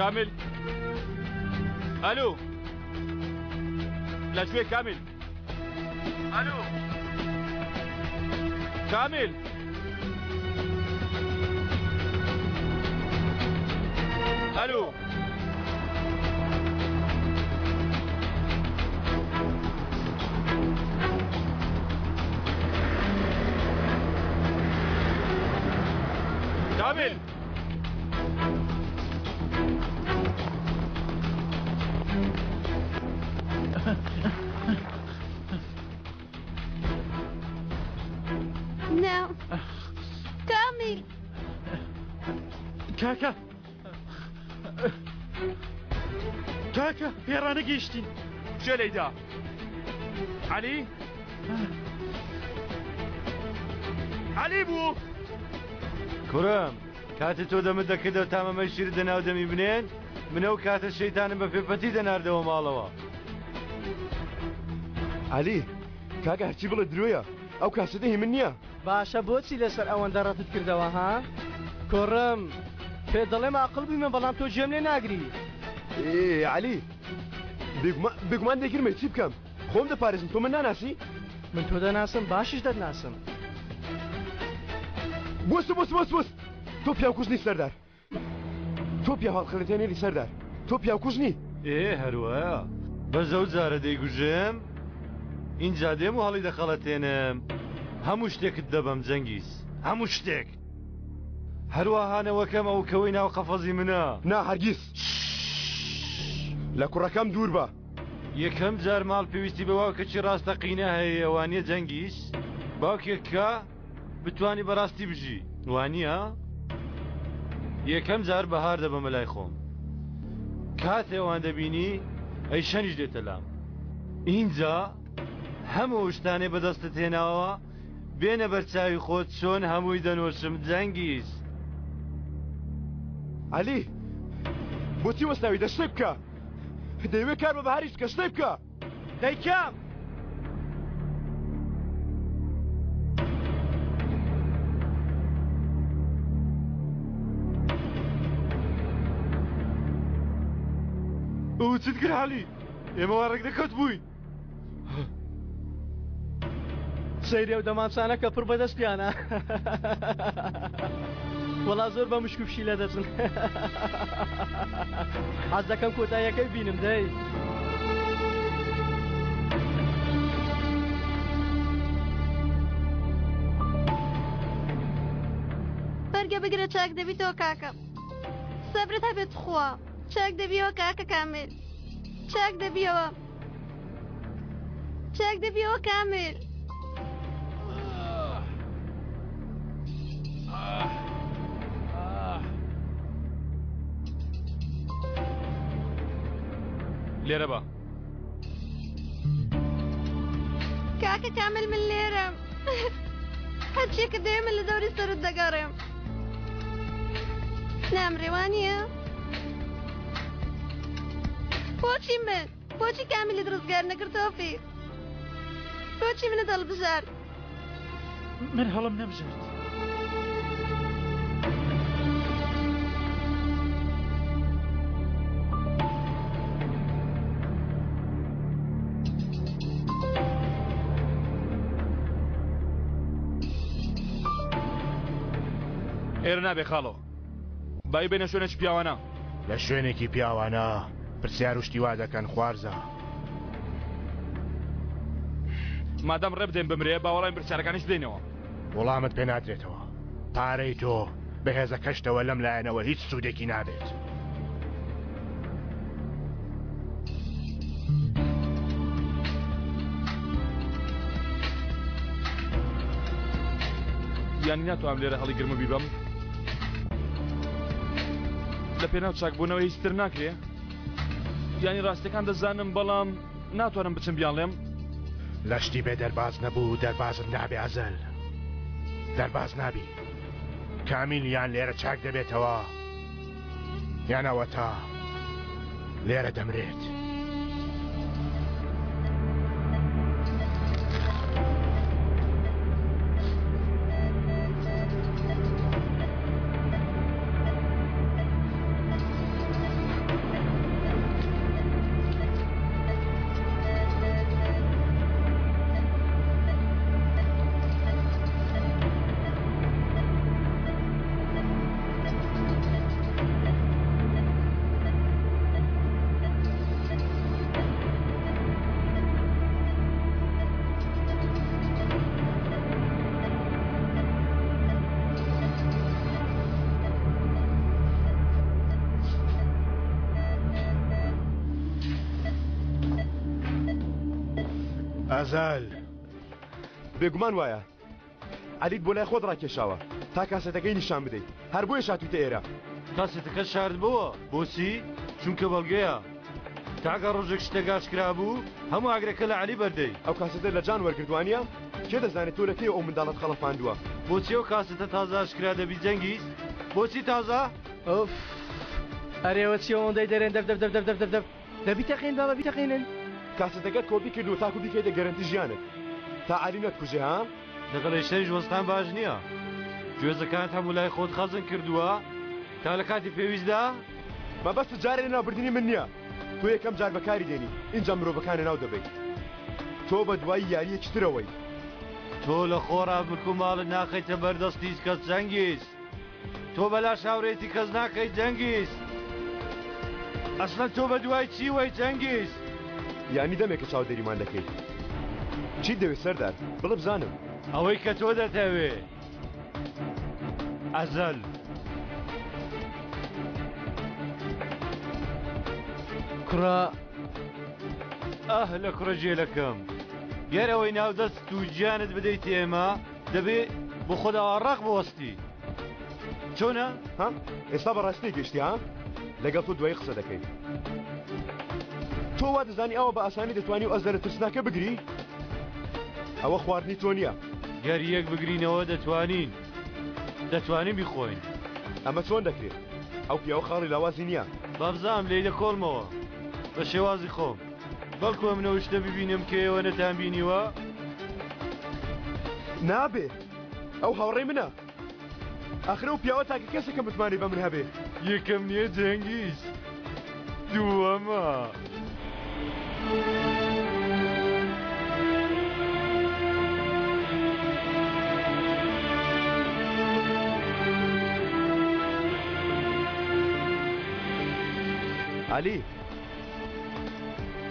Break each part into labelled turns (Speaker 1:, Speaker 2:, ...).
Speaker 1: كامل الو لا شوي كامل الو كامل الو كامل
Speaker 2: نعم كامل
Speaker 3: كاكا كاكا يرانا قيشتين
Speaker 1: شو ليدا علي علي بو
Speaker 4: كرم كاتي تو دمدا كده تمام الشير دنا ودمي بنين منو كات الشيطان بفيفتي دنار دو مالوا
Speaker 5: علي كاكا هرچی بڵێ درۆیە ئەو کاسەدە هی من نییە
Speaker 6: باشە بۆچی لەسەر ئەوەندە ڕەتت کردەوە ها کوڕم پێ دەڵێم عاقڵ بیمە بەڵام تۆ گوێم لێ ناگری
Speaker 5: علی بێگومان دەگیرمە چی بکەم خۆم دەپارێزم تۆ من ناناسی
Speaker 6: من تۆ دەناسم باشیش دەناسم
Speaker 5: بۆست تۆ پیاوکوژنی سەردار تۆ پیا هەڵخەڵەتێنێری سەردار تۆ پیاوکوژنی
Speaker 4: هەروەیە بەزەو جارە دەیگوژم اینجا دێم و هەڵی دەخەڵەتێنم هەموو شتێکت دەبەم جەنگیز هەموو شتێک هەروەهانەوەکەم ئەو کەوەی ناو قەفەزی منە
Speaker 5: نا هەرگیز لە کوڕەکەم دوور بە
Speaker 4: یەکەم جار ماڵ پێویستی بە واوکەچی ڕاستەقینە هەیە وانیە جەنگیز باوکێککە بتوانی بەڕاستی بژی وانیە یەکەم جار بەهار دەبەمە لای خۆم کاتێوان دەبینی ئەی شەنیش دێتە لام اینجا هەموو شتانێ بەدەستت هێناوە بێنە بەرچاوی خۆت چۆن هەمووی دەنووسم جەنگیز
Speaker 5: علی بۆچی وەستاوی دەشتێ بکە دەیوێت کار بە بەهاریش کە شتێ بکە
Speaker 6: دەیکەم
Speaker 4: ئەو چت کرد علی ئێمە وارەک دەکەوت بووین
Speaker 6: سەیرێ و دەمانچانە کە پڕ بەدەست پیانە وەڵا زۆر بە مشکوفشی لە دەچن حەز دەکەم کۆتاییەکەی بینم دەی
Speaker 2: بەرگە بگرە چاک دەبیتەوە کاکە سەبرت هەبێت خوا چاک دەبیەوە کاکە کامل چاک دەبیەوە چاک دەبیەوە کامل
Speaker 1: لێرە بە
Speaker 2: کاکە کامل من لێرەم هەرچیەکە دەوێ من لە دەوری سەرت دەگەڕێم نامڕێوانیە بۆچی من بۆچی کامیلی دروستگار نەکردەوە فیر بۆچی منە دەڵبژار
Speaker 3: من هەڵم نەبژارد
Speaker 1: ئێرە نابێ خاڵۆ بای بێنە شوێنێکی پیاوانە
Speaker 7: لە شوێنێکی پیاوانە پرسیار و شتیوا دەکەن خوارزە
Speaker 1: مادام ڕێ بدەین بمرێ باوەڵاین پرسیارەکانیش بدەینەوە
Speaker 7: وەڵامت پێ نادرێتەوە پارەی تۆ بەهێزە کەشتەوە لەم لایەنەوە هیچ سوودێکی نابێت
Speaker 1: یانی ناتوانم لێرە هەڵی گرمە بیبەم لە پێناو چاکبوونەوە هیچتر ناکرێ یانی ڕاستەکان دەزانم بەڵام ناتوانم بچم بیانڵێم
Speaker 7: لەشتی بێ دەرباز نەبوو دەربازت نابێ ئەزەل دەرباز نابی کامیل یان لێرە چاک دەبێتەوە یانەوە تا لێرە دەمرێت ئازال
Speaker 5: بێگومان وایە عەلیت بۆ لای خۆت ڕاکێشاوە تا کاسەتەکەی نیشان بدەیت هەر بۆیە شاتوتە ئێرە.
Speaker 4: کاسێتەکە شارد بووە بۆچی؟ چونکە بەڵگەیە تاگە ڕۆژێک شتێک ئاشکرا بوو هەموو ئاگرەکە لە عەلی بەردەی.
Speaker 5: ئەو کاسەتە لە جان وەرگردوانیە کێ دەزانێت تۆ لەکەی ئەو منداڵەت خەڵەفاندووە.
Speaker 4: بۆچی ئەو کاسێتە تازە ئاشکرا دەبی جەنگیز؟ بۆچی تازە؟
Speaker 6: ئۆف ئەرێوە چی ئەوەندەی دەرێن دەب دەبی تەقین دەڵەبی تەقینن.
Speaker 5: کاسەتەکەت کۆپی کردو تاکو بیکەیتە گەرنتی ژیانت تا عەلی نەتکوژێ ها.
Speaker 4: لەگەڵی شەریش وەستان باش نییە. گوێزەکانت هەموو لای خۆت خەزن کردووە تا لە کاتی پێویستدا
Speaker 5: مەبەست جارێ ناوبردننی من نییە. تۆ یەکەم جار بەکاری دێنی اینجا مرۆڤەکانە ناو دەبیت. تۆ بە دوای یاریەکی ترەوەی.
Speaker 4: تۆ لە خۆڕا بکو ماڵت ناخەیتە بەردەستی کەس جەنگیز. تۆ بەلا شاورێتی کەس ناکەیت جەنگیز. ئەسڵەن تۆ بە دوای چی وەی جەنگیز؟
Speaker 5: یانی دەمێکە چاودێریمان دەکەیت. چی دەوێت سەردار بڵێ بزانم.
Speaker 4: ئەوەی کە تۆ دەتەوێ ئەزەل.
Speaker 6: کوڕە
Speaker 4: لە کوڕەجێلەکەم گەرەوەی ناودەست و گیانت بدەیت ئێمە دەبێ بۆ خۆداوە ڕق بوەستی. چۆنە؟
Speaker 5: ها ئێستا بەڕاستی گەشتی ها لەگەڵ تۆ دوای قسە دەکەیت. تۆ وا دەزانی ئەوە بە ئاسانی دەتوانی و ئەزەرە ترسناکە بگری؟ ئەوە خواردنی تۆ نییە.
Speaker 4: گەر یەک بگرینەوە دەتوانین بیخۆین.
Speaker 5: ئەمە چۆن دەکرێت؟ ئەو پیاوە خاڵی لاوازی نییە.
Speaker 4: بابزام لێی دەکۆڵمەوە بە شێوازی خۆم بەڵکو منەوە شتە ببینم کە ئێوە نەتان بینیوە.
Speaker 5: نابێ ئەو هاوڕێی منە. ئاخرە و پیاوە تاکە کەسێکە متمانی بە من هەبێ.
Speaker 4: یەکەم نییە جەنگیز دووەمە.
Speaker 5: عەلی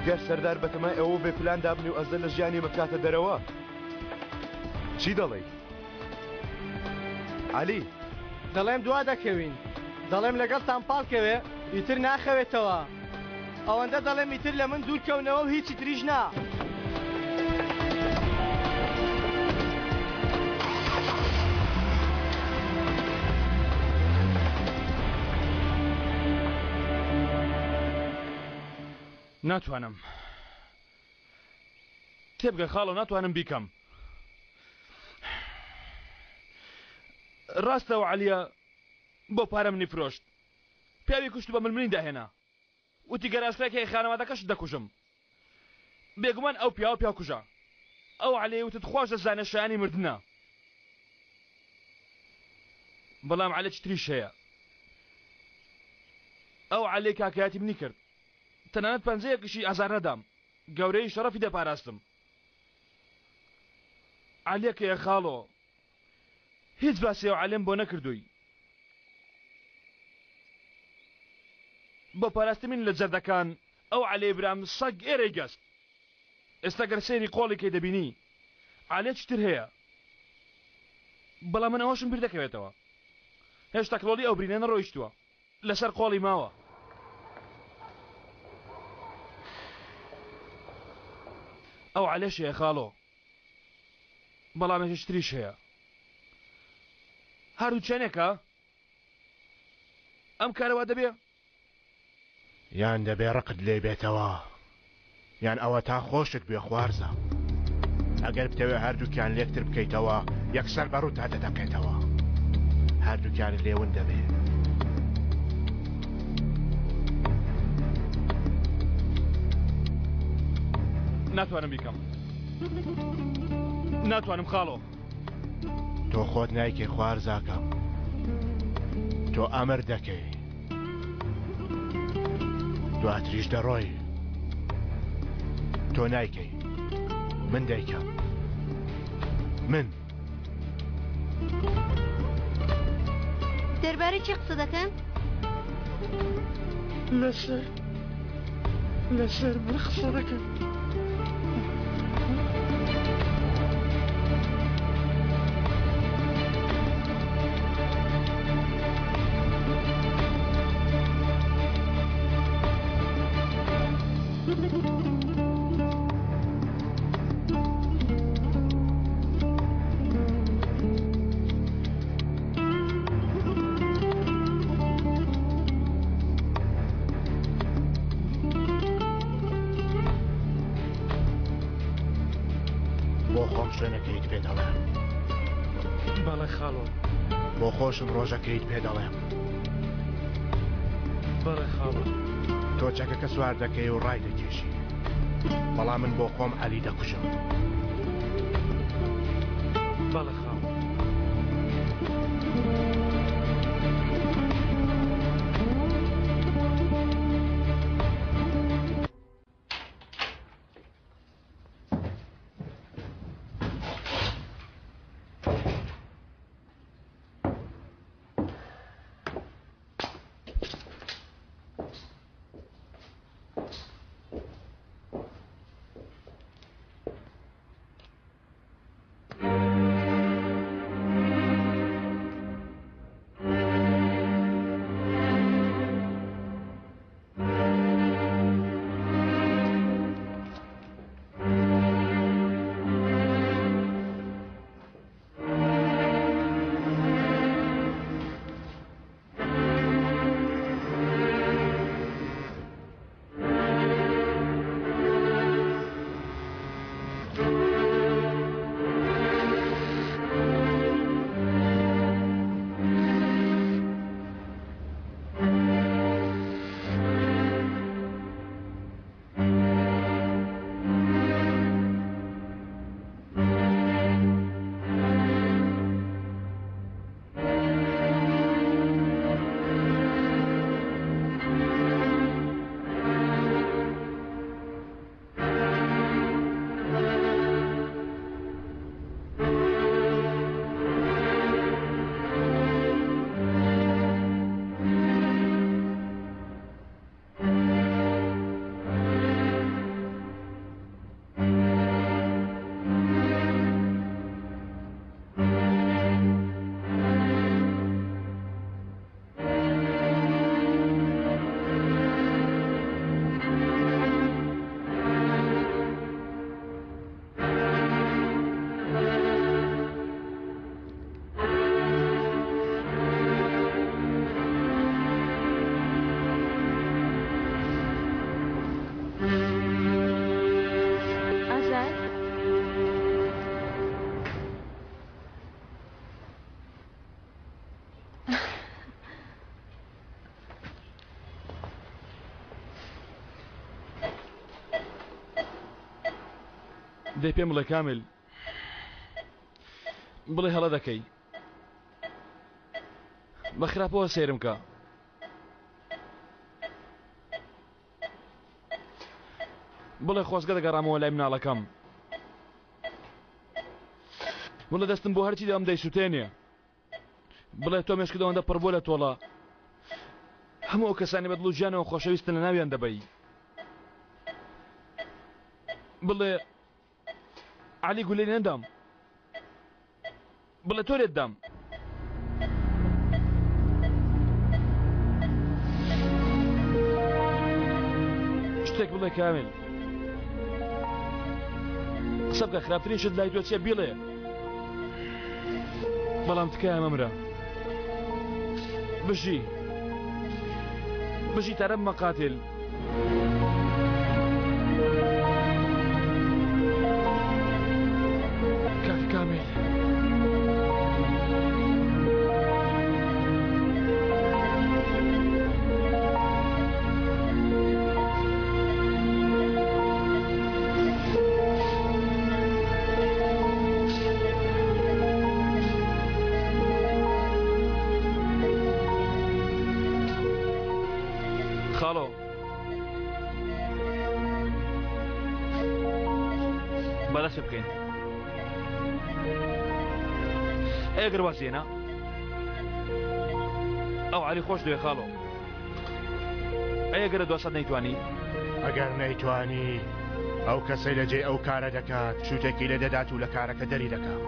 Speaker 5: گەر سەردار بەتەمای ئەوە بێ پلان دابنی و ئەزە لە ژیانی بکاتە دەرەوە چی دەڵێ؟ عەلی
Speaker 6: دەڵێم دوا دەکەوین دەڵێم لەگەڵتان پاڵکەوێ ئیتر ناخەوێتەوە. ئەوەندە دەڵێم ئیتر لە من دوورکەونەوە و هیچی تریش نا.
Speaker 1: ناتوانم تێبگە خاڵە ناتوانم بیکەم. ڕاستەوە عەلیە بۆ پارە منی فرۆشت پیاوی کوشت بە ململین داهێنا وتی گەراشکرێکی خانەوادەکەش دەکوژم. بێگومان ئەو پیا کوژە. ئەو عەلیە وتت خۆش دەزانێت شایانی مردنە. بەڵام عەلی چتریش هەیە. ئەو عەلی کاکایەتی منی کرد تەنانەت پەنجەیەکیشی ئازار نەدام گەورەی شەڕەفی دەپاراستم. عەلیەکەیە خاڵۆ هیچ باسی ئەو عەلیم بۆ نەکردووی. بۆ پاراستی من لە جەردەکان ئەو عەلێ برام سەگ ئێرەی گەست. ئێستا گەر سەیری قۆڵێکی دەبینی عەلێ چتر هەیە. بەڵام من ئەوەشم بیر دەکەوێتەوە. هێشتا کڵۆڵی ئەو برینە نەڕۆیشتووە لەسەر قۆڵی ماوە. ئەو عەلێش هەیە خاڵۆ بەڵام هێش تریش هەیە. هەردوو چێنێکە ئەم کارەوە دەبێ
Speaker 7: یان دەبێ ڕقت لێ بێتەوە یان ئەوە تا خۆشت بێ خوارزە. ئەگەر بتەوێ هەردووکیان لێکتر بکەیتەوە یەکسەر بەڕوو تا دەدەکەیتەوە. هەردووکیان لێون دەبێ.
Speaker 1: ناتوانم بیکەم. ناتوانم خاڵۆ.
Speaker 7: تۆ خۆت نایکەی خوارزاکەم. تۆ ئەمر دەکەی دواتریش دەڕۆی. تۆ نایکەی من دایکەم. من
Speaker 2: دەربارەی چی قسە دەکەن؟
Speaker 3: لەسەر من قسە دەکەن.
Speaker 7: بۆ خۆم شوێنەکەیت پێ دەڵێم
Speaker 3: بەڵێ خاڵۆ
Speaker 7: بۆ خۆشم ڕۆژەکەیت پێ دەڵێم
Speaker 3: بەڵێ خاڵۆ
Speaker 7: تۆ چەکەکە سوار دەکەی و ڕای دەکێشی بەڵام من بۆ خۆم عەلی دەکوژم
Speaker 3: بەڵێ خاڵۆ
Speaker 1: دەی پێم بڵێ کامل بڵێ هەڵە دەکەی بە خراپەوە سێرم کە بڵێ خۆزگە دەگەڕامەوە لای مناڵەکەم بڵێ دەستم بۆ هەرچی دەم دەیسووتێنێ بڵێ تۆ مێشکردەوەندە پڕ بۆ لە تۆڵە هەموو ئەو کەسانی بەدڵ و ژیانەوە خۆشەویستن لە ناویان دەبەی بڵێ علی گولەی نەدام بڵێ تۆرێت دام شتێک بڵێ کامل قسە بکە خراپترین شت لای تۆ چیە بیڵێ بەڵام تکایە مەمرە بژی تەرە مەقاتل كامل خالو بلاش بكين ئەگەر وازێنە ئەو علی خۆش دوێ خاڵۆ ئەگەرە دۆسەد نەیتوانی
Speaker 7: ئەگەر نەیتوانی ئەو کەسەی لەجێ ئەو کارە دەکات شوتێکی لێ دەدات و لە کارەکە دەری دەکات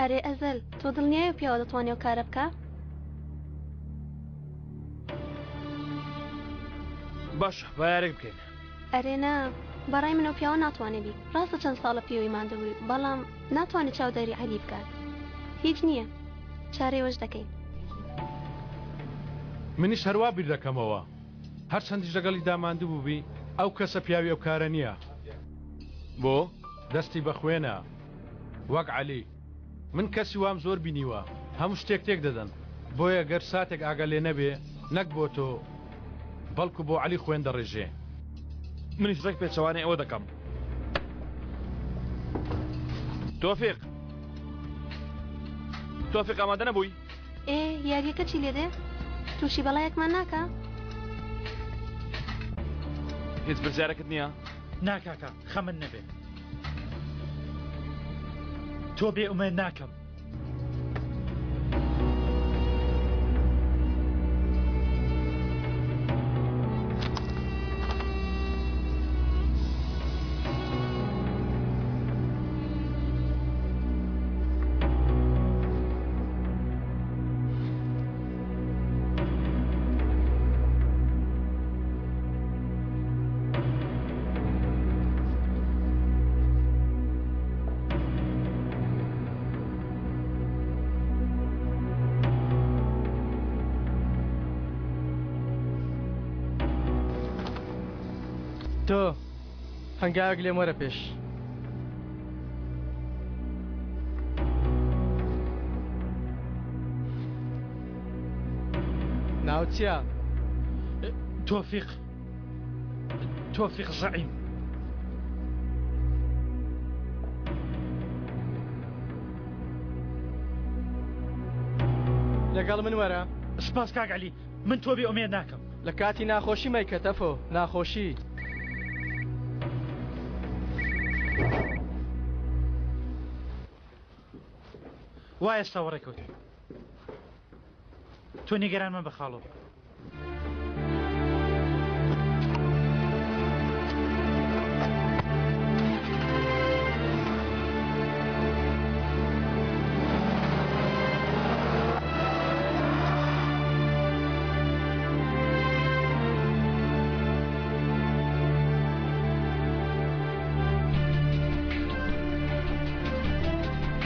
Speaker 2: ئەرێ ئەزەل تۆ دڵنیایە پیاوە دەتوانێت ئەو کارە بکە؟
Speaker 1: باش بایارێک بکەین.
Speaker 2: ئەرێنا بەڕای من ئەو پیاوە ناتوانێت بی ڕاستە چەند ساڵە پێوەی ماندەبووی بەڵام ناتوانێت چاودێری عەلی بکات. هیچ نییە چارەوەش دەکەین.
Speaker 3: منیش هەروە بیر دەکەمەوە هەر چەندیش لەگەڵی داماندوو بووبی ئەو کەسە پیاوی ئەو کارە نییە.
Speaker 1: بۆ
Speaker 3: دەستی بەخوێنە وەک عەلی من کەسی وام زۆر بینیوە هەموو شتێک تێک دەدەن بۆیە گەر ساتێک ئاگە لێ نەبێ نەک بۆ تۆ بەڵکو بۆ عەلی خوێن دەڕێژێ.
Speaker 1: منیش ڕێک پێچەوانەی ئەوە دەکەم. تۆفیق ئامادە نەبووی؟
Speaker 2: ئێ یاریەکە چی لێدێ؟ تووشی بەڵایەکمان ناکە؟
Speaker 1: هیچ پرسیارەکەت نییە؟
Speaker 8: ناکاکە خەمن نەبێ تۆ بێ ئومێد ناکەم.
Speaker 6: تۆ هەنگاوێک لێم وەرە پێش. ناو چییە؟
Speaker 8: تۆفیق زەعیم.
Speaker 6: لەگەڵ من وەرە.
Speaker 8: سپاس کاک عەلی من تۆ بێ ئومێد ناکەم.
Speaker 6: لە کاتی ناخۆشی مەیکە تەفۆ ناخۆشی.
Speaker 8: وای ئێستا وەڕێکەوت تۆ نیگەرانمە بەخاڵۆ.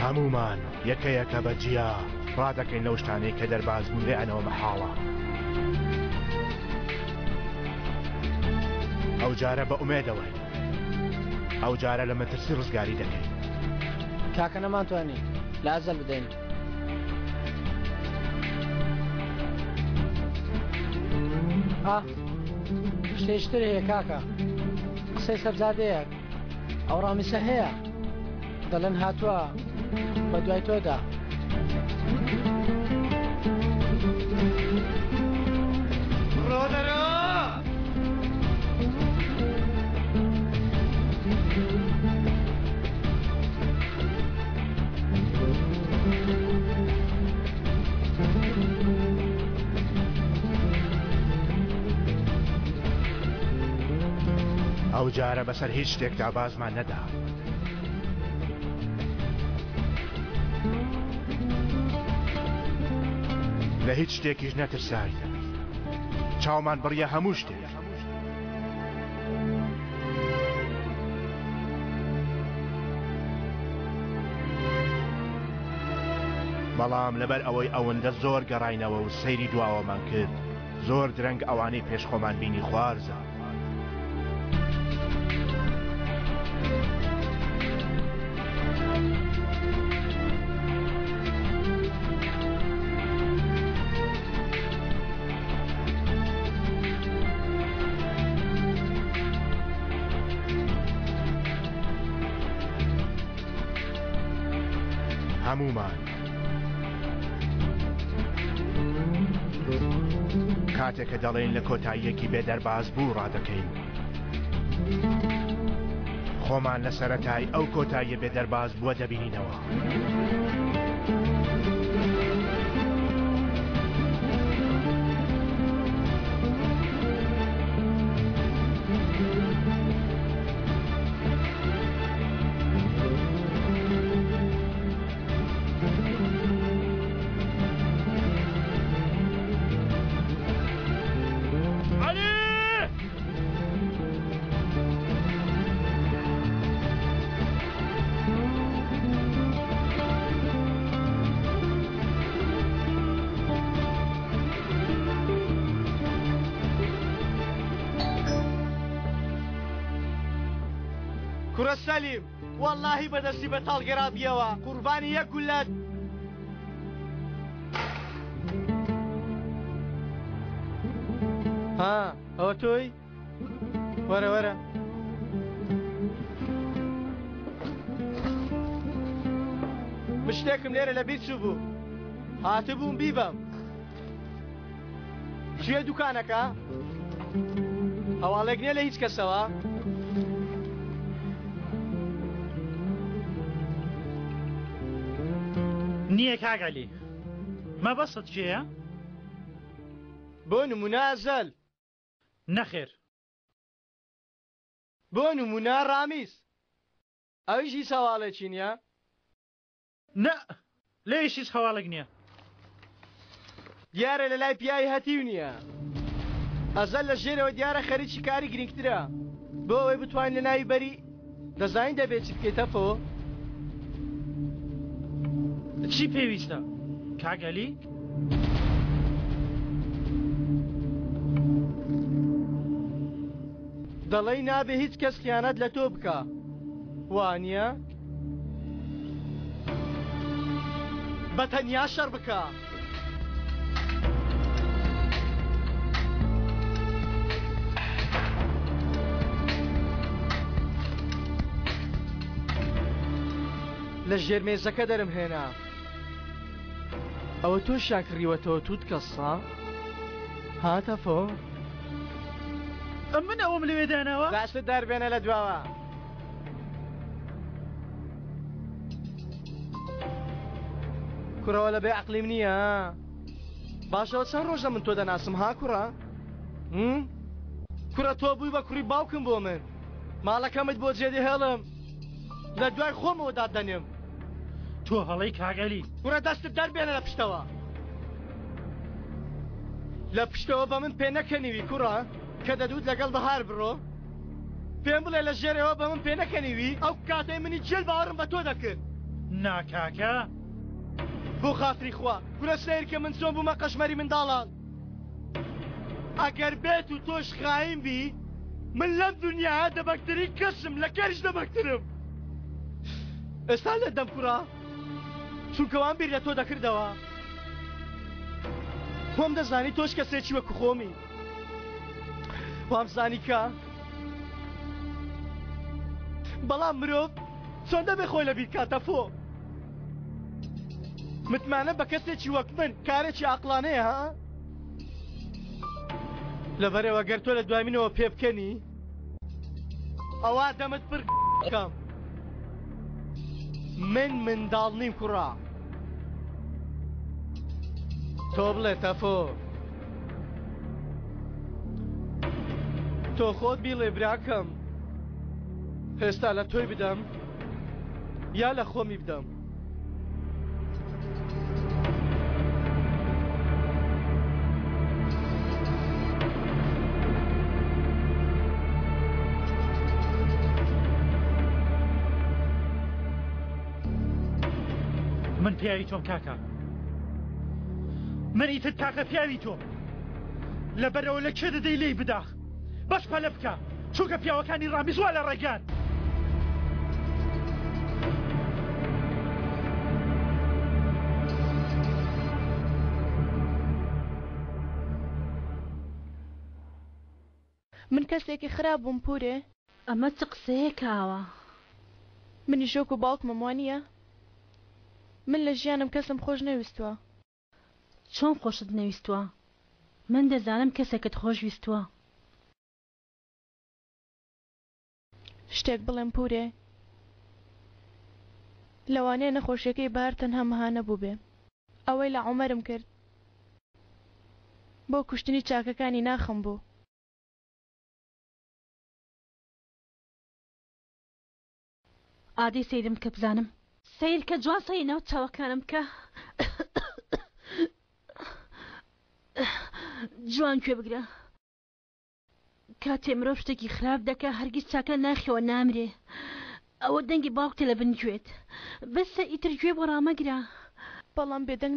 Speaker 7: هەمومان یەکەیەکە بەجیا ڕادەکەین لەو شتانەی کە دەرباز بوون لێیانەوە مەحاڵە. ئەو جارە بە ئومێدەوەی ئەو جارە لە مەترسی ڕزگاری دەکەین.
Speaker 6: کاکە نەمانتوانی لازم بدەین.
Speaker 9: شتێشتر هەیە کاکە قسەی سەبزادەیەک ئەو ڕامیسە هەیە دەڵێن هاتووە بە دوای تۆدا.
Speaker 7: ئەو جارە بەسەر هیچ شتێکدا بازمان نەدا. لە هیچ شتێکیش نەترساین. چاومان بڕیە هەموو شتێک. بەڵام لەبەر ئەوەی ئەوەندە زۆر گەڕاینەوە و سەیری دواوەمان کرد زۆر درەنگ ئەوانەی پێشخۆمان بینی خوارزە. هەمومان کاتێک کە دەڵێن لە کۆتاییەکی بێدەرباز بوو ڕادەکەین. خۆمان لە سەرەتای ئەو کۆتاییە بێدەرباز بووە دەبینینەوە.
Speaker 6: کوڕە سەلیم واللهی بەدەستی بە تاڵگەرابیەوە قوربانی یەک گولەت ها ئەوە تۆی وەرە وەرە شتێکم لێرە لەبیر چوو بوو هاتبووم بیبەم کوێ دوکانەکە هەواڵێک نییە لە هیچ کەسەوە
Speaker 8: نییە کاگەلی مەبەستت کێیە؟
Speaker 6: بۆ نمونە ئەزەل
Speaker 8: نەخێر
Speaker 6: بۆ نمونە ڕامیز ئەویش هیچ هەواڵێکی نییە؟
Speaker 8: نە لێش هیچ هەواڵێک نییە
Speaker 6: دیارە لە لای پیاوی هەتیو نییە ئەزەل لە ژێرەوە دیارە خەریکی کاری گرنگترە بۆ ئەوەی بتوانین لە ناوی بەری دەزانین دەبێت چی بکەیتە فۆ
Speaker 8: چی پێویستە کاگەلی؟
Speaker 6: دەڵێی نابێ هیچ کەس خیانەت لە تۆ بکە وانییە؟ بەتەنیا شەڕ بکە لە ژێرمێزەکە دەرم هێنا ئەوە تۆشیان کڕیوەتەوە توت کەسا هاتە فۆ
Speaker 8: من ئەوم لەوێ داناوە
Speaker 6: داستت دەربێنە لە دواوە کوڕەوە لە بێ عەقلیم نییە باشەوە چەند ڕۆژە من تۆ دەناسم ها کوڕە کوڕە تۆ بووی بە کوڕی باوکم بۆ من ماڵەکەمت بۆ جێدی هێڵم لە دوای خۆمەوە دادەنێم
Speaker 8: تۆ هەڵەی کاگەلی
Speaker 6: کوڕە دەستت دەربێنە لە پشتەوە لە پشتەوە بە من پێ نەکەنیوی کوڕە کە دەدوت لەگەڵ بەهار بڕۆ پێم بڵێ لە ژێرەوە بە من پێ نەکەنیوی ئەو کاتەی منی جێل باوەڕم بە تۆ دەکرد
Speaker 8: ناکاکە
Speaker 6: بۆ خاتری خوا گورە سیر کە من چۆن بوومە قەشمەری منداڵان ئەگەر بێت و تۆش خایم بی من لەم دنیاە دەبەکتری کەسم لە کەریش دەبەکترم ئێستا لە دەم کوڕە چونکەوان بیر لە تۆ دەکردەوە خۆم دەزانی تۆش کەسێکی وەکو خۆمی وامزانی کە بەڵام مرۆڤ چۆن دەبێ خۆی لە بیر کاتە فۆ متمانە بە کەسێکی وەک من کارێکی عەقلانەیە ها لەبەرەوە گەر تۆ لە دوای منەوە پێ بکەنی ئەوا دەمت پڕ بکەم من منداڵ نیم کوڕە تۆ بڵێ تەفۆ تۆ خۆت بیڵێ براکەم هێستا لە تۆی بدەم یا لە خۆمی بدەم
Speaker 8: من پیاوی تۆم کاکە من ئیتر کاکە پیاوی تۆم لەبەرەوە لە کێ دەدەی لێی بداخ بەش پەلە بکە چونکە پیاوەکانی ڕامیز وا لە ڕێگان
Speaker 10: من کەسێکی خراپ بووم پورێ
Speaker 11: ئەمە چ قسەیە کاوە
Speaker 10: منی شۆک و باوکمم وانییە من لە ژیانم کەسم خۆش نەویستووە
Speaker 11: چۆن خۆشت نەویستووە من دەزانم کەسێکت خۆش ویستووە
Speaker 10: شتێک بڵێم پورێ لەوانەیە نەخۆشیەکەی بار تەنها مەهانە بوو بێ ئەوەی لە عومەرم کرد بۆ کوشتنی چاکەکانی ناخم بوو
Speaker 11: ئادەی سەیرم کە بزانم سیر کە جوان سەینەوە چاوەکانم کە جوان کوێ بگرە کاتێ مرۆڤ شتێکی خراپ دەکە هەرگیز چاکە ناخیەوە نامرێ ئەوە دەنگی باوکتە لە بن گوێت بەسە ئیتر گوێ بۆ ڕامەگرە
Speaker 10: بەڵام بێدەنگ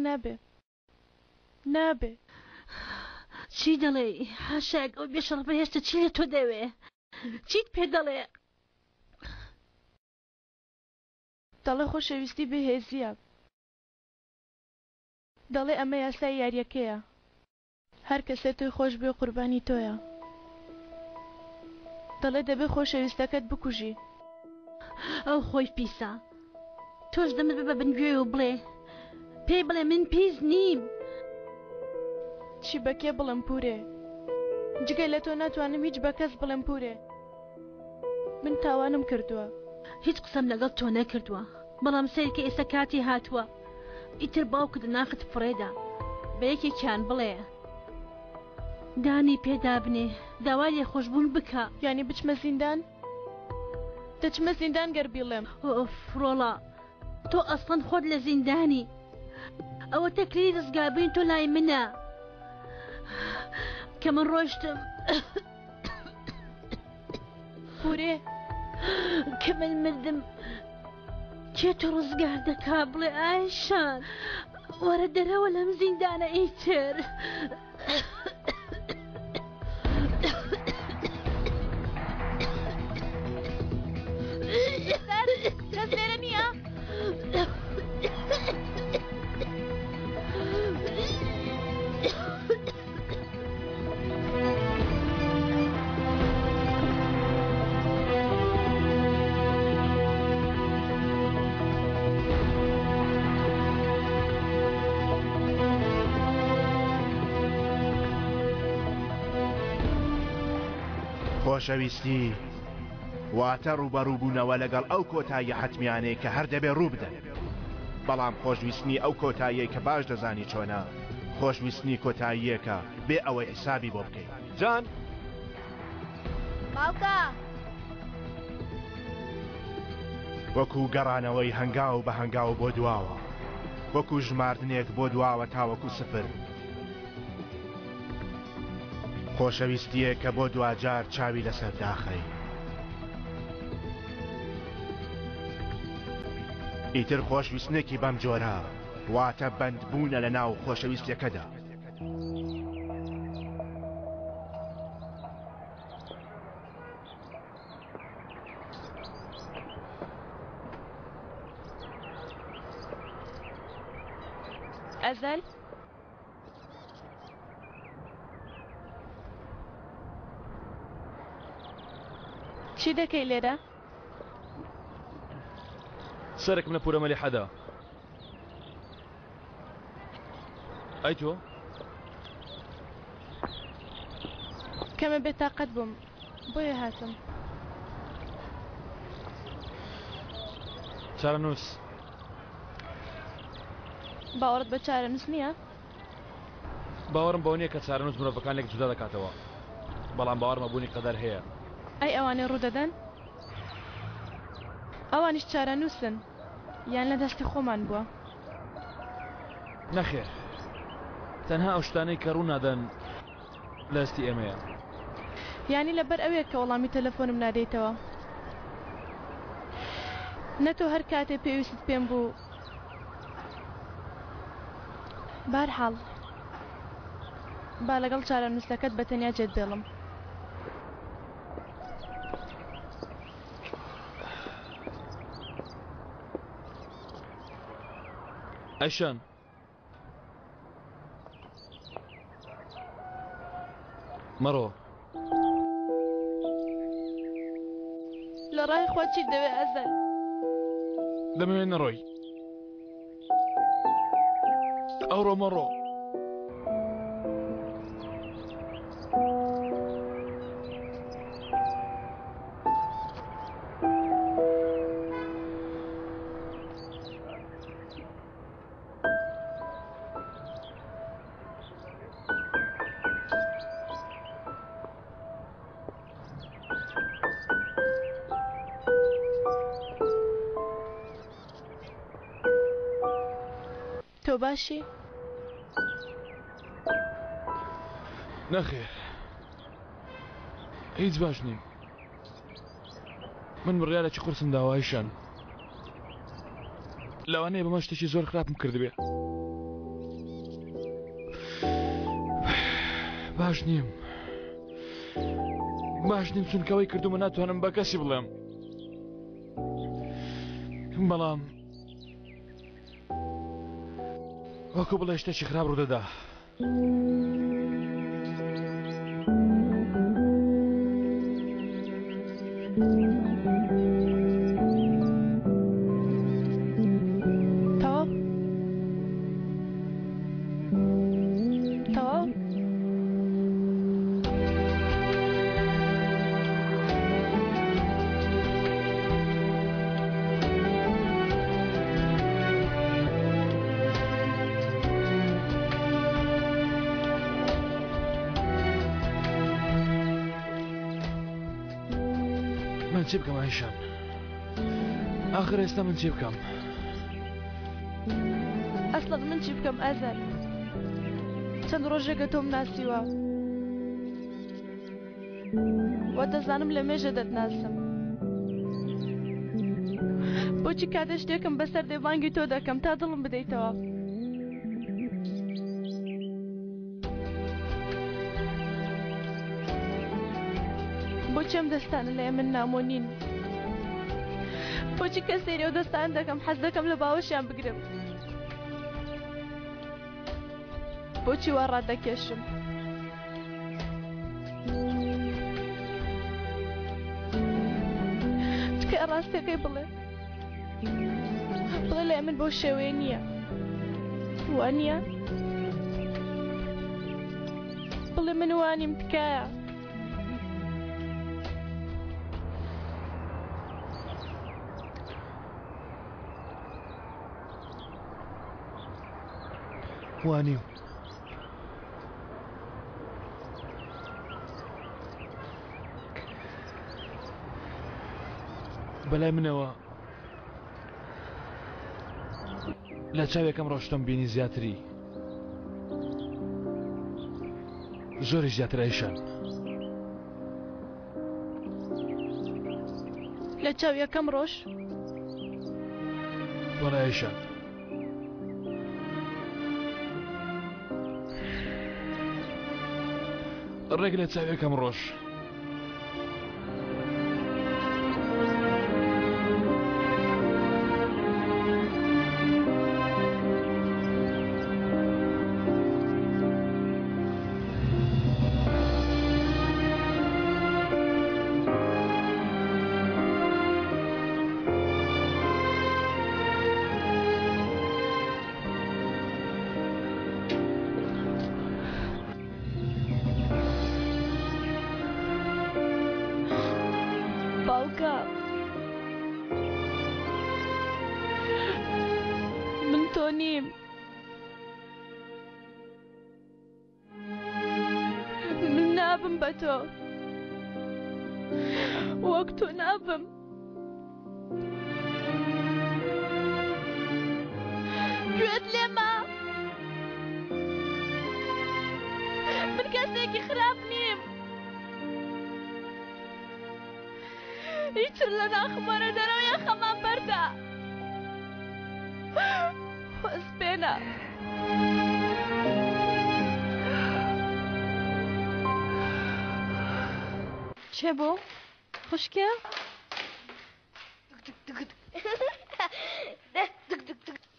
Speaker 10: نابێ
Speaker 11: چی دەڵێ حاشاک ئەو بێشەڵ بەهێشتە چی لە تۆ دەوێ چیت پێ دەڵێ
Speaker 10: دەڵێ خۆشەویستی بەهێزیە، دەڵێ ئەمە یاسای یاریەکەیە، هەر کەسێ تۆی خۆش بێ قوربانی تۆیە، دەڵێ دەبێ خۆشەویستەکەت بکوژی.
Speaker 11: ئەو خۆی پیسە، تۆش دەمت ببە بنگوێ و بڵێ پێی بڵێ من پیس نیم.
Speaker 10: چی بەکێ بڵم پورێ؟ جگەی لە تۆ ناتوانم هیچ بە کەس بڵم پورێ. من تاوانم کردووە.
Speaker 11: هیچ قسەم لەگەڵ تۆ نەکردووە، بەڵام سەیرکە ئێستا کاتی هاتووە. ئیتر باوکت ناخت فڕێدا بە یەکێکیان بڵێ دانی پێدا بنێ، داوای لێخۆشبوون بکە.
Speaker 10: یعنی بچمە زیندان؟ دەچمە زیندان گەر بیڵێم.
Speaker 11: فڕۆڵە، تۆ ئەسڵەن خۆت لە زیندانی، ئەوە تەکلیلی ڕزگاربووین تۆ لای منە کە من ڕۆیشتم
Speaker 10: پورێ
Speaker 11: کە من مردم کێ تۆ ڕزگار دەکا بڵێ ئایشان وەرە دەرەوە لەم زیندانە ئیتر.
Speaker 10: کەس لێرە نییە؟
Speaker 7: خۆشەویستی واتە ڕوبەڕووبوونەوە لەگەڵ ئەو کۆتایی حتمیانەی کە هەر دەبێ ڕوو بدەن، بەڵام خۆشویستنی ئەو کۆتاییە کە باش دەزانی چۆنە خۆشویستنی کۆتاییەکە بێ ئەوەی حسابی بۆ بکەیت.
Speaker 5: جان
Speaker 10: باوکە
Speaker 7: وەکو گەڕانەوەی هەنگاو بە هەنگاو بۆ دواوە، وەکو ژماردنێک بۆ دواوە تاوەکو سفر، خۆشەویستیە کە بۆ دوجار چاوی لەسەر داخەی. ئیتر خۆشویستنێکی بەم جۆرە واتە بەندبوونە لە ناو خۆشەویستیەکەدا.
Speaker 10: ئەزەل چی دەکەی لێرە؟
Speaker 1: سەرێکم لە پورە مەلی حەدا. ئەی تۆ؟
Speaker 10: کەمە بێتاقەت بووم بۆیە هاتم.
Speaker 1: چارەنووس
Speaker 10: باوەڕت بە چارەنووس نییە؟
Speaker 1: باوەڕم بەو نییە کە چارەنووس مرۆڤەکانێک جودا دەکاتەوە، بەڵام باوەڕمە بوونی قەدەر هەیە.
Speaker 10: ئەی ئەوانەی ڕوودەدەن؟ ئەوانیش چارەنووسن یان لە دەستی خۆمان بووە؟
Speaker 1: نەخێر، تەنها ئەو شتانەی کە ڕوو نادەن لە دەستی ئێمەیە.
Speaker 10: یانی لەبەر ئەوەیە کە وەڵامی تەلەفۆنم نادەیتەوە. نەتۆ هەر کاتێ پێویست پێم بوو. بارحاڵ با لەگەڵ چارەنووسەکەت بەتەنیا جێت بێڵم.
Speaker 1: ئەیشان مەڕۆ
Speaker 10: لە ڕای خۆ چی دەوێ ئەزەل؟
Speaker 1: دەمەوێت نەڕۆی ئەوڕۆ مەڕۆ.
Speaker 10: تۆ باشی؟
Speaker 1: نەخێر هیچ باش نیم. من بڕیارێکی قورسم داوایشان لەوانەیە بەمە شتێکی زۆر خراپم کردبێ. باش نیم چونکەوەی کردومە ناتوانم بە کەسی بڵێم، بەڵام وەکو بڵێ شتێکی خراپ ڕوودەدا. من چی بکەم ئایشان؟ ئاخر ئێستا من چی بکەم؟
Speaker 10: ئەسڵەت من چی بکەم ئازار؟ چەند ڕۆژێکە تۆم ناسیوە وە دەزانم لە مێژە دەتناسم. بۆچی کاتە شتێکم بەسەر دێبانگی تۆ دەکەم تا دڵم بدەیتەوە؟ بۆچی ئەم دەستانە لە من نامۆ نین؟ بۆچی کە سەیرێ و دەستان دەکەم حەز دەکەم لە باوەشیان بگرم؟ بۆچی وا ڕادەکێشم؟ چکە ڕاستەکەی بڵێ لە من بۆ شێوەیە نییە وانە؟ بڵێ من وانیم تکایە.
Speaker 1: وانیم. بەلای منەوە لە چاوێکم ڕۆشتم بینی زیاتری زۆری زیاتر ئایشان.
Speaker 10: لە چاو یەکەم ڕۆژ؟
Speaker 1: وەڵێ ئایشان. ڕێک لە چاوێکم ڕۆژ.
Speaker 10: تۆ وەک تۆ نابم. گوێت لێمە من کەسێکی خراپ نیم. هیچر لە ناخمەرە دەرەوەیە خەمان بەردە وەس پێنە. چێ بۆ؟ خوشکە؟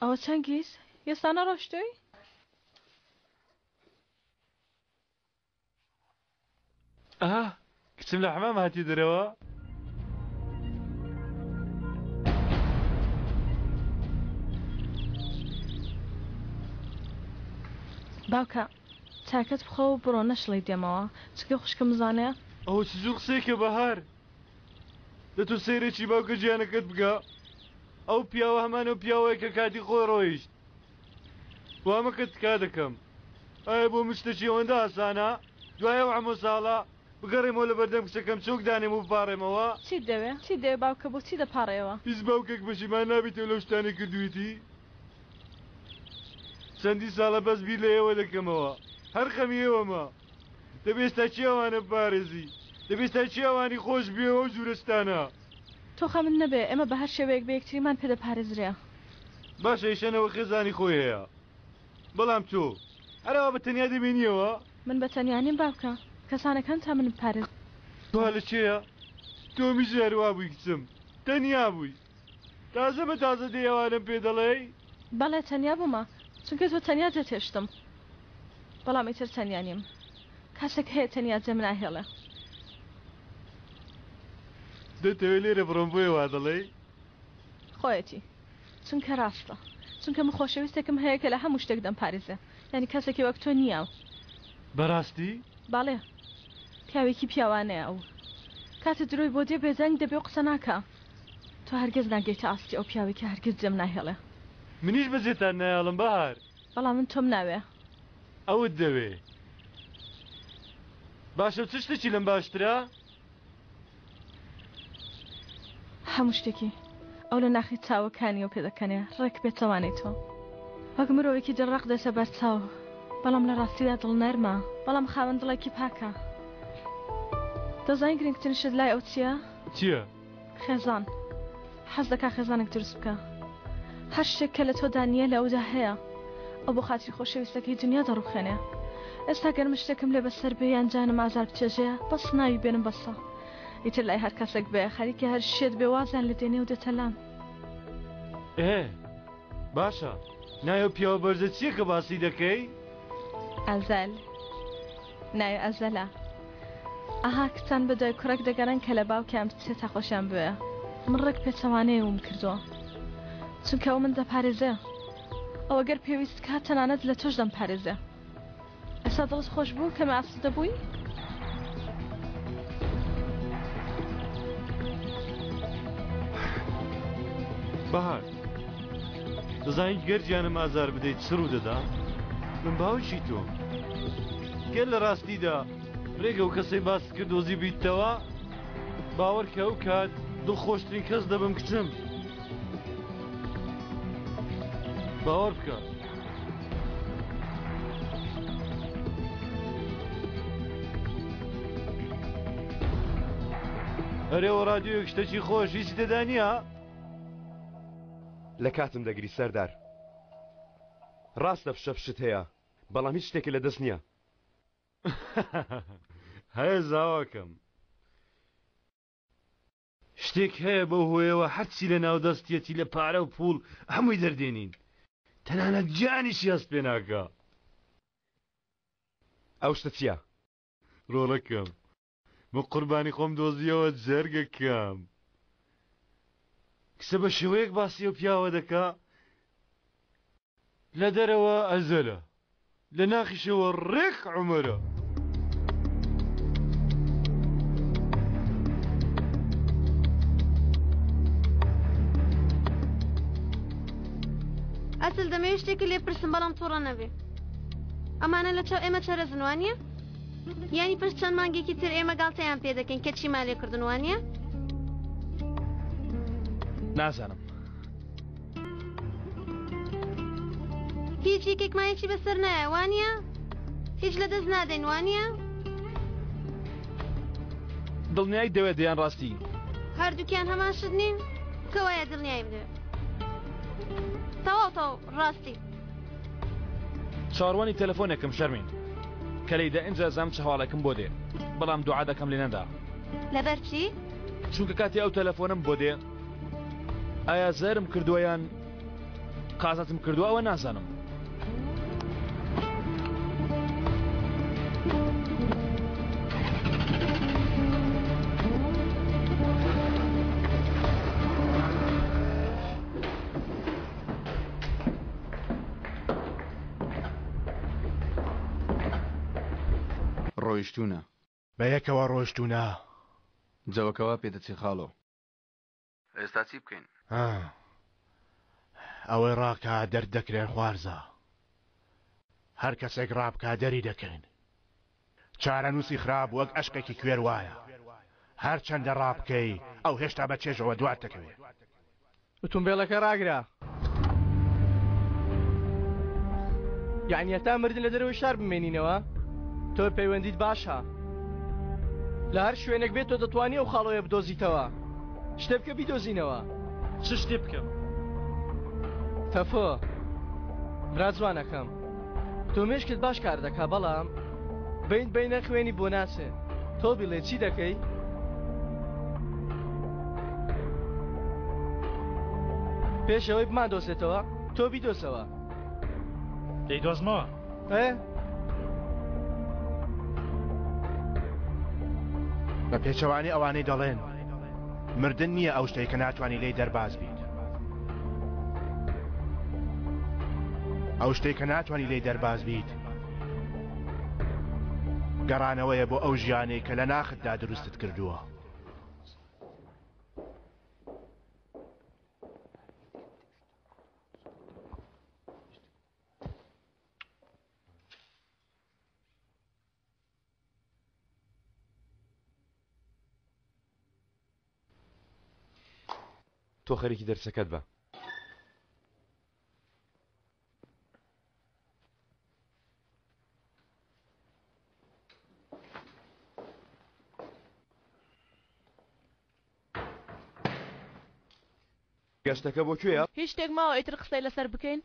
Speaker 10: ئەوە چەنگیز؟ ئێستا نەڕۆشتووی؟
Speaker 4: ئەها کچم لە حەمام هاتی دەرەوە؟
Speaker 10: باوکە چاکەت بخۆ و بڕۆ نەشڵی دێمەوە چکە خوشکم زانێ؟
Speaker 4: ئەوە چ زوو قسەیەکە بەهار دەتۆ سەیرێکی باوکە گیانەکەت بگە ئەو پیاوە هەمانە پیاوەیە کە کاتی خۆی ڕۆیشت وامەکە تکا دەکەم ئایا بۆ مشتێکی ئەوەندە ئاسانە دوایە و هەموو ساڵە بگەڕێمەوە لە بەردەم کچەکەم چۆک دانێم و بپارێمەوە
Speaker 10: چی دەوێ؟ چی دەوێ باوکە بۆ چی دەپارڕێەوە؟
Speaker 4: هیچ باوکێک بەشیمان نابێتەوە لەو شتانەی کردوویتی چەندی ساڵە بەس بیر لە ئێوە دەکەمەوە هەر خەمی ئێوەمە دەبێستا چی ئەوانە بپارێزی دەبێستا چی ئەوانی خۆش بێەوە و ژوورستانە
Speaker 10: تۆ خەمن نەبێ ئێمە بە هەر شێوەیەک بە یەکتریمان پێ دەپارێزرێ
Speaker 4: باشە ئیشەنەوە خێزانی خۆی هەیە بەڵام تۆ هەرەوە بە تەنیا دەبینیەوە
Speaker 10: من بە تەنیانیم باوکە کەسانەکان تا من بپارێز
Speaker 4: تۆ لە چێە تۆ میژێروا بووی کچم تەنیا بووی تازە بە تازە دێوانم پێ دەڵێ
Speaker 10: بەڵێ تەنیا بوومە چونکە تۆ تەنیا دەتێشتم بەڵام ئیتر تەنیا نیم کەسێک هەیە تەنیا جێم ناهێڵێ
Speaker 4: دەتەوێت لێرە بڕۆم بۆیە وا دەڵێ
Speaker 10: خۆیەتی چونکە ڕاستە چونکە من خۆشەویستێکم هەیە کە لە هەموو شتێک دەمپارێزێ یعنی کەسێکی وەک تۆ نییە
Speaker 4: بەڕاستی
Speaker 10: باڵێ پیاوێکی پیاوانەیە ئەو کاتە درۆی بۆ دێ بێزەنگ دەبێ قسە ناکە تۆ هەرگیز ناگەیتە ئاستی ئەو پیاوێکی هەرگیز جێم ناهێڵێ
Speaker 4: منیش بەجێتان نایڵم بەهار
Speaker 10: بەڵام من تۆم ناوێ
Speaker 4: ئەوت دەوێ باشە چ شتێکی لەم باشترە
Speaker 10: هەموو شتێکی ئەو لە ناخی چاوەکانی و پێدەکەنێ ڕێک بێتەوانەی تۆ وەک مرۆڤێکی دڵڕق دەسە بەر چاو بەڵام لە ڕاستیدا دڵ نەرمە بەڵام خاوەن دڵێکی پاکە دەزانی گرنگترین شت لای ئەو چییە؟
Speaker 4: چییە؟
Speaker 10: خێزان حەز دەکا خێزانێک دروست بکە هەر شتێک کە لە تۆدا نییە لە ئەودا هەیە ئەو بۆ خاطری خۆشەویستەکەی دنیا دەڕوخێنێ ئێستا گەرم شتێکم لێ بەسەر بێ یان جانم ئازار بچێژێ بەس ناوی بێنم بەسە ئیتر لای هەر کەسێک بێ خەریکی هەر شێت بێ وازیان لە دێنێ و دەتەلام
Speaker 4: باشە نایە پیاوە بەرزە چییە کە باسی دەکەی؟
Speaker 10: ئەزەل نایە ئەزەلە ئاها کچان بە دوای کوڕێک دەگەڕن کە لە باوکیان بچێتە خۆشیان بوێ من ڕێک پێچەوانەیە وم کردووە چونکە ئەو من دەپارێزێ ئەوە گەر پێویست کات تەنانەت لە تۆش دەمپارێزێ ئێستا دڵت خۆش بوو کە مەعاسی دەبووی؟
Speaker 4: بەهار دەزانیت گەر گیانم ئازار بدەیت سڕ و دەدا من باوکی تۆم گەر لە ڕاستیدا ڕێگە و کەسەی باس کرد دۆزی بیتەوە باوەڕ کە ئەو کات دڵخۆشترین کەس دەبم کچم باوەڕ بکە ئەرێوە ڕادیۆیەک شتێکی خۆش هیچ تێدا
Speaker 5: لە کاتم دەگری سەردار ڕاستە فشەفشت هەیە بەڵام هیچ شتێکی لە دەست نییە
Speaker 4: هەیە زاواکەم شتێک هەیە بەو هۆیەوە هەرچی لە ناو دەستیەتی لە پارە و پوڵ هەمووی دەردێنین تەنانەت گیانیشی هەست پێ ناکە
Speaker 5: ئەو شتە چییە؟
Speaker 4: ڕۆڵەکەم من قوربانی خۆم دۆزیەوە جەرگەکەم کسە بە شێوەیەک باسی و پیاوە دەکا لە دەرەوە ئەزەلە لە ناخیشەوە ڕێک عومەرە
Speaker 2: ئەسل دەمەوێت شتێکی لێ پرسم بەڵام تووڕە نەبێ ئەمانە لە چاو ئێمە چەرە زنوانیە؟ یانی پشت چەند مانگێکی تر ئێمە گاڵتەیان پێ دەکەین کە چی مالێ کردنوانیە؟
Speaker 1: نازانم
Speaker 2: هیچ یەکێکمایەکی بەسەر نایە وانیە؟ هیچ لە دەست نادەین وانیە؟
Speaker 1: دڵنیایی دەوێت دەیان ڕاستی
Speaker 2: هەردووکیان هەمان شت نین کەوایە دڵنیایم دەوێت تەواو ڕاستی
Speaker 1: چاڕوانی تەلەفۆنێکم شەرمین کە لەیدا ئینجا زام چ هەواڵێکم بۆ دێ بەڵام دوعا دەکەم لێ نەدا
Speaker 2: لەبەر چی؟
Speaker 1: چونکە کاتی ئەو تەلەفۆنم بۆ دێ ئایا زەرم کردووە یان قازاتم کردووە ئەوە نازانم
Speaker 12: ڕۆیشتونە
Speaker 7: بە یەکەوە ڕۆیشتونە
Speaker 12: جەوەکەوە پێدەچی خاڵۆ ئێستا چی بکەین؟
Speaker 7: ئەوەی ڕاکە دەرد دەکرێن خوارزە هەر کەسێک ڕابکە دەری دەکەین چارە نووسی خراپ وەک ئەشقێکی کوێر وایە هەر چەندە ڕابکەی ئەو هێشتا بە چێژەوە دوات دەکەوێت
Speaker 6: ئۆتۆمبیلەکە ڕاگرا یعنی هەتا مردن لە دەرەوەی شار بمێنینەوە تۆ پەیوەندیت باشە لە هەر شوێنێک بێت تۆ دەتوانی ئەو خاڵۆیە بدۆزیتەوە شتێ بکە بیدۆزینەوە
Speaker 8: چ شتێ بکەم
Speaker 6: تەفۆ برا جوانەکەم تۆ مێشکت باش کار دەکا بەڵام بینە خوێنی بۆ ناچێ تۆ بڵێ چی دەکەی؟ پێش ئەوەی بمان دۆزێتەوە تۆ بیدۆزەوە
Speaker 8: دەیدۆزمەوە
Speaker 7: بە پێچەوانی ئەوانەی دەڵێن مردن نییە ئەو شتەی کە ناتوانانی لێی دەرباز بیت. ئەو شتەی کە ناتوانانی لێی دەرباز بیت گەڕانەوەیە بۆ ئەو ژیانەی کە لە ناختدا دروستت کردووە.
Speaker 5: تۆ خەریکی دەرسەکەت بە. گەشتەکە بۆ کوێیە؟
Speaker 10: هیچ شتێک ماوە ئیتر قسەی لەسەر بکەین؟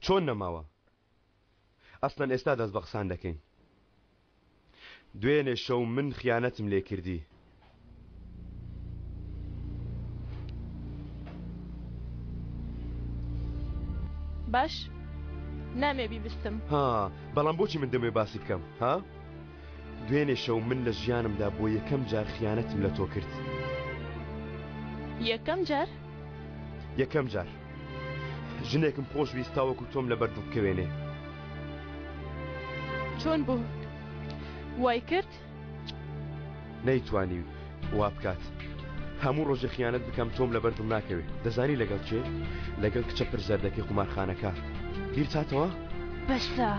Speaker 5: چۆن نەماوە؟ ئەسڵەن ئێستا دەست بە قسان دەکەین. دوێنێ شەو من خیانەتم لێ کردی.
Speaker 10: باش نامێ بیبستم.
Speaker 5: ها بەڵام بۆچی من دەمێ باسی بکەم ها؟ دوێنێ شەو من لە ژیانمدا بۆ یەکەم جار خیانەتم لە تۆ کرد.
Speaker 10: یەکەم جار؟
Speaker 5: یەکەم جار ژنێکم خۆشویستاوەکو تۆم لە بەردوو بکەوێنێ.
Speaker 10: چۆن بوو؟ وای کرد؟
Speaker 5: نەیتوانی وا بکات. هەموو ڕۆژە خیانەت بکەم تۆم لە بەردوم ناکەوێت. دەزانی لەگەڵ چێ؟ لەگەڵ کچە پرزەردەکەی قومارخانەکە. گیر چاتەوە؟
Speaker 10: بەسە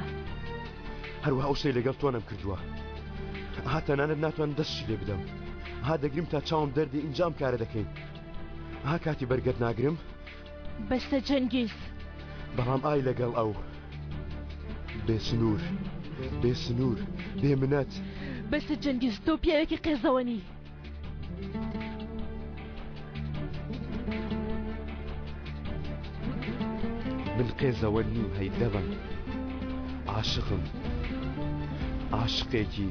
Speaker 5: هەروەها ئەو شەی لەگەڵ تۆ نەم کردووە. ها تەنانەت ناتوان دەستی لێ بدەم. ها دەگریم تا چاوم دەردی ئینجام کارە دەکەین. ها کاتی بەرگەت ناگرم.
Speaker 10: بەسە جەنگیز.
Speaker 5: بەڵام ئای لەگەڵ ئەو بێسنوور بێسنوور بێمنەت.
Speaker 10: بەسە جەنگیز تۆ پیاوێکی قێزەوەنی.
Speaker 5: من قێزەوە نیم هەی دەبم. عاشقم عاشقێکی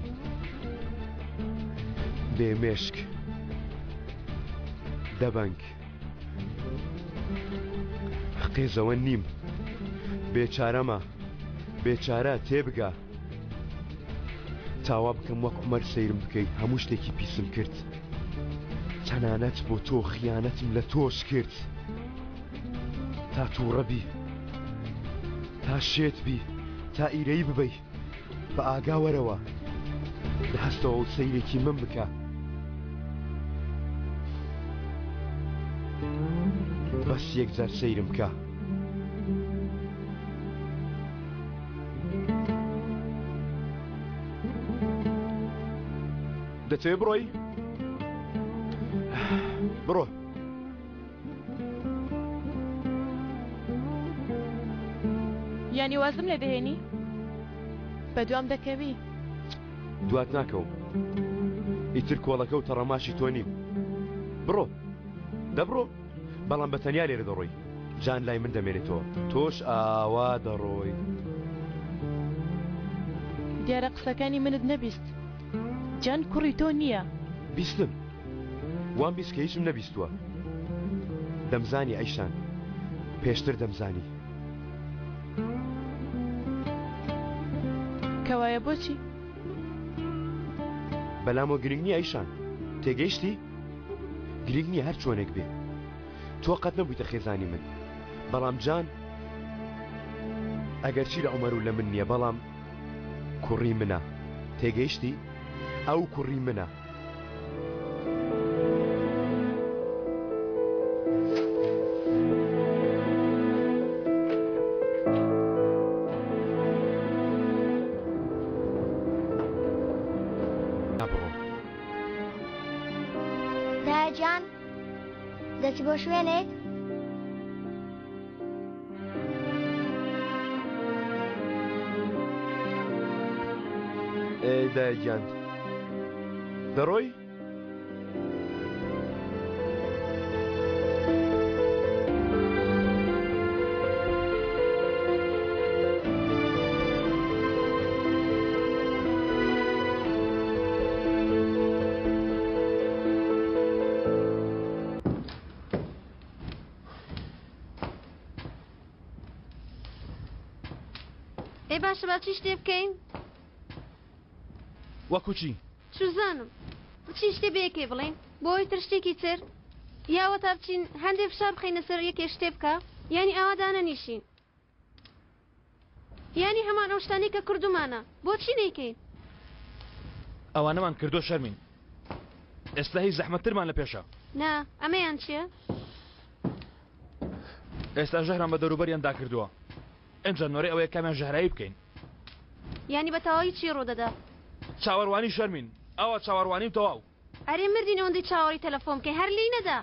Speaker 5: بێمێشک دەبنگ. قێزەوە نیم بێچارەمە بێچارە تێبگە. تاوا بکەم وەک عومەر سەیرم بکەیت. هەموو شتێکی پیسم کرد. تەنانەت بۆ تۆ خیانەتم لە تۆش کرد. تا تووڕەبی تا شێت بی تا ئیرەی ببەی. بە ئاگاوەرەوە لە هەستەوە و سەیرێکی من بکە. بەس یەکجار سەیرم کە. دەتەوێت بڕۆی؟ بڕۆ.
Speaker 10: یانی وازم لێ دەهێنی؟ بەدوام دەکەوی؟
Speaker 5: دوات ناکەوم. ئیتر کۆڵەکە و تەڕەماشی تۆ نیم. بڕۆ دەبڕۆ. بەڵام بە تەنیا لێرە دەڕۆی. جان لای من دەمێنێتەوە. تۆش ئاوا دەڕۆی.
Speaker 10: دیارە قسەکانی منت نەبیست. جان کوڕی تۆ نییە.
Speaker 5: بیستم. وان بیست کە هیچم نەبیستووە. دەمزانی ئەیشان پێشتر دەمزانی.
Speaker 10: کەوایە بۆچی؟
Speaker 5: بەلامەوە گرنگ نییە ئەیشان. تێگەیشتی؟ گرنگ نییە هەر چۆنێک بێ. تۆ قەت نەبوویتە خێزانی من. بەڵام جان ئەگەرچی لە عومەر و لە من نییە بەڵام کوڕی منە. تێگەیشتی؟ ئەو کوڕی منە.
Speaker 13: دایجان دەچی بۆ شوێنێک؟
Speaker 5: ئێ دایگیان دەڕۆی؟
Speaker 2: ئەی باشە با چی شتێ بکەین
Speaker 1: وەکو چی
Speaker 2: شوزانم چی شتێ بەیەکێ بڵێن بۆی تر شتێکی تر یاوە تا بچین هەندێک فشار بخەینە سەر یەکێ شتێ بکە یانی ئاوادانە نیشین یانی هەمان ئەو شتانەی کە کردومانە بۆچی نەیکەین
Speaker 1: ئەوانەمان کردو شەرمین ئێستا هیچ زەحمەتترمان لە پێشە
Speaker 2: نا ئەمەیان چییە
Speaker 1: ئێستا ژەهران بە دەوروبەریاندا کردووە ئەنجا نۆرەی ئەوەیە کامیان ژەهرایی بکەین
Speaker 2: یانی بە تەواوی چی ڕوودەدا
Speaker 1: چاوەڕوانی شەرمین ئەوە چاوەڕوانیم تەواو
Speaker 2: ئەرێ مردین ئەوەندەی چاوەڕی تەلەفۆن بکەی هەر لی نەدا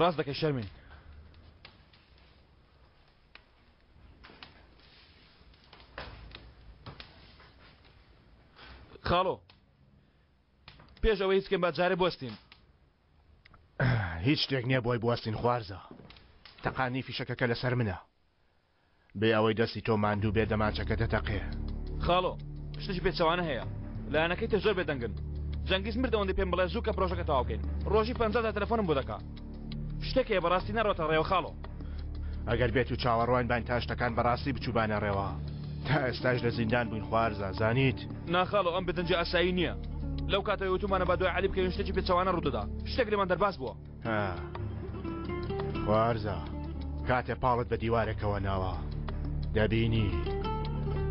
Speaker 1: ڕاست دەکەی شەرمین خاڵۆ پێش ئەوەی هیچکەم باجارێ بوەستین
Speaker 7: هیچ شتێک نییە بۆی بوەستین خوارزە تەقانی فیشەکەکە لەسەر منە بێ ئەوەی دەستی تۆ ماندوو بێ دەمانچەکە دەتەقێ
Speaker 1: خاڵۆ شتێکی پێچەوانە هەیە لایەنەکەی تە زۆر بێدەنگن جەنگیز مرد ئەوەندەی پێم بڵێ زوو کە پرۆژەکە تەواو بکەین ڕۆژی 50 تەلەفۆنم بۆ دەکا شتێکەیە بەڕاستی نەڕۆتە ڕێوە خاڵۆ
Speaker 7: ئەگەر بێت و چاوەڕوان بان تا شتەکان بەڕاستی بچوبانە ڕێوە تا ئێستاش لە زیندان بووین خوارزە زانیت
Speaker 1: ناخاڵۆ ئەم بەدەنجی ئاسایی نییە لەو کاتەوە وتومانە بە دوای عەلی بکەین شتێکی پێچەوانە ڕوودەدا شتێک لێمان دەرباس بووە
Speaker 7: خوارزە کاتێ پاڵت بە دیوارێکەوە ناوە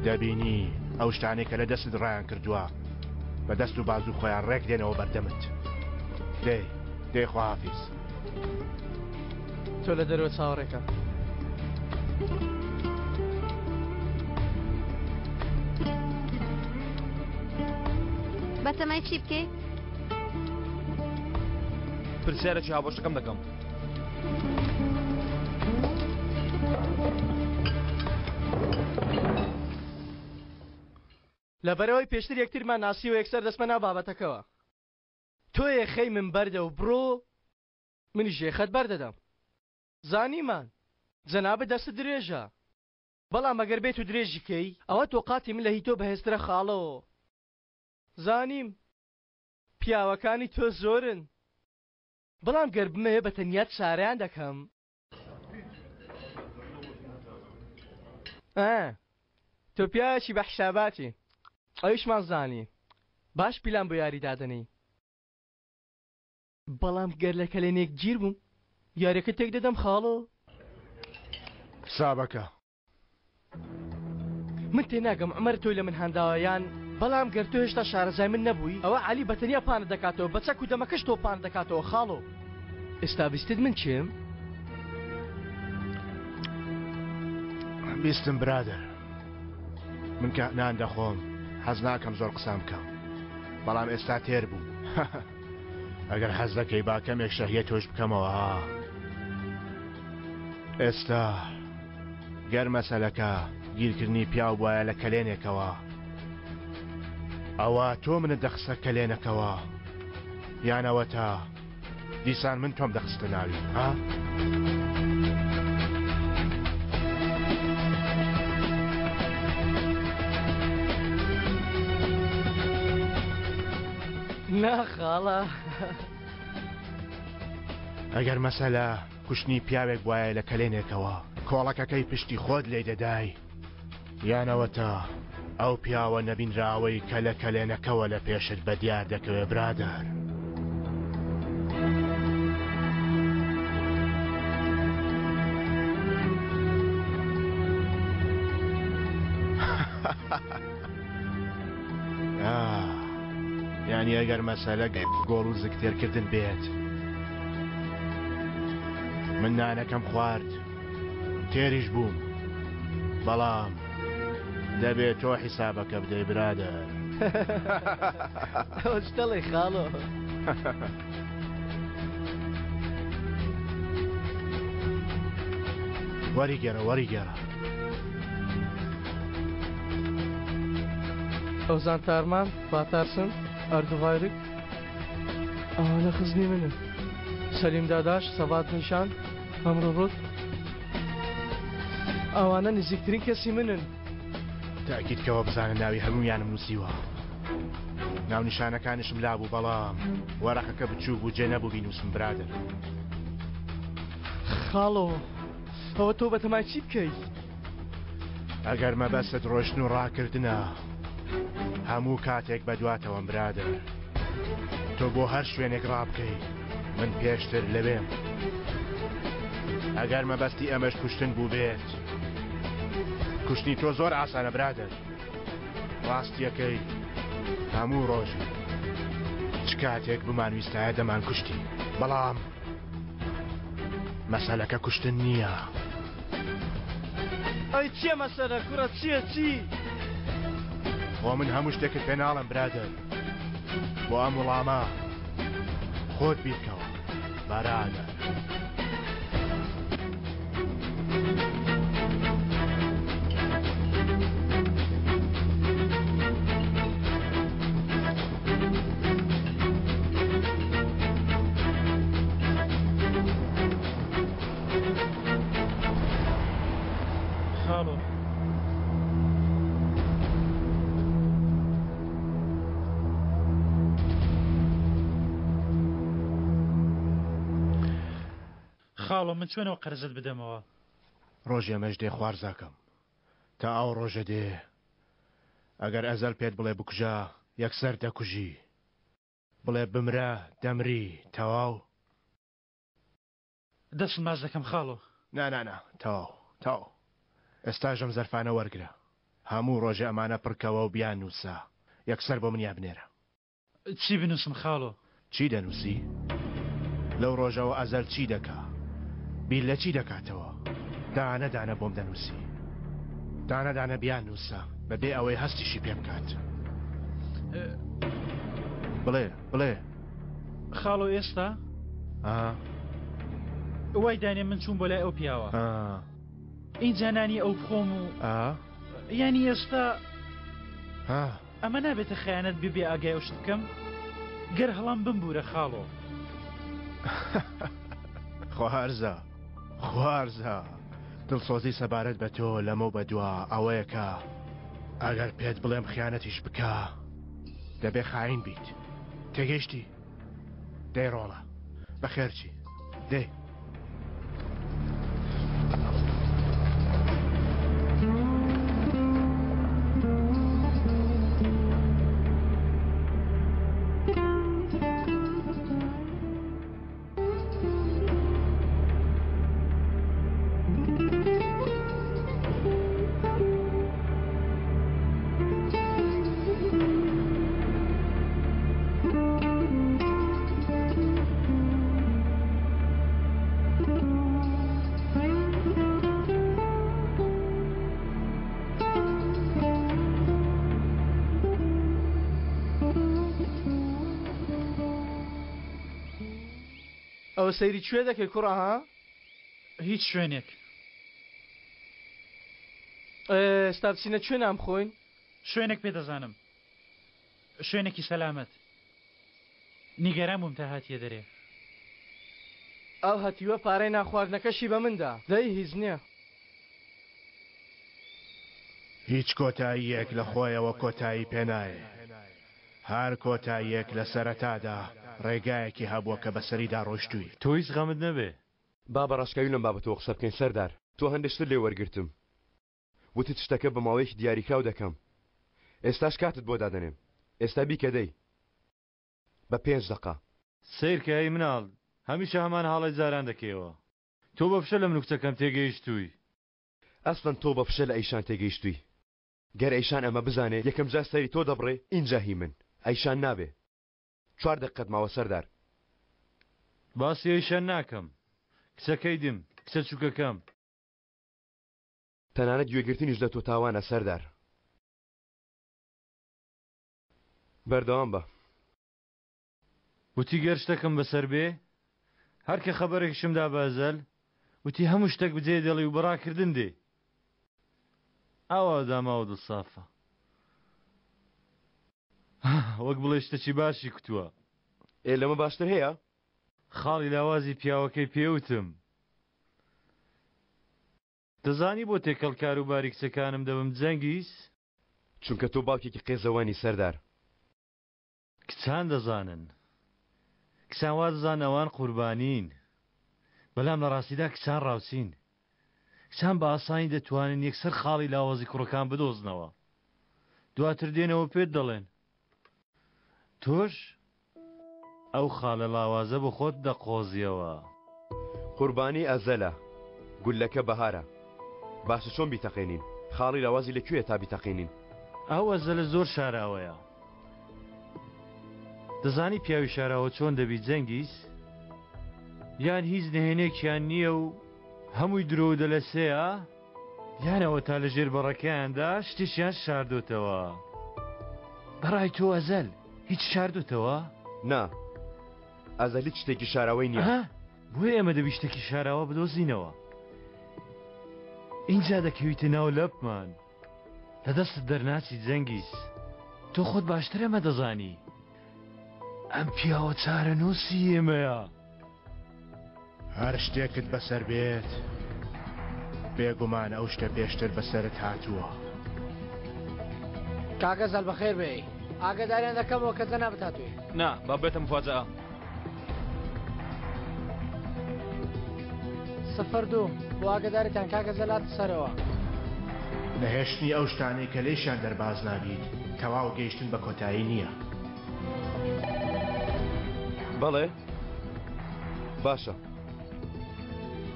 Speaker 7: دەبینی ئەو شتانێک کە لە دەست ڕایان کردووە بە دەست و باز و خۆیان ڕێک دێنەوە بەردەمت دێ خواحافیز
Speaker 6: تۆ لە دەرەوە چاوەڕێکە
Speaker 2: بەتەمای چی بکەی
Speaker 1: پرسیارێکی هاوبەشەکەم دەکەم
Speaker 6: لەبەرەوەی پێشتر یەکترمان ناسی و یەکسەر دەستمە ناو بابەتەکەوە تۆ یەخەی من بەردە و بڕۆ منیش یەخەت بەردەدەم زانیمان جەنابە دەست درێژە بەڵام ئەگەر بێت و درێژیکەی ئەوە تۆ قاتی من لە هی تۆ بەهێزترە خاڵەوە زانیم پیاوەکانی تۆ زۆرن بەڵام گەر بمەوێ بە تەنیات شاریان دەکەم تۆ پیاوێکی بە حساباتی ئەویشمان زانی باش پیلان بۆ یاری دادنەی بەڵام گەر لە کەلێنێک گیر بووم یاریەکە تێک دەدەم خاڵۆ
Speaker 7: حسابەکە
Speaker 6: من تێناگەم عمەر تۆی لە من هەنداوەیان بەڵام گەر تۆ هێشتا شارەزای من نەبووی ئەوە عەلی بەتەنیا پانە دەکاتەوە بە چەک و دەمەکەش تۆ پانە دەکاتەوە خاڵۆ ئێستا بیستت من چیم؟
Speaker 7: بیستم برادر من کە نان دەخۆم حەز ناکەم زۆر قسام بکەم بەڵام ئێستا تێر بوو ئەگەر حەز دەکەی با کەمێک شەهیە تۆش بکەمەوە ئێستا گەر مەسەلەکە گیرکردنی پیاو وایە لە کەلێنێکەوە ئەوە تۆ منت دەخستە کەلێنەکەوە یانەوە تا دیسان من تۆم دەخستە ناوی ها؟
Speaker 6: ناخاڵە
Speaker 7: ئەگەر مەسەلە کوشتنی پیاوێک وایە لە کەلێنێکەوە کۆڵەکەکەی پشتی خۆت لێ دەدای یانەوە تا ئەو پیاوە نەبینراوەی کە لە کەلێنەکەوە لە پێشت بە دیار دەکەوێ برادەر یعنی ئەگەر مەسەلە گۆڵ و زگتێرکردن بێت من نانەکەم خوارد تێریش بووم بەڵام دەبێت تۆ حیسابەکە بدەی برادەر
Speaker 6: ئەوە شتەڵێ خاڵۆ
Speaker 7: وەریگەرە
Speaker 6: ئەوزان تارمان باتارسن ئەردوغایرک ئەوانە خزمی منن سەلیم داداش سەبات نیشان ئەمڕۆ ڕۆت ئەوانە نزیکترین کەسی منن
Speaker 7: تاکیدکەوە بزانە ناوی هەموویانم نووسیوە ناونیشانەکانشم لابوو بەڵام وەرەقەکە بچوو بوو جێ نەبوو بینوسم برادر.
Speaker 6: خاڵۆ ئەوە تۆ بەتەمای چی بکەیت؟
Speaker 7: ئەگەر مەبەستت ڕۆشن و ڕاکردنە هەموو کاتێک بەدواتەوەم برادر. تۆ بۆ هەر شوێنێک ڕابکەی من پێشتر لەوێم. ئەگەر مەبەستی ئەمەش کوشتن بوو بێت کوشتنی تۆ زۆر ئاسانە برادر. ڕاستیەکەی هەموو ڕۆژی چ کاتێک بمانویستایە دەمان کوشتی بەڵام مەسەلەکە کوشتن نییە.
Speaker 6: ئەی چییە مەسەلە کوڕە چییە چی؟
Speaker 7: خۆ من هەموو شتێکت پێ ناڵم برادر. بۆ ئەم وڵامە خۆت بیرکەوە بەرادر.
Speaker 8: خاڵۆ من چۆنەوە قەرزت بدەمەوە؟
Speaker 7: ڕۆژی ئەمەش دێ خوارزاکەم تا ئەو ڕۆژە دێ ئەگەر ئەزەل پێت بڵێ بکوژە یەکسەر دەکوژی، بڵێ بمرە دەمری تەواو.
Speaker 8: دەست ماز دەکەم خاڵۆ.
Speaker 7: نانانا تەواو ئێستاژەم زەرفانە وەرگرە هەموو ڕۆژە ئەمانە پڕکەوە و بیان نووسە یەکسەر بۆ منیا بنێرە.
Speaker 8: چی بنووسم خاڵۆ؟
Speaker 7: چی دەنووسی؟ لەو ڕۆژەوە ئەزەل چی دەکا؟ بیر لە چی دەکاتەوە؟ دانە دانە بۆم دەنووسی، دانە دانە بیان نووسە بەبێ ئەوەی هەستیشی پێ بکات. بڵێ
Speaker 8: خاڵۆ ئێستا وای دانێ من چوون بۆ لای ئەو پیاوە اینجا نانی ئەو بخۆم و یانی ئێستا ئەمە نابێتە خەیانەت ببێ ئاگای ئەو شت بکەم گەر هەڵام بمبورە خاڵۆ.
Speaker 7: خوارزە دڵسۆزی سەبارەت بە تۆ لەمە بە دوا ئەوەیە کە ئەگەر پێت بڵێم خیانەتیش بکە دەبێ خاین بیت. تێگەیشتی؟ دەی ڕۆڵە بەخێرچی دێ.
Speaker 6: ئەوە سەیری کوێ دەکەی کوڕە ها؟
Speaker 8: هیچ شوێنێک.
Speaker 6: ئێستا بچینە کوێ نام خۆین؟
Speaker 8: شوێنێک پێ دەزانم، شوێنێکی سەلامەت. نیگەران بووم تا هاتیە دەرێ.
Speaker 6: ئەو هەتیوە پارەی ناخواردنەکەشی بە مندا دەی هیچ نییە.
Speaker 7: هیچ کۆتاییەک لە خۆیەوە کۆتایی پێنایە. هەر کۆتاییەک لە سەرەتادا ڕێگایەکی هەبووە کە بەسەریدا ڕۆشتووی.
Speaker 4: تۆ هیچ غەمت نەبێ.
Speaker 5: با بەڕاشکاوی لەم بابەتەوە قسە بکەین سەردار. تۆ هەندێشتر لێ وەرگرتم وتت شتەکە بە ماوەیەکی دیاریکراو دەکەم. ئێستاش کاتت بۆ دادەنێم. ئێستا بیکە دەی بە 5 دقە.
Speaker 4: سیرکایی مناڵ هەمیشە هەمان هاڵی جاران دەکەیەوە. تۆ بە فشە لەم نوکتەکەم تێگەیشتووی.
Speaker 5: ئەسڵەن تۆ بە فشە لە ئەیشان تێگەیشتووی. گەر ئەیشان ئەمە بزانێت یەکەم جار سەری تۆ دەبڕێ ئینجا هی من ئەیشان نابێ. 4 دقەت ماوە سەردار.
Speaker 4: باسی ئەیشان ناکەم. کچەکەی دم کچە چووکەکەم.
Speaker 5: تەنانەت گوێگرتنیش لە تۆ تاوانە سەردار. بەردەوام بە.
Speaker 4: وتی گەر شتەکەم بەسەر بێ هەر کە خەبەرێکشمدا بە ئەزەل وتی هەموو شتێک بجێ دەڵی و بەڕاکردن دێ. ئاوا داماوە دڵسافە. وەک بڵێ شتێکی باشی کوتووە.
Speaker 5: لەمە باشتر هەیە؟
Speaker 4: خاڵی لاوازی پیاوەکەی پێوتم. دەزانی بۆ تێکەڵ کاروباری کچەکانم دەبم جەنگیس؟
Speaker 5: چونکە تۆ باوکێکی قێزەوانی سەردار.
Speaker 4: کچان دەزانن کچان وا دەزان ئەوان قوربانین بەڵام لە ڕاستیدا کچان ڕاوچین کچان بە ئاسانی دەتوانن یەکسەر خاڵی لاوازی کوڕەکان بدۆزنەوە دواتر دێنەوە پێت دەڵێن تۆش ئەو خاڵە لاوازە بە خۆت دەقۆزیەوە
Speaker 5: قوربانی ئەزەلە گولەکە بەهارە باشە چۆن بیتەقێنین خاڵی لاوازی لەکوێ تا بیتەقێنین
Speaker 4: ئەو ئەزەلە زۆر شاراوەیە دەزانی پیاوی شاراوە چۆن دەبی جەنگیز یان هیچ نهێنێکیان نییە و هەمووی درۆ دەلەسەیە یانەوە تا لە ژێر بەڕەکەیاندا شتێکیان شاردۆتەوە بەڕای تۆ ئەزەل هیچ شاردۆتەوە؟
Speaker 5: نا ئەزەل هیچ شتێکی شاراوەی نییە
Speaker 4: بۆیە ئێمە دەبی شتێکی شاراوە بدۆزینەوە اینجا دەکەویتە ناو لەپمان لە دەستت دەرناچی جەنگیز تۆ خۆت باشتر ئەمە دەزانی ئەم پیاوە چارەنووسی ئێمەیە
Speaker 7: هەر شتێکت بەسەر بێت بێگومان ئەو شتە پێشتر بەسەرت هاتووە
Speaker 9: کاکە زەل بەخێر بێ ئاگاداریان دەکەمەوە کە جەناب هاتووی
Speaker 1: نا با بێتم مفاجەئە
Speaker 9: 02 بۆ ئاگاداریتان کاکە زەلات سەرەوە
Speaker 7: نەهێشتنی ئەو شتانەی کە لێشیان دەرباز نابیت تەواو گەیشتن بە کۆتایی نییە
Speaker 5: بەڵێ باشە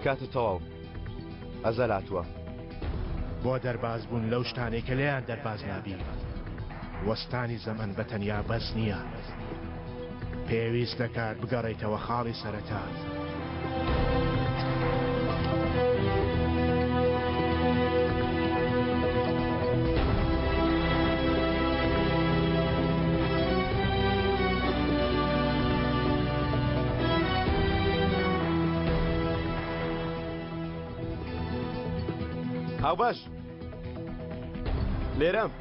Speaker 5: کاتە تەواو ئەزەل هاتووە
Speaker 7: بۆ دەرباز بوون لەو شتانەی کە لێیان دەرباز نابی وەستانی زەمن بەتەنیا بەس نییە پێویست دەکات بگەڕێیتەوە خاڵی سەرەتا
Speaker 5: هاو باش لێرەم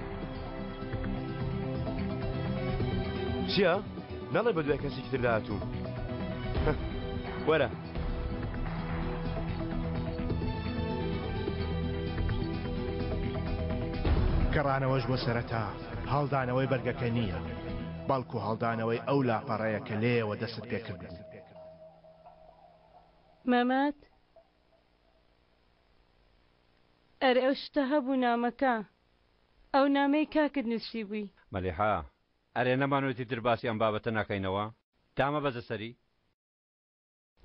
Speaker 5: چییە؟ نەڵێ بە دوای کەسێکی تر داهاتوو وەرە
Speaker 7: گەڕانەوەش بۆ سەرەتا هەڵدانەوەی بەرگەکە نییە بەڵکو هەڵدانەوەی ئەو لاپەڕەیە کە لێیەوە دەست پێکرد
Speaker 11: مەمەد ئەرێ ئەو شتە هەبوو نامەکە ئەو نامەی کاکت نووسی بووی
Speaker 14: مەلیحا ئەرێ نەمانوێتی تر باسی ئەم بابەتە ناکەینەوە تامە بەزە سەری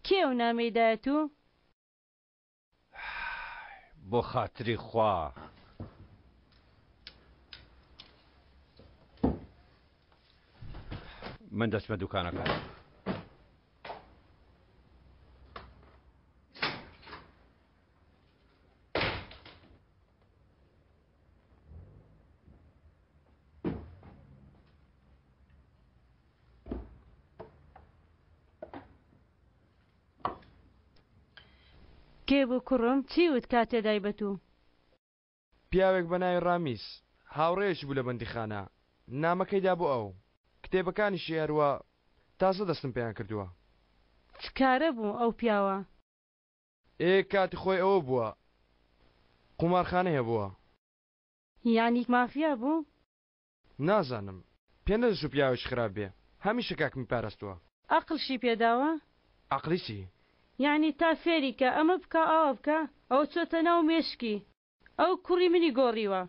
Speaker 11: کێ ئەو نامەی دایەتوو
Speaker 14: بۆ خاتری خوا من دەچمە دوکانەکە
Speaker 11: کێ بوو کوڕم چی وت کاتێ دایبەتوو
Speaker 15: پیاوێک بە ناوی ڕامیس هاوڕێیەکی بوو لە بەندیخانە نامەکەیدا بۆ ئەو کتێبەکانیشی هەروە تازە دەستم پێیان کردووە
Speaker 11: چکارە بوو ئەو پیاوە
Speaker 15: کاتی خۆی ئەوە بووە قومارخانە هەبووە
Speaker 11: یانی مافیا بوو
Speaker 15: نازانم پێ نەدەچوو پیاوێک خراپ بێ هەمیشە کاکمی پاراستووە
Speaker 11: عەقڵشی پێداوە
Speaker 15: عەقڵی چی
Speaker 11: یعنی تا فێریکە ئەمە بکە ئەوە بکە ئەو چۆتە ناو مێشکی ئەو کوڕی منی گۆڕیوە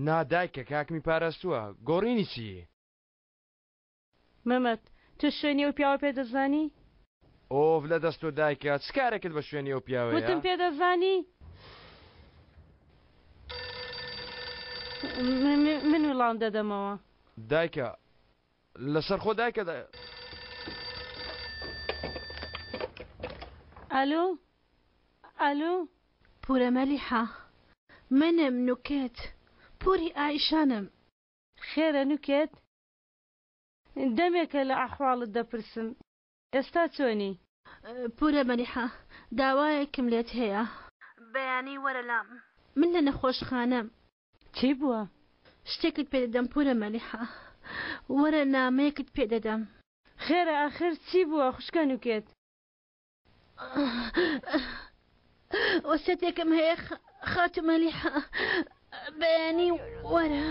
Speaker 15: نادایکە کاکمی پاراستووە گۆڕینی چی
Speaker 11: مەمەد تو شوێنی ئەو پیاوە پێدەزانی
Speaker 15: ئۆڤ لە دەست و دایکە چ کارێکت بە شوێنی ئەو پیاوەیە
Speaker 11: وتم پێدەزانی من وڵام دەدەمەوە
Speaker 15: دایکە لەسەر خۆ دایکە
Speaker 11: ئەلۆ ئەلۆ
Speaker 16: پورە مەلیحە منم نوکێت پوری ئایشانم
Speaker 11: خێرە نوکێت دەمێکە لە ئەحواڵت دەپرسم ئێستا چۆنی
Speaker 16: پورە مەلیحە داوایەکم لێت هەیە بەیانی وەرە لام من لە نەخۆشخانەم
Speaker 11: چی بووە
Speaker 16: شتێکت پێدەدەم پورە مەلیحە وەرە نامەیەکت پێدەدەم
Speaker 11: خێرە ئاخر چی بووە خوشکە نوکێت
Speaker 16: وەسێتێکم هەیە خاتو مەلیحە بەیانی وەرە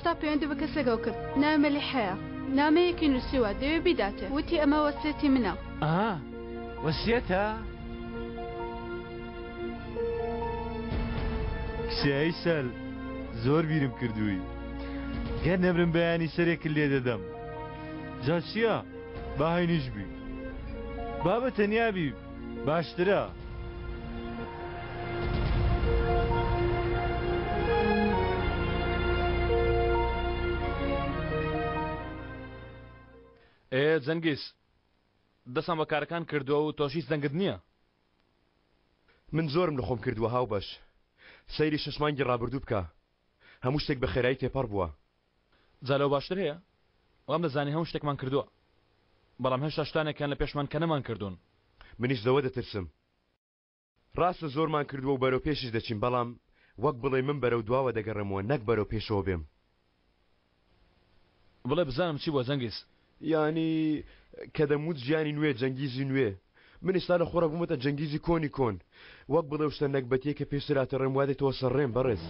Speaker 16: ئێستا پەیوەندی بە کەسێکەوە کرد ناوی مەلیحەیە نامەیەکی نووسیوە دەوێ بیداتێ وتی ئەمە وەسیەتی منە.
Speaker 4: وەسیەتە؟ کسایی سەل زۆر بیرم کردووی گەر نەبرم بەیانی سەرێکت لێ دەدەم. جا چییە؟ با هەینیش بی با بە تەنیا بی باشترە.
Speaker 1: جەنگیز دەسم بە کارەکان کردووە و تۆشی زەنگت نییە.
Speaker 5: من زۆرم لە خۆم کردووە هاو باش سەیری شەشمانگی ڕابردوو بکە هەموو شتێک بە خێرایی تێپەڕ بووە.
Speaker 1: جالەوە باشتر هەیە وام دەزانی هەموو شتێکمان کردووە بەڵام هێشتا شتانێکیان لە پێشمان کە نەمان کردوون.
Speaker 5: منیش زەوە دەترسم ڕاستە زۆرمان کردووە و بەرەو پێشش دەچین بەڵام وەک بڵێ من بەرەو دواوە دەگەڕێمەوە نەک بەرەو پێشەوە بێم.
Speaker 1: بڵێ بزانم چی بۆ جەنگیز؟
Speaker 5: ینی کە دەموت ژیانی نوێ جەنگیزی نوێ من ئێستا لە خۆڕە بوومەتە جەنگیزی کۆنی کۆن وەک بڵێ شتە نەکبەتیە کە پێشتراتە ڕێم وا دێتەوە سەرڕێم بەڕێز.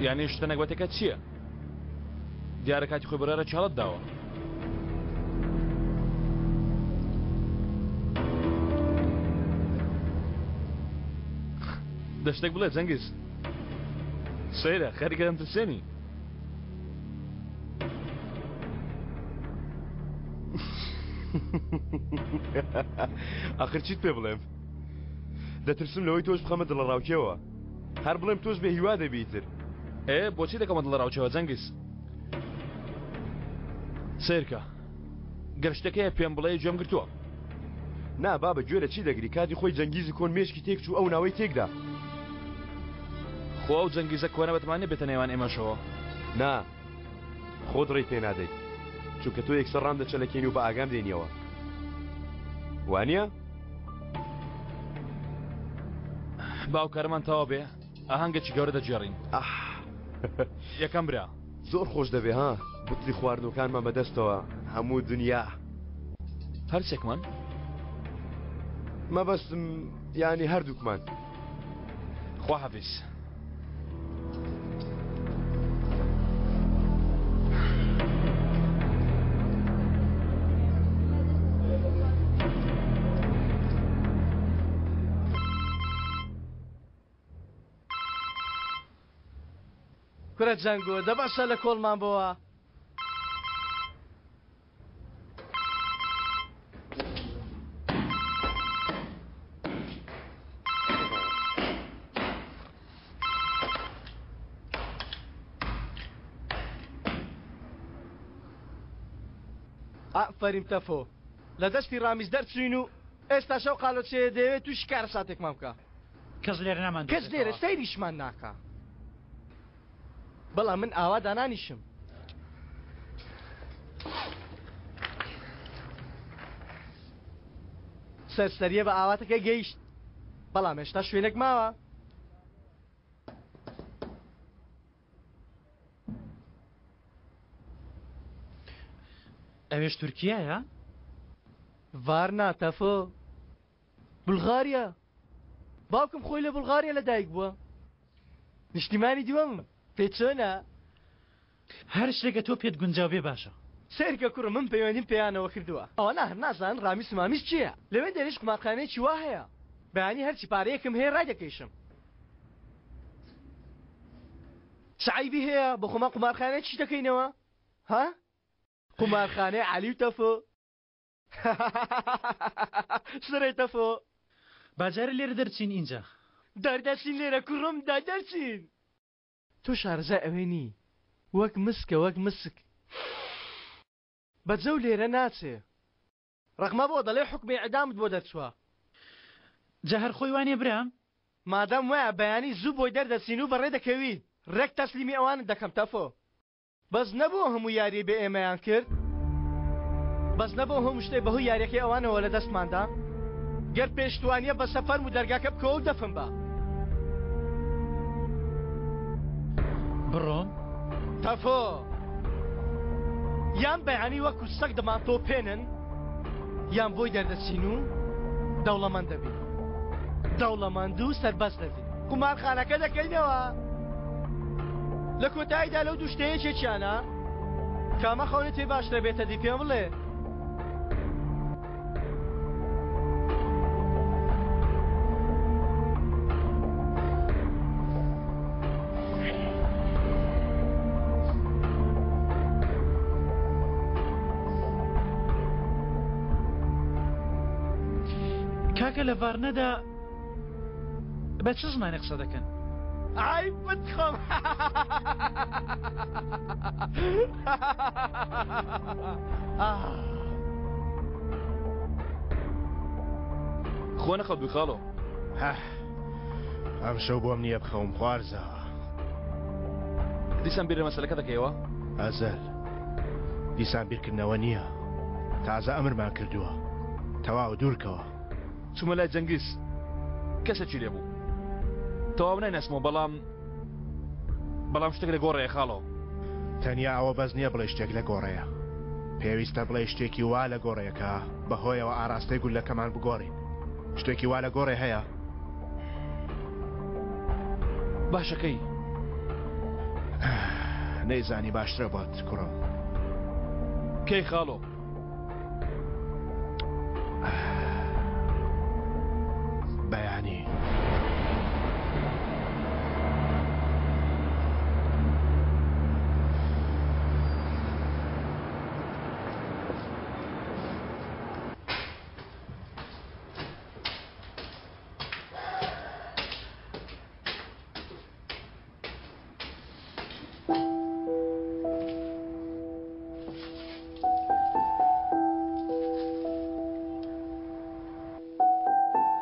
Speaker 1: یعنی شتە نەکبەتەکە چییە؟ دیارە کاتی خۆی بەرارە چاڵت داوە. دەشتێک بڵێ جەنگیز سەیرە خەریکە دەمترسێنی.
Speaker 5: ئاخر چیت پێ بڵێم؟ دەترسم لەوەی تۆش بخەمە دڵە ڕاوکێوە هەر بڵێم تۆش بێ هیوا دەبیتر.
Speaker 1: بۆچی دەکەمە دڵە ڕاوکێوە جەنگیز؟ سیرکە گەر شتێکەیە پێم بڵێ گوێم گرتووە.
Speaker 5: نا بابە گوێ لە چی دەگری کاتی خۆی جەنگیزی کۆن مێشکی تێک چوو ئەو ناوەی تێکدا.
Speaker 1: خۆ ئەو جەنگیزە کۆنە بەتمانێ بێتە نێوان ئێمەشەوە.
Speaker 5: نا خۆت ڕێی پێ نادەیت چونکە تۆ یەکسەر ڕام دەچەلەکێنی و بە ئاگام دێنیەوە وانە؟
Speaker 1: باوکارمان تەوا بێ ئاهەنگێکی گەورە دەجێڕین. یەکەم برا
Speaker 5: زۆر خۆش دەبێ ها بوتری خواردنەکانمان بەدەستەوە هەموو دنیا
Speaker 1: هەرچێکمان
Speaker 5: مەبەستم ینی هەردووکمان.
Speaker 1: خوا حەفیز.
Speaker 6: کورە جەنگۆ دەباشە لە کۆڵمان بۆوە. ئافەریم تەفۆ لە دەستی ڕامیز دەرچوین و ئێستا شەو قالۆچێ دەوێت تووشی کارە ساتێکمان بکە.
Speaker 8: کەس لێرە نامان
Speaker 6: کەس لێرە سەیریشمان ناکە. بەڵام من ئاوا دانانیشم. سەرسەریە بە ئاواتەکە گەیشت بەڵام هێشتا شوێنێک ماوە.
Speaker 8: ئەوێش تورکیایە؟
Speaker 6: ڤارنا تەفۆ بولغاریە. باوکم خۆی لە بولغاریە لەدایک بووە. نیشتیمانی دیوەم پێ چۆنە؟
Speaker 8: هەر شتێکە تۆ پێت گونجاو بێ باشە.
Speaker 6: سێرکە کوڕم من پەیوەندیم پێیانەوە کردووە ئەوە ناهر نازان ڕامیس مامیس چییە؟ لەوێ دەریش قومارخانەیەکی وا هەیە بەیانی هەرچی پارەیەکم هەیە ڕای دەکەیشم. سعیبی هەیە بە خۆما قومارخانەیە چی دەکەینەوە؟ ها؟ قومارخانەی عەلی و تەفۆ. سرەی تەفۆ
Speaker 8: باجارە لێرە دەرچین ئینجا.
Speaker 6: دەردەچین لێرە کوڕم دەردەچین. تۆ شارەزا ئەوێ نی وەک مسکە وەک مسک بەجە و لێرە ناچێ. ڕەقمە بۆ دەڵێ حکمی ئەدامت بۆ دەرچووە.
Speaker 8: جا هەر خۆی وانێ برام؟
Speaker 6: مادام وایە بەیانی زوو بۆی دەردەچین و بەڕێ دەکەوی ڕێک تەسلیمی ئەوانت دەکەم تەفۆ. بەس نەبوو هەموو یاری بێ ئێمەیان کرد. بەس نەبوو هەموو شتێ بەهۆی یاریەکەی ئەوانەوە لە دەستماندا. گەر پێشتوانیە بە سەفەرم و دەرگاکە بکەوە و دەفم بە.
Speaker 8: بڕۆم؟
Speaker 6: تەفۆ یان بەیانی وەکو سەگ دەمان تۆ پێنن یان بۆی دەردەچین و دەوڵەمەند دەبین. دەوڵەمەند و سەربەست دەبین. قومارخانەکە دەکەینەوە لە کۆتاییدا لەو دوو شتەیە چێکیانە کامە خەونت پێ باشترە بێتە دی پێ بڵێ
Speaker 8: کاکە لە ڤارنەدا بە چ زمانی قسە دەکەن؟
Speaker 6: ئای بتخەم
Speaker 1: خۆ نەخەوت بووی خاڵۆ
Speaker 7: ئەم شەو بۆم نییە بخەوم خوارزە
Speaker 1: دیسان بیرە مەسەلەکە دەکەیەوە؟
Speaker 7: ئەزەل دیسان بیرکردنەوە نییە تازە ئەمرمان کردووە تەواو دوورکەوە
Speaker 1: چوومە لای جەنگیز کەسێکی لێبوو تەواو نایناسمەوە بەڵام شتێک لە گۆڕەیە خاڵەوە
Speaker 7: تەنیا ئەوە بەس نییە بڵێ شتێک لە گۆڕەیە پێویستە بڵێ شتێکی وا لە گۆڕەیەکە بەهۆیەوە ئاراستەی گولەکەمان بگۆڕین شتێکی وا لە گۆڕێ هەیە
Speaker 1: باشەکەی
Speaker 7: نەیزانی باشترە بۆت کوڕە
Speaker 1: کەی خاڵۆ
Speaker 7: بەیانی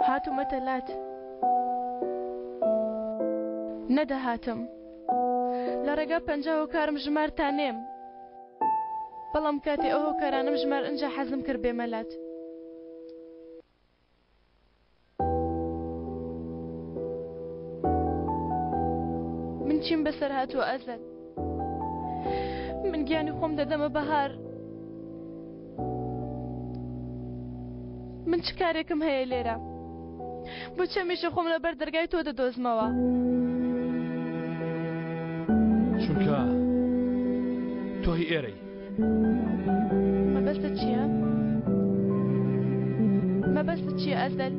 Speaker 10: هاتوومەتە لات نەدەهاتم لە ڕێگا پەنجاو کارم ژمارتانێم بەڵام کاتی ئەو هۆکارانم ژمار ئەنجا حەزم کرد بێمەلات من چیم بەسەر هاتووە ئەزەل من گیانی خۆم دەدەمە بەهار من چ کارێکم هەیە لێرە بۆ چەمیشە خۆم لەبەر دەرگای تۆ دەدۆزمەوە
Speaker 1: چونکە تۆ هی ئێرەی
Speaker 10: مەبەستە چییە؟ مەبەستە چییە ئەزەل؟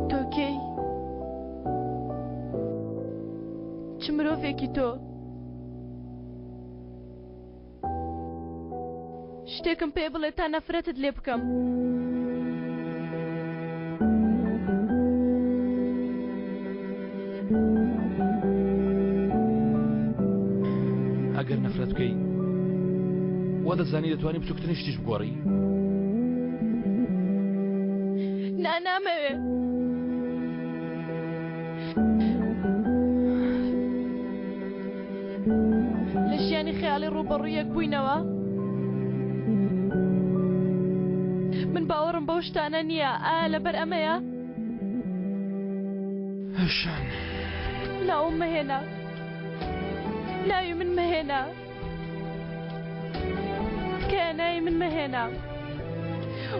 Speaker 10: تۆکەی چ مرۆڤێکی تۆ شتێکم پێ بڵێ تا نەفرەتت لێ بکەم
Speaker 1: ئەگەر نەفرەت بکەی وا دەزانی دەتوانی بچووکترین شتیش بگۆڕی
Speaker 10: نامەوێ لە ژیانی خەیاڵی ڕوبەڕوویەک بووینەوە من باوەڕم بەو شتانە نییە ئایا لەبەر ئەمەیە
Speaker 1: هەشان
Speaker 10: ناوم مەهێنا ناوی من مەهێنا کە ناوی من مەهێنا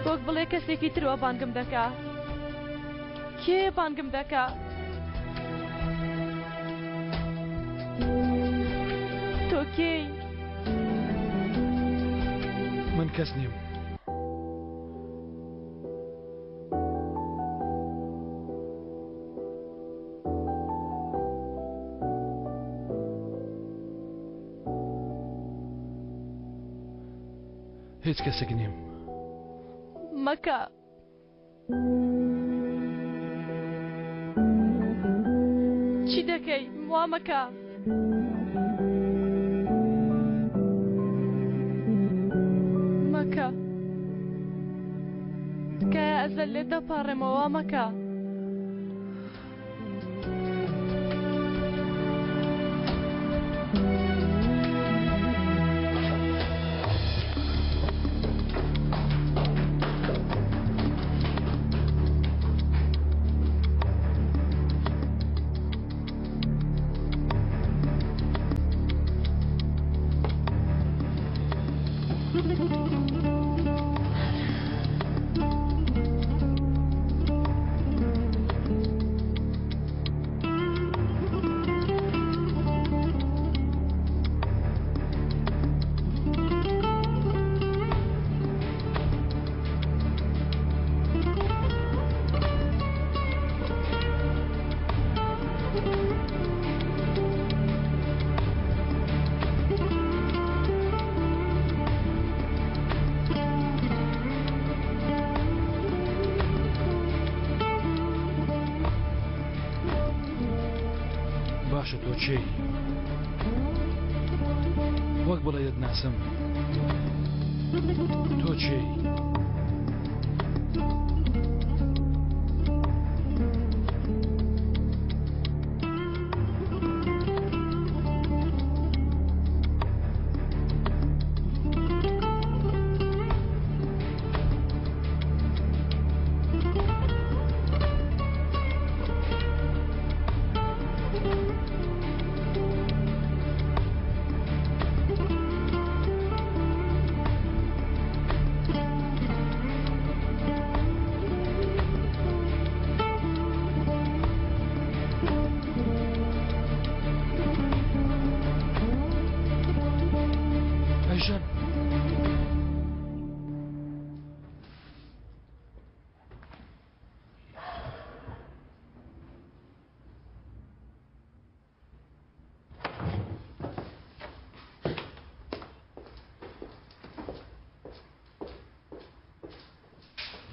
Speaker 10: وەک بڵێ کەسێکی ترەوە بانگم دەکا کێ بانگم دەکا تۆ کێی
Speaker 1: من کەس نیم هیچ کەسێک نیم
Speaker 10: مەکە چی دەکەی وا مەکە مەکە تکایە ئەزەل لێ دەپاڕێمەوە مەکە
Speaker 1: باشە تۆ چی وەک بڵێ دەتناسم تۆ چی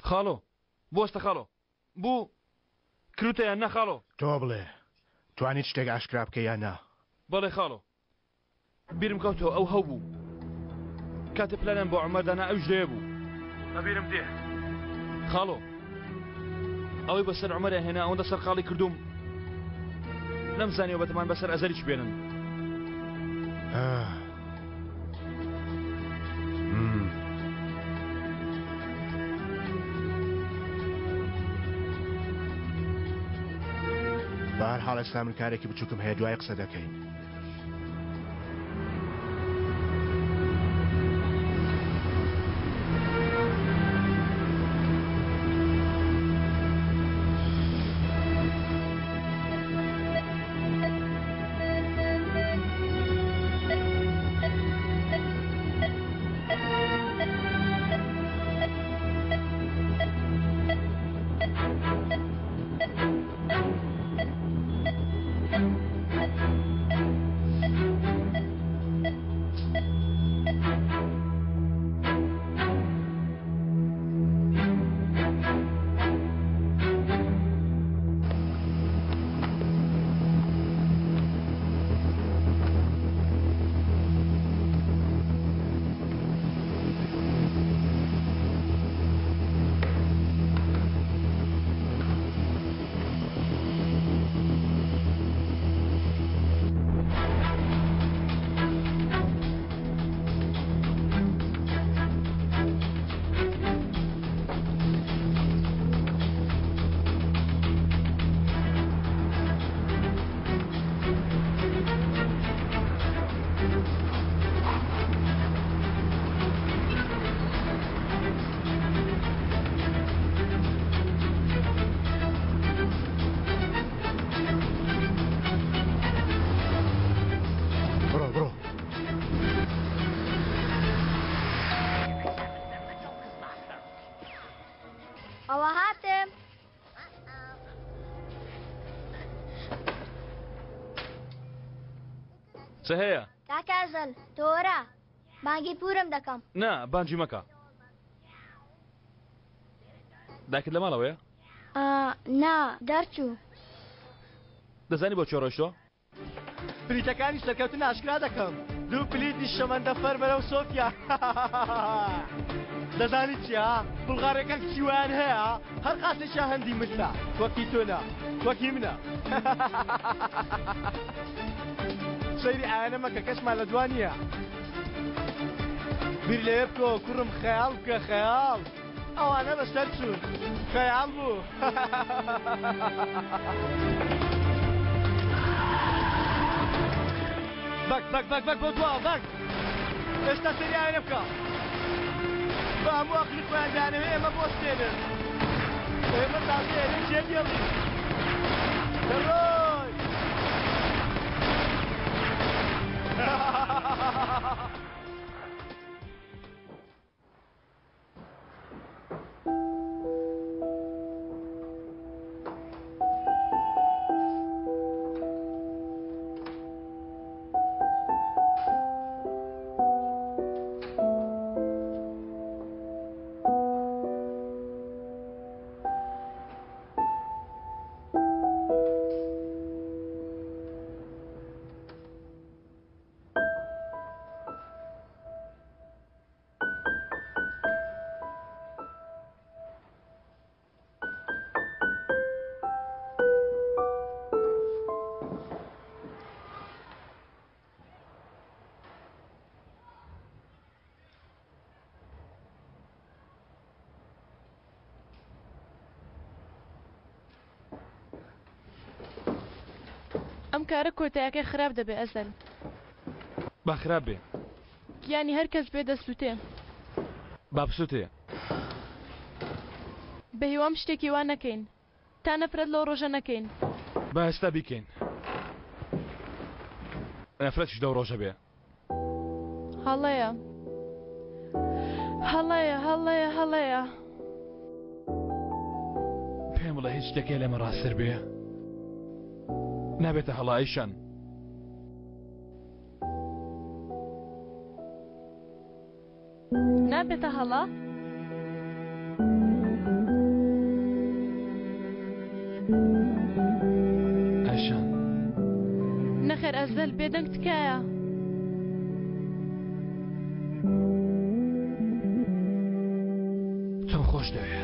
Speaker 1: خاڵۆ بۆستە خاڵۆ بوو کروتەیان نە خاڵۆ
Speaker 7: تۆ بڵێ توانیت شتێک ئاشکرا بکە یان نا
Speaker 1: بەڵێ خاڵۆ بیرم کەوتەوە ئەو هەو بوو کاتێ پلانیان بۆ عومەردانا ئەو ژێ بوو بەبیرم دێ خاڵۆ ئەوەی بەسەر عومەریان هێنا ئەوەندە سەرقاڵی کردوم نەمزانیەوە بەتەمان بەسەر ئەزەریش بێنن
Speaker 7: بەهەرحاڵ ئێستا من کارێکی بچووکم هەیە دوای قسە دەکەین
Speaker 13: ئەوە هاتم
Speaker 1: چه هەیە
Speaker 13: کاکازل تۆرە بانگی پورم دەکەم
Speaker 1: نا بانجی مەکە داکرد لە ماڵەوەیە
Speaker 13: نا دەرچوو
Speaker 1: دەزانی بۆ چۆ ڕۆیشتۆ
Speaker 6: پلیتەکانی سەرکەوتن ئاشکرا دەکەم دوو پلیتی شەمەندەفەر بەرەو سۆفیا دەزانی چیا بڵغارەکان کیوان هەیە هەر قاسێکیان هەندی ملە وەکی تۆنا وەکی منە سەیری ئایانە مەکە کەسمان لە دوانیە بیر لێ بکۆ کوڕم خەیاڵ بکە خەیاڵ ئەوانە بەسەر چوون خەیاڵ بوو بەک بۆ دوا بەک ئێستا سەری ئایانە بکە هەموو ئەقلی خۆیان دانەوێ ئێمە بۆستێنن ئێمە تازەیە چێ دێڵی دەڕۆی
Speaker 17: ئەم کارە کۆتایەکەی خراپ دەبێ ئەزەل
Speaker 1: با خراپ بێ
Speaker 17: یانی هەر کەس بێ دەسووتێ
Speaker 1: با بسووتێ
Speaker 17: بە هیوام شتێکی وان نەکەین تا نەفرەت لەو ڕۆژە نەکەین
Speaker 1: با هێستا بیکەین نەفرەتیش دەو ڕۆژە بێ
Speaker 17: هەڵەیە هەڵەیە هەڵەیە هەڵەیە
Speaker 1: پێم بڵێ هیچ شتێکێ لێمە ڕاستتر بێ نابێتە هەڵایشان
Speaker 17: نابێتە هەڵا
Speaker 1: ئایشان
Speaker 17: نەخێر ئەزەل بێدەنگ تکایە
Speaker 1: تۆم خۆش دەوێ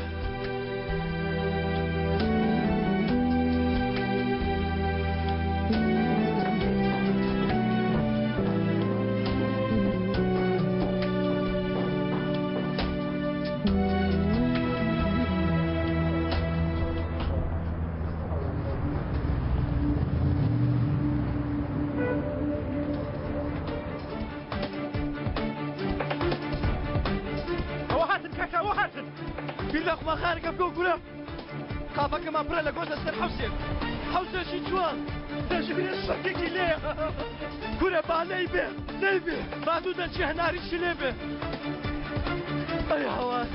Speaker 6: قافەکەمان پرە لە گۆشە سەر حوسێن حوسێکی جوان دەژبرێت شەکێکی لێ کورە با نەی بێ نەی بێ با دوو دەنجی هەناریشی لێ بێ ئەی هەوار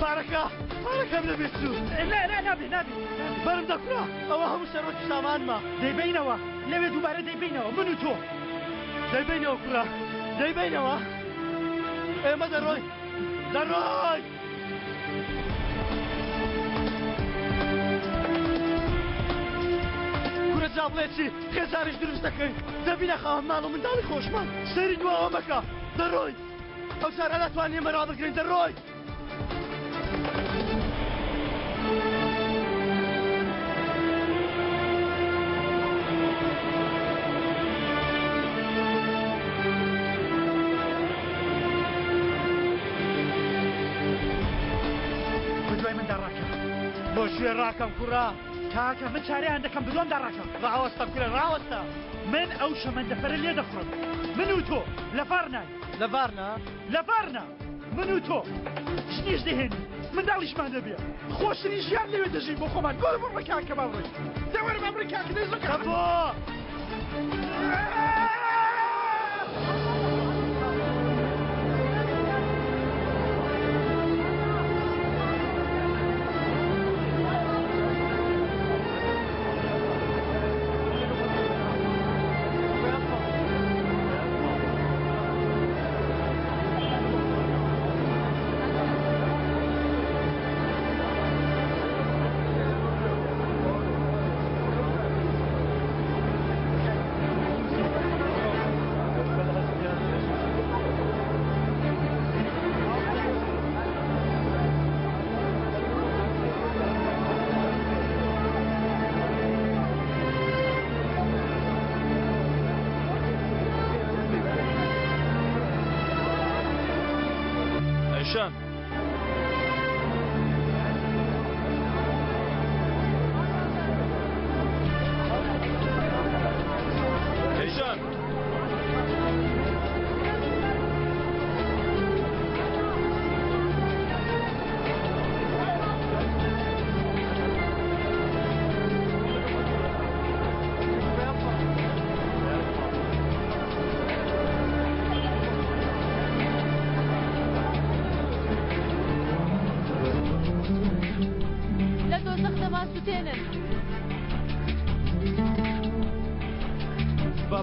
Speaker 6: پارەکەم لەبێت چوو
Speaker 8: نابێ
Speaker 6: بەرم دەکوڕا ئەوە هەموو شەرۆکی سامانمە
Speaker 8: دەیبینەوە لەوێ دووبارە دەیبینەوە من و تۆ
Speaker 6: دەیبینەوە کوڕا دەیبینەوە ئێمە دەڕۆی جابڵێکی خێزانش دروست دەکەین دەبینە خاوەن ماڵ و منداڵی خۆشمان سەیری دواوە مەکە دەڕۆی ئەو جارە ناتوانین ئێمە ڕابگرین دەڕۆی
Speaker 8: بدوای من دەڕاکە
Speaker 6: بۆ شوێ ڕاکەم کوڕا
Speaker 8: کاکە من چارەیان دەکەم بدۆم دەڕاکەم
Speaker 6: ڕاوەستە بکرێ ڕاوەستە
Speaker 8: من ئەو شەمەندەفەرە لێ دەخڕم من و تۆ لەڤار نای لەڤار نا من و تۆ ژنیش دەهێنی منداڵیشمان دەبێ خۆشترین ژیان لەوێ دەژین بۆ خۆمان گۆڵ بڕ بە کاکە باڕۆی دەوەرە بابڕی کاکە دەیزەکە
Speaker 6: بۆ
Speaker 1: ئایشان ئایشان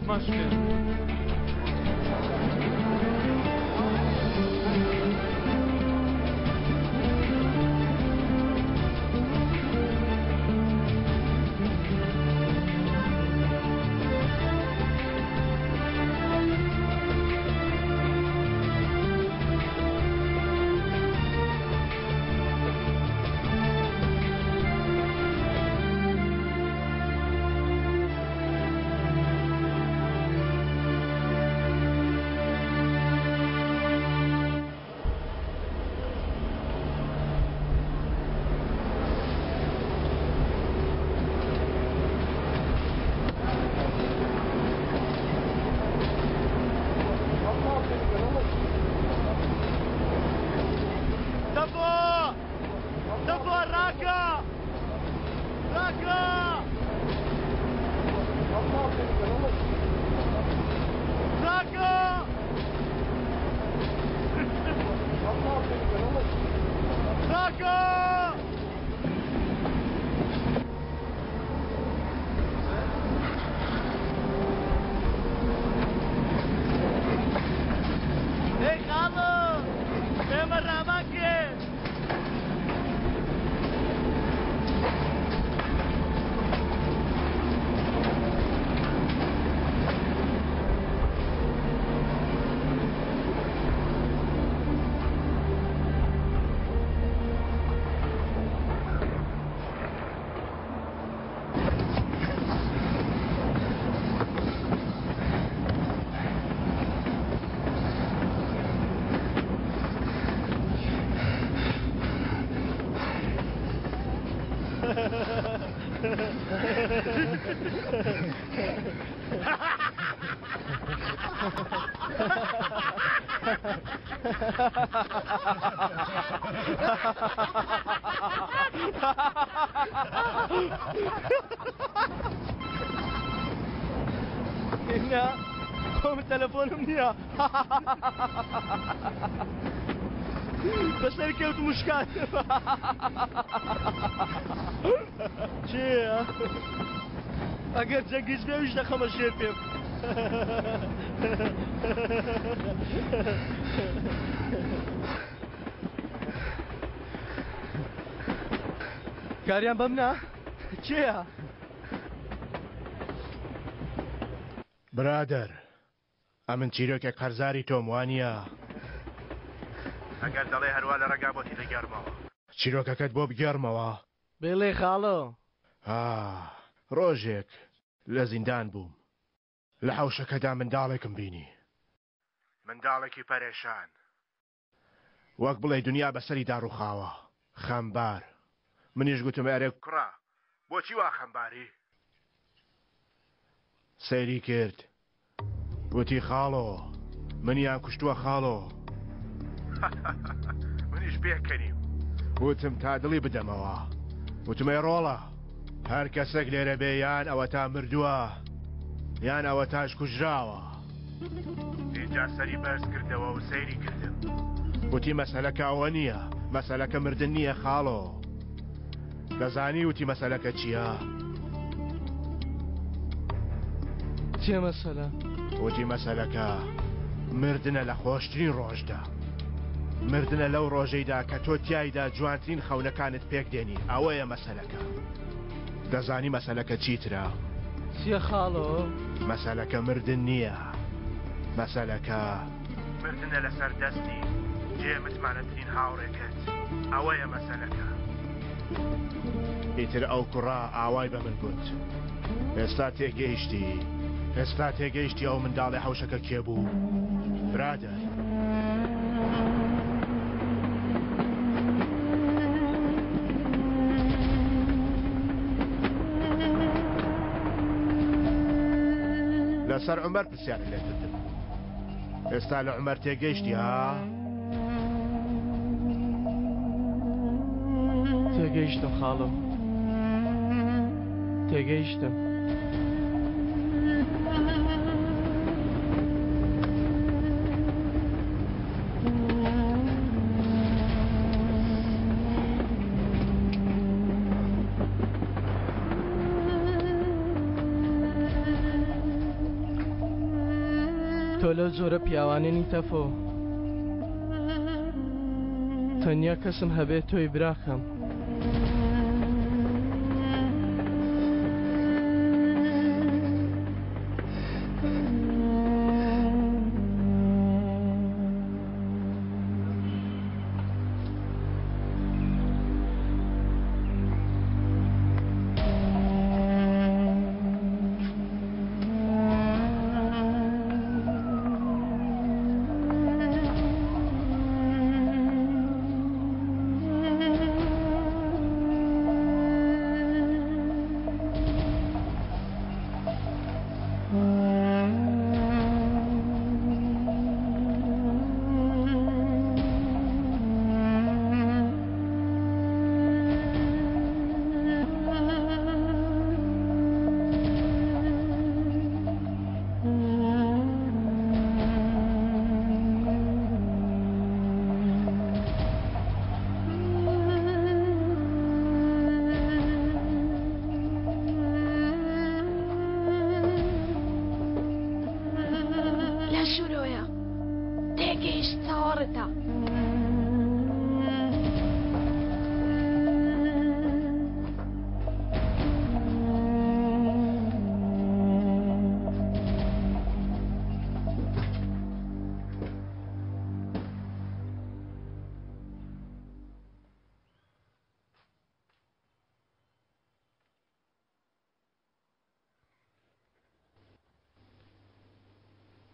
Speaker 1: ماش کرد
Speaker 6: هنا قوم التلفون منيا بس الكوت مشكات چه اگر جنگیز بیوش دخم شیر پیم کاریان بمنا چه
Speaker 7: برادر ئەمن چیرۆکێک قەرزاری تۆم وانە ئەگەر دەڵێ هەروە لە ڕێگا بۆتی دەگەڕمەوە چیرۆکەکەت بۆ بگەڕمەوە
Speaker 6: بێڵێ خاڵۆ
Speaker 7: ڕۆژێک لە زیندان بووم لە حەوشەکەدا منداڵێکم بینی منداڵێکی پەرێشان وەک بڵێ دنیا بەسەری داڕوخاوە خەمبار منیش گوتم ئەرێ کوڕا بۆچی وا خەمباری سەیری کرد وتی خاڵۆ منیان کوشتووە خاڵۆ منیش پێکەنیم وتم تا دڵی بدەمەوە وتمەی ڕۆڵە هەر کەسێک لێرە بێ یان ئەوە تا مردووە یان ئەوە تاش کوژراوە اینجا سەری بەرز کردەوە و سەیری کردم وتی مەسەلەکە ئەوە نییە مەسەلەکە مردن نییە خاڵۆ دەزانی وتی مەسەلەکە چییە؟
Speaker 6: چێ مەسەلە؟
Speaker 7: وتی مەسەلەکە مردنە لە خۆشترین ڕۆژدا مردنە لەو ڕۆژەیدا کە تۆ تیایدا جوانترین خەونەکانت پێک دێنی ئەوەیە مەسەلەکە دەزانی مەسەلەکە چیترە؟
Speaker 6: چیە خاڵۆ؟
Speaker 7: مەسەلەکە مردن نییە مەسەلەکە مردنە لەسەر دەستی جێ متمانەترین هاوڕێکت ئەوەیە مەسەلەکە ئیتر ئەو کوڕا ئاوای بە من گوت ئێستا تێگەیشتی ئەو منداڵی حەوشەکە کێ بوو برادر لەسەر عومەر پرسیارە لێ کردم ئێستا لە عومەر تێگەیشتی ها؟
Speaker 6: تێگەیشتم خاڵۆ تێگەیشتم تۆ لەو جۆرە پیاوانێنی تەفۆ تەنیا کەسم هەبێت تۆی براکەم.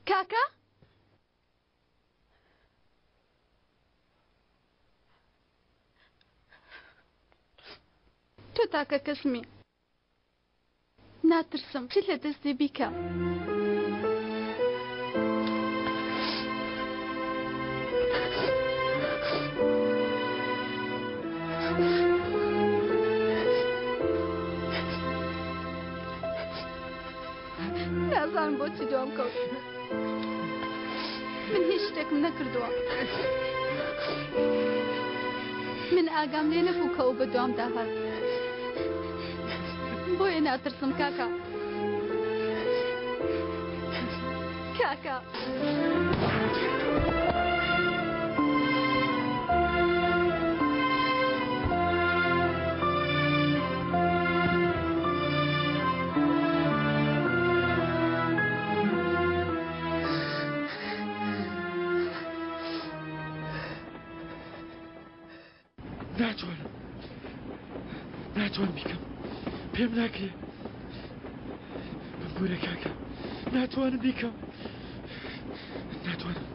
Speaker 16: کاکە؟ تۆ تاکە کەسمی ناترسم چ لە دەستی بیکە. نازانم بۆچی دوام کەوت. من هیچ شتێکم نەکردووە. من ئاگام لێ نەبوو کە ئەو بە دوام داهات. بۆیە ناترسم کاکە. کاکە.
Speaker 8: ناتوانم بیکەم پێم ناکرێ بورە کاکە ناتوانم بیکەم ناتوانم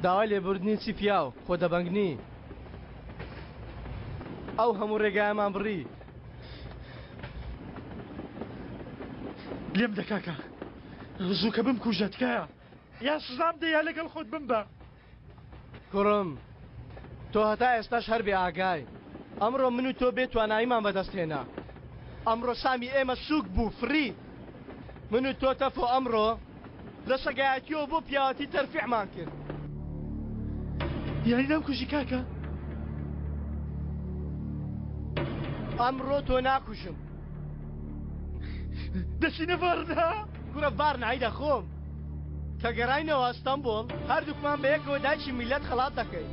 Speaker 6: داوای لێبوردنی چی پیاو خۆ دەبەنگنی ئەو هەموو ڕێگایەمان بڕی
Speaker 8: لێم دەکاکە زووکە بمکوژە تکایە یا سزام دەیە لەگەڵ خۆت بمبە
Speaker 6: کوڕم تۆ هەتا ئێستاش هەر بێ ئاگای ئەمڕۆ من و تۆ بێ تواناییمان بەدەستهێنا ئەمڕۆ سامی ئێمە سووک بوو فری من و تۆ تەفۆ ئەمڕۆ لە سەگایەتیەوە بۆ پیاوەتی تەرفیعمان کرد
Speaker 8: یانی نامکوژی کاکە
Speaker 6: ئەمڕۆ تۆ ناکوژم
Speaker 8: دەچینە ڤاردا
Speaker 6: گورە ڤار نایدە خۆم کە گەڕاینەوە ئەستەمبۆڵ هەردووکمان بەیەکەوە دایکی میلەت خەڵات دەکەین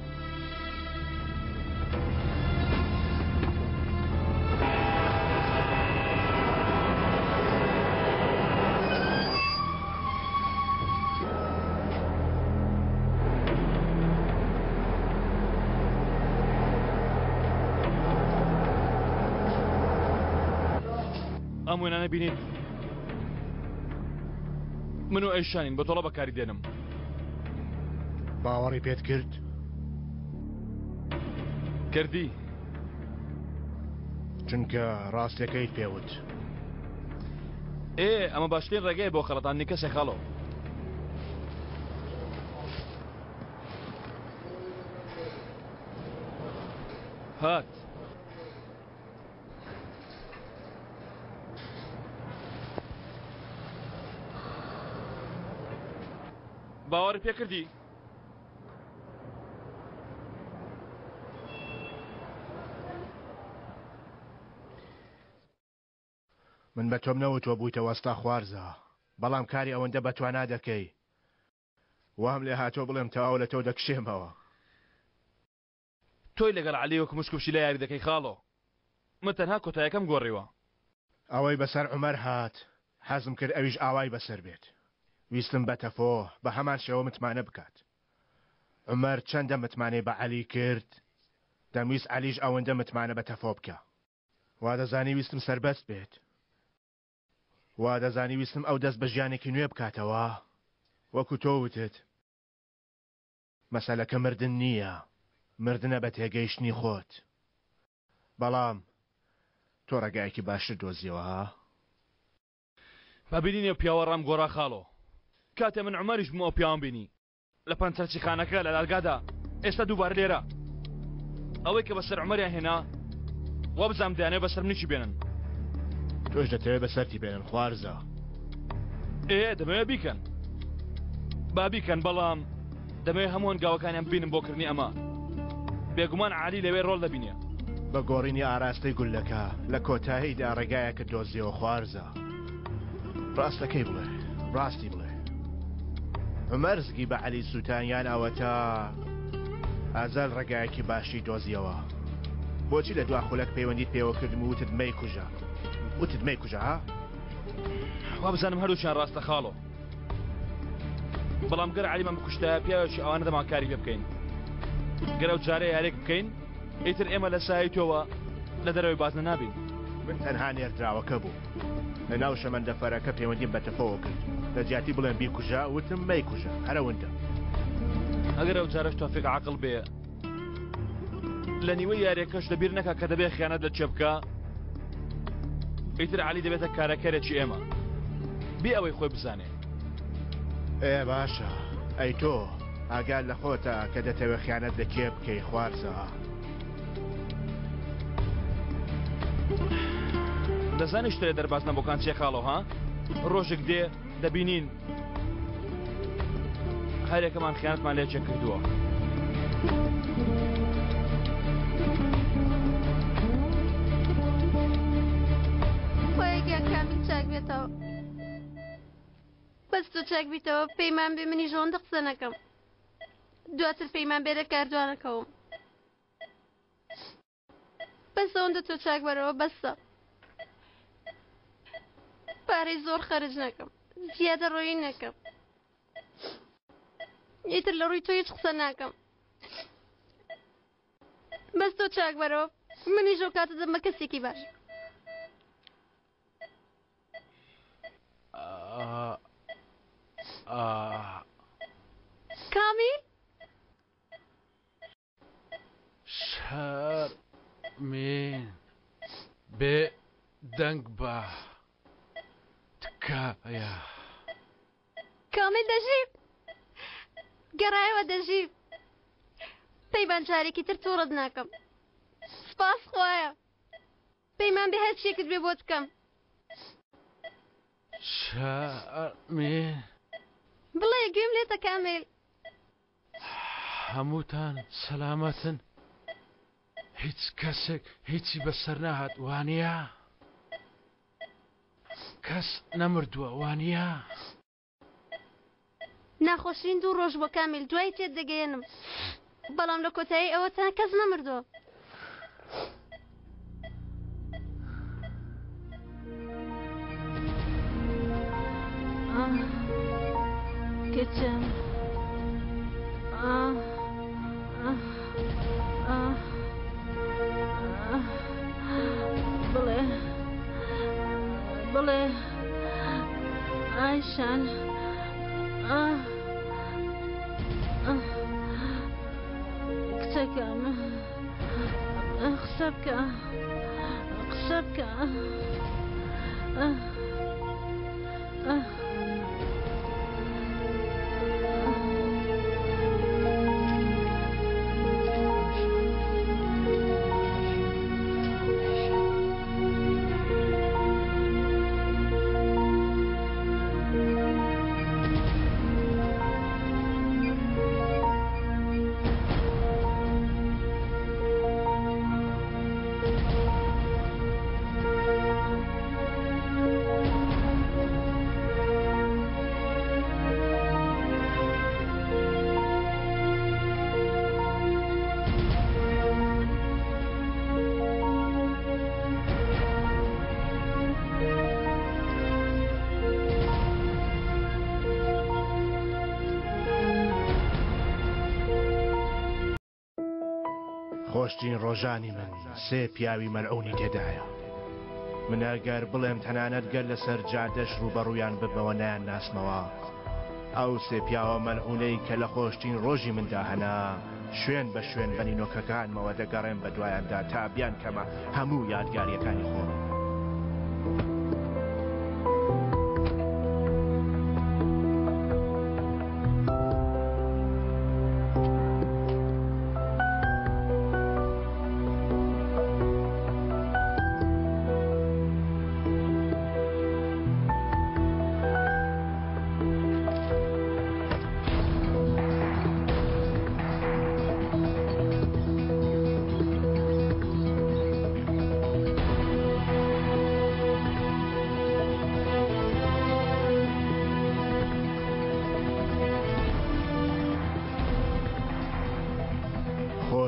Speaker 1: ئەم وێنانە بینیت من و ئەیشانین بە تۆڵە بەکاری دێنم
Speaker 7: باوەڕی پێت کرد
Speaker 1: کردی
Speaker 7: چونکە ڕاستەکەیت پێوت
Speaker 1: ئەمە باشترین ڕێگەیە بۆ خەڵەتانی کەسێک خاڵۆ هات باوەڕی پێ کردی؟
Speaker 7: من بە تۆم نەوتوە بوویتە وەستا خوارزە، بەڵام کاری ئەوەندە بەتوانا دەکەی. وام لێ هاتۆ بڵێم تەواو لە تۆ دەکشێمەوە.
Speaker 1: تۆی لەگەڵ عەلی وەکو مشکوشی لە یاری دەکەی خاڵۆ. من تەنها کۆتاییەکەم گۆڕیوە.
Speaker 7: ئەوەی بەسەر عومەر هات حەزم کرد ئەویش ئاوای بەسەر بێت. ویستم بە تەفۆ بە هەمان شێوە متمانە بکات. عومەر چەندە متمانەی بە عەلی کرد، دەمویست عەلیش ئەوەندە متمانە بە تەفۆ بکە. وا دەزانی ویستم سەربەست بێت. وا دەزانی ویستم ئەو دەست بە ژیانێکی نوێ بکاتەوە، وەکو تۆ وتت. مەسەلەکە مردن نییە، مردنە بە تێگەیشتنی خۆت. بەڵام تۆ ڕێگایەکی باشتر دۆزیەوە ها؟
Speaker 1: بەبینینێ پیاوە ڕام گۆڕا خاڵۆ. کاتێ من عومەریش بووم ئەو پیاوەم بینی لە پەنچەرچی خانەکە لە لالگادا، ئێستا دووبارە لێرە. ئەوەی کە بەسەر عومەریان هێنا وا بزانم دەیانێ بەسەر منیشی بێنن.
Speaker 7: تۆش دەتەوێت بەسەرتی بێنن خوارزە.
Speaker 1: دەمەوێت بیکەن. با بیکەن، بەڵام دەمەوێت هەموو هەنگاوەکانیان ببینم بۆکردنی ئەمە. بێگومان عالی لەوێ ڕۆڵ دەبینێ.
Speaker 7: بە گۆڕینی ئاراستەی گولەکە لە کۆتاییدا ڕێگایەکە دۆزیەوە خوارزە. ڕاستەکەی بڵێ، ڕاستی بڵێ. مەرزگی بە عەلی سووتانیان ئەوەتە ئازال ڕێگایەکی باشی دۆزیەوە. بۆچی لە دوا خولەک پەیوەندیت پێوە کردم و وتت مەی کوژە؟ وتت مەی کوژە ها؟
Speaker 1: وا بزانم هەردووچیان ڕاستە خاڵۆ. بەڵام گەر عەلیمان بکوشتایە پیاوێکی ئەوانە دەمان کاری پێ بکەین. گەر ئەو جارە یارێک بکەین، ئیتر ئێمە لە سایەی تۆوە لە دەرەوەی بازنە نابین.
Speaker 7: من تەنها نێردراوەکە بوو. لە ناو شەمەندەفەرەکە پەیوەندیم بە تەفەوە کرد. لە جیاتی بڵێن بیکوژە، وتم مەی کوژە، هەرەوەندە.
Speaker 1: ئەگەر ئەو جارەش تۆفیق عەقڵ بێ، لە نیوەی یاریەکەش لەبیر نەکا کە دەبێ خیانەت لە چێ بکە، ئیتر عەلی دەبێتە کارەکەرێکی ئێمە. بێ ئەوەی خۆی بزانێ.
Speaker 7: باشە، ئەی تۆ ئاگار لە خۆتە کە دەتەوێت خیانەت لە کێ بکەی خوارزە.
Speaker 1: دەزانی شتێ دەرباز نەبووکان چێ خاڵۆ ها؟ ڕۆژێک دێ دەبینین هەرێکەمان خیانەتمان لێ چێ کردووە.
Speaker 2: خۆیەکیان کامیل چاک بێتەوە. بەس تۆ چاک بیتەوە پەیمان بێ منی ژۆندە قسە نەکەم. دواتر پەیمان بێرە کاردوانەکەوم. بەس ئەوەندە تۆ چاک بەرەوە بەسە. پارەی زۆر خەرج نەکەم، زیادە ڕۆیی نەکەم. ئیتر لە ڕووی تۆ هیچ قسە ناکەم. بەس تۆ چاک بەرەوە منیش ئەو کاتە دەمە کەسێکی باش. کامیل؟
Speaker 3: شەرمین بێ دەنگ بە تکایە.
Speaker 2: کامیل دەژیب، گەڕایەوە دەژیب. پەیمان جارێکی تر تووڕت ناکەم. سپاس خوایە. پەیمان بێ هەر شتێکت بێ بۆ بکەم.
Speaker 3: شەرمین
Speaker 2: بڵێ گوێم لێتە کامیل.
Speaker 3: هەمووتان سەلامەتن؟ هیچ کەسێک هیچی بەسەر نەهات وانە؟ کەس نەمردووە وانە؟
Speaker 2: ناخۆشین 2 ڕۆژ بۆ کامیل، دوای تێت دەگەێنم. بەڵام لە کۆتایی ئەوە تا کەس نەمردووە.
Speaker 16: کچم بڵێ بڵێ ئایشان کچەکەم قسە بکە قسە بکە.
Speaker 7: خۆشترین ڕۆژانی من سێ پیاوی مەلعونی تێدایە. من ئەگەر بڵێم تەنانەت گەر لەسەر جادەش ڕوبەڕوویان ببەوە نیان ناسمەوە، ئەو سێ پیاوە مەلعونەی کە لە خۆشترین ڕۆژی مندا هەنا شوێن بە شوێن بەنینۆکەکانمەوە دەگەڕێن بە دوایاندا تا بیان کەمە هەموو یادگاریەکانی خۆم.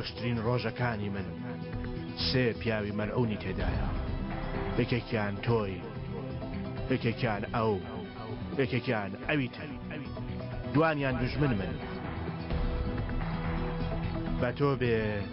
Speaker 7: خۆشترین ڕۆژەکانی من سێ پیاوی مەلعونی تێدایە. یەکێکیان تۆی، یەکێکیان ئەو، یەکێکیان ئەوی تر، دوانیان دوژمن من. بە تۆ بێت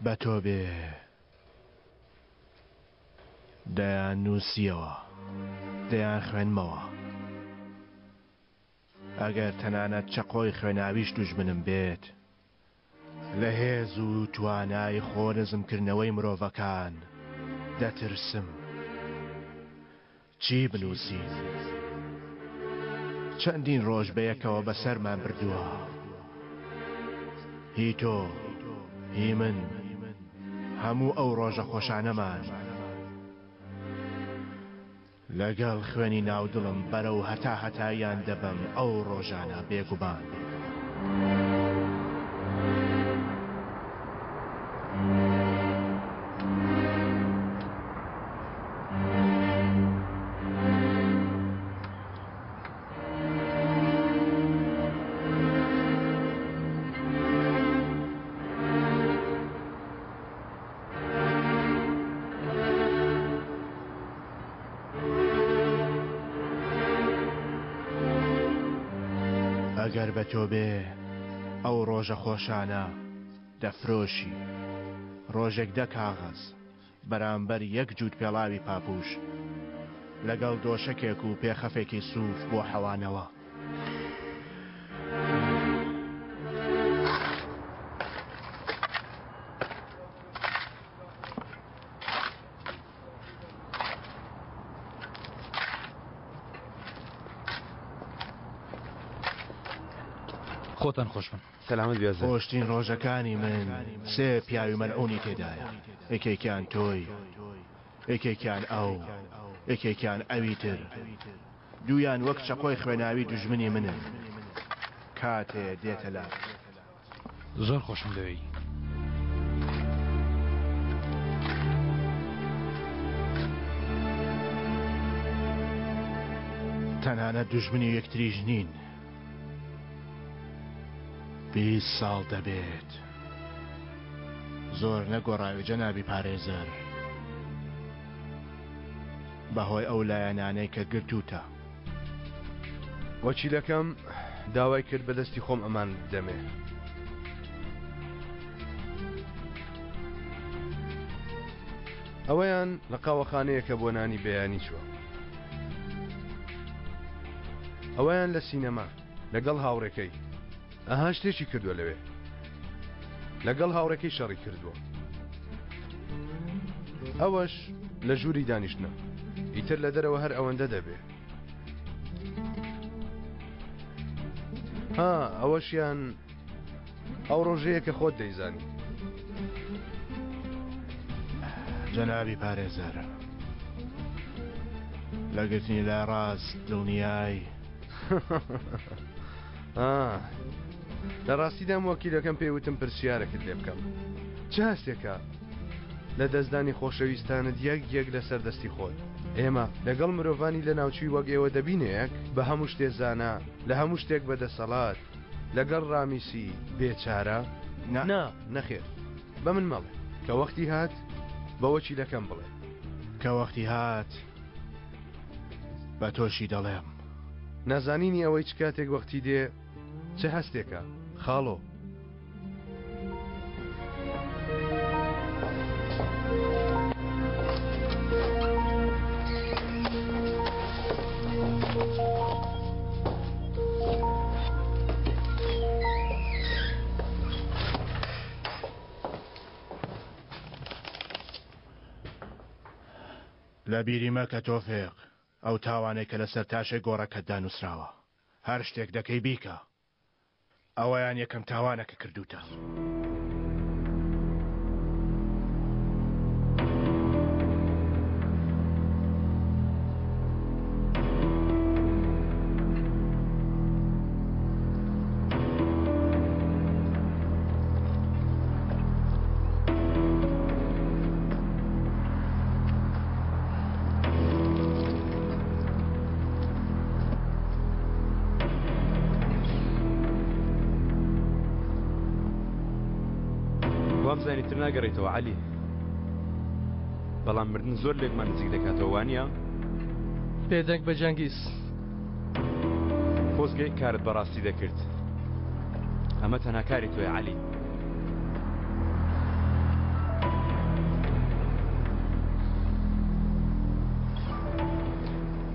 Speaker 7: بە تۆ بێ دەیان نووسیەوە، دەیان خوێنمەوە. ئەگەر تەنانەت چەقۆی خوێناویش دوژمنم بێت، لە هێز و توانای خۆنزمکردنەوەی مرۆڤەکان دەترسم. چی بنووسین؟ چەندین ڕۆژ بەیەکەوە بەسەرمان بردووە، هی تۆ، هی من، هەموو ئەو ڕۆژە خۆشانەمان لەگەڵ خوێنی ناودڵم بەرەو هەتا هەتاییان دەبم ئەو ڕۆژانە بێگومان. ئەگەر بە تۆ بێ ئەو ڕۆژە خۆشانە دەفرۆشی، ڕۆژێک دە کاغەز بەرامبەر یەک جووت پێڵاوی پاپوش لەگەڵ دۆشەکێک و پێخەفێکی سووف بۆ حەوانەوە.
Speaker 1: خۆتان خۆش بن.
Speaker 15: سەلامت بێزە.
Speaker 7: خۆشترین ڕۆژەکانی من سێ پیاوی مەلعونی تێدایە. یەکێکیان تۆی، یەکێکیان ئەو، یەکێکیان ئەوی تر، دوویان وەک چەقۆی خوێناوی دوژمنی منن. کاتێ دێتە لات.
Speaker 1: زۆر خۆشم لەوەی.
Speaker 7: تەنانەت دوژمنی یەکتریش نین. 20 ساڵ دەبێت. زۆر نەگۆڕاوی جەنابی پارێزەر، بەهۆی ئەو لایەنانەی کە گرتوتە.
Speaker 15: وەکیلەکەم داوای کرد بەدەستی خۆم ئەمان دەمێ. ئەوەیان لە قاوەخانەیە کە بۆ نانی بەیانی چووە. ئەوەیان لە سینەما لەگەڵ هاوڕێکەی. ئەها شتێکی کردووە لەوێ، لەگەڵ هاوڕێکەی شەڕی کردووە. ئەوەش لە ژووری دانیشتنە، ئیتر لە دەرەوە هەر ئەوەندە دەبێ. ئەوەشیان ئەو ڕۆژەیە کە خۆت دەیزانی
Speaker 7: جەنابی پارێزەر لەگرتنی لای ڕاست دڵنیایی
Speaker 15: لە ڕاستیدام وەکیلەکەم پێیوتم پرسیارەکەت لێ بکەم چه هەستێکە لە دەستدانی خۆشەویستانت یەک لەسەر دەستی خۆت ئێمە لەگەڵ مرۆڤانی لە ناوچوی وەک ئێوە دەبینەیەک بە هەموو شتێ زانا لە هەموو شتێک بەدەسەڵات لەگەڵ ڕامیسی بێچارە نەخێر بە من مەڵێ کە وەختی هات بە وەکیلەکەم بڵێ
Speaker 7: کە وەختی هات بە تۆشی دەڵێم
Speaker 15: نازانینی ئەوەی چ کاتێک وەختی دێ چه هەستێکە خاڵۆ
Speaker 7: لە بیری مەکە تۆفێق ئەو تاوانێک کە لەسەر تاشێک گۆڕەکەتدا نووسراوە هەر شتێک دەکەی بیکە ئەوەیان یەکەم تاوانەکە کردوتە
Speaker 15: وامزانی تر ناگەڕێتەوە عەلی بەڵام مردن زۆر لێکمان نزیک دەکاتەوە وانە
Speaker 6: پێدەنگ بە جەنگیز
Speaker 15: خۆزگەی کارت بەڕاستی دەکرد ئەمە تەنها کاری تۆیە عەلی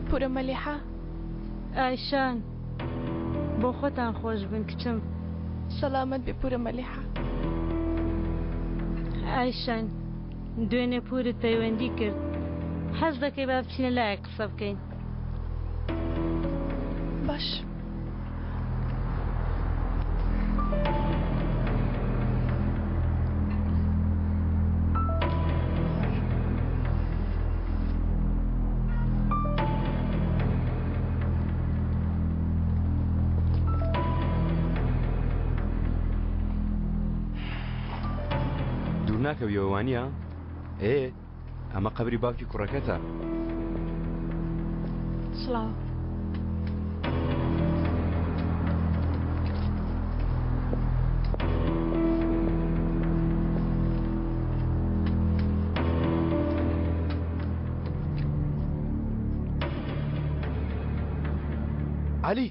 Speaker 17: پورە مەلیحە
Speaker 16: ئایشان بۆ خۆتان خۆش بن کچم
Speaker 17: سەلامەت بێ پورە مەلیحە
Speaker 16: ئایشان دوێنێ پورت پەیوەندی کرد حەز دەکەی با بچینە لایە قسە بکەین
Speaker 17: باش
Speaker 15: ناکەویەوە وانە ئەمە قەبری باوکی کوڕەکەتە
Speaker 17: سڵاو
Speaker 15: عەلی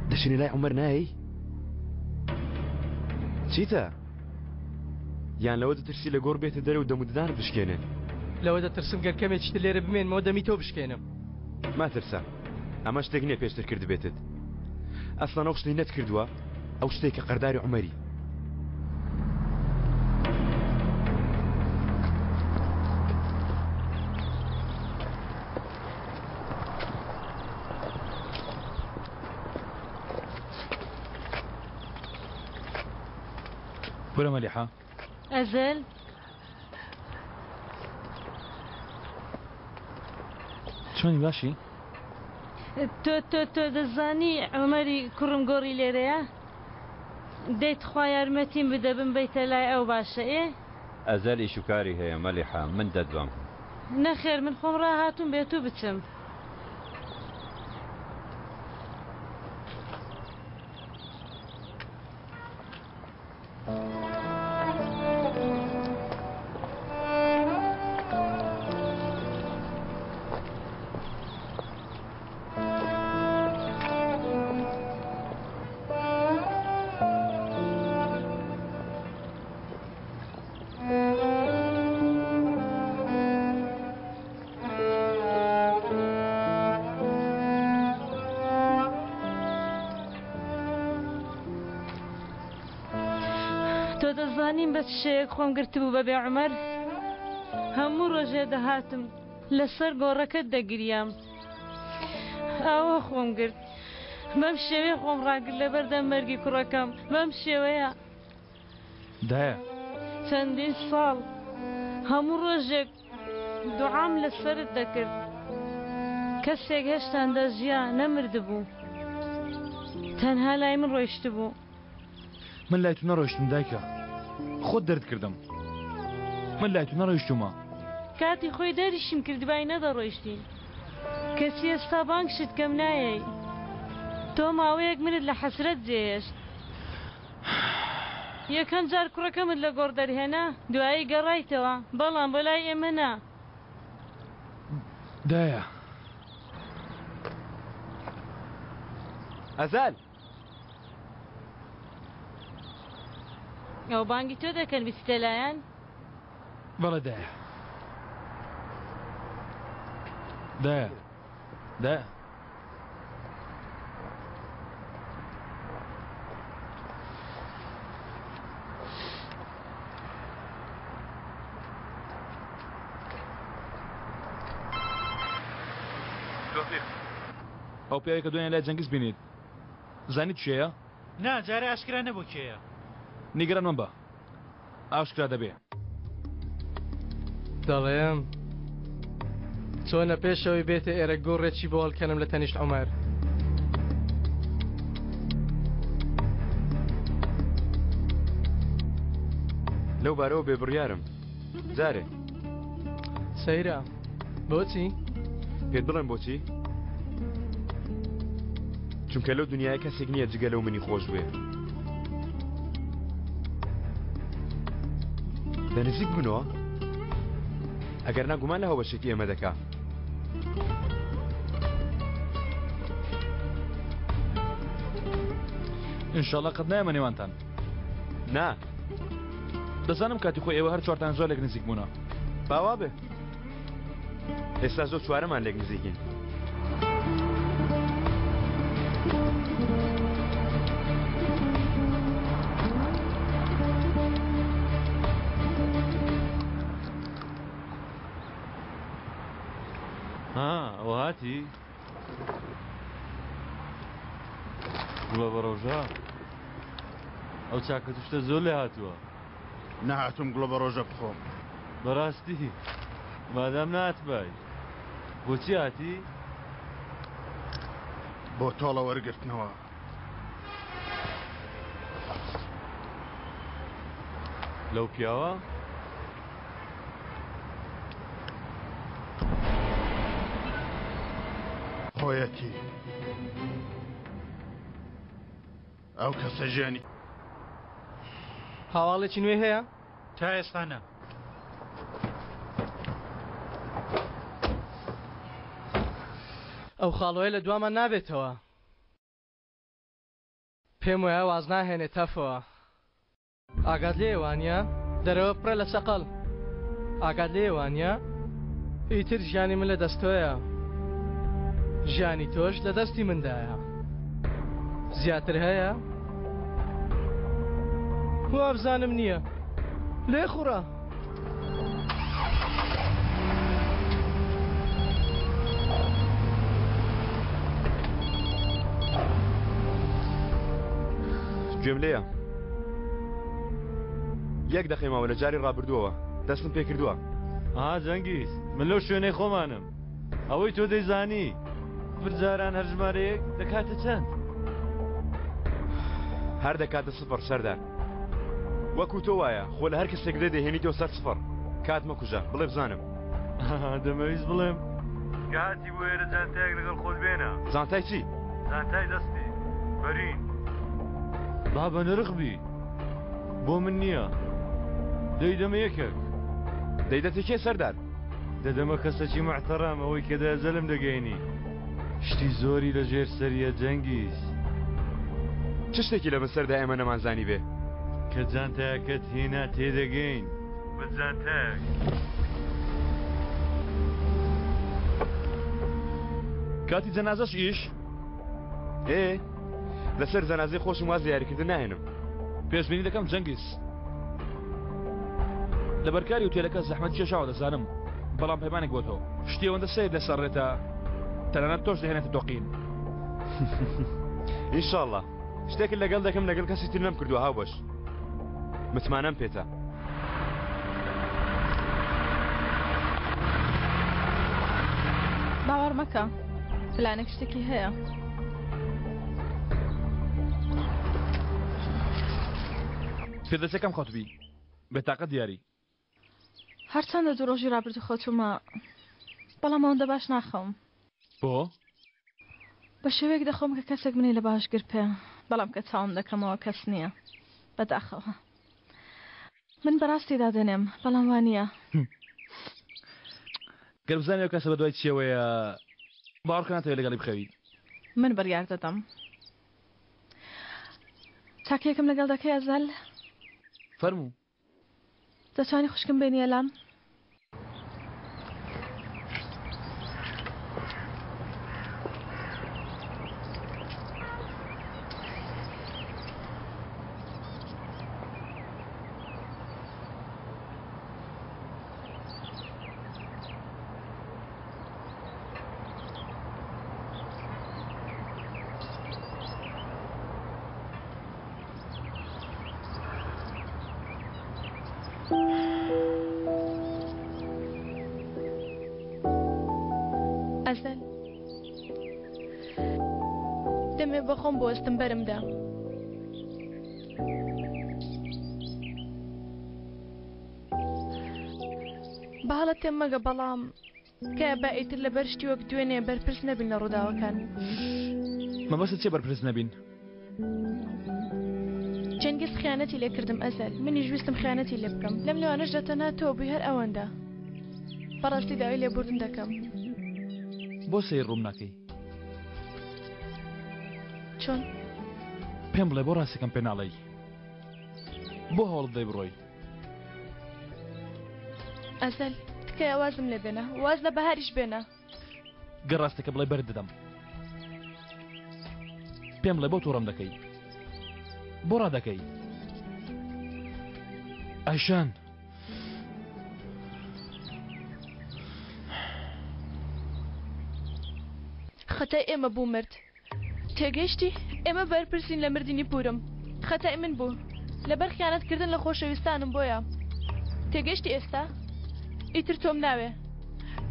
Speaker 15: دەچینی لای عومەر نایی چیتە؟ یان لەوە دەترسی لە گۆڕ بێتە دەرە و دەموددان بشکێنێ
Speaker 6: لەوە دەترسم گەر کەمێکیتر لێرە بمێنمەوە دەمی تۆ بشکێنم
Speaker 15: ماترسە ئەمە شتێک نییە پێشتر کرد بێتت ئەسڵان ئەو شتەی نەت کردووە ئەو شتێک کە قەرداری عومەری
Speaker 1: پورە مەلیحە
Speaker 16: ئەزەل
Speaker 1: چۆنی باشی؟
Speaker 16: تۆ دەزانی عومەری کوڕم گۆڕی لێرەیە؟ دەیت خوا یارمەتیم بدە بمبەیتە لای ئەو باشە ئێ؟
Speaker 14: ئەزەل ئیش و کاری هەیە مەلیحە من دەدوام
Speaker 16: نەخێر من خۆم ڕاهاتوم بێت و بچم تۆ دەزانیم بە شەیەک خۆم گرتبوو بەبێ عومەر هەموو ڕۆژێ دەهاتم لەسەر گۆڕەکەت دەگریام ئاوە خۆم گرت بەم شێوەیە خۆم ڕاگرت لەبەردەم مەرگی کوڕەکەم بەم شێوەیە
Speaker 1: دایە
Speaker 16: چەندین ساڵ هەموو ڕۆژێک دوعام لەسەرت دەکرد کەسێک هێشتان دەژیا نەمردبوو تەنها لای من ڕۆیشت بوو
Speaker 1: من لای تو نەڕۆیشتم دایکە خۆت دەرد کردم من لای تو نەڕۆیشتومە
Speaker 16: کاتی خۆی دەریشم کردبای نەدەڕۆیشتین کەسی ئێستا بانگشت کەم نایەی تۆ ماوەیەک منت لە حەسرەت جێهێشت یەکەم جار کوڕەکەمت لە گۆڕ دەرهێنا دوایی گەڕایتەوە بەڵام بەلای ئێمە نا
Speaker 1: دایە
Speaker 5: ئەزال
Speaker 16: ئەو بانگی تۆ دەکەن بیستە لایەن
Speaker 1: بەڵێ دایە دایە دایە ئەو پیاوی کە دوێنێ لای جەنگیز بینیت زانیت چێیە؟
Speaker 8: نا جارە ئاشکرا نەبوو کێیە
Speaker 1: نیگەران من بە ئاشکرا دەبێ
Speaker 6: دەڵێم چۆنە پێشەوەی بێتە ئێرە گۆڕێکی بۆ هەڵکەنم لە تەنیشت عومەر
Speaker 5: لەو بارەوە بێبڕیارم جارێ
Speaker 6: سەیرە بۆچی؟
Speaker 5: پێت بڵێم بۆچی؟ چونکە لەو دنیای کەسێک نییە جگە لەو منی خۆش بێ دەنزیک بنەوە ئەگەر ناگومان لە هەوەشێکی ئێمە دەکا
Speaker 1: ئینشاڵڵا قەت نایەمە نێوانتان
Speaker 5: نا
Speaker 1: دەزانم کاتی خۆی ئێوە هەر چوارتان زۆر لێک نزیک بوونە
Speaker 5: باوا بێ ئێستا زۆر چوارەمان لێک نزیکین
Speaker 4: ئەوە هاتی گوڵە بەڕۆژە ئەو چاکە توشتە زۆر لێ هاتووە
Speaker 7: نەهاتوم گوڵە بە ڕۆژە بخۆم
Speaker 4: بەڕاستی مادام ناتبای بۆچی هاتی؟
Speaker 7: بۆ تۆڵە وەرگرتنەوە
Speaker 4: لەو پیاوە؟
Speaker 7: خۆیەتی ئەو کەسە ژیانی
Speaker 6: هاواڵێکی نوێ هەیە؟
Speaker 8: تا ئێستانە
Speaker 6: ئەو خاڵۆیە لە دوامان نابێتەوە پێم وایە واز ناهێنێت تەفەوە ئاگات لێوانە دەرەوە پڕە لە سەقەڵ ئاگات لێوانە ئیتر ژیانی من لە دەستۆیە ژیانی تۆش لە دەستی مندایە زیاتر هەیە وابزانم نییە لێ خوڕە
Speaker 5: گوێم لێیە یەک دەخێمەوە لە جاری ڕابردووەوە دەستم پێ کردووە
Speaker 4: جەنگیز من لەو شوێنەی خۆمانم ئەوەی تۆ دەیزانی برجاران هەر ژمارەیەک دەکاتە چەند
Speaker 5: هەر دەکاتە سفر سەردار وەکو تۆ وایە خۆ لە هەر کەسێک دەهێنیتەوە سەر سفر کات مەکوژە بڵێ بزانم
Speaker 4: دەمەویست بڵێم کاتی بۆ ئێرە جانتایەک لەگەڵ خۆت بێنە
Speaker 5: زانتای چی؟
Speaker 4: زانتای دەستی بەرین با بە نرخبی بۆ من نییە دەیدەمە یەکێک
Speaker 5: دەیدەتە کێ سەردار؟
Speaker 4: دەدەمە کەسەکی محتەرام ئەوەی کە دەزەلم دەگەینی شتی زۆری لە ژێر سەریە جەنگیز
Speaker 5: چ شتێکی لە بەسەردا ئێمە نەمانزانی بێ
Speaker 4: کە جانتایەکەت هێنا تێدەگەین بە جانتایەک
Speaker 1: کاتی جەنازەش ئیش
Speaker 5: لەسەر جەنازەی خۆشم واز دیاریکردن ناهێنم
Speaker 1: پێشبینی دەکەم جەنگیز لە بەرکاری وتێلەکە زەحمەت کێشاوە دەزانم بەڵام پەیمانێک بۆ تۆ شتی ئەوەندە سیر لەسەرڕێتە تەنانەت تۆش دەهێنێتە دۆقین
Speaker 5: ئینشاڵڵا شتێکت لەگەڵ دەکەم لەگەڵ کەسی تر نەم کردووە هاو بەش متمانەم پێتە
Speaker 10: باوەڕ مەکە پلانێک شتێکی هەیە
Speaker 1: فێدەچەکەم خەوتبی بێتاقەت دیاری
Speaker 10: هەرچەندە دوو ڕۆژی ڕابردوو خەوتومە بەڵام ئەوەندە باش ناخەوم
Speaker 1: بۆ؟
Speaker 10: بە شێوەیەک دەخۆم کە کەسێک منی لە باشگر پێ بەڵام کە چاوم دەکەمەوە کەس نییە بەداخەوە من بەڕاستی دادێنێم بەڵام وانە
Speaker 1: گەر بزانێ کەسە بە دوای چیەوەیە باوەڕ ناتەوێت لەگەڵی بخەوی
Speaker 10: من بڕیار دەدەم چاکێکم لەگەڵ دەکەی ئەزەل
Speaker 1: فەرموو
Speaker 10: دەتوانی خوشکم بێنیە لام
Speaker 17: ئەزەل دەمێ بەخۆم بۆستم بەرمدا باڵە تێم مەگە بەڵام کە با ئیتر لە بەرشتی وەک دوێنێ بەرپرس نەبین لە ڕووداوەکان
Speaker 1: مەبەستت چێ بەرپرس نەبین
Speaker 17: جەنگیز خیانەتی لێ کردم ئەزەل منیش ویستم خیانەتی لێ بکەم لەم لەوانەش دەتەنا تۆ بووی هەر ئەوەندە بەڕاستی داوای لێبوردن دەکەم
Speaker 1: بۆ سەیر ڕووم ناکەی
Speaker 17: چۆن
Speaker 1: پێم بڵێ بۆ ڕاستەکەم پێ ناڵێی بۆ هەوڵت دەی بڕۆی
Speaker 17: ئەزەل تکایە وازم لێ بێنە واز لە بەهاریش بێنە
Speaker 1: گەر ڕاستەکە بڵێ بەرت دەدەم پێم بڵێ بۆ تووڕەم دەکەی بۆ ڕادەکەی ئایشان
Speaker 17: خەتای ئێمە بوو مرد تێگەشتی ئێمە بەرپرسین لە مردنی پورم خەتای من بوو لەبەر خیانەتکردن لە خۆشەویستانم بۆیە تێگەشتی ئێستا ئیتر تۆم ناوێ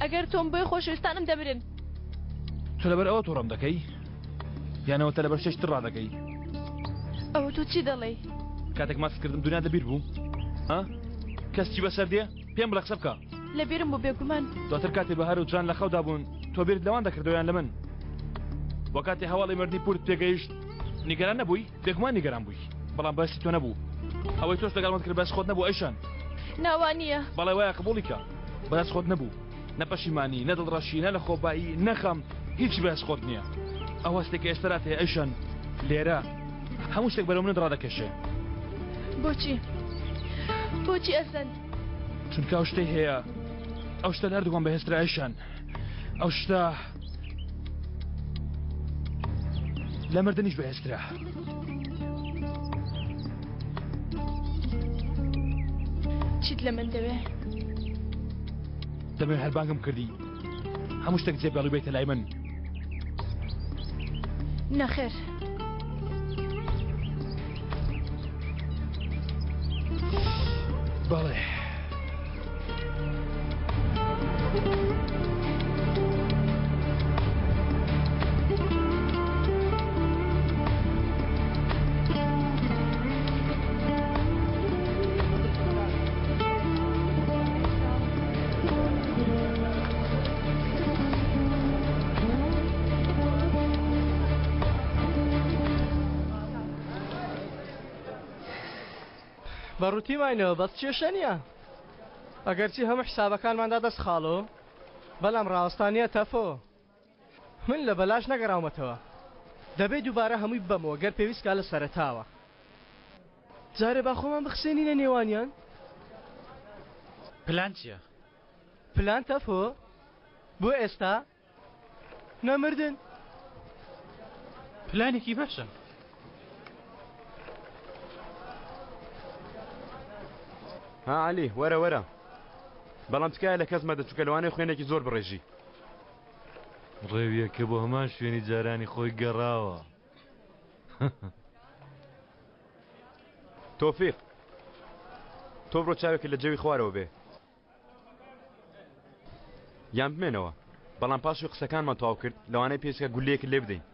Speaker 17: ئەگەر تۆم بۆی خۆشەویستانم دەبرن
Speaker 1: تۆ لەبەر ئەوە تووڕەم دەکەی یانەوە تە لەبەر شتر ڕادەکەی
Speaker 17: ئەوە تۆ چی دەڵێ
Speaker 1: کاتێک ماسکردم دنیا دەبیر بوو ها کەسچی بەسەر دێ پێم بڵێ قسە بکە
Speaker 17: لەبیرم بوو بێگومان
Speaker 1: دواتر کاتێ بەهار و جان لە خەودا بوون تۆ بیرت لەوان دەکردەوەیان لە من وە کاتێ هەواڵی مردنی پورت پێگەیشت نیگەران نەبووی بێگومان نیگەران بووی بەڵام بەسی تۆ نەبوو ئەوەی تۆش لەگەڵمت کرد بەس خۆت نەبوو ئەیشان
Speaker 17: ناوانییە
Speaker 1: بەڵێ وایە قبوڵی کە بەدەست خۆت نەبوو نە پەشیمانی نە دڵڕەشی نە لە خۆبایی نەخەم هیچ بەس خۆت نییە ئەو هەستێکی ئێسترات هەیە ئەیشان لێرە هەموو شتێک بەرەو منت ڕادەکێشێ
Speaker 17: بۆچی ئەزەل
Speaker 1: چونکە ئەو شتەی هەیە ئەو شتە هەردووان بەهێزترا ئەیشان ئەو شتە لە مردنیش بەهێزترا
Speaker 17: چیت لە من دەوێ
Speaker 1: دەمێ هەربانگم کردی هەموو شتێک جێبێڵی بێتە لای من
Speaker 17: نەخێر
Speaker 1: بەڵێ
Speaker 6: بەڕووتی ماینەوە بەس کێشە ئەگەرچی هەموو حسابەکانماندا دەست خاڵۆ بەڵام ڕاوەستانیە تەفۆ من لە بەلاش نەگەڕاومەتەوە دەبێت دووبارە هەمووی بەمەوە گەر پێویستکە لە سەرەتاوە جارێ با خۆمان بخسێنینە نێوانیان
Speaker 8: پلان چییە؟
Speaker 6: پلان تەفۆ بۆ ئێستا نەمردن
Speaker 8: پلانێکی باشە
Speaker 5: ها علی وەرە وەرە بەڵام تکایە لە کەس مەدە چووکە لەوانەیە خوێنێکی زۆر بڕێژی
Speaker 4: ڕێویەکە بۆ هەمان شوێنی جارانی خۆی گەڕاوە
Speaker 5: تۆفیق تۆ بڕۆ چاوێکی لە جەوی خوارەوە بێ یان بمێنەوە
Speaker 1: بەڵام پاشی قسەکانمان تەواو کرد لەوانەیە پێشکە گولەیەک لێ بدەین.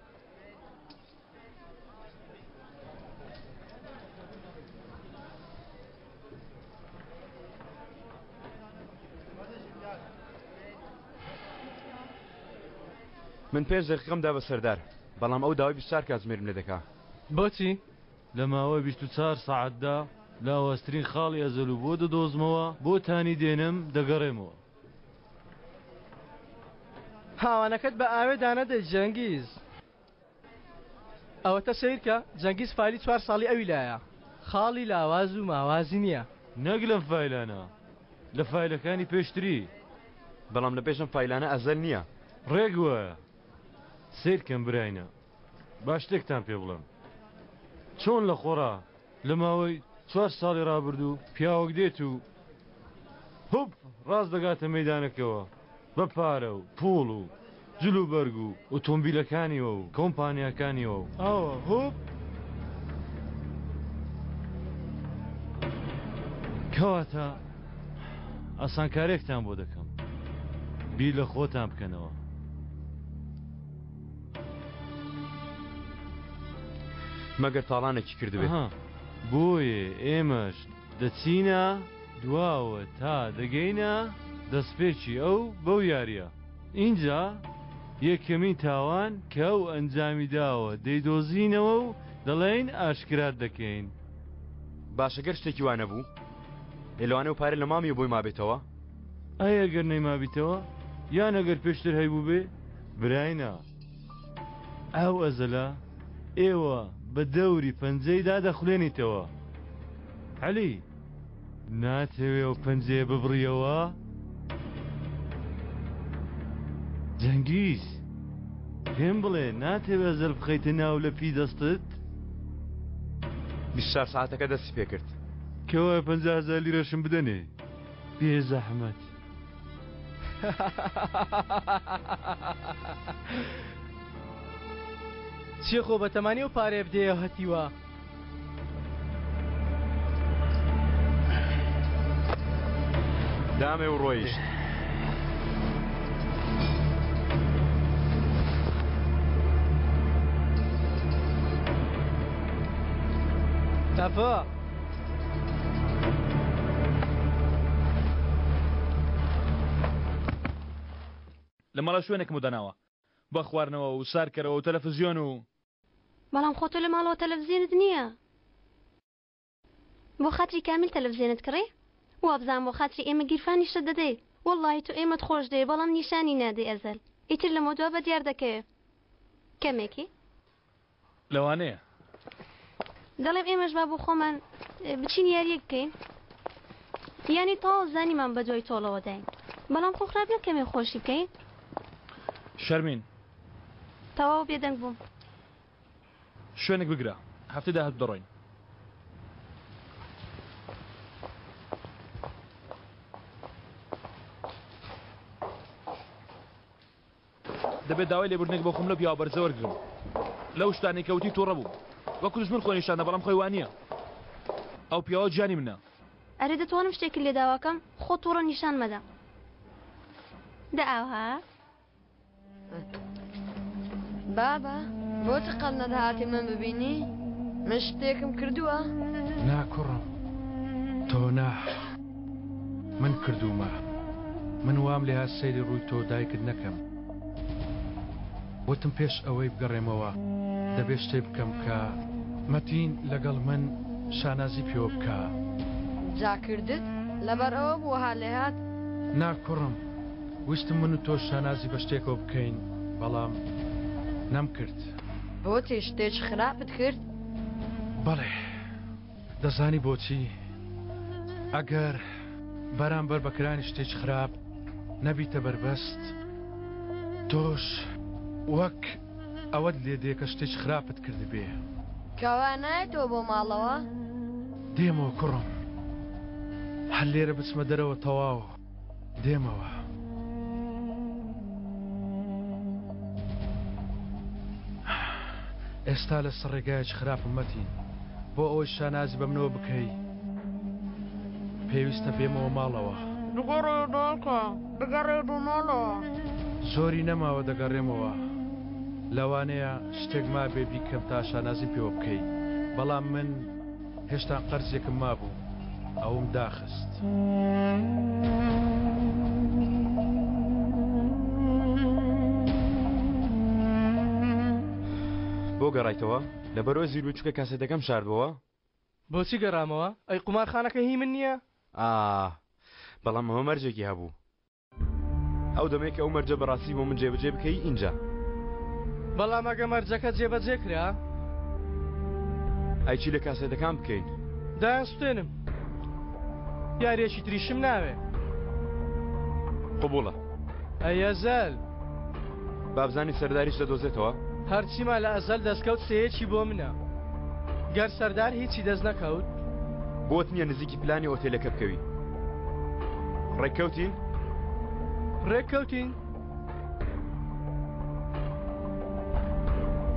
Speaker 1: من پێش دەقیقەمدا بە سەردار بەڵام ئەو داوای 24 کاتژمێرم لێ دەکا.
Speaker 4: بۆچی؟ لە ماوەی 24 ساعتدا لاوەسترین خاڵی ئەزەل و بۆ دەدۆزمەوە بۆ تانی دێنم دەگەڕێمەوە.
Speaker 6: هاوانەکەت بە ئاوێدا نەدەی جەنگیز. ئەوەتە سیرکە جەنگیز فایلی 4 ساڵی ئەوی لایە. خاڵی لاواز و ماوازی نییە.
Speaker 4: نەک لەم فایلانە لە فایلەکانی پێشتری.
Speaker 1: بەڵام لە پێشم فایلانە ئەزەل نییە.
Speaker 4: ڕێگ وایە. سیرکەم براینە. باش شتێکتان پێ بڵێم. چۆن لە خۆڕا لە ماوەی 4 ساڵی ڕابردوو پیاوەک دێت و هوب ڕاست دەگاتە مەیدانەکەوە بە پارە و پوڵ و جلوبەرگ و ئۆتۆمبیلەکانیەوە و کۆمپانیاکانیەوە و ئەوە هوب کەواتە ئاسانکارێکتان بۆ دەکەم بیر لە خۆتان بکەنەوە.
Speaker 1: مەگەر تاڵانێکی کردبێت
Speaker 4: بۆیە ئێمەش دەچینە دواوە تا دەگەینە دەستپێکی ئەو بەو یاریە. اینجا یەکەمین تاوان کە ئەو ئەنجامی داوە دەیدۆزینەوە و دەڵێن ئاشکرات دەکەین.
Speaker 1: باشەگەر شتێکی وانە بوو لەوانە و پارە لە مامی بۆی مابێتەوە.
Speaker 4: ئەی ئەگەر نەیمابیتەوە یان ئەگەر پێشتر هەیبوو بێ براینە ئەو ئەزەلە ئێوە بە دەوری پەنجەیدا دەخولێنیتەوە. عەلی ناتەوێ و پەنجەیە ببڕیەوە؟ جەنگیز پێم بڵێ ناتەوێ زەل بخەیتە ناو لە پی دەستت؟
Speaker 1: 24 ساعتەکە دەستی پێ کرد
Speaker 4: کەوایە 50,000 لیرەشم بدەنێ بێ زەحمەت.
Speaker 6: چی خۆ بە تەمانی و پارێ بدەیە هەتیوە؟
Speaker 1: دامێ و ڕۆیشت.
Speaker 6: تەفە
Speaker 1: لە ماڵە شوێنێکم دەناوە بە خواردنەوە و سارکەرەوە و تەلەڤیزیۆن و
Speaker 2: بەڵام خۆتۆ لە ماڵەوە تەلەڤیزیۆنت نییە. بۆ خاتری کامل تەلەڤیزیۆنت کڕێ؟ وابزان بۆ خاتری ئێمە گیرفانی شت دەدەی. وەڵڵاهی تۆ ئێمەت خۆش دێ بەڵام نیشانی نادەی ئەزەل. ئیتر لە مۆدووە بە دیار دەکەوێ. کەمێکی؟
Speaker 1: لەوانەیە.
Speaker 2: دەڵێم ئێمەش با بۆ خۆمان بچین یاریەک بکەین. یانی تاو زانیمان بە دوای تۆڵەوە داین. بەڵام خۆ خراپ نەکەمێ خۆشی بکەین.
Speaker 1: شەرمین.
Speaker 2: تەواو بێدەنگ بووم.
Speaker 1: شوێنێک بگرە هەفتەی داهات دەڕۆین. دەبێت داوای لێبوردنێک بۆ خۆم لە پیاوە بەرزە وەرگرم. لەو شتانی کەوتی تووڕە بوو. وەکو دژمن خۆ نیشانە بەڵام خۆی وانە. ئەو پیاوە گیانی منە.
Speaker 2: ئەرێ دەتوانم شتێکی لێ داواکەم خۆ تووڕە نیشان مەدە. دە ئاوها
Speaker 18: بابا بۆچی قەت نەداهاتی من ببینی؟ من شتێکم کردووە؟
Speaker 3: ناکوڕم تۆ نا من کردومە. من وام لێ هات سەیری ڕووی تۆ دایکت نەکەم. وتم پێش ئەوەی بگەڕێمەوە دەبێت شتێ بکەم کە مەتین لەگەڵ من شانازی پێوە بکە.
Speaker 18: جاکردت لەبەر ئەوە بووە هات لێ هات؟
Speaker 3: ناکوڕم ویستم من و تۆ شانازی بە شتێکەوە بکەین بەڵام نەمکرد.
Speaker 18: بۆچی شتێک خراپت کرد؟
Speaker 3: بەڵێ دەزانی بۆچی؟ ئەگەر بەرامبەر بەکرانی شتێک خراپ نەبیتە بەربەست تۆش وەک ئەوەت لێ دێ کە شتێک خراپت کرد بێ.
Speaker 18: کەوا نایەتەوە بۆ ماڵەوە؟
Speaker 3: دێمەوە کوڕم هەر لێرە بچمە دەرەوە تەواو دێمەوە. ئێستا لە سەرڕێگایەک خراپم مەتین بۆ ئەوەی شانازی بە منەوە بکەی پێویستە بێمەوە ماڵەوە.
Speaker 18: بگەڕێ داکە بگەڕێ بۆ ماڵەوە.
Speaker 3: زۆری نەماوە دەگەڕێمەوە لەوانەیە شتێک ما بێ بیکەم تا شانازیم پێوە بکەیت بەڵام من هێشتا قەرزێکم مابوو ئەوم داخست
Speaker 5: بۆ گەڕایتەوە لەبەرەوە زیروچکە کاسێتەکەم شاردبەوە
Speaker 6: بۆچی گەڕامەوە ئەی قومارخانەکە هی من نییە
Speaker 5: بەڵام ئەمە مەرجێکی هەبوو ئەو دەمێک ئەو مەرجە بەڕاستی بۆ من جێبەجێ بکەی اینجا
Speaker 6: بەڵام ئەگە مەرجەکە جێبەجێ کرا
Speaker 5: ئەیچی لە کاسێتەکان بکەین
Speaker 6: دایانسوێنم یاریەکی تریشم ناوێ
Speaker 5: قبوڵە
Speaker 6: ئەی ئەزەل
Speaker 5: بابزانی سەرداریش دەدۆزێتەوە
Speaker 6: هەرچیما لە ئەزەل دەستکەوت سەیەکی بۆ منە گەر سەردار هیچی دەست نەکەوت
Speaker 5: بۆت نییە نزیکی پلانی ئۆتێلەکە بکەوی ڕێککەوتین
Speaker 6: ڕێککەوتین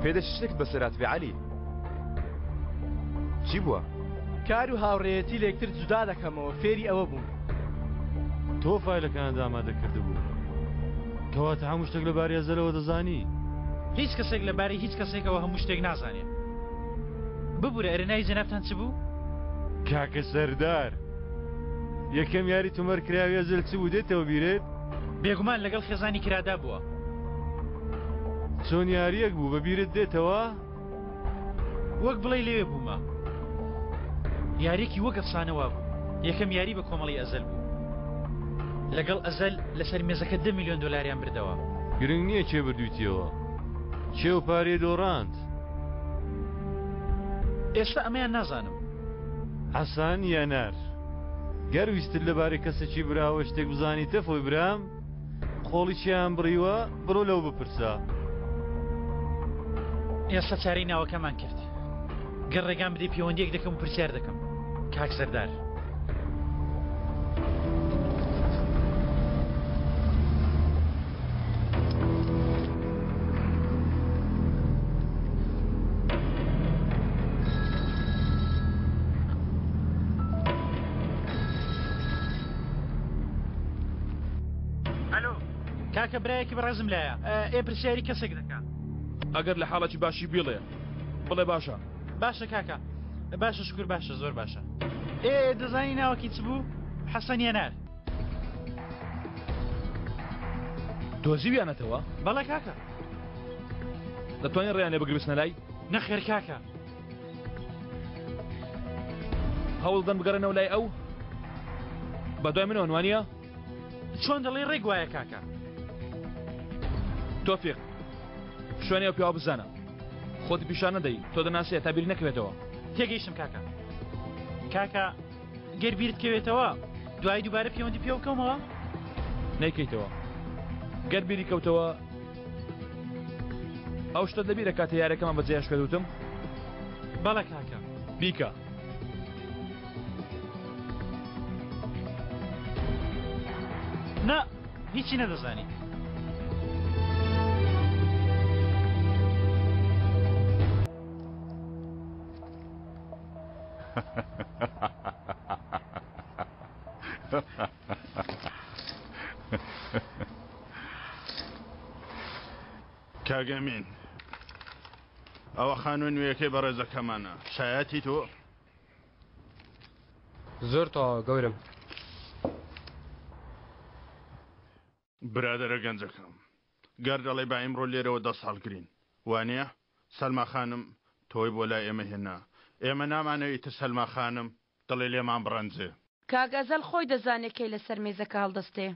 Speaker 5: پێدەچ شتێکت بەسەرات بێ عەلی چی بووە
Speaker 6: کار و هاوڕێیەتی لە یەکتر جودا دەکەمەوە فێری ئەوە بووم
Speaker 4: تۆ فایلەکان ئامادە کردبوو کەواتە هەموو شتێک لەبارەی ئەزەلەوە دەزانی
Speaker 8: هیچ کەسێک لەبارەی هیچ کەسێکەوە هەموو شتێک نازانێت ببوورە ئەرێنای جەنابتان چ بوو؟
Speaker 4: کاکە سەردار یەکەم یاری تومەر کراوی ئەزەل چ بوو دێتەوە بیرێت
Speaker 8: بێگومان لەگەڵ خێزانی کرادا بووە
Speaker 4: چۆن یاریەک بوو بەبیرت دێتەوە؟
Speaker 8: وەک بڵێ لێوێ بوومە یاریەکی وەک ئەفسانەوە بوو یەکەم یاری بە کۆمەڵی ئەزەل بوو لەگەڵ ئەزەل لەسەر مێزەکە 10 میلیۆن دۆلاریان بردەوە
Speaker 4: گرنگ نییە چێ بردوویتیەوە چێ و پارێ دۆڕاند
Speaker 8: ئێستا ئەمەیان نازانم
Speaker 4: حەسان یا نار گەر ویستت لەبارەی کەسێکی براوە شتێک بزانیتە فۆی برام خۆڵی چیان بڕیوە بڕۆ لەو بپرسە
Speaker 8: ئێستا چارەی ناوەکەمان کرد گەر ڕێگان بدەی پەیوەندیەک دەکەم و پرسیار دەکەم کاک سەردار کاکە برایەکی بەڕێزم لایە ئێ پرسیاری کەسێک دەکا
Speaker 1: ئەگەر لە حاڵەتی باشی بیڵێ بڵێ باشە
Speaker 8: باشە کاکە باشە شکر باشە زۆر باشە ئێ دەزانی ناوەکی چ بوو حەسەن یەنار
Speaker 1: دۆزیویانەتەوە
Speaker 8: بەڵێ کاکە
Speaker 1: دەتوانین ڕێیان لێ بگربستنە لای
Speaker 8: نەخێر کاکە
Speaker 1: هەوڵدەن بگەڕێنەوە لای ئەو بە دوای منەوە وانە
Speaker 8: چۆن دەڵێ ڕێک وایە کاکە
Speaker 1: تۆفیق شوێنی ئەو پیاوە بزانە خۆتی پیشان نەدەی تۆ دەناسێت تا بیر نەکەوێتەوە
Speaker 8: تێگەیشتم کاکە کاکە گەر بیرت کەوێتەوە دوای دووبارە پەیوەندی پێ بکەمەوە
Speaker 1: نەیکەیتەوە گەر بیری کەوتەوە ئەو شتە دەبیرە کاتە یارەکەمان بەجێیاش کردوتم
Speaker 8: بەڵێ کاکە
Speaker 1: بیکە
Speaker 8: نا هیچی نەدەزانی
Speaker 19: کاگەمین ئەوە خانووی نوێیەکەی بەڕێزەکەمانە شایەتی تۆ
Speaker 5: زۆر تەواوە گەورم
Speaker 19: برادرە گەنجەکەم گەر دەڵێ با ئیمڕۆ لێرەوە 10 ساڵگرین وانە سەلما خانم تۆی بۆ لای ئێمە هێنا ئێمە نامانەوەی تر سەلما خانم دڵێ لێمان بڕەنجێ
Speaker 20: کاگەزەل خۆی دەزانێکەی لەسەر مێزەکە هەڵدەستێ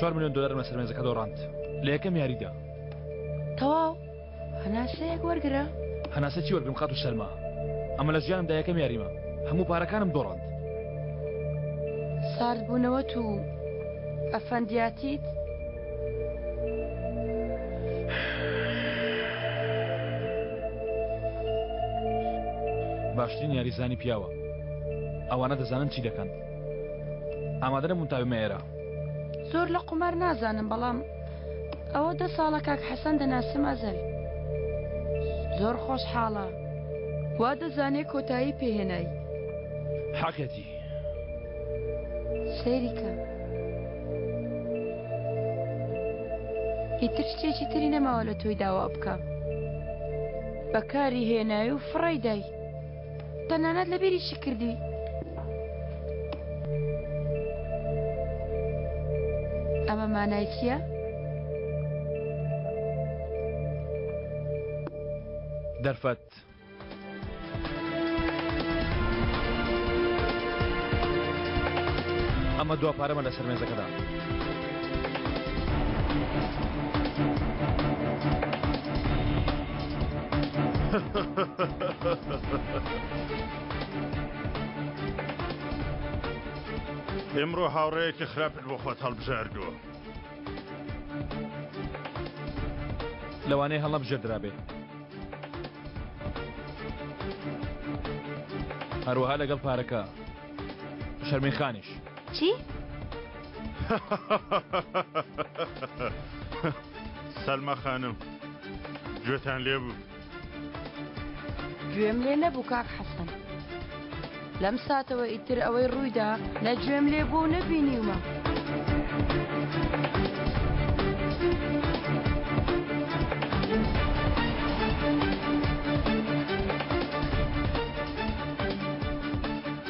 Speaker 1: $4 ملیۆن لەسەر مێزەکە دۆڕاند لە یەکەم یاریدا
Speaker 20: تەواو هەناسەیەک وەرگرە
Speaker 1: هەناسە چی وەرگرم خات و سەلما ئەمە لە ژیانمدا یەکەم یاریمە هەموو پارەکانم دۆڕاند
Speaker 20: سارد بوونەوە تو ئەفەندیاتیت
Speaker 1: باشترین یاریزانی پیاوە ئەوانە دەزانن چی دەکەن ئامادەرە مونتاویمە ئێرە
Speaker 20: زۆر لە قومار نازانم بەڵام ئەوە 10 ساڵە کاک حەسەن دەناسم ئەزەل زۆر خۆشحاڵە وا دەزانێت کۆتایی پێهێنایی
Speaker 1: حەقێتی
Speaker 20: سەیریکە ئیتر شتێکی تری نەماوە لە تۆی داوا بکە بەکاری هێنایی و فڕی دای تەنانەت لە بیریشی کردی ئەمە مانای چییە؟
Speaker 1: دەرفەت ئەمە دوا پارەمە لەسەر مێزەکەدا
Speaker 19: ئێمڕۆ هاوڕەیەکی خراپت بۆ خۆت هەڵبژاردووە
Speaker 1: لەوانەیە هەڵەبژێردرابێ هەروەها لەگەڵ پارەکە شەرمین خانیش
Speaker 2: چی؟
Speaker 19: سەلمە خانم گوێتان لێ بوو
Speaker 20: گوێم لێ نەبوو کاک حەسەن لەم ساتەوە ئیتر ئەوەی ڕوویدا لە گوێم لێ بوو نەبینیومە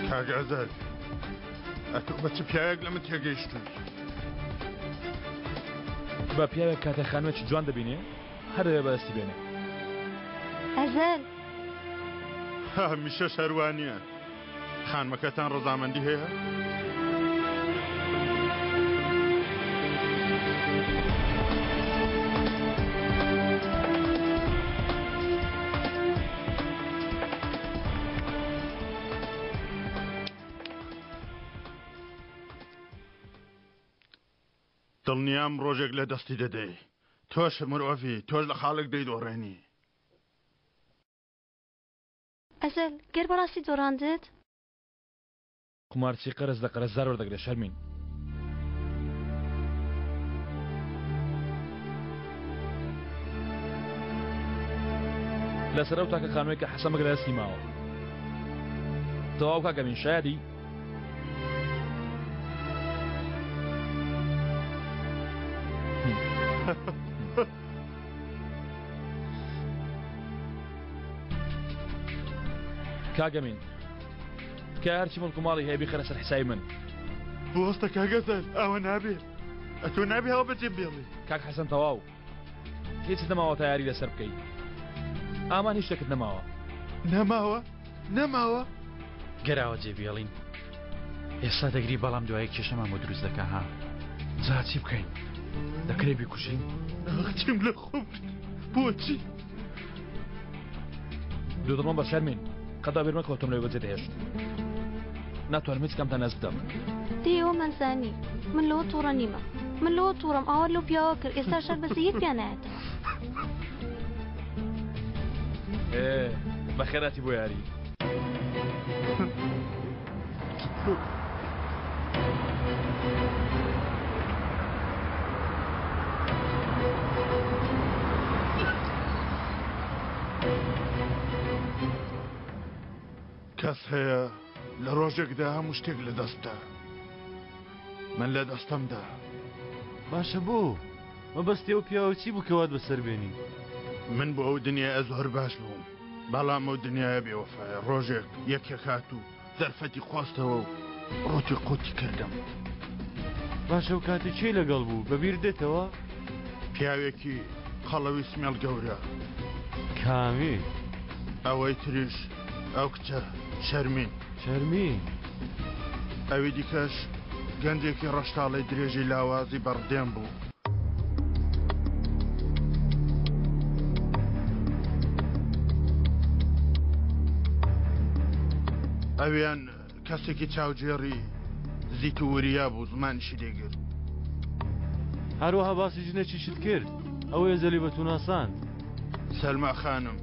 Speaker 19: کاگازەر ئەتۆ بە چ پیاوێک لە من تێگەیشتووی
Speaker 1: بە پیاوێک کاتە خانوێکی جوان دەبینێ هەرێ بەدەستی بێنێ
Speaker 2: ئەزەل
Speaker 19: هەمیشە شەروانیە خانمەکەتان ڕەزامەندی هەیە؟ دڵنیام ڕۆژێک لە دەستی دەدەی تۆش مرۆڤی تۆش لە خاڵێک دەیدۆڕێنی
Speaker 2: ئەزەل گەر بەڕاستی دۆڕاندت
Speaker 1: قمارچی قەرز لە قەرزدار وەردەگرێ شەرمین لەسەر ئەو تاکە خانووی کە حەسەن بەگرە دەستی ماوە تەواو کاکەمین شایدی کاگەمین کە هەرچی مڵک و ماڵی هەیە بیخەرە سەر حیسای من
Speaker 19: بۆستە کاگەزەر ئەوە نابێت ئەتۆ نابێ هەڵ بەجێ بێڵێ
Speaker 1: کاک حەسەن تەواو هیچ نەماوە تا یاری لەسەر بکەیت ئامان هیچ شتێکت نەماوە
Speaker 19: نەماوە
Speaker 8: گەراوە جێبێڵین ئێستا دەگری بەڵام دوایە کێشەمان بۆ دروست دەکە ها جا چی بکەین دەکرێ بیکوژین
Speaker 19: چیم لە خۆم بۆچی
Speaker 1: دوودڵۆم بە شەرمین قەدا بێرمە کەوتم لێ بەجێ دەهێشت ناتوانم هیچ کەمتان نەز بدەم
Speaker 2: دێوە مەزانی من لەوە تووڕە نیمە من لەوە تووڕم ئاوا لەو پیاوە کرد ئێستا شەر بەسە یەک پیان نایەتەوە
Speaker 1: بەخێراتی بۆ یاری
Speaker 19: کەس هەیە لە ڕۆژێکدا هەموو شتێک لە دەستدا من لە دەستەمدا
Speaker 4: باشە بۆ مەبەستی ئەو پیاوە چی بکەوات بەسەر بێنی
Speaker 19: من بۆ ئەو دنیاە زۆر باش بووم بەڵام ئەو دنیاە بێوەفایە ڕۆژێک یەکێک هات و زەرفەتی خواستەوە و ڕۆتی قوتی کردم
Speaker 4: باشە و کاتی چی لەگەڵ بوو بەبیر دێتەوە
Speaker 19: پیاوێکی قەڵەوی سمێڵ گەورە
Speaker 4: کامی
Speaker 19: ئەوەی تریش ئەو کچە شەرمین ئەوی دیکەش گەندێکی ڕەشتاڵی درێژی لاوازی بەڕدێن بوو ئەویان کەسێکی چاوجێڕی زیت و وریا بوو زمانیشی دێگرت
Speaker 4: هەروەها باسی ژنێکی شت کرد ئەوەیە زەلی بەتوناساند
Speaker 19: سەلما خانم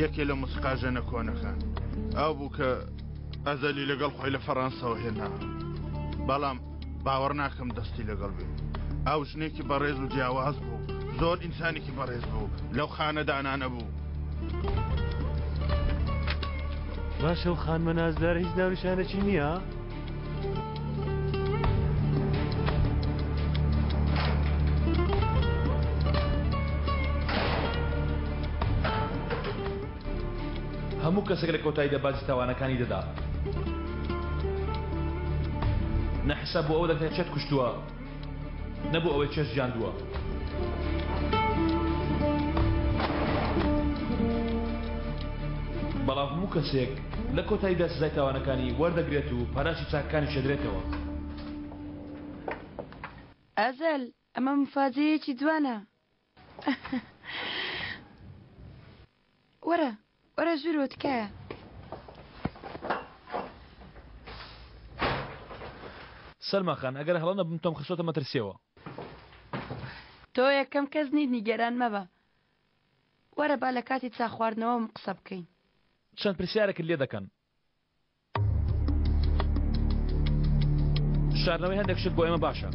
Speaker 19: یەکێ لە موسقا ژەنە کۆنەکان ئەو بوو کە ئەزەلی لەگەڵ خۆی لە فەڕەنسەوە هێنا بەڵام باوەڕ ناکەم دەستی لەگەڵ بێ ئەو ژنێکی بەڕێز و جیاواز بوو زۆر ئینسانێکی بەڕێز بوو لەو خانەدانانە بوو
Speaker 4: باشە و خانمە نازدار هیچ ناونیشانێکی نییە؟
Speaker 1: هەموو کەسێک لە کۆتاییدا باسی تاوانەکانی دەدا نەحساب بۆ ئەوە دەکرێت چێت کوشتووە نەبوو ئەوەی چێت ژیاندووە بەڵام هەموو کەسێک لە کۆتاییدا سزای تاوانەکانی وەردەگرێت و پاراشی چاکەکانی شەدرێتەوە
Speaker 20: ئەزەل ئەمە مفاجەیەکی جوانە وەرە ژوورۆ تکایە
Speaker 1: سەلما خان ئەگەر هەڵە نەبم تۆم خستۆتە مەترسیەوە
Speaker 20: تۆ یەکەم کەس نیت نیگەران مەبە وەرە با لە کاتی چا خواردنەوەم قسە بکەین
Speaker 1: چەند پرسیارێکت لێ دەکەن شاردنەوەی هەندێک شت بۆ ئێمە باشە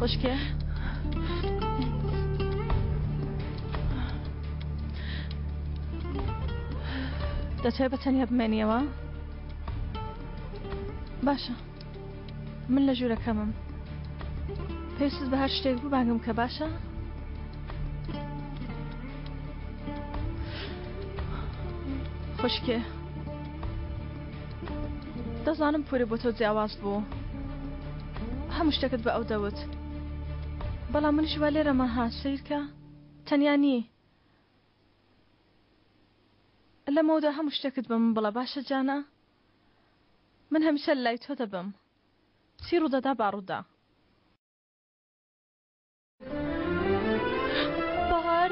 Speaker 10: خوشکێ دەتوێت بە تەنیا بمێنیەوە باشە من لە ژوورەکەمم پێویست بە هەر شتێک بوو بانگم کە باشە خوشکێ دەزانم پورە بۆ تۆ جیاواز بوو هەموو شتێکت بە ئەو دەوت بەڵام منیش وا لێرەمە ها سیرکە تەنیا نی لەمەوەدا هەموو شتێکت بە من بڵە باشە جانە من هەمیشە لای تۆ دەبم چی ڕوودەدا باڕوودا بەهار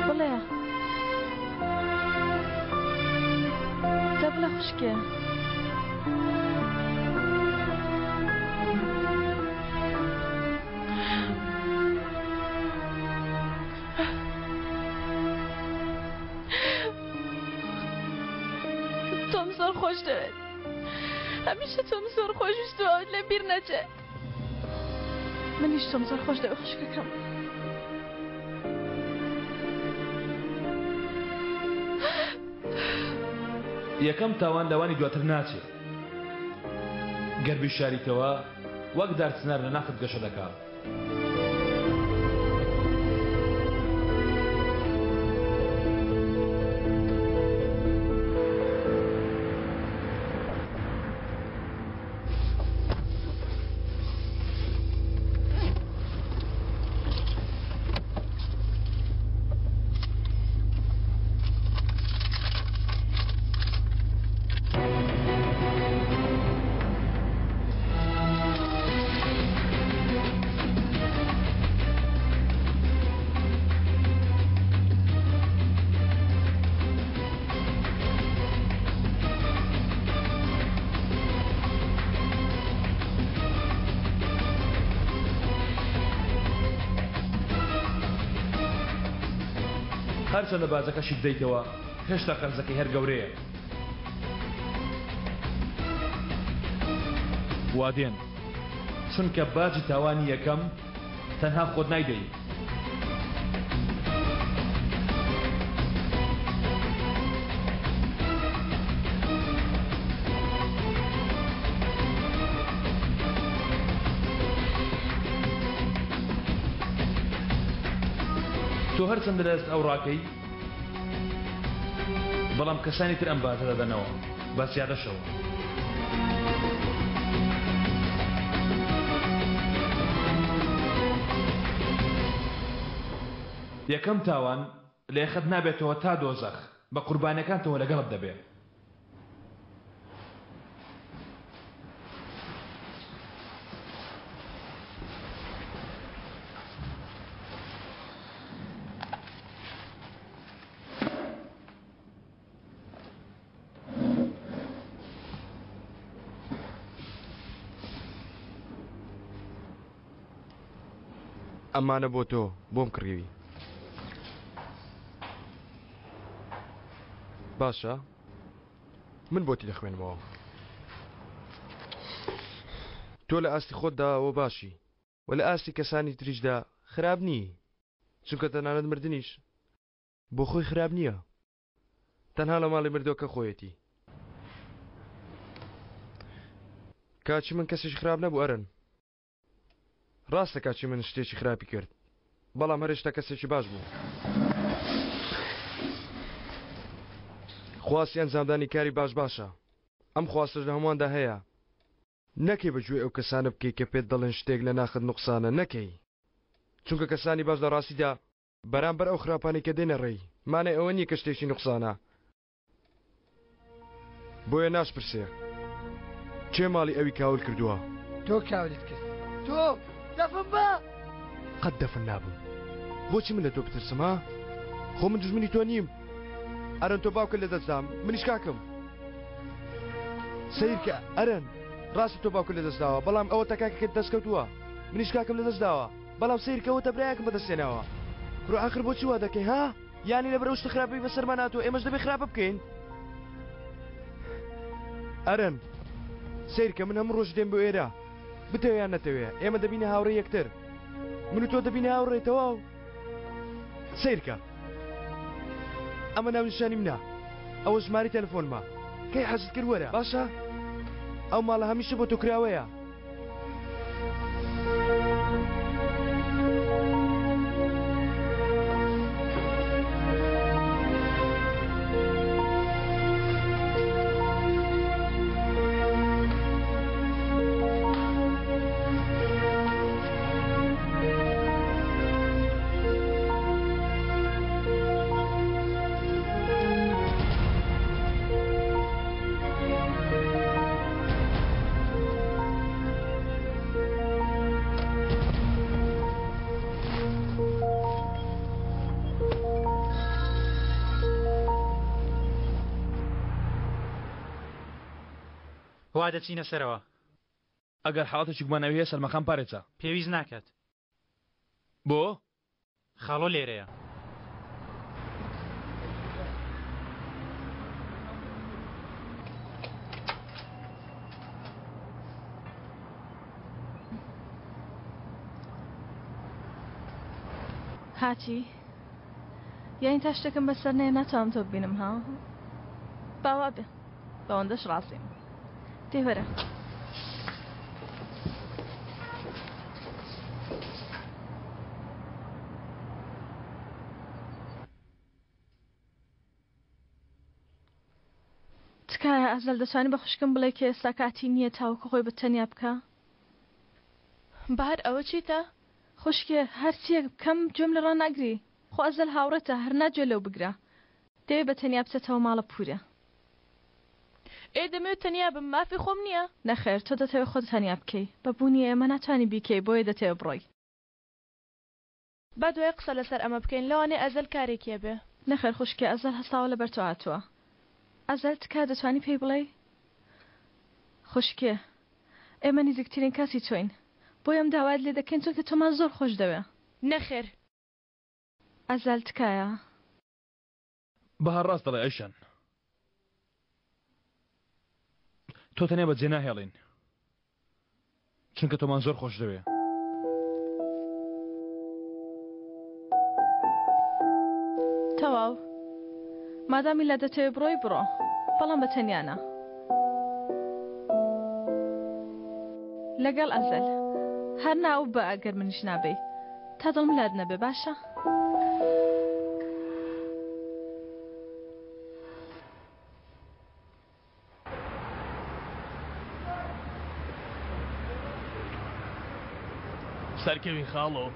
Speaker 10: بڵێ دەبڵە خوشکێ تۆم زۆر خۆش دەوێت هەمیشە تۆم زۆر خۆش ویستوە لە بیر نەچێ منیش تۆم زۆر خۆش دەوێت خوشکەکەم
Speaker 1: یەکەم تاوان لەوانی دواتر ناچێت گەربی شاریتەوە وەک دارچنار لە ناخت گەشە دەکات هەرچەندە بازەکەشی بدەیتەوە هێشتا قەرزەکەی هەر گەورەیە وادێن چونکە باجی تاوانی یەکەم تەنها خۆت نایدەی تۆ هەرچەندە لەدەست ئەو ڕاکەی بەڵام کەسانی تر ئەم بازە دەدەنەوە بە زیادەشەوە یەکەم تاوان لە یەخت نابێتەوە تا دۆزەخ بە قوربانیەکانتەوە لەگەڵت دەبێت
Speaker 15: ئەمانە بۆ تۆ بۆم کڕیوی. باشە من بۆتی دەخوێنمەوە. تۆ لە ئاستی خۆتداوە باشی و لە ئاستی کەسانی تریشدا خراپ نی، چونکە تەنانەت مردنیش بۆ خۆی خراپ نییە، تەنها لە ماڵی مردۆکە خۆیەتی. کاچی من کەسێکی خراپ نەبوو ئەرن. ڕاستە کاچی من شتێکی خراپی کرد، بەڵام هەرێشتا کەسێکی باش بوو. خواستی ئەنجامدانی کاری باشە، ئەم خواستش لە هەموواندا هەیە. نەکەی بەگوێ ئەو کەسانە بکەی کە پێت دەڵێن شتێک لە ناخت نوقسانە، نەکەی، چونکە کەسانی باش لە ڕاستیدا بەرامبەر ئەو خراپانی کە دێنە ڕێی مانای ئەوە نییە کە شتێکی نوقسانە. بۆیە ناشپرسێ چێ ماڵی ئەوی کاول کردووە.
Speaker 9: تۆ کاولت کرد. تۆ دەفن بە
Speaker 15: قەت دەفن نابم. بۆچی من لە تۆ بترسم ها؟ خۆ من دژمنی تۆ نیم. ئەرن تۆ باوکە لە دەستدام، منیش کاکەم. سەیرکە ئەرن ڕاستی تۆ باوکە لە دەستداوە، بەڵام ئەوە تا کاکەکەت دەستکەوتووە، منیش کاکەم لە دەستداوە، بەڵام سەیرکەوە تە برایەکم بەدەستێناوە. ڕۆ ئاخر بۆچی وا دەکەی ها؟ یانی لەبەرەو شتە خراپەی بەسەرمان هاتووە ئێمەش دەبێ خراپە بکەین. ئەرن سیرکە من هەموو ڕۆژ دێم بۆ ئێرە، بتەوێ یان نەتەوێ ئێمە دەبینە هاوڕێ یەکتر، من و تۆ دەبینە هاوڕێتەوە. و سیرکە ئەمە ناونیشانی منە، ئەوە ژماری تەلەفۆنمە، کەی حەزت کرد وەرە باشە؟ ئەو ماڵە هەمیشە بۆ تۆ کراوەیە.
Speaker 8: وا دەچینە سەرەوە.
Speaker 1: ئەگەر حاڵەتێکی گوماناوی هەیە سەلمەخان پارێزە.
Speaker 8: پێویست ناکات.
Speaker 1: بۆ؟
Speaker 8: خاڵۆ لێرەیە.
Speaker 10: هاچی یعنی تا شتێکم بەسەر نێ ناتوانم تۆ ببینم ها؟ باوا بێ بەوەندەش ڕاستیم. دێوەرە تکایە ئازەل دەتوانی بە خوشکم بڵێ کە ئێستا کاتی نییە تاوەکو خۆی بە تەنیا بکە؟
Speaker 17: بەهار ئەوە چیتە؟
Speaker 10: خوشکێ هەرچیەک بکەم گوێم لە ڕاناگری. خۆ ئەزەل هاوڕێتە هەر ناگوێ لەو بگرە، دەوێ بە تەنیا بچێتەوە ماڵە پورە.
Speaker 17: ئێ دەمەوێت تەنیا بم، مافی خۆم نییە.
Speaker 10: نەخێر تۆ دەتەوێت خۆت تەنیا بکەی، بەبوونی ئێمە ناتوانی بیکەی، بۆیە دەتەوێت بڕۆی.
Speaker 17: با دوای قسە لەسەر ئەمە بکەین، لەوانێ ئەزەل کارێکیە بێ.
Speaker 10: نەخێر خوشکێ ئەزەل هەستاوە لەبەر تۆ هاتووە. ئەزەل تکا دەتوانی پێی بڵێ؟ خوشکێ ئێمە نزیکترین کاسی تۆین، بۆ ئەم داوات لێ دەکەین چونکە تۆمان زۆر خۆش دەوێ.
Speaker 17: نەخێر
Speaker 10: ئەزەل تکایە؟
Speaker 1: بەهار ڕاست دەڵێ ئەیشان، تۆ تەنیا بەجێ ناهێڵین چونکە تۆمان زۆر خۆش دەوێ.
Speaker 10: تەواو مادامی لە دەتەوێ بڕۆی بڕۆ، بەڵام بە تەنیانە لەگەڵ ئەزەل هەر ناو بە ئەگەر منیش نابێ تا دڵم لاد نەبێ باشە؟
Speaker 1: سەرکەوی خاڵۆ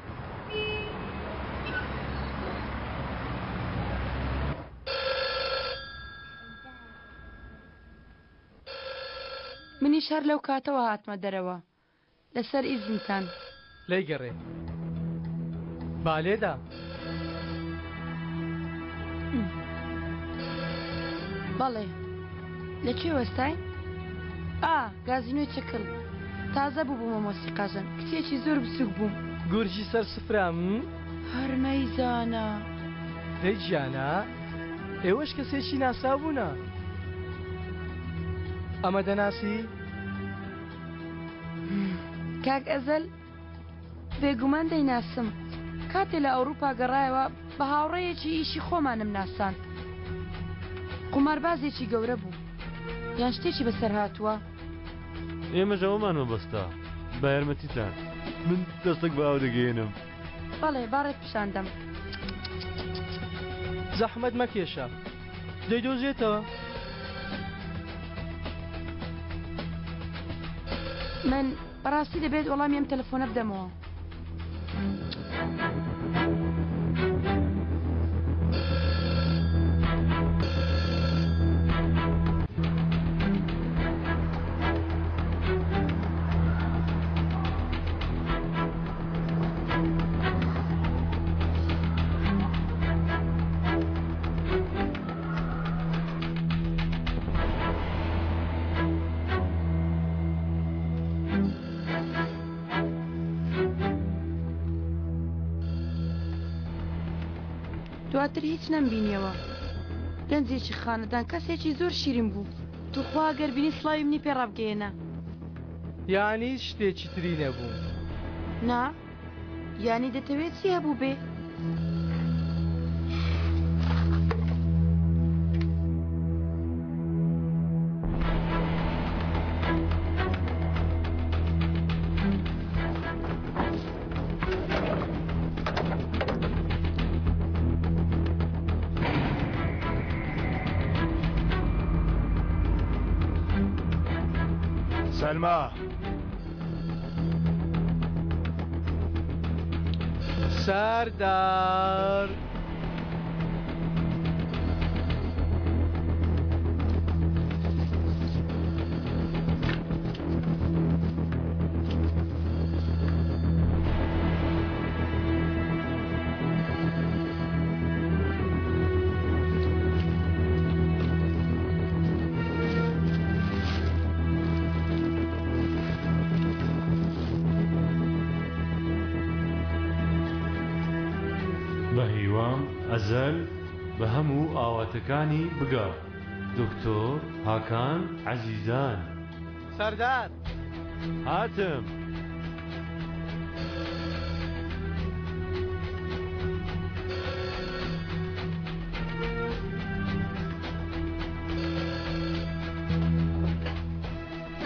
Speaker 20: منیش هەر لەو کاتەوە هاتمە دەرەوە لەسەر ئیزنتان.
Speaker 6: لێی گەڕێ بالێدا
Speaker 20: بەڵێ لەکوێ وەستای؟ گازینۆی چکڵ تازە بوو بوومە مۆسیقاژن، کتێکی زۆر بچووک بووم
Speaker 6: گورجی سەر سفرام
Speaker 20: هەرمەیزانە
Speaker 6: دەی گیانە ئێوەش کەسێکی ناسا بوونە ئەمە دەناسی
Speaker 20: کاک ئەزەل بێگومان دەیناسم کاتێ لە ئەوروپا گەڕایەوە بە هاوڕێیەکی ئیشی خۆمانم ناسان قوماربازێکی گەورە بوو یان شتێکی بەسەر هاتووە
Speaker 4: ئێمە ژەوەمانەوە بەستا بە یارمەتیتان من دەستێک بە ئاو دەگەێنم
Speaker 20: بەڵێ باڕێک پیشاندەم
Speaker 6: زەحمەت مەکێشە دەیدۆزێتەوە
Speaker 20: من بەڕاستی دەبێت وەڵامی ئەم تەلەفۆنە بدەمەوە دواتر هیچ نەمبینیەوە گەنجێکی خانەدان کەسێکی زۆر شیرین بوو توخوا گەربینی سڵاوی منی پێڕابگەێنە
Speaker 6: یانی شتێکی تری نەبوو
Speaker 20: نا یانی دەتەوێت چی هەبوو بێ
Speaker 7: سلمى
Speaker 6: سردار
Speaker 4: ئەزەل بە هەموو ئاواتەکانی بگە دکتۆر هاکان عەزیزان
Speaker 6: سەردار
Speaker 4: هاتم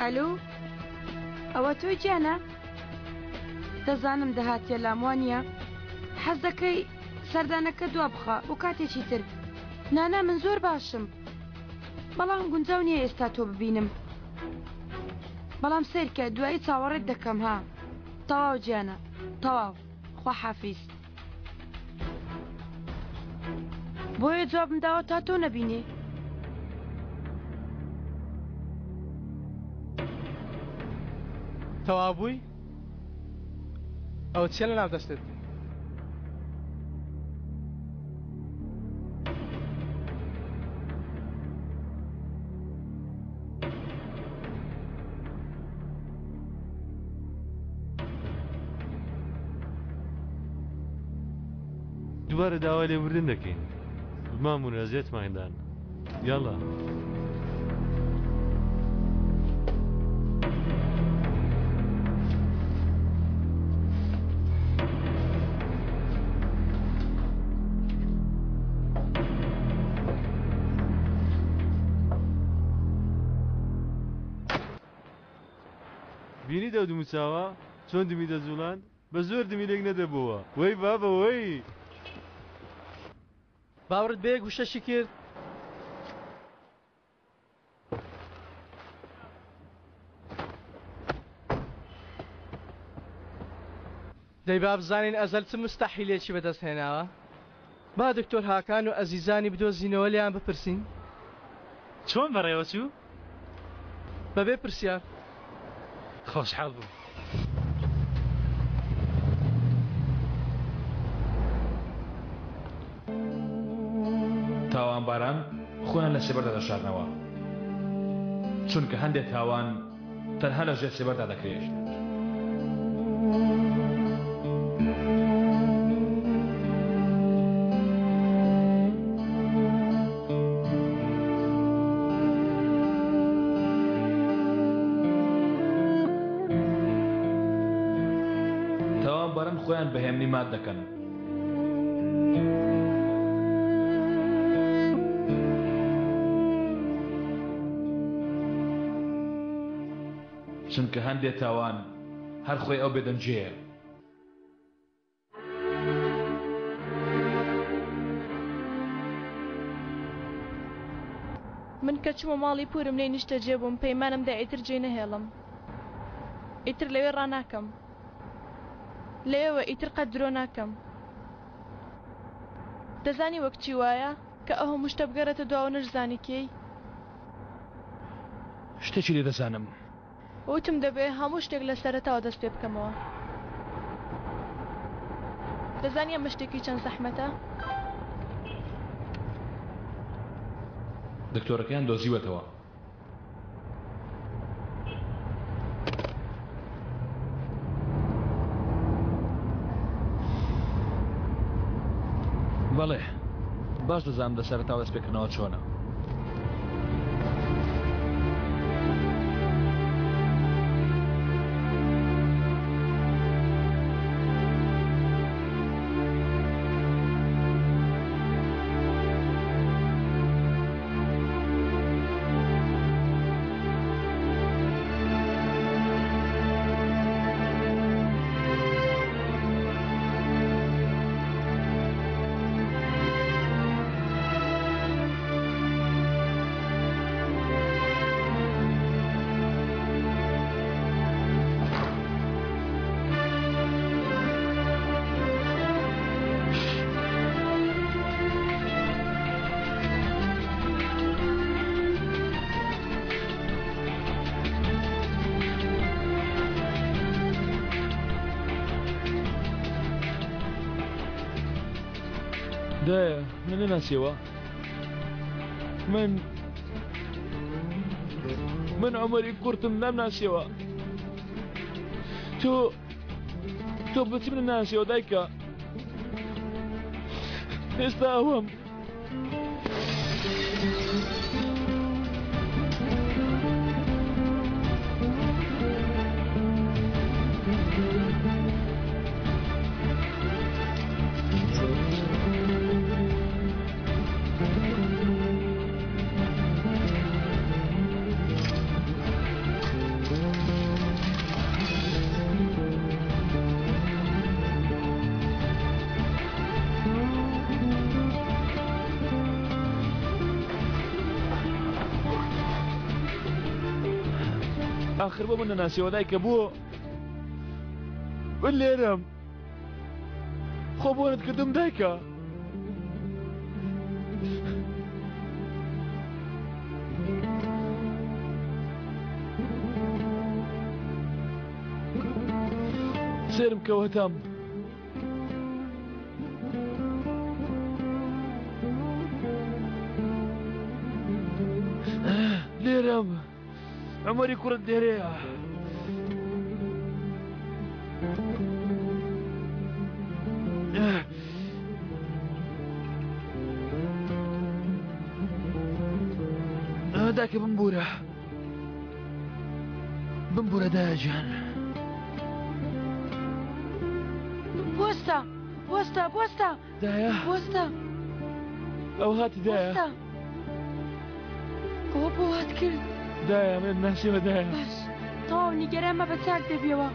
Speaker 20: ئەلو ئەوە تۆی گیانە دەزانم دەهاتیە لاموانە حەز دەکەی سەردانەکە دوا بخە بۆ کاتێکی تر نانا من زۆر باشم بەڵام گونجاو نییە ئێستا تۆ ببینم بەڵام سیرکە دوایی چاوەڕێت دەکەم ها تەواو گیانە تەواو خوا حافیز بۆیە جوابم داوە تا تۆ نەبینێ
Speaker 6: تەواو بووی ئەو چیە لە ناو دەستت
Speaker 4: دوبارە داوا لێبوردن دەکەین بمامون ئەزیێتماندان یاڵا بینی دەودموچاوە چۆن دمی دەزوڵان بە زۆر دمیلێک نەدەبەوە وەی بابە وەی
Speaker 6: باورت بێ گوشەشی کرد دەی با بزانین ئەزەل چ مستەحیلێکی بەدەست هێناوە با دکتۆر هاکان و ئەزیزانی بدۆزینەوە لیان بپرسین
Speaker 8: چۆن بەڕێوە چوو
Speaker 6: بەبێ پرسیار
Speaker 8: خۆشحاڵ بوو
Speaker 1: تاوانباران خۆیان لە سێبەردا دەشارنەوە چونکە هەندێک تاوان تەنها لە ژێر سێبەردا دەکرێت تەوان بەرن خۆیان بەهێمنی مات دەکەن. چونکە هەندێک تاوان هەر خۆی ئەو بێدەنجەیە.
Speaker 17: من کە چوومە ماڵی پورم لێ نیشتە جێبووم پەیمانم دا ئیتر جێ نەهێڵم. ئیتر لەوێ ڕناکەم. لێوە ئیتر قەت درۆ ناکەم. دەزانی وەک چی وایە کە ئەو هەموو شتە بگەڕێتە دواوە نەشزانی کێی؟
Speaker 1: شتێکی لێ دەزانم.
Speaker 17: وتم دەبێ هەموو شتێک لە سەرەتاوە دەست پێ بکەمەوە. دەزانی ئەمە شتێکی چەند زەحمەتە؟
Speaker 1: دکتۆرەکەیان دۆزیوەتەوە. بەڵێ باش دەزانم لە سەرەتاوە دەست پێکردنەوە چۆنە. دايا من هنا سوا من عمري كرتم لمنا سوا تو بتي من الناس يا دايكا استاهم آخر بابا من ناسي ودايك ابوه واللي رم خبونة قدم دايكا سيرم كوهتام ليرم عمري كرة ديريا هذاك بنبورة داجان
Speaker 20: بوستا
Speaker 1: دايا
Speaker 20: بوستا
Speaker 1: او هاتي دايا
Speaker 20: بوستا بۆ هات کرد
Speaker 1: دايا من ناسيوە دايا
Speaker 20: باش تەواو نیگەرانمە بە چاک دەبێەوە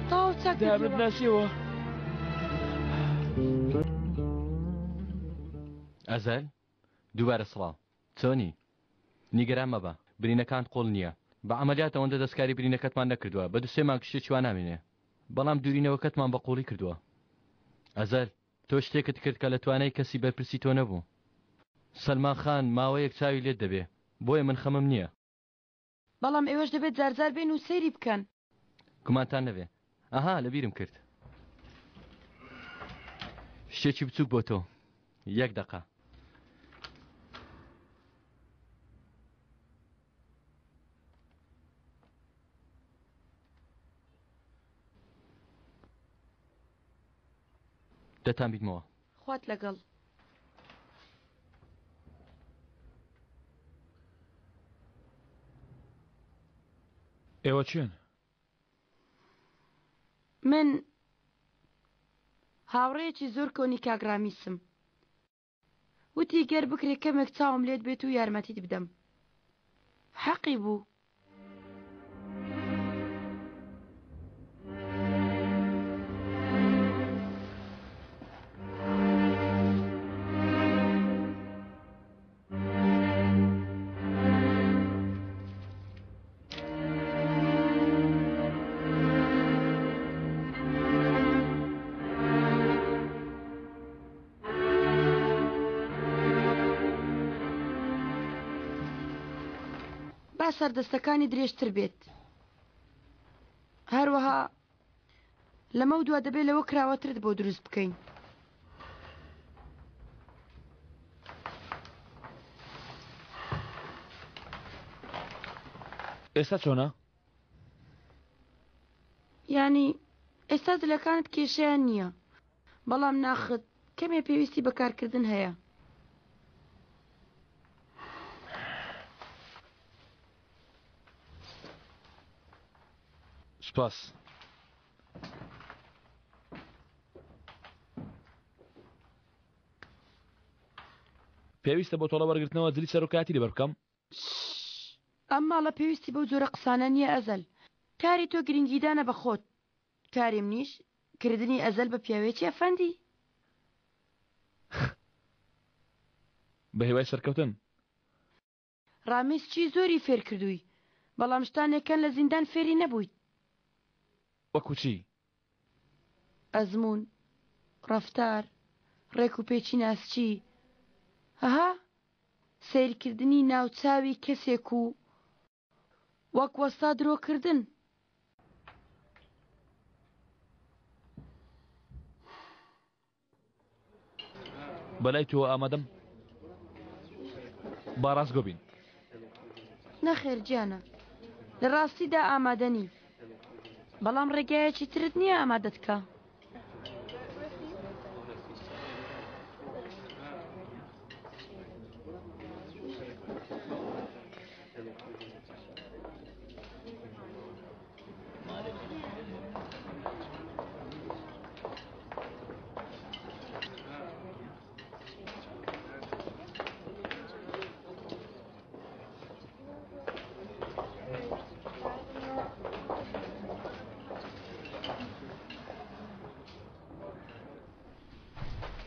Speaker 20: تەواو چاک
Speaker 1: دايا من ناسيوە
Speaker 21: ئەزەل دووبارە سڵاو چۆنی نیگەران مەبە برینەکان قوڵ نییە بە ئەمەلیات ئەوەندە دەستکاری برینەکەتمان نەکردووە بە دوسێ مانگ شتێکیوان نامێنێ بەڵام دوورینەوەکەتمان بە قوڵی کردووە ئەزەل تۆ شتێکت کرد کە لە توانای کەسی بەرپرسی تۆ نەبوو سەلمان خان ماوەیەک چاوی لێت دەبێ بۆیە من خەمم نییە
Speaker 20: بەڵام ئێوەش دەبێت جارجار بێن و سەیری بکەن
Speaker 21: گومانتان نەبێ ئەها لەبیرم کرد شتێکی بچووک بۆ تۆ یەک دەقە دەتان بیتمەوە.
Speaker 20: خوات لەگەڵ.
Speaker 1: ئێوە چێن؟
Speaker 20: من هاوڕێیەکی زۆر کۆنی کاگرامیسم. وتی گەر بکرێ کەمێک چاوم لێت بێت و یارمەتیت بدەم. حەقی بوو. با سەردەستەکانی درێژتر بێت. هەروەها لەمە دووە دەبێت لەوە کراوەترت بۆ دروست بکەین.
Speaker 1: ئێستا چۆنە؟
Speaker 20: ینی ئێستا دلەکانت کێشەیان نییە، بەڵام ناخت کەمێ پێویستی بەکارکردن هەیە.
Speaker 1: سپاس. پێویستە بۆ تۆڵە وەرگرتنەوە دلی سەر و کاتی لەبەر بکەم؟
Speaker 20: ئەم ماڵە پێویستی بەو جۆرە قسانە نییە ئەزەل. کاری تۆ گرنگیدانە بە خۆت. کاری منیش کردنی ئەزەل بە پیاوێکی ئەفەندی.
Speaker 1: بە هێوای سەرکەوتن.
Speaker 20: ڕامیز چی زۆری فێر کردووی، بەڵام شتانێکەن لە زیندان فێری نەبوویت.
Speaker 1: وەکو چی؟
Speaker 20: ئەزمون، ڕەفتار، ڕێک و پێچی ناسچی، هەها سیرکردنی ناوچاوی کەسێک و وەک وەستا درۆکردن.
Speaker 1: بەلای تۆ ئامادەم با ڕاستگۆ بین.
Speaker 20: نەخێر گیانە، لە ڕاستیدا ئامادەنی، بەڵام ڕێگایەکی ترت نییە ئامادەت بکە.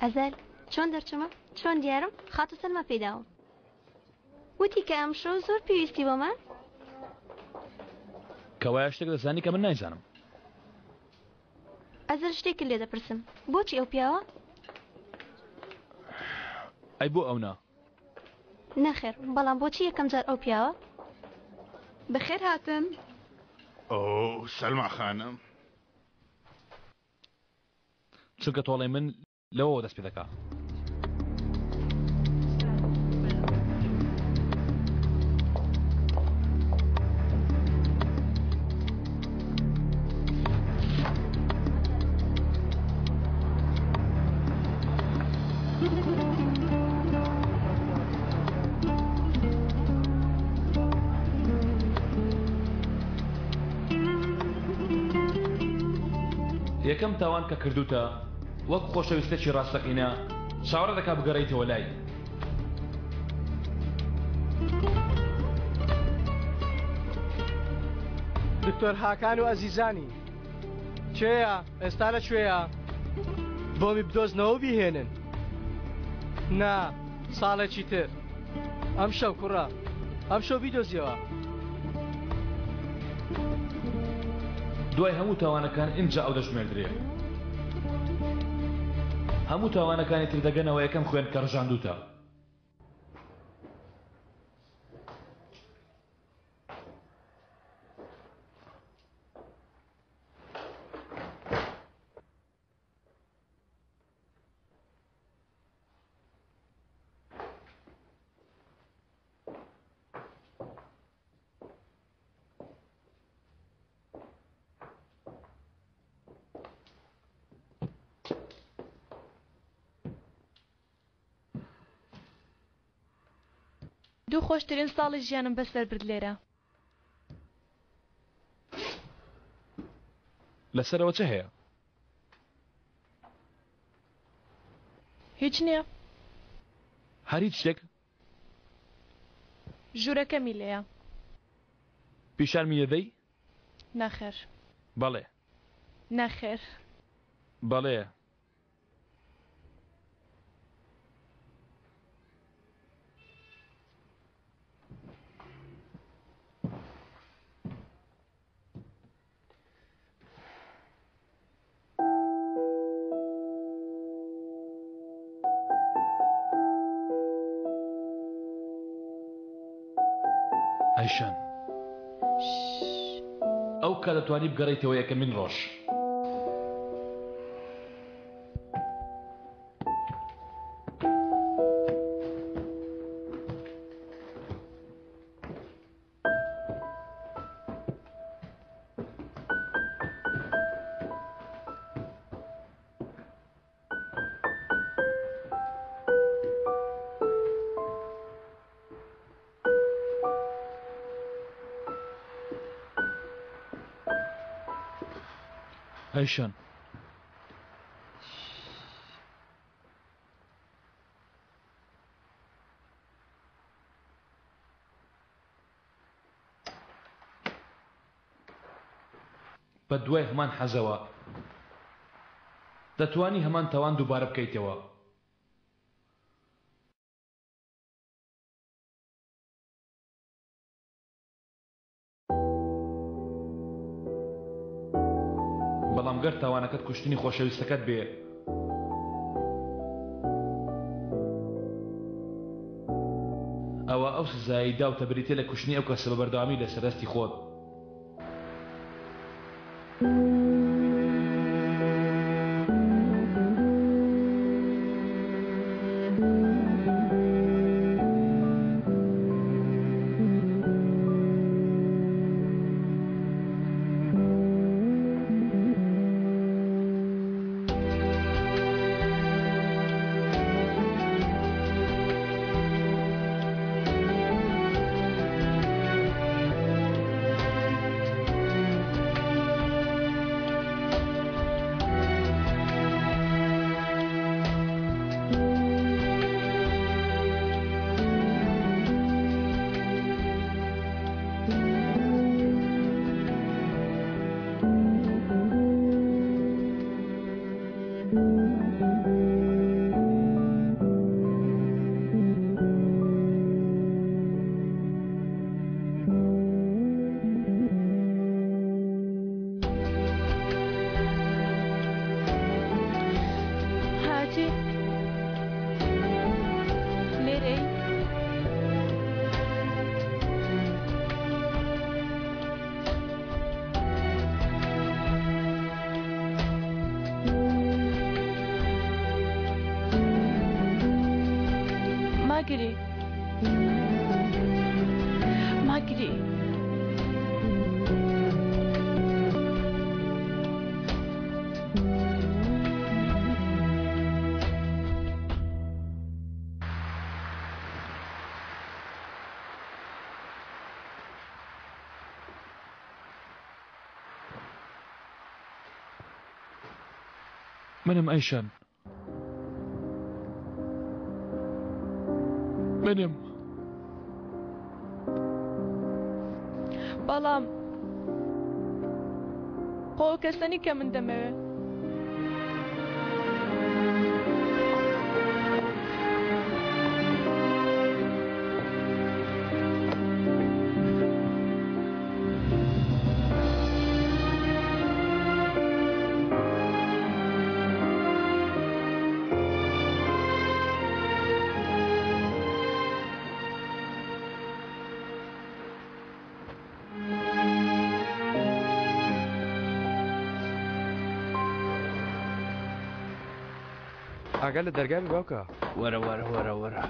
Speaker 2: ئەزەل چۆن دەرچمە؟ چۆن دیارم؟ خاتە سەلمە پێداوم. وتی کە ئەمشۆ زۆر پێویستی بۆمە؟
Speaker 1: کەوایە شتێک دەزانی کە من نایزانم.
Speaker 2: ئەزەل شتێکت لێ دەپرسم، بۆچی ئەو پیاوە؟
Speaker 1: ئەی بۆ ئەو نا؟
Speaker 2: نەخێر، بەڵام بۆچی یەکەم جار ئەو پیاوە؟
Speaker 20: بەخێر هاتن.
Speaker 19: ئەو سەلما خانم.
Speaker 1: چونکە تۆڵەی من لەوە دەست پێ دەکا. یەکەم تاوان کە کردوتە وەک خۆشەویستێکی ڕاستەقینە چاوەڕە دەکا بگەڕێیتەوە لای.
Speaker 6: دکتۆر هاکان و ئەزیزانی کوێیە؟ ئێستا لەکوێیە؟ بۆمی بدۆزنەوە بیهێنن. نا ساڵێکی تر ئەم شەو کوڕە ئەم شەو بیدۆزیەوە.
Speaker 1: دوای هەموو تاوانەکان ئینجا ئەو دەژمێردرێ. هەموو تاوانەکانی تر دەگەنەوە یەکەم خوێن کە ڕژاندوتە.
Speaker 17: دوو خۆشترین ساڵی ژیانم بەسەر برد لێرە.
Speaker 1: لەسەرەوە چه هەیە؟
Speaker 17: هیچ نییە.
Speaker 1: هەر هیچ شتێک؟
Speaker 17: ژوورەکەمی لێیە.
Speaker 1: پیشانمی دەدەی؟
Speaker 17: نەخێر.
Speaker 1: بەڵێ.
Speaker 17: نەخێر.
Speaker 1: بەڵێ. ئەیشان ئەو کە دەتوانی بگەڕێیتەوە یەکەمین ڕۆژ. ئەیشان بە دوای هەمان حەزەوە دەتوانی هەمان تاوان دووبارە بکەیتەوە. بەڵام گەر تاوانەکەت کوشتنی خۆشەویستەکەت بێ ئەوە ئەو سزایی داوتە بریتێ لە کوشتنی ئەو کەسە بە بەردەوامی لە سەردەستی خۆت.
Speaker 17: ماگری
Speaker 1: منم ئەیشان منم
Speaker 17: بەڵام خۆ کەسەنی کە من دەمەوێت
Speaker 15: ئاگا لە دەرگامی باوکە
Speaker 1: وەرە وەرە وەرە وەرە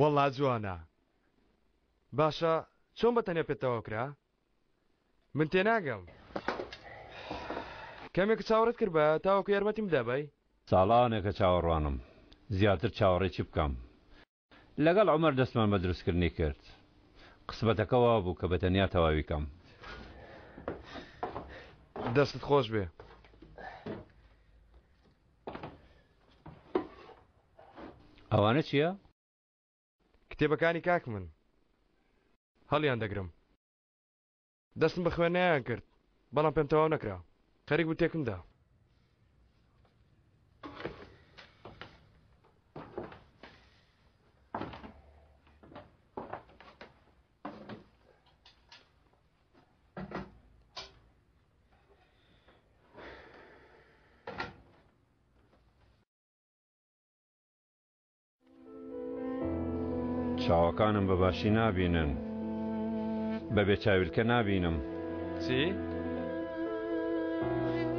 Speaker 15: وەڵا جوانە باشە چۆن بەتەنیا پێتەوە کرا من تێناگەم
Speaker 5: کەمێک چاوەڕێت کرد بە تاوەکو یارمەتیم دابای
Speaker 14: ساڵانێکە چاوەڕوانم زیاتر چاوەڕێکی بکەم لەگەڵ عومەر دەستمان بە دروستکردنی کرد قسمەتەکەەوە بوو کە بەتەنیا تەواوی کەم
Speaker 5: دەستت خۆش بێ
Speaker 14: ئەوانە چییە؟
Speaker 5: کتێبەکانی کاک من هەڵیان دەگرم دەستم بە خوێندنیان کرد بەڵام پێم تەواو نەکرا خەریک بوو تێکمدا
Speaker 14: چاوەکانم بە باشی نابینن بەبێ چاویلکە نابینم
Speaker 5: چی؟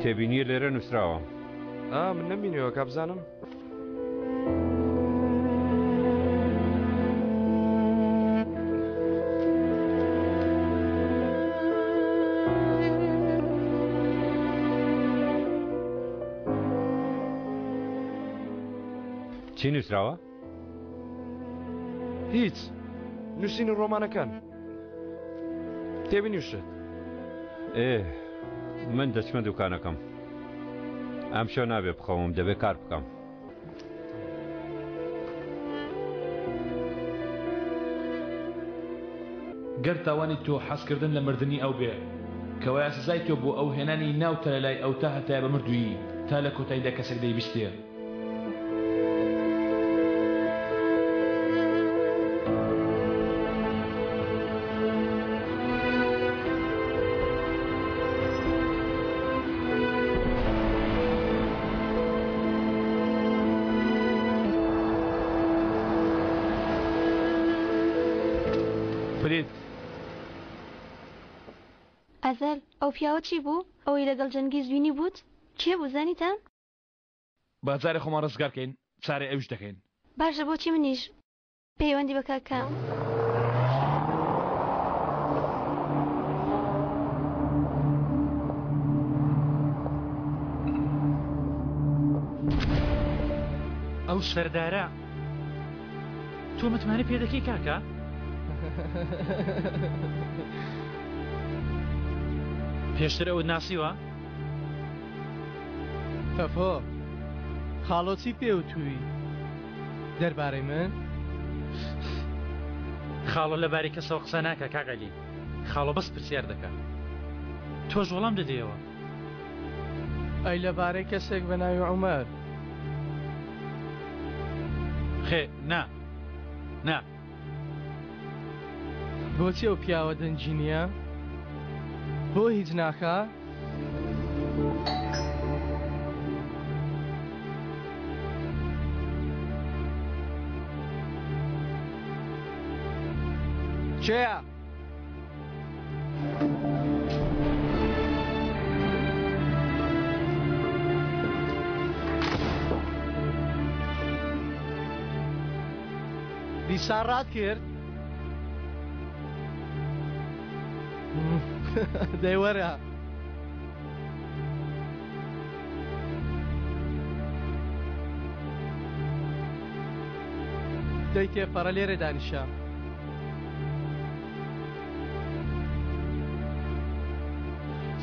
Speaker 14: تێبینی لێرە نووسراوە
Speaker 5: من نەبینیەوە کە بزانم
Speaker 14: چی نووسراوە؟
Speaker 5: هیچ نووسین ڕۆمانەکان تێبینیشت
Speaker 14: من دەچمە دوکانەکەم ئەم شەو نابێ بخەوم دەبێت کار بکەم
Speaker 1: گەر تاوانی تۆ حەزکردن لە مردنی ئەو بێ کەوایە سزای تۆ بۆ ئەو هێنانی ناوتە لە لای ئەو تا هەتایە بە مردویی تا لە کۆتاییدا کەسێک دەیبیستێ
Speaker 2: ئەزەل ئەو پیاوە چی بوو؟ ئەوەی لەگەڵ جەنگی زوینی بوت؟ کێ بوو زانیتان؟
Speaker 1: بازارێ خۆمان ڕزگارکەین چارێ ئەوش دەکەین
Speaker 2: باشە بۆچی منیش پەیوەندی بە کاکام
Speaker 8: ئەو سەردارە تۆ متمانە پێ دەکەی کاکە؟ پێشتر ئەوت ناسیوە؟
Speaker 6: فەفۆ خاڵۆچی پێوتووی دەربارەی من؟
Speaker 8: خاڵۆ لەبارەی کەسەوە قسە ناکە کاگەلی خاڵۆ بەس پرسیار دەکات تۆش وەڵام دەدەیەوە
Speaker 6: ئەی لەبارەی کەسێک بە ناوی عومەر
Speaker 8: خێ نا نا
Speaker 6: بۆچی ئەو پیاوە دەنجینیە؟ بۆ هیچ ناکە؟ کێیە؟ دیسان ڕات کرد؟ دەیوەرە دەی تێپەڕە لێرە دانیشە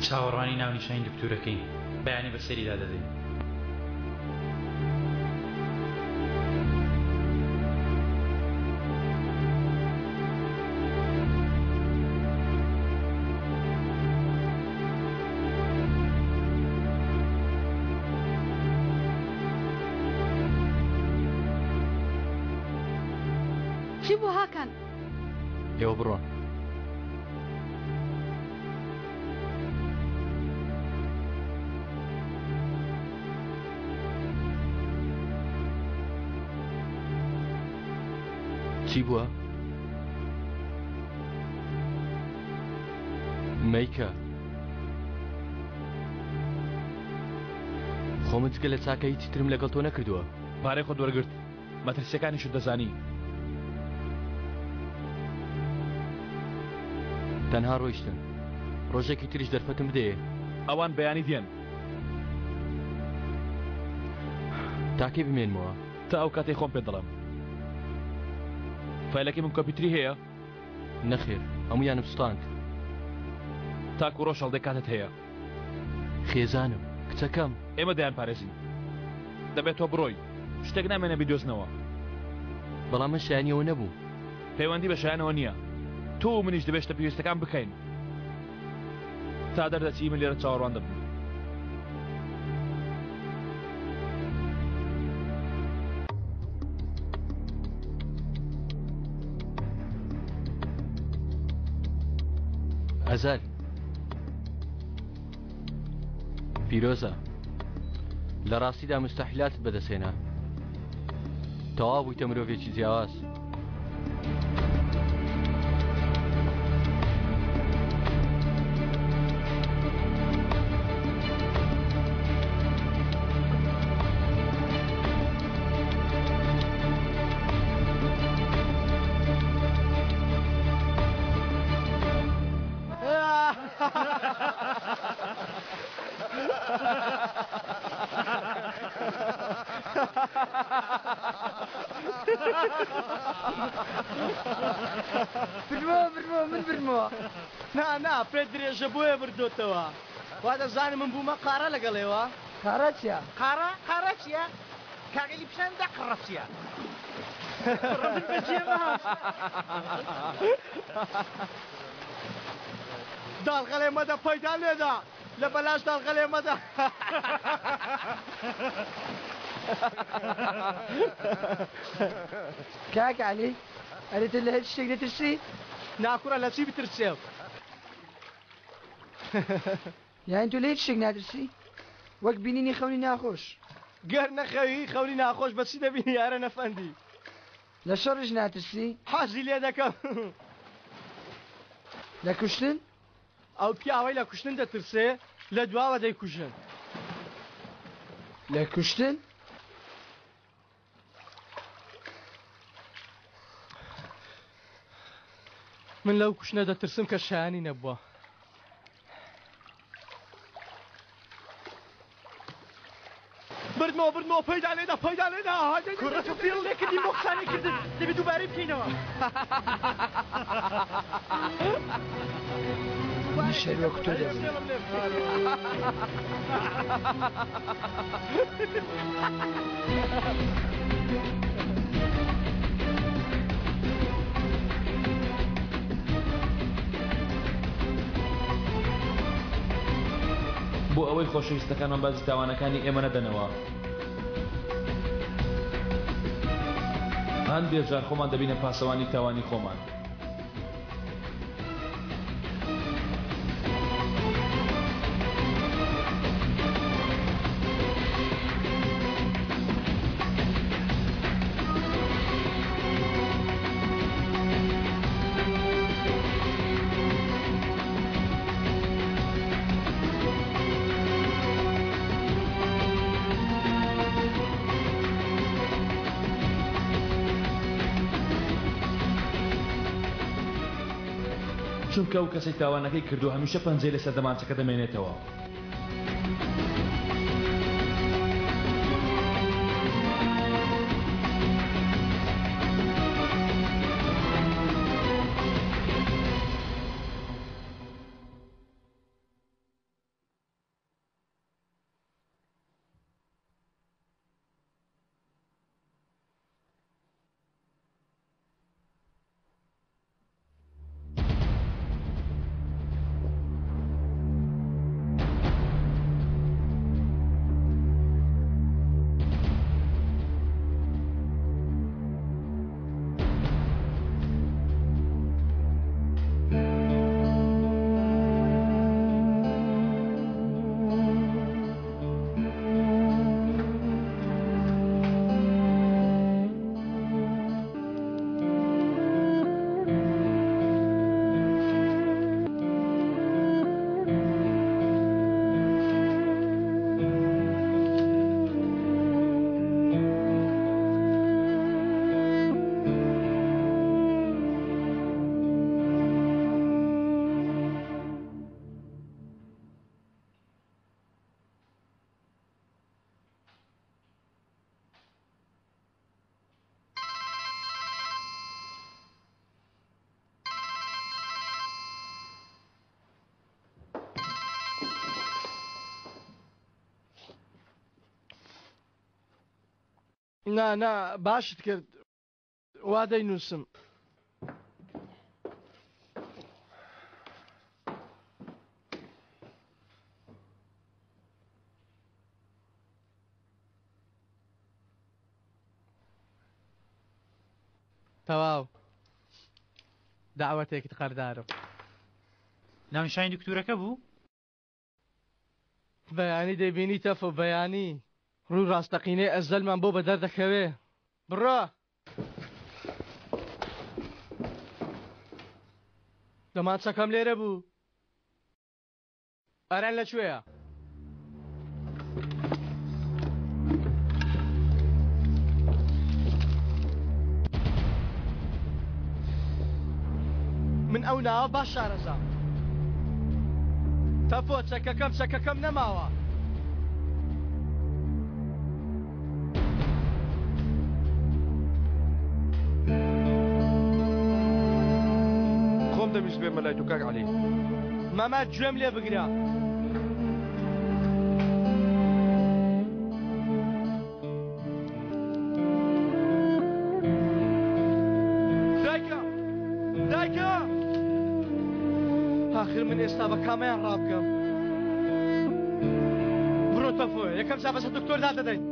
Speaker 8: چاوەڕوانی ناونیشانی دکتورەکەی بەیانی بەسەریدا دەدەین
Speaker 20: چی بوو هاکان؟
Speaker 21: ئێوە بڕۆن چی بووە؟ مەیکە خۆمت جگە لە چاکە هیچی ترم لەگەڵ تۆ نەکردووە
Speaker 1: پارەی خۆت وەرگرت مەترسیەکانیشت دەزانی
Speaker 21: تەنها ڕۆیشتن ڕۆژێکی تریش دەرفەتم بدەیە
Speaker 1: ئەوان بەیانی دێن
Speaker 21: تاکەی بمێنمەوە
Speaker 1: تا ئەو کاتەی خۆم پێ دەڵێم فایلەکەی من کۆمپیوتری هەیە
Speaker 21: نەخێر هەموویانم سوتاند
Speaker 1: تاکو ڕۆژ هەڵدەی کاتت هەیە
Speaker 21: خێزانم کچەکەم
Speaker 1: ئێمە دەیان پارێزین دەبێت تۆ بڕۆی شتێک نامێنە بیدۆزنەوە
Speaker 21: بەڵام من شایانیەوە نەبوو
Speaker 1: پەیوەندی بە شایانەوە نییە تۆ و منیش دەبێت شتە پێویستەکان بکەین تا دەردەچی من لێرە چاوەڕوان دەبم
Speaker 21: ئەزار پیرۆزە لە ڕاستیدا مستەحیلاتت بەدەسێنا تەواو بوویتە مرۆڤێکی جیاواز
Speaker 6: من برمەوە نا پێ درێژە بۆیە بردۆتەوە وا دەزانم من بوومە قارە لەگەڵێەوە قارە چیە؟ قارە چیە؟ کاگەلی پیشاندا قڕە چیە؟ داڵغەڵێ مەدە پەیدان لێدا لە بەلاش داڵغەڵێ مەدە کاک عەلی ئەرێتە لە هیچ شتێک دەترسی؟ ناکوڕە لە چی بترسێ؟ یان تۆ لە هیچ شتێک ناترسی؟ وەک بینینی خەونی ناخۆش گەر نەخەوی خەونی ناخۆش بەچی دەبینی یارە نەفەندی لە شەڕش ناترسی؟ حەزی لێ دەکەم لە کوشتن؟ ئەو پیاوەی لە کوشتن دەترسێ لە دواوە دەیکوژن لە کوشتن؟ من لەو کوشنە دەترسم کە شایانی نەبووە بردمەوە پەیدا لێدا کوڕە تۆ پێڵ لێکردی بۆ قسانی کردن دەبێت دووبارەی بکەینەوە شەروەک تۆ
Speaker 1: بۆ ئەوەی خۆشەویستەکانمان بازی تاوانەکانی ئێمە نەدەنەوە هەندێک جار خۆمان دەبینە پاسەوانی تاوانی خۆمان چونکە ئەو کەسەی تاوانەکەی کردو هەمیشە پەنجەی لەسەر دەمانچەکە دەمێنێتەوە
Speaker 6: نا باشت کرد وا دەینووسم. تەواو داوەتێکت قەردارم.
Speaker 8: ناونشانی دکتورەکە بوو؟
Speaker 6: بەیانی دەیبینی تەفە بەیانی ڕوو ڕاستەقینەی ئەزەلمان بۆ بە دەردەکەوێ. بڕە دەمانچەکەم لێرە بوو. ئەرەن لەکوێیە؟ من ئەو ناوە باش شارەزام. تەفۆ چەکەکەم نەماوە.
Speaker 5: خۆم دەویست بێمە لای دوو کاک عەلی.
Speaker 6: مەمە گوێم لێ بگرە. دایکە! آخر من ئێستا بە کامیان ڕابکەم. بڕۆ تەفۆ یەکەم جا بەسە دکتۆر دادەدەین.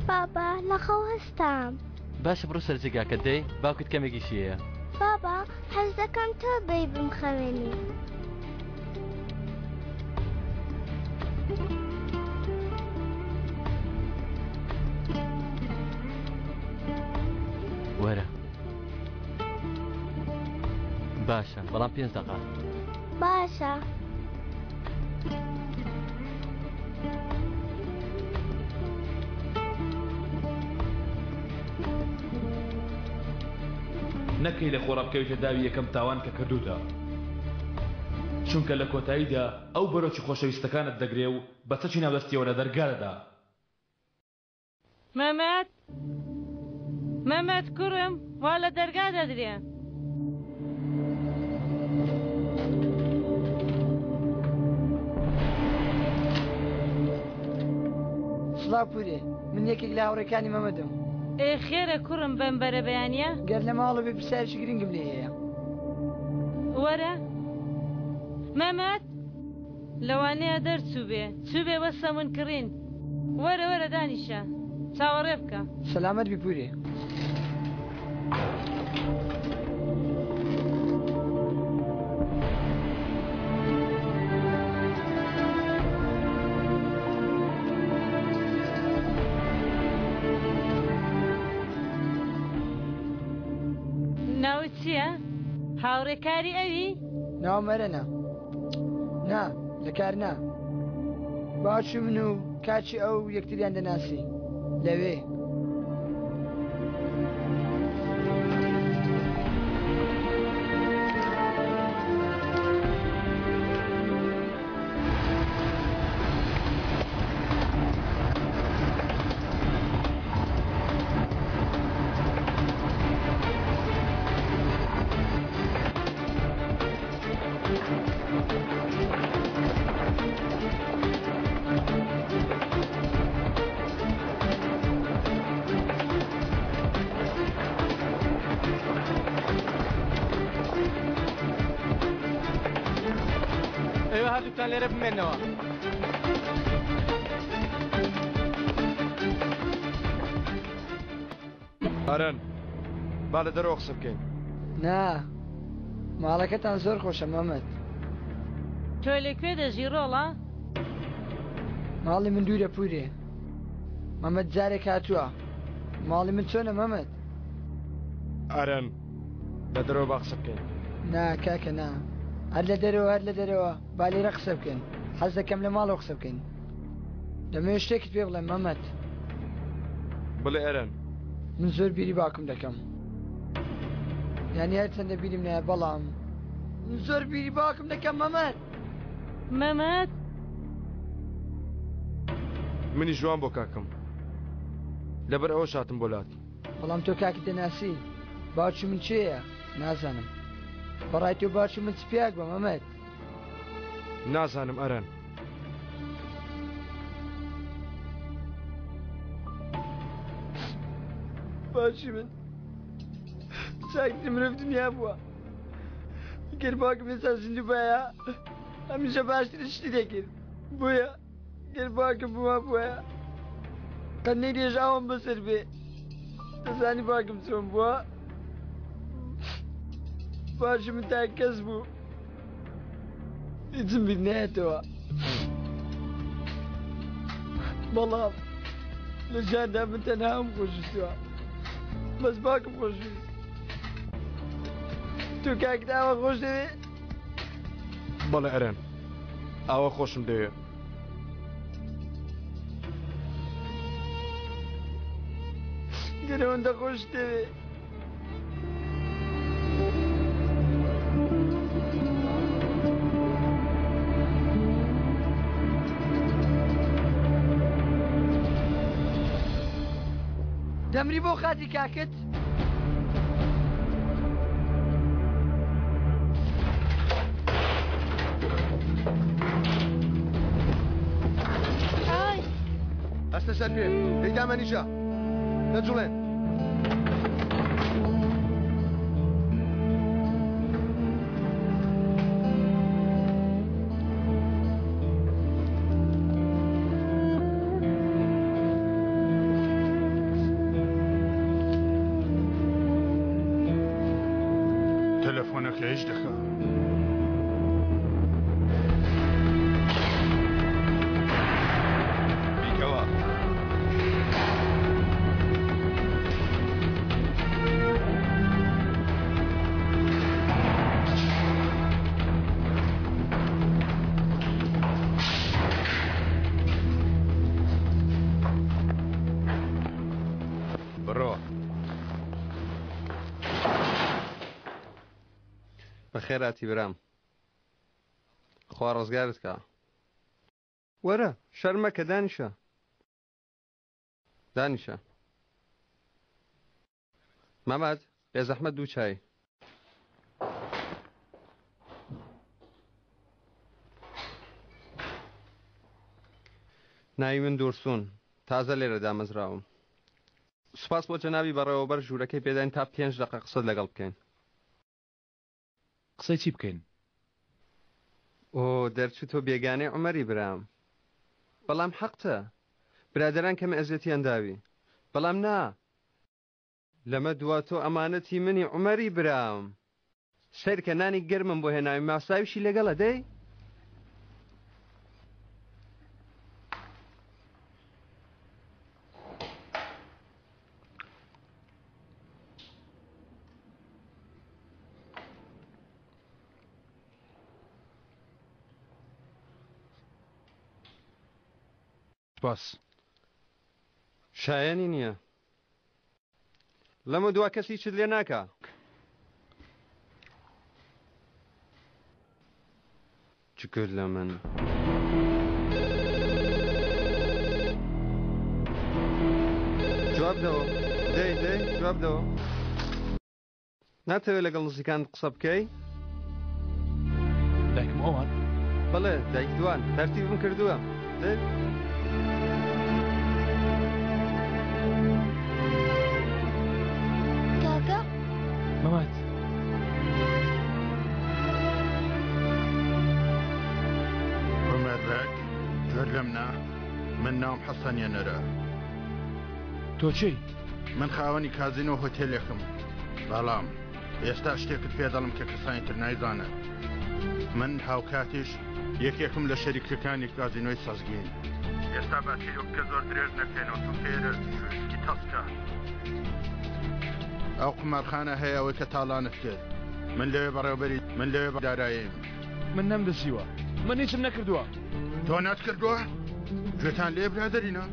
Speaker 13: بابا لەخەو هەستام.
Speaker 21: باشە بڕۆ سەر جێگاکە دەی باوکت کەمێکی شیەیە.
Speaker 13: بابا حەز دەکەم تۆ بەی بمخەوێنی.
Speaker 21: وەرە باشە بەڵام 5 دقات
Speaker 13: باشە.
Speaker 1: نەکەی لە خۆڕە بکەویتە داوی یەکەم تاوان کە کردوتە، چونکە لە کۆتاییدا ئەو بەرۆکی خۆشەویستەکانت دەگرێ و بە چەکی ناودەستیەوە لە دەرگادەدا.
Speaker 16: مەمەد کوڕم وا لە دەرگا دەدرێ.
Speaker 12: سڵاپورێ من یەکێک لە هاوڕێکانی مەمەدەم.
Speaker 16: ئێ خێرە کوڕم بەم بەرە بەیانە؟
Speaker 12: گەر لە ماڵە بێ پرسیارێکی گرنگم لێ هەیە.
Speaker 16: وەرە مەمەد لەوانەیە دەرچوو بێ چوو بێ وەسە من کڕین. وەرە دانیشە چاوەڕێ بکە.
Speaker 12: سەلامەت بیپورێ.
Speaker 16: ناوت چییە؟ هاوڕێکاری ئەوی؟
Speaker 12: ناو مەرەنە. نا لەکار نا. باوکی من و کاچی ئەو یەکتریان دەناسی لەوێ.
Speaker 6: هەردووکتان لێرە بمێنەوە.
Speaker 15: ئارەن با لە دەرەوە قسە بکەین.
Speaker 12: نا ماڵەکەتان زۆر خۆشە مەمەد.
Speaker 16: تۆ لەکوێ دەژی ڕۆڵە؟
Speaker 12: ماڵی من دوورە پورێ. مەمەد جارێک هاتووە. ماڵی من چۆنە مەمەد؟
Speaker 15: ئارەن لە دەرەوە با قسە بکەین.
Speaker 12: نا کاکە نا. هەر لە دەرەوە با لێرە قسە بکەین. حەز دەکەم لە ماڵەوە قسە بکەین. دەمەوێت شتێکت پێ بڵێم مەمەد.
Speaker 15: بڵێ ئەرەن.
Speaker 12: من زۆر بیری باکم دەکەم. یعنی هەر چەندە بیریم نایە بەڵام من زۆر بیری باکم دەکەم مەمەد.
Speaker 16: مەمەد
Speaker 15: منی جوان بۆ کاکەم لەبەر ئەوە شاتم بۆ لات.
Speaker 12: بەڵام تۆ کاکی دەناسی باوکی من چێیە؟ نازانم. بەڕای تۆ باوکی من چپیاک بە مەمەد؟
Speaker 15: نازانم ئەرەن.
Speaker 12: باوکی من چاکتی مرۆڤ دنیا بووە. گەر باوکم ئێستا زیندوو بایە هەمیشە باشتر شتی دەکرد. بۆیە گەر باوکم بووە بووە قەنەی رێژاوم بەسەر بێ. دەزانی باوکم چۆن بووە؟ باوکی من تا کەس بوو هیچم بیر نایەتەوە. بەڵام لە ژیاندا من تەنهام خۆشویستووە. بەس باوکم خۆشویست. تۆ کاکت ئاوا خۆش دەوێ؟
Speaker 15: بەڵێ ئەرەن ئاوا خۆشم دەوێ.
Speaker 12: گەر ئەوەندە خۆش دەوێ دەمری بۆ خاتی کاکت؟
Speaker 15: هەستە سەر پێ پێیدامە نیشە نەجوڵێن.
Speaker 19: تەلەفۆنەکە هیچ دەکە.
Speaker 15: بەخێراتی برام خوا ڕزگارت کە وەرە شەرمەکە دانیشە مەمەد بێزەحمەت دوو چای ناوی من دوورسوون تازە لێرە دامەزراوم سوپاس بۆ جەنابی بەڕێوەبەر ژوورەکەی پێداین تا 5 دقیقە قسەت لەگەڵ بکەین
Speaker 1: قسەی چی بکەین
Speaker 15: ئۆ دەرچوو تۆ بێگانەی عومەری برام بەڵام حەقتە برادەران کەمە ئەزیەتیان داوی بەڵام نا لەمە دوا تۆ ئەمانەتی منی عومەری برام سەیرکە نانی گەرمم بۆ هێناوی ماساویشی لەگەڵە دەی
Speaker 1: باس
Speaker 15: شایانی نییە لەمە دوا کەسی چت لێ ناکە چ کرد لە من جواب دەوە دەی جواب دەوە ناتەوێت لەگەڵ نزیکان قسە بکەی
Speaker 1: دایکم ئەوان
Speaker 15: بەڵێ دایک دوان تەرتیبم کردووە دەی
Speaker 1: مەمەد
Speaker 19: عومەر بەگ جۆر لەمنا من ناوم حەسەنیە نەرە
Speaker 1: تۆ چی؟
Speaker 19: من خاوەنی کازینۆ هۆتێلێکم بەڵام ئێستا شتێکت پێ دەڵم کە کەسانی تر نایزانە من هاوکاتیش یەکێکم لە شەریکەکانی کازینۆی سەزگین ئێستا باچەیەک کە زۆر درێژ نەکەینەوە تو فێرە شوشکی تەسکە ئەو قمارخانە هەیە ئەوەی کە تاڵانت کرد من لەوێ بەداراییم
Speaker 1: من نەمدەسیوە من هیچم نەکردووە
Speaker 19: تۆ ناتکردووە گوێتان لێ برادەرینە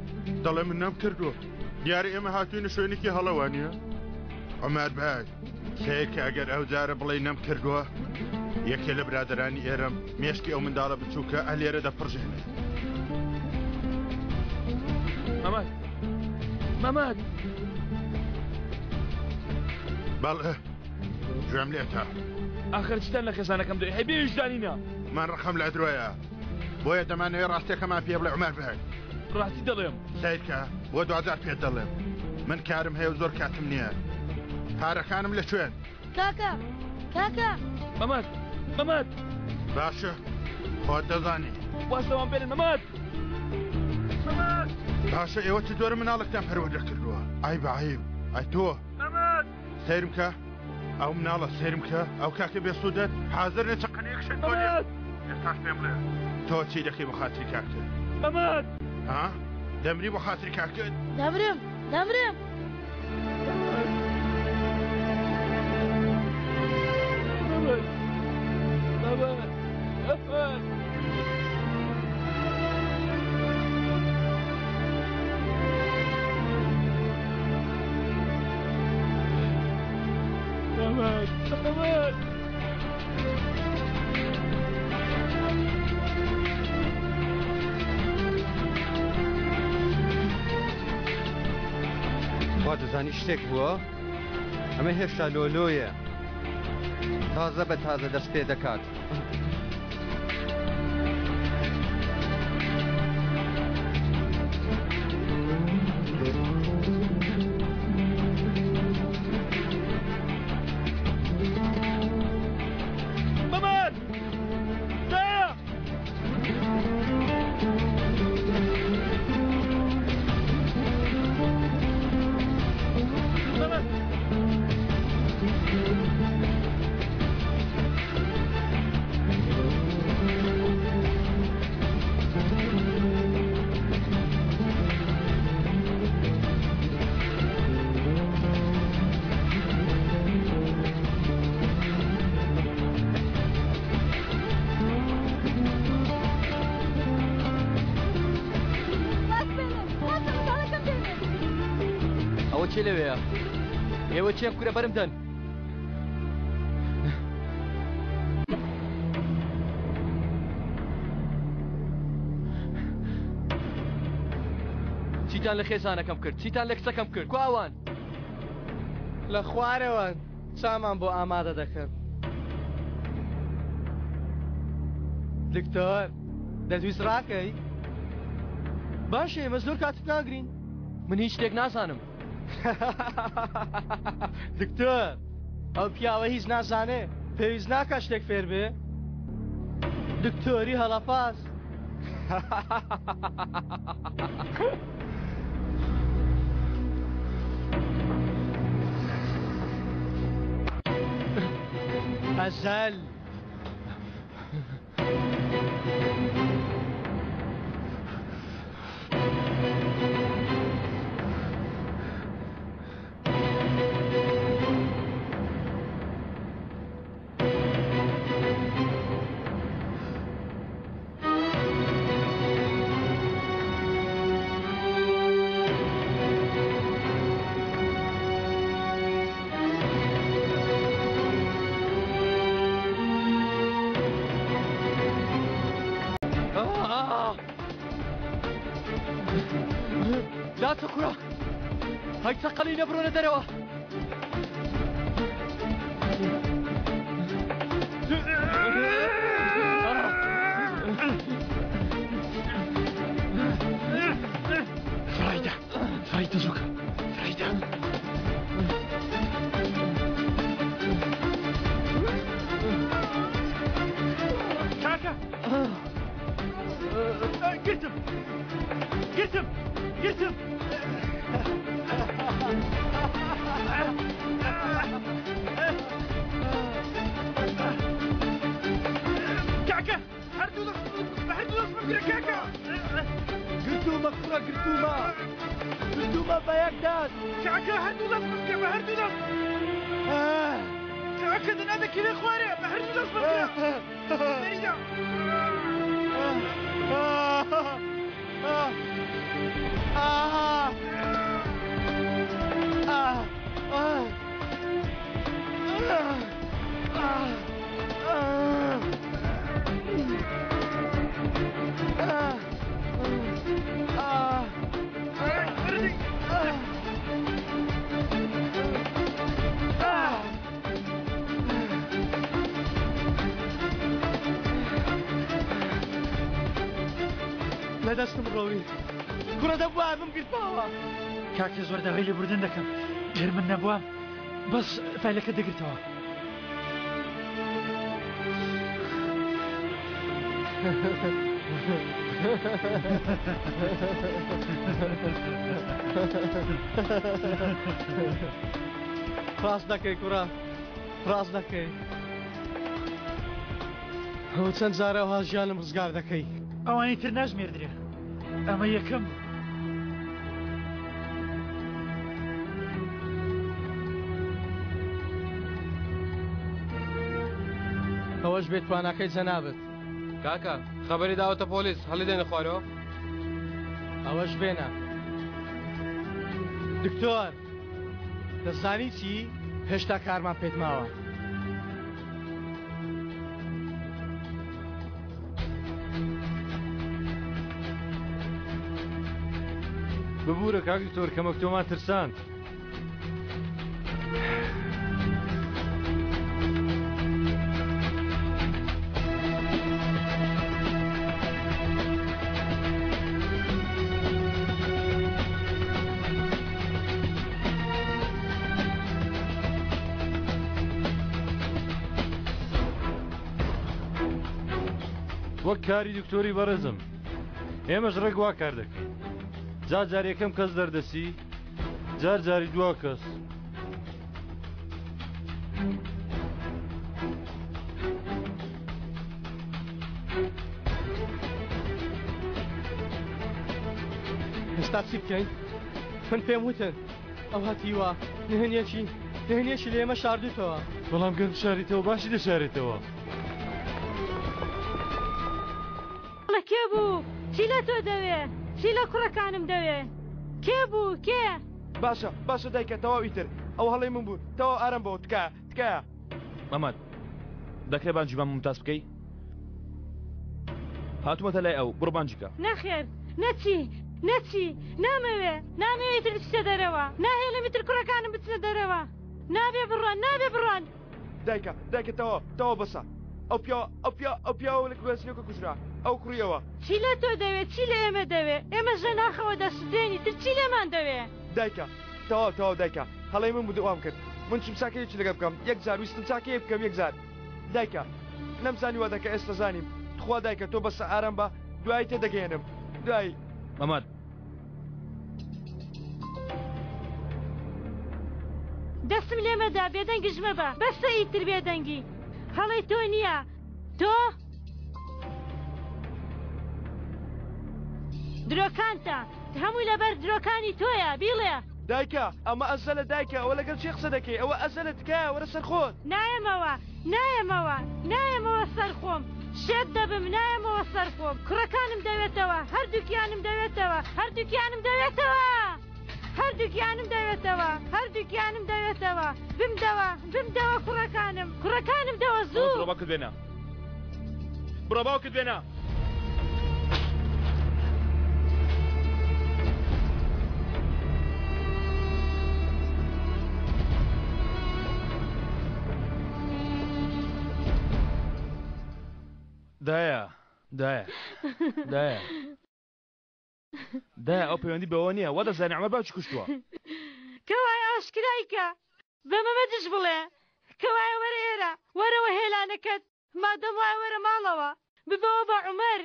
Speaker 19: دەڵێ من نەمکردووە دیارە ئێمە هاتوینە شوێنێکی هەڵەوانیە عومەر بەگ سیر کە ئەگەر ئەو جارە بڵێ نەمکردووە یەکێ لە برادەرانی ئێرەم مێشکی ئەو منداڵە بچووکە ئەلێرە دەپڕژێنێ
Speaker 1: مەمەد
Speaker 19: بەڵێ گوێم لێتە
Speaker 1: ئاخر چتان لە کەسانەکەم دوێ هەیبێ ویژدانینە
Speaker 19: من ڕقم لە درۆیە بۆیە دەمانەوێت ڕاستێکەمان پێ بڵێ عومەر بەگ
Speaker 1: ڕاستی دەڵێم
Speaker 19: سیرکە بۆ 2000 پێ دەڵێم من کارم هەیە و زۆر کاتم نییە پارەکانم لە کوێن
Speaker 18: کاکە
Speaker 1: مەمەد
Speaker 19: باشە خۆت دەزانی
Speaker 1: واستەوان بێنن مەمەد
Speaker 19: باشە ئێوە چ جۆرە مناڵێکتان پەروەردە کردووە ئای بەعیب ئای تۆ سیرم کە ئەو مناڵە سیرم کە ئەو کاکە بێسوودەت حاضر نە چقەنەیەک شت بۆ لێ ئێستاش پێم بڵێ تۆ چی دەکەی بە خاتری کاکە
Speaker 1: مەمەد
Speaker 19: ها دەمری بۆ خاتری کاکەت
Speaker 17: دەمرم
Speaker 15: وا دەزانی شتێک بووە ئەمە هێشتا لۆلۆیە تازە بە تازە دەست پێ دەکات
Speaker 6: چی لەوەیە؟ ئێوە چیان کورە بەرمدەن چیتان لە خێزانەکەم کرد چیتان لە کچەکەم کرد کواوان لە خوارەوە چامان بۆ ئامادە دەکەن دکتۆر دەتویست ڕاکەی باشە ئێمە زۆر کاتت ناگرین من هیچ شتێک نازانم دکتۆر ئەو پیاوە هیچ نازانێ پێویست ناکە شتێک فێر بێ دکتۆری هەڵەپاس ئەزەل داتە کوڕە هەی چەقەلی نەبرۆنە دەرەوە
Speaker 8: فرايدة فرايدة زوكا فرايدة كاكا قرتم كاكا هردو لصمك كاكا
Speaker 6: قرتومة كرة قرتومة بيكداد
Speaker 8: كاكا هردو لصمك كاكا دنا ذكي اخواني هردو لصمك فريدة
Speaker 6: لا دەستم ڕۆوی کوڕە دەبووە بم گرتمەوە
Speaker 8: کاکە زۆر داوای لێبوردن دەکەم گەر من نەبووە بەس فایلەکە دەگرتەوە
Speaker 6: ڕاست دەکەی کوڕە ڕاست دەکەی ئەو چەند جارەوە ژیانم ڕزگار دەکەی
Speaker 8: ئەوانی تر ناژمێردرێ ئەمە یەکەم
Speaker 6: ئەوەش بێت تواناکەی جەنابەت
Speaker 11: کاکە خەبەری داوەتە پۆلیس هەڵی دێنە خوارەوە
Speaker 6: ئەوەش بێنە دکتۆر دەزانی چی هێشتا کارمان پێت ماوە
Speaker 4: ببوورە کاک دکتۆر کەمەک تۆمان ترساند وەک کاری دکتۆری بەڕێزم ئێمەش ڕێک وا کار دەکەین جار یەکەم کەس دەردەسی جاری دوا کەس
Speaker 6: ئێستا چی بکەین من پێم وتن ئەو هاتیوە نهێنیەکی لە ئێمە شاردووتەوە
Speaker 4: بەڵام گەن شاریتەوە باشی دەشارێتەوە
Speaker 16: کێ بوو چی لە تۆ دەوێ چی لە کوڕەکانم دەوێ کێ بوو کێ
Speaker 1: باشە دایکە تەواوی تر ئەو هەڵی من بوو تەواو ئارەم بەوە تکایە مەمەد دەکرێت بانجی بام ممتاز بکەی هاتوومەتە لای ئەو بڕۆ بانجیکە
Speaker 16: نەخێر نەچی نەچی نامەوێت بچتە دەرەوە ناهێ لە میتر کوڕەکانم بچنە دەرەوە نابێ بڕۆن
Speaker 1: دایکە تەوا بەسە ئەو پیاوە لە کوێسنەوە کوژرا ئەو کوڕیەوە
Speaker 16: چی لە تۆ دەوێت چی لە ئێمە دەوێت ئێمە ژە ناخەوە دەسودێنی تر چی لەمان دەوێت
Speaker 1: دایکە تەوا دایکە هەڵی من بودوام کرد من چیم چاکەیەکی لەگە بکەم یەکجار ویستم چاکەیە بکەم یەکجار دایکە نەمزانی وا دەکە ئێستا زانیم خوا دایکە تۆ بەسە ئارام بە دوای تێدەگەێنم دوای مەمەد
Speaker 16: دەستم لێمەدا بێدەنگی ژمە بە بەستە ئیتر بێدەنگی هەڵی تۆ نییە تۆ درۆکانتە هەمووی لەبەر درۆکانی تۆیە بیڵێ
Speaker 1: دایکە ئەمە ئەزەلە دایکە ئەوە لەگەڵ چی قسە دەکەی ئەوە ئەزەلە تکایە وەرە سەرخۆت
Speaker 16: نایەمەوە سەرخۆم شێت دەبم نایەمەوە سەرخۆم کوڕەکانم دەوێتەوە هەردووکیانم دەوێتەوە بمدەوە کوڕەکانم دەوە زوو
Speaker 1: بڕۆ باوکت بێنە دایە ئەو پەیوەندی بەوە نییە وا دەزانێ عومەر باوکی کوشتووە
Speaker 16: کەوای ئاشکرایکە بە مەمەدش بڵێ کەوایە وەرە ئێرە وەرەوە هێلانەکەت مادەم وایە وەرە ماڵەوە ببەوە بە عومەر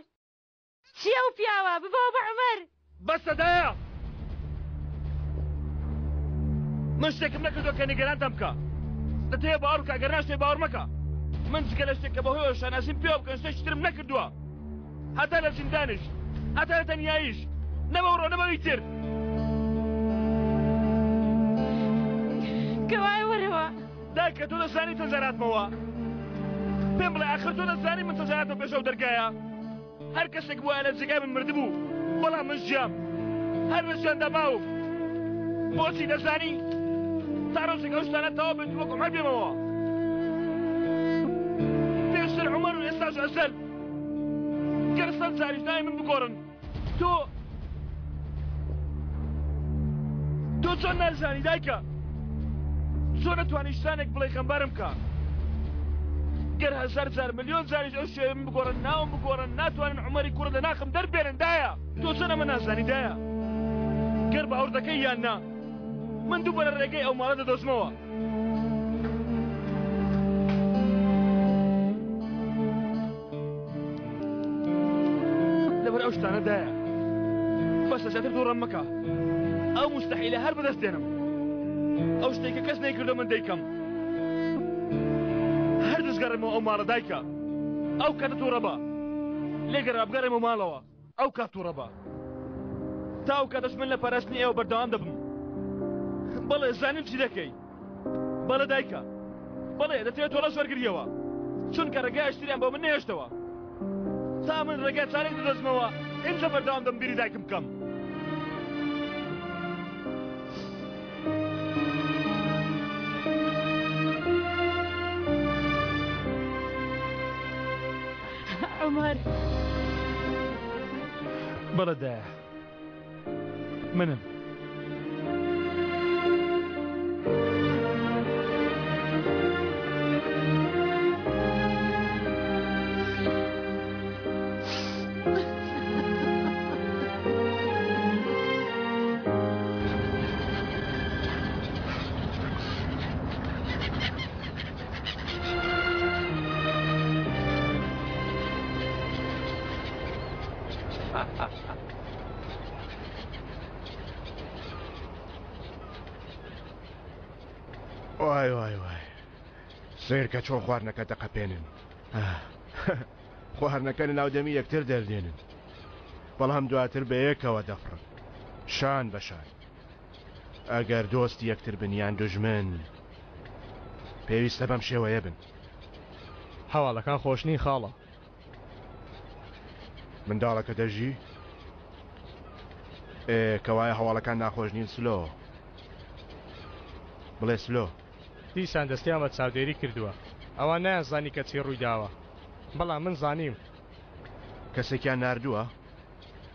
Speaker 16: چی ئەو پیاوە ببەوە بە عومەر
Speaker 1: بەسە دایە من شتێکم نەکردووە کە نیگەرانتەم بکە دەتەوێ باوەڕ بکە ئەگەر ناشتێ باوەڕ مەکە من جگە لە شتێکە بەهۆیەوە شانازیم پێوە بکەن شتێکی ترم نەکردووە هەتا لە زیندانش هەتا لە تەنیاییش نەبەوڕۆ نەبەوی تر
Speaker 16: کەوایە وەرەوە
Speaker 1: دایکە تۆ دەزانی تەجاراتمەوە پێم بڵێ ئاخر تۆ دەزانی من تەجاراتم پێشەو دەرگایە هەر کەسێک بووە لە جێگای من مردبوو بەڵام من ژیام هەر لە ژیاندا ماوم بۆچی دەزانی تا ڕۆژێک ئەو شتانە تەواو بێت وەک عومەر بێمەوە پێشتر عومەر و ئێستاش ئەزەل گەر سەد جاریش نای من بگۆڕن تۆ چۆن نازانی دایکە چۆن نەتوانی شتانێک بڵێ خەمبارم کە گەر هەزار جار ملیۆن جاریش ئەو شێوێ من بگۆڕن ناوم بگۆڕن ناتوانن عومەری کوڕە لە ناخم دەربێنن دایە تۆ چۆن ئەمە نازانی دایە گەر باوەڕ دەکەی یان نا من دووبارە ڕێگەی ئەو ماڵە دەدۆزمەوە لەبەر ئەو شتانە دایە بەسە زیاتر دووڕەم مەکە ئەو مستەحیلە هەر بەدەست دێنم ئەو شتێکە کەس نەیکردو من دەیکەم هەر دەستگەڕێمەوە ئەو ماڵە دایکە ئەو کاتە تووڕە بە لێگەڕا بگەڕێمەوە ماڵەوە ئەو کات تووڕە بە تا ئەو کاتەش من لە پاراستنی ئێوە بەردەوام دەبم بەڵێ زانیم چی دەکەی بەڵێ دایکە بەڵێ دەتەوێت تۆڵە وەرگریەوە چونکە ڕێگای ئەشتریان بۆ من نێشتەوە تا من ڕێگای چارێک دەدۆزمەوە اینجا بەردەوام دەم بیری دایکم بکەم
Speaker 16: عومەر
Speaker 1: بەڵێ دایە منم
Speaker 7: وای وای وای سیرکە چۆن خواردنەکە دەقەپێنن خواردنەکە لە ناودەمی یەکتر دەردێنن بەڵام دواتر بە یەکەوە دەفڕن شان بەشان ئەگەر دۆستی یەکتر بنیان دوژمن پێویستە بەم شێوەیە بن
Speaker 6: هەواڵەکان خۆشنی خاڵە
Speaker 7: منداڵەکە دەژی کەوایە هەواڵەکان ناخۆش نین سلۆ بڵێ سلۆ
Speaker 6: دیسان دەستیان بە چاودێری کردووە ئەوان نایانزانی کە چی ڕووی داوە بەڵام من زانیم
Speaker 7: کەسێکیان ناردووە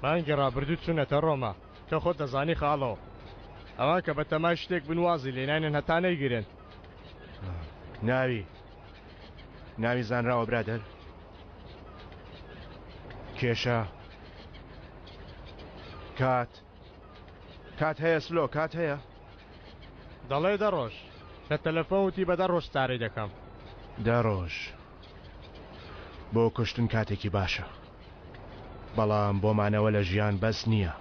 Speaker 6: مانگە ڕابردوو چوونەتە ڕۆما کە خۆت دەزانی خاڵەوە ئەوان کە بە تەمای شتێک بنوازی لێنانن هەتا نەیگرن
Speaker 7: ناوی زانراوە برادەر کێشە کات هەیە سلۆ کات هەیە
Speaker 6: دەڵێ دەڕۆژ لە تەلەفۆنتی بە دەڕۆژ تاری دەکەم
Speaker 7: دەڕۆژ بۆ کوشتن کاتێکی باشە بەڵام بۆمانەوە لە ژیان بەس نییە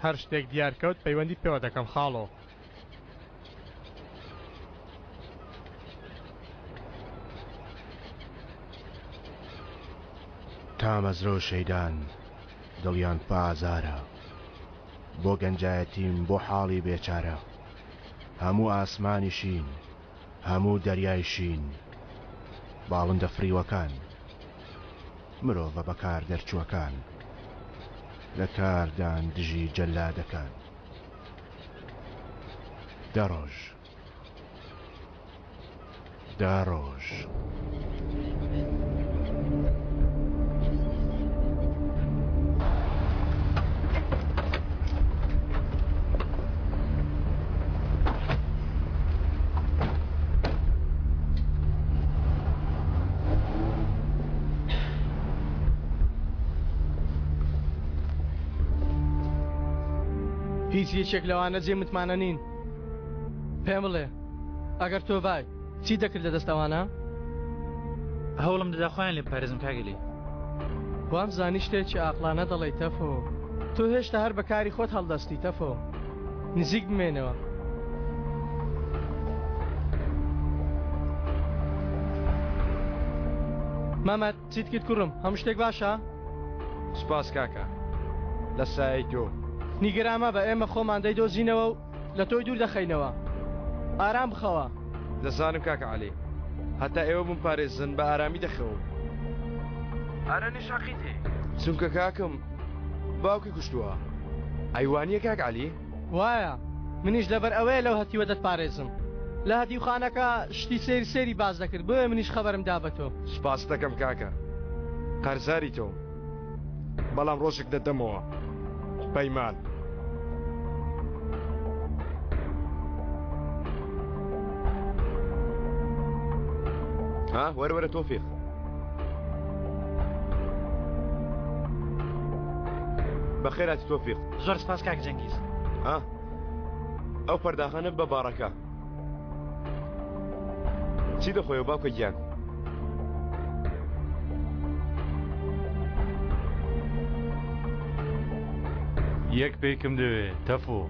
Speaker 6: هەر شتێک دیارکەوت پەیوەندی پێوە دەکەم خاڵۆ
Speaker 7: تا مەزرۆ شەیدان دڵیان پازارە بۆ گەنجایەتیم بۆ حاڵی بێچارە هەموو ئاسمانی شین هەموو دەریای شین باڵندە فریوەکان مرۆڤە بەکار دەرچووەکان لە کاردان دژی جەلادەکان دەڕۆژ
Speaker 6: هیچ یەکێک لەوانە جێ متمانە نین پێم بڵێ ئەگەر تۆ وای چی دەکرد لە دەستەوانە؟
Speaker 8: هەوڵم دەدا خۆیان لێ پارێزم کاگەلی
Speaker 6: وام زانی شتێکی ئاقلانە دەڵێی تەفۆ تۆ هێشتا هەر بەکاری خۆت هەڵدەستی تەفۆ نزیک بمێنەوە مەمەد چیت کرد کوڕم هەموو شتێک باشە؟
Speaker 5: سپاس کاکە لە سایەی تۆ
Speaker 6: نیگەرامە بە ئێمە خۆمان دەیدۆزینەوە و لە تۆی دوور دەخەینەوە ئارام بخەوە
Speaker 5: دەزانم کاکە عەلی هەتا ئێوە بم پارێزن بە ئارامی دەخەوم ئارە نیشاقیتێ چونکە کاکم باوکی کوشتووە ئەیوانیە کاک عەلی
Speaker 6: وایە منیش لەبەر ئەوەیە لەو هەتیوە دەتپارێزم لە هەتیوخانەکە شتی سێری باز دەکرد بۆیە منیش خەبەرم دا بە تۆ
Speaker 5: سپاس دەکەم کاکە قەرزاری تۆ بەڵام ڕۆژێک دەدەمەوە پەیمان ها وەرە تۆفیق بەخێراتی تۆفیق
Speaker 8: زۆر سپاس کاک جەنگیز
Speaker 5: ها ئەو پەرداخانە بە باڕەکە چی دەخۆیەوە باوکە گیان
Speaker 4: یەک پێکم دەوێ تەفۆ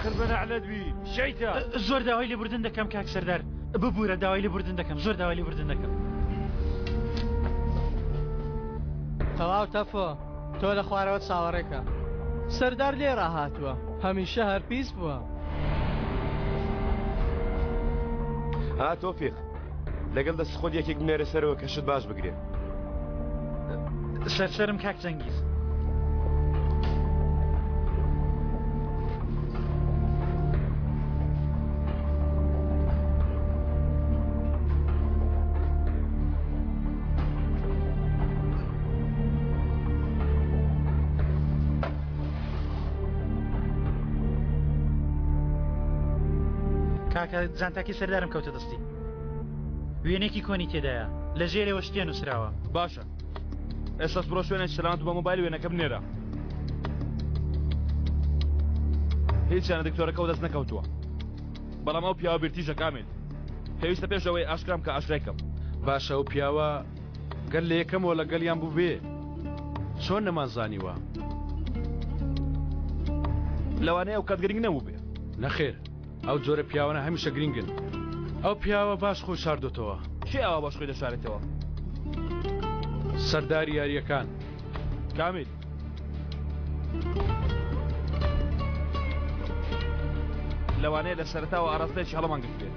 Speaker 8: آخر بەنەعلەت بی شەیتە زۆر داوای لێبوردن دەکەم کاک سەردار ببوورە داوای لێبوردن دەکەم زۆر داوای لێبوردن دەکەم
Speaker 6: تەواو تەفۆ تۆ لە خوارەوە چاوەڕێکە سەردار لێرە هاتووە هەمیشە هەر پیس بووە
Speaker 5: ها تۆفیق لەگەڵ دەست خۆت یەکێک بنێرە سەرەوە کە شت باش بگرێ
Speaker 8: سەرسەرم کاک جەنگیز کاکە جانتاکی سەردارم کەوتە دەستی وێنێکی کۆنی تێدایە لە ژێرەوە شتێن نووسراوە
Speaker 1: باشە ئێستاس بڕۆ شوێنێک سەلامت بە مۆبایل وێنەکە بنێرە هیچیانە دکتۆرەکە و دەست نەکەوتووە بەڵام ئەو پیاوە برتیژە کامل پێویستە پێشەوەی ئاشکرام کە ئاشرێکم
Speaker 5: باشە ئەو پیاوە گەل لە یەکەمەوە لەگەڵیان بوو بێ چۆن نەمانزانیوە
Speaker 1: لەوانەیە ئەو کات گرنگ نەبوو بێ
Speaker 5: نەخێر ئەو جۆرە پیاوانە هەمیشە گرنگن ئەو پیاوە باش خۆی شاردۆتەوە
Speaker 1: چی ئەوە باش خۆی دەشارێتەوە
Speaker 5: سەرداری یاریەکان
Speaker 1: کامل لەوانەیە لە سەرەتاوە ئاراستەیەکی هەڵەمان گرت بێت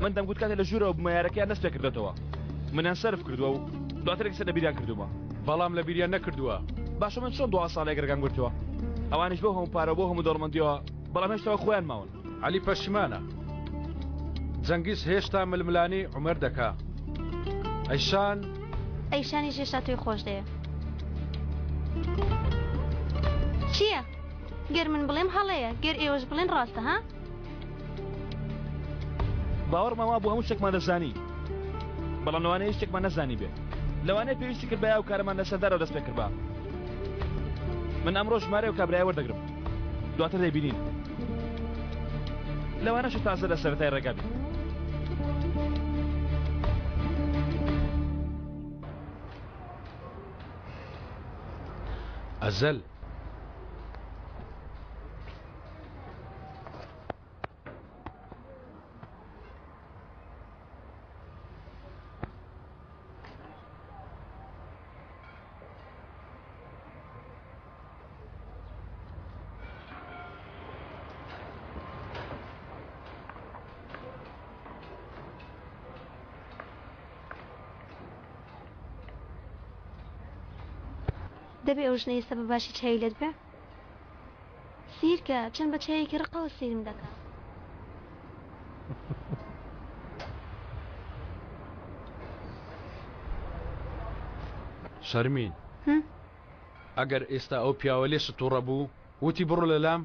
Speaker 1: من دەمگوت کاتێ لە ژوورەوە بمەیارەکەیان دەست پێ کردێتەوە منیان سەرف کردووە و دواتر سەر لە بیریان کردووە
Speaker 11: بەڵام لە بیریان نەکردووە
Speaker 1: باشە من چۆن 2 ساڵێک گەرگان گرتووە ئەوانش بۆ هەموو پارە بۆ هەموو دەوڵەمەندیەوە بەڵام هێشتەوە خۆیان ماون
Speaker 11: علی پەشیمانە جەنگیز هێشتا ململانی عومەر دەکا
Speaker 2: ئەیشانی هێشتا توی خۆش دەیە چییە؟ گەر من بڵێم هەڵەیە گەر ئێوەش بڵێن ڕاستە ها؟
Speaker 1: باوەڕمەوە بۆ هەموو شتێکمان دەزانی بەڵام لەوانەیە هیچ شتێکمان نەزانی بێ لەوانەیە پێویستی کرد بە یا و کارەمان لەسەردارەوە دەست پێ کرد بە من ئەمڕۆ ژمارە و کابرای وەردەگرم دواتر دەیبینین لەوانەش تازە لە سەرەتای ڕێگا بین
Speaker 11: ئەزەل
Speaker 2: دەبێ ئەو ژنە ئێستا بە باشی چای لێت بێ سیرکە چەند بە چایەکی ڕقەوە سیرم دەکات
Speaker 11: شەرمین ئەگەر ئێستا ئەو پیاوە لێشت تووڕە بوو وتی بڕۆ لە لام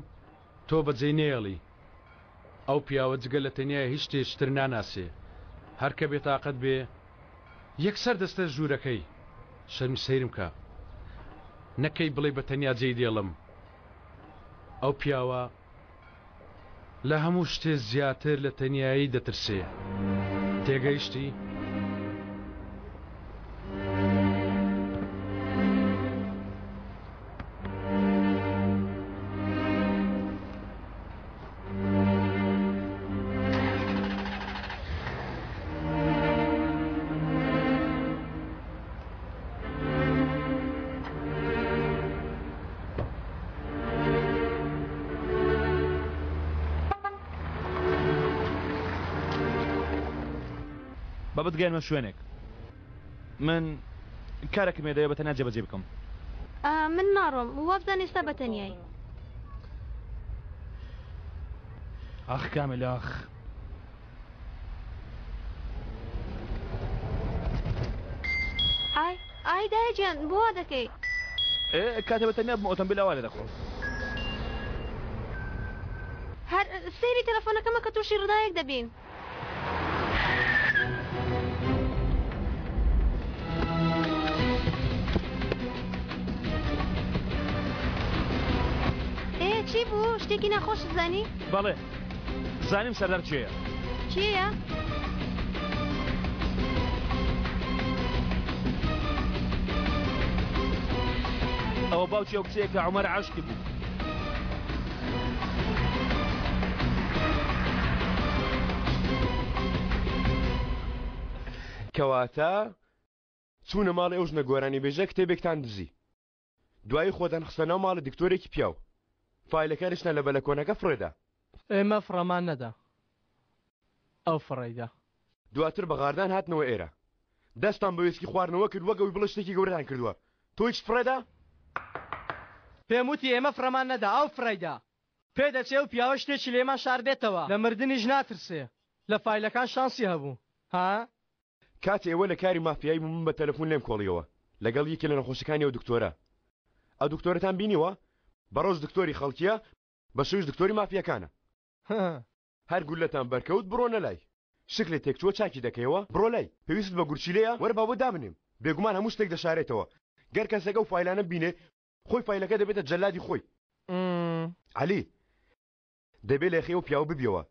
Speaker 11: تۆ بەجێ نێڵی ئەو پیاوە جگە لە تەنیا هیچ شتێشتر ناناسێ هەرکە بێتاقەت بێ یەکسەر دەستە ژوورەکەی شەرمی سەیرم کە نەکەی بڵێ بە تەنیا جێی دێڵم ئەو پیاوە لە هەموو شتێ زیاتر لە تەنیایی دەترسێ تێگەیشتی؟
Speaker 1: بابت گەیانمە شوێنێک من کارێکم هەیە بە تەنیا جێبەجێ بکەم
Speaker 2: من ناڕۆم وابزان ئێستا بە تەنیایی
Speaker 1: ئاخ کامل ئاخ
Speaker 2: ئای دایجان بۆ وا دەکەی
Speaker 1: کاتێ بە تەنیا بم ئۆتۆمبیل ئەوا لێ دەخۆم
Speaker 2: هەر سەیری تەلەفۆنەکەمە کە تووشی ڕدایەک دەبین چی بوو؟ شتێکی ناخۆش زانی؟
Speaker 1: بەڵێ زانیم سەردار چێیە؟
Speaker 2: چییە؟
Speaker 1: ئەوە باوکی ئەو کچەیە کە عومەر عاشقی بوو
Speaker 5: کەواتە چوونە ماڵی ئەو ژنە گۆرانی بێژە کتێبێکتان دزی دوایی خۆتان خستە ناو ماڵە دکتۆرێکی پیاو فایلەکانیشتە لە بەلەکۆنەکە فڕێدا
Speaker 6: ئێمە فڕەمان نەدا ئەو فڕێدا
Speaker 5: دواتر بە غاردان هاتنەوە ئێرە دەستان بە وێسکی خواردنەوە کرد وەگەوی بڵە شتێکی گەورەتان کردووە تۆ هیچ فڕێدا
Speaker 6: پێم وتی ئێمە فڕەمان نەدا ئەو فڕێدا پێ دەچێ و پیاوە شتێکی لێمان شاردێتەوە لە مردنیش ناترسێ لە فایلەکان شانسی هەبوو ها
Speaker 5: کاتێ ئێوە لە کاری مافیایی من بە تەلەفۆن لێم کۆڵیەوە لەگەڵ یەکێ لە نەخۆشەکانی ئەو دکتۆرە ئەو دکتۆرەتان بینیوە بەڕۆژ دکتۆری خەڵکیە بە شوش دکتۆری مافیەکانە هەر گولەتان بەرکەوت بڕۆنە لای شکلێ تێکچووە چاکی دەکەیەوە بڕۆ لای پێویست بە گورچی لەیە وەرە باوە دابنێم بێگومان هەموو شتێک دەشارێتەوە گەر کەسێکە و فایلانە بینێ خۆی فایلەکە دەبێتە جەلادی خۆی عەلی دەبێت لە خێو پیاوە ببیەوە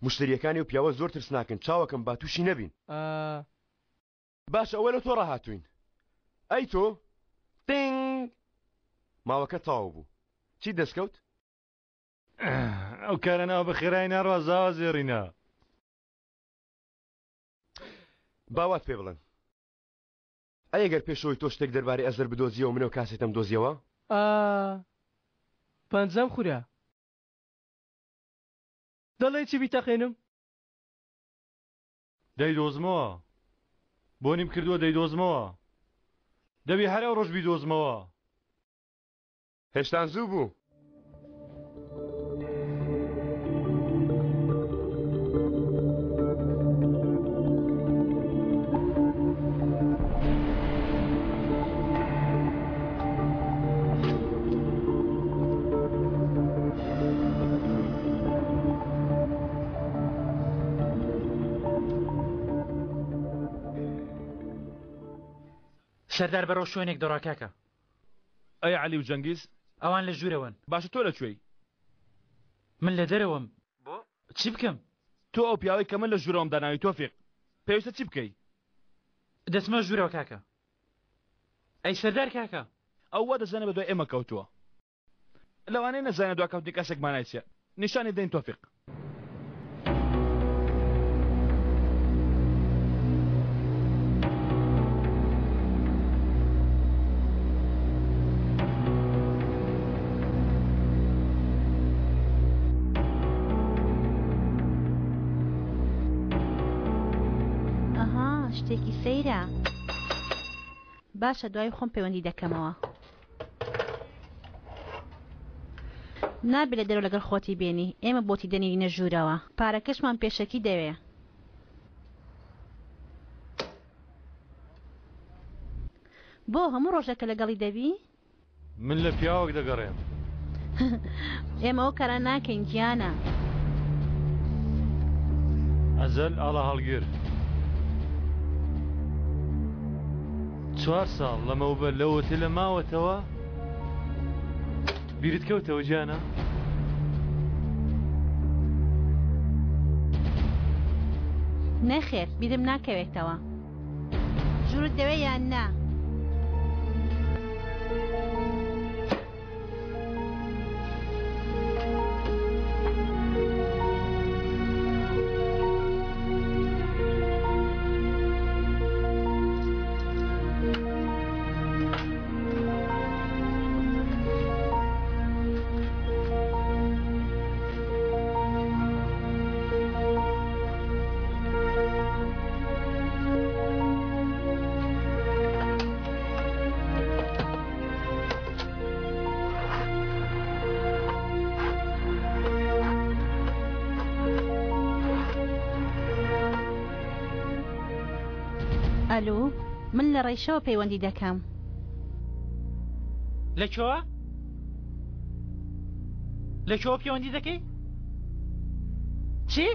Speaker 5: مشتریەکانی و پیاوە زۆر ترس ناکەن چاوەکەم با تووشی نەبین باش ئەوە لە تۆ ڕاهاتوین ئەی تۆ تینگ ماوەکە تاوە بوو چی دەستکەوت؟
Speaker 4: ئەو کارەناوە بە خێرای ناڕازاوە زێڕینە
Speaker 5: باوات پێ بڵێن ئەگەر پێشەوەی تۆ شتێک دەربارەی ئەزەر بدۆزیەوە منەوە کاسێتم دۆزیەوە؟
Speaker 6: پەنجەم خورە دەڵێ چی بیتەقێنم؟
Speaker 4: دەیدۆزمەوە بۆ نیم کردووە دەیدۆزمەوە دەبی هەر ئەو ڕۆژ بیدۆزمەوە
Speaker 5: هێشتان زوو بوو
Speaker 8: سەردار بەرەو شوێنێک دەڕاکاکە
Speaker 1: ئەی عەلی و جەنگیز
Speaker 8: ئەوان لە ژوورەوەن
Speaker 1: باشە تۆ لەکوێی
Speaker 8: من لە دەرەوەم بۆ چی بکەم
Speaker 1: تۆ ئەو پیاوەی کە من لە ژوورەوەم داناوی تۆفیق پێویستە چی بکەی
Speaker 8: دەچمە ژوورەوە کاکە ئەی سەردار کاکە
Speaker 1: ئەو وا دەزانێت بە دوای ئێمە کەوتووە لەوانەیە نەزانێت دواکەوتنی کەسێکمان نایچێ نیشانی دەین تۆفیق
Speaker 3: شتێکی سەیرە باشە دوای خۆم پەیوەندی دەکەمەوە نابێت لە دەرەوە لەگەڵ خۆتی بێنی ئێمە بۆتی دەنێرینە ژوورەوە پارەکەشمان پێشەکی دەوێ بۆ هەموو ڕۆژێکە لەگەڵی دەبی
Speaker 4: من لە پیاوەک دەگەڕێم
Speaker 3: ئێمە ئەو کارە ناکەین گیانە
Speaker 4: ئەزەل ئاڵە هەڵگر 4 ساڵ لەمەوبە لەوەتە لە ماوەتەوە بیرت کەوتەوە گیانە
Speaker 3: نەخێر بیرم ناکەوێتەوە ژوورت دەوێ یان نا ئەلو من لە ڕێیشەوە پەیوەندی دەکەم
Speaker 8: لەکوێوە؟ لەکوێوە پەیوەندی دەکەی؟ چی؟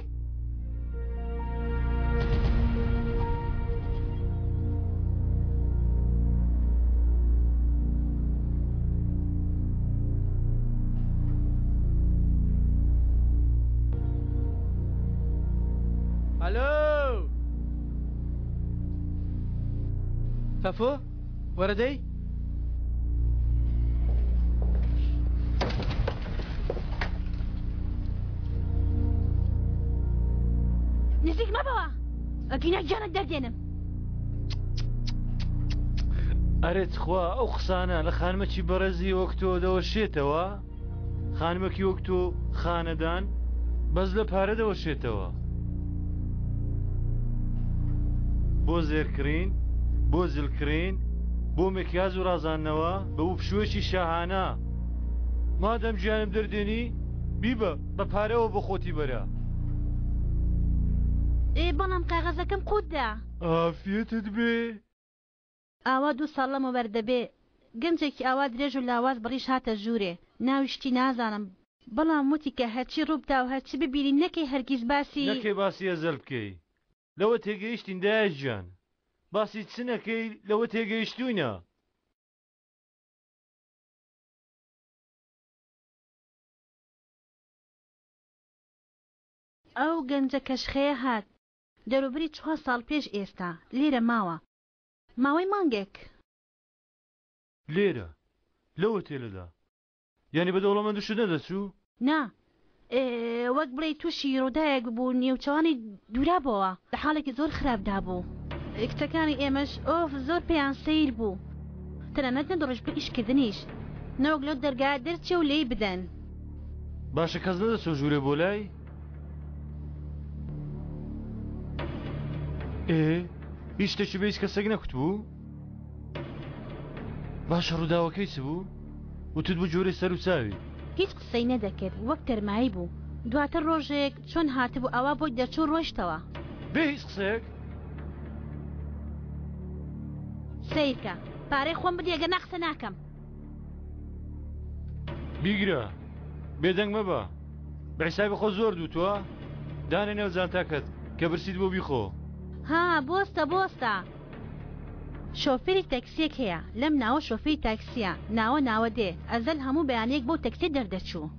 Speaker 6: ئەلۆ فەفۆ وەرەدەی
Speaker 3: نزیک مەبەوە ئەگینە گیانت دەردێنم
Speaker 4: ئەرێت خوا ئەو قسانە لە خانمەکی بەڕێزی وەکتۆ دەوەشێتەوە خانمەکی وەکتۆ خانەدان بەس لە پارە دەوەشێتەوە بۆ زێرکرین بۆ زلکرین بۆ مکیاز و ڕازانەوە بە و پشوێکی شاهانە مادەم گیانم دەردێنی بیبە بە پارەوە بۆ خۆتی بەرە
Speaker 3: بەڵام قاغەزەکەم قوتدا
Speaker 4: ئافیەتت بێ
Speaker 3: ئاوا 2 ساڵ لەمە بەردەبێ گەنجێکی ئاوا درێژ و لاواز بڕیش هاتە ژوورێ ناویشتی نازانم بەڵام وتی کە هەرچی ڕووبدا و هەرچی ببیری نەکەی هەرگیز باسی
Speaker 4: نەکەی باسی ئەزەل بکەی لەوە تێگەیشتین دایە گیان باسی چنەکەی لەوە تێگەیشتوینە
Speaker 3: ئەو گەنجە کەشخەیە هات دەروبری 4 ساڵ پێش ئێستا لێرە ماوە ماوەی مانگێک
Speaker 4: لێرە لەوە تێلەدا یعنی بە دەوڵەمەند شو نەدەچوو
Speaker 3: نا وەک بڵێ تووشی ڕوودایەک بوو نێوچەوانی دوورابەوە لە حاڵێکی زۆر خراپدا بوو کتەکانی ئێمەش ئۆف زۆر پێیان سیر بوو تەنانەت نەدەڕۆژ بە ئیشکردنیش نەوەک لەو دەرگا دەرچێ و لێی بدەن
Speaker 4: باشە کەس نەدەچۆ ژوورێ بۆ لای هیچ شتێکی بە هیچ کەسێک نەکوتبوو؟ باشە ڕووداوەکەی چ بوو؟ وتت بوو جۆرەی سەر و چاوی
Speaker 3: هیچ قسەی نەدەکرد وەک تەرمایی بوو دواتر ڕۆژێک چۆن هاتبوو ئەوە بۆی دەرچوو ڕۆیشتەوە
Speaker 4: بێ هیچ قسەیەک
Speaker 3: سیرکە پارەی خۆم بدی ئەگەر نەقسە ناکەم
Speaker 4: بیگرە بێدەنگ مەبە بە حیسابی خۆ زۆر دووتووە دانێ نێو جانتاکەت کە برسیت بۆ بیخۆ
Speaker 3: ها بۆستە شۆفێری تەکسیەک هەیە لەم ناوە شۆفێری تاکسیە ناوە دێ ئەزەل هەموو بەیانەیەک بۆ تەکسی دەردەچوو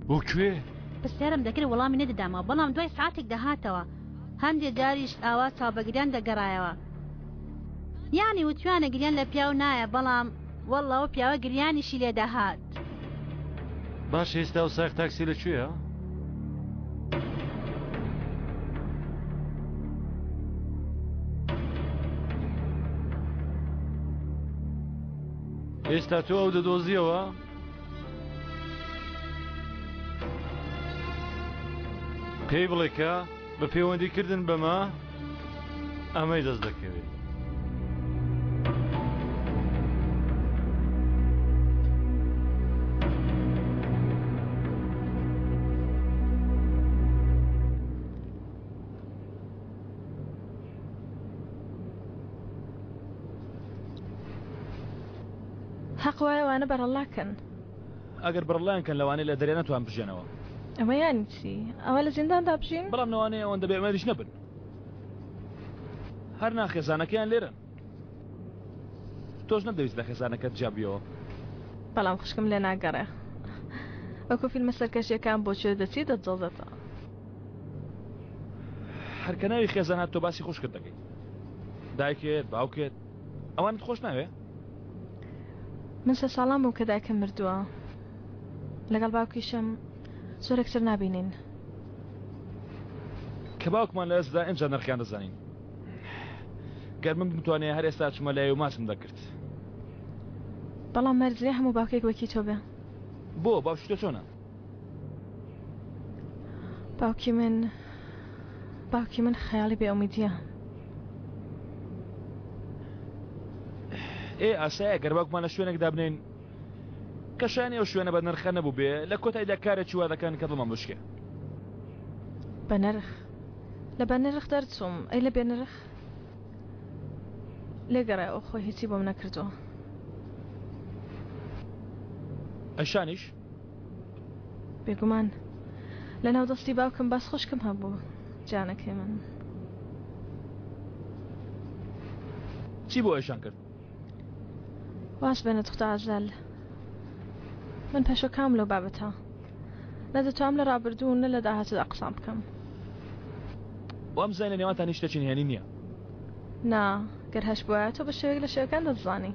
Speaker 4: بۆ کوێ؟
Speaker 3: پرسیارم دەکرد وەڵامی نەدەدامەوە بەڵام دوای ساعتێک دەهاتەوە هەندێک جاریش ئاوا چاوبەگریان دەگەڕایەوە یانی وتوانە گریان لە پیاو نایە بەڵام وەڵڵەوە پیاوە گریانیشی لێ دەهات
Speaker 4: باش ئێستا و ساق تاکسی لەکوێیە؟ ئێستا تۆ ئەو دەدۆزیەوە؟ پێی بڵێ کە بە پەیوەندیکردن بەمە ئەمەی دەست دەکەوێت
Speaker 10: حەق وایە وانە بەرەڵاکەن
Speaker 1: ئەگەر بڕڵیانکەن لەوانەیە لە دەرێ نەتوان بژێنەوە
Speaker 10: ئەمە یانی چی؟ ئەوە لە زینداندا بژین؟
Speaker 1: بەڵام نەوانەیە ئەوەندە بێئەمەریش نەبن هەر ناخێزانەکەیان لێرن تۆش نەدەویست لە خێزانەکەت جیابیەوە
Speaker 10: بەڵام خوشکم لێ ناگەڕێ وەکو فیلمە سەرکەشیەکان بۆچێ دەچی دەجڵدێتەوە
Speaker 1: هەرکە ناوی خێزانات تۆ باسی خوشکت دەکەیت دایکێت باوکێت ئەوانت خۆش ناوێ؟
Speaker 10: من 3 ساڵان بوو کە دایکم مردووە لەگەڵ باوکیشم زۆرێک سەر نابینین
Speaker 1: کە باوکمان لە ئێستا ئەمجا نرخیان دەزانین گەر من بتوانێ هەر ئێستا چمە لای و ماسم دەکرد
Speaker 10: بەڵام مەرجێ هەموو باوکێک وەکی تۆ بێ
Speaker 1: بۆ باوکی تۆ چۆنە؟
Speaker 10: باوکی من خەیاڵی بێئومیدیە
Speaker 1: ئاسایە گەر باوکمان لە شوێنێکدا بنین کە شایانی ئەو شوێنە بە نرخە نەبوو بێ لە کۆتاییدا کارێکی وا دەکەن کە دڵمان بشکێ
Speaker 10: بە نرخ لە بە نرخ دەرچووم ئەی لە بێ نرخ لێگەڕای ئەو خۆی هیچی بۆم نەکردووە
Speaker 1: ئەشانیش
Speaker 10: بێگومان لە ناو دەستی باوکم باس خۆشکم هەبوو جانەکەی من
Speaker 1: چی بۆ ئەشان کرد؟
Speaker 10: واس بێنە توختە ئازەل من پێشۆ کام لەو بابەتە نەدەتوانم لە ڕابردوو نە لە داهاتوودا قسام بکەم
Speaker 1: وام زای لە نێوانتان هیچ شتێکی نهێنی نییە
Speaker 10: نا گەر هەش بووە تۆ بە شێوەیەک لە شێوەکان دەتزانی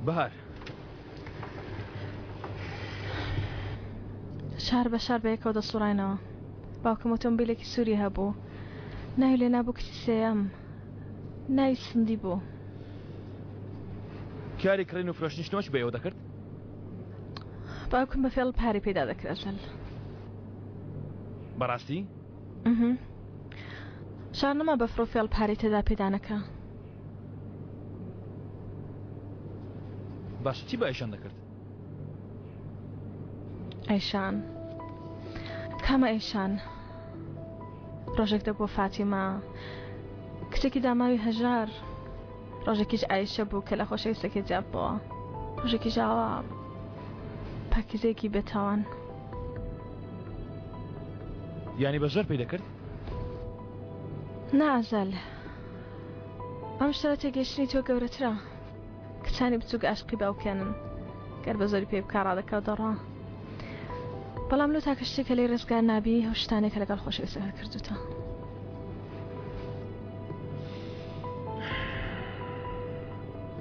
Speaker 1: بەهار
Speaker 10: شار بە شار بە یەکەوە دەسوڕاینەوە باوکم ئۆتۆمبیلێکی سووری هەبوو ناوی لێ نابوو کچی سێیەم ناوی سندی بوو
Speaker 1: کاری کڕین و فرۆشتنیشتنەوەش بە ئێوە دەکرد؟
Speaker 10: باوکم بە فێڵ پاری پێدا دەکرد ئەزەل
Speaker 1: بەڕاستی؟
Speaker 10: شار نەما بە فرۆ فێڵ پاری تێدا پێدا نەکا
Speaker 1: باش چی بە ئەیشان دەکرد؟
Speaker 10: ئەیشان کامە ئەیشان ڕۆژێک دەبووە فاتیمە کچێکی داماوی هەژار ڕۆژێکیش ئایشە بوو کە لە خۆشەویستەکەی جیاب بووە ڕۆژێکی ژاوە پاکیزەیەکی بێتاوان
Speaker 1: یانی بە زۆر پێی دەکرد؟
Speaker 10: نازەل ئەم شتە تێگەشتنی تۆ گەورەترە کچانی بچووک عاشقی باوکێنن گەر بە زۆری پێ بکە ڕادەکەوت دەڕوا بەڵام لەو تاکە شتێکە لێی ڕزگار نابی ئەو شتانێکە لەگەڵ خۆشەویستەکە کردوتە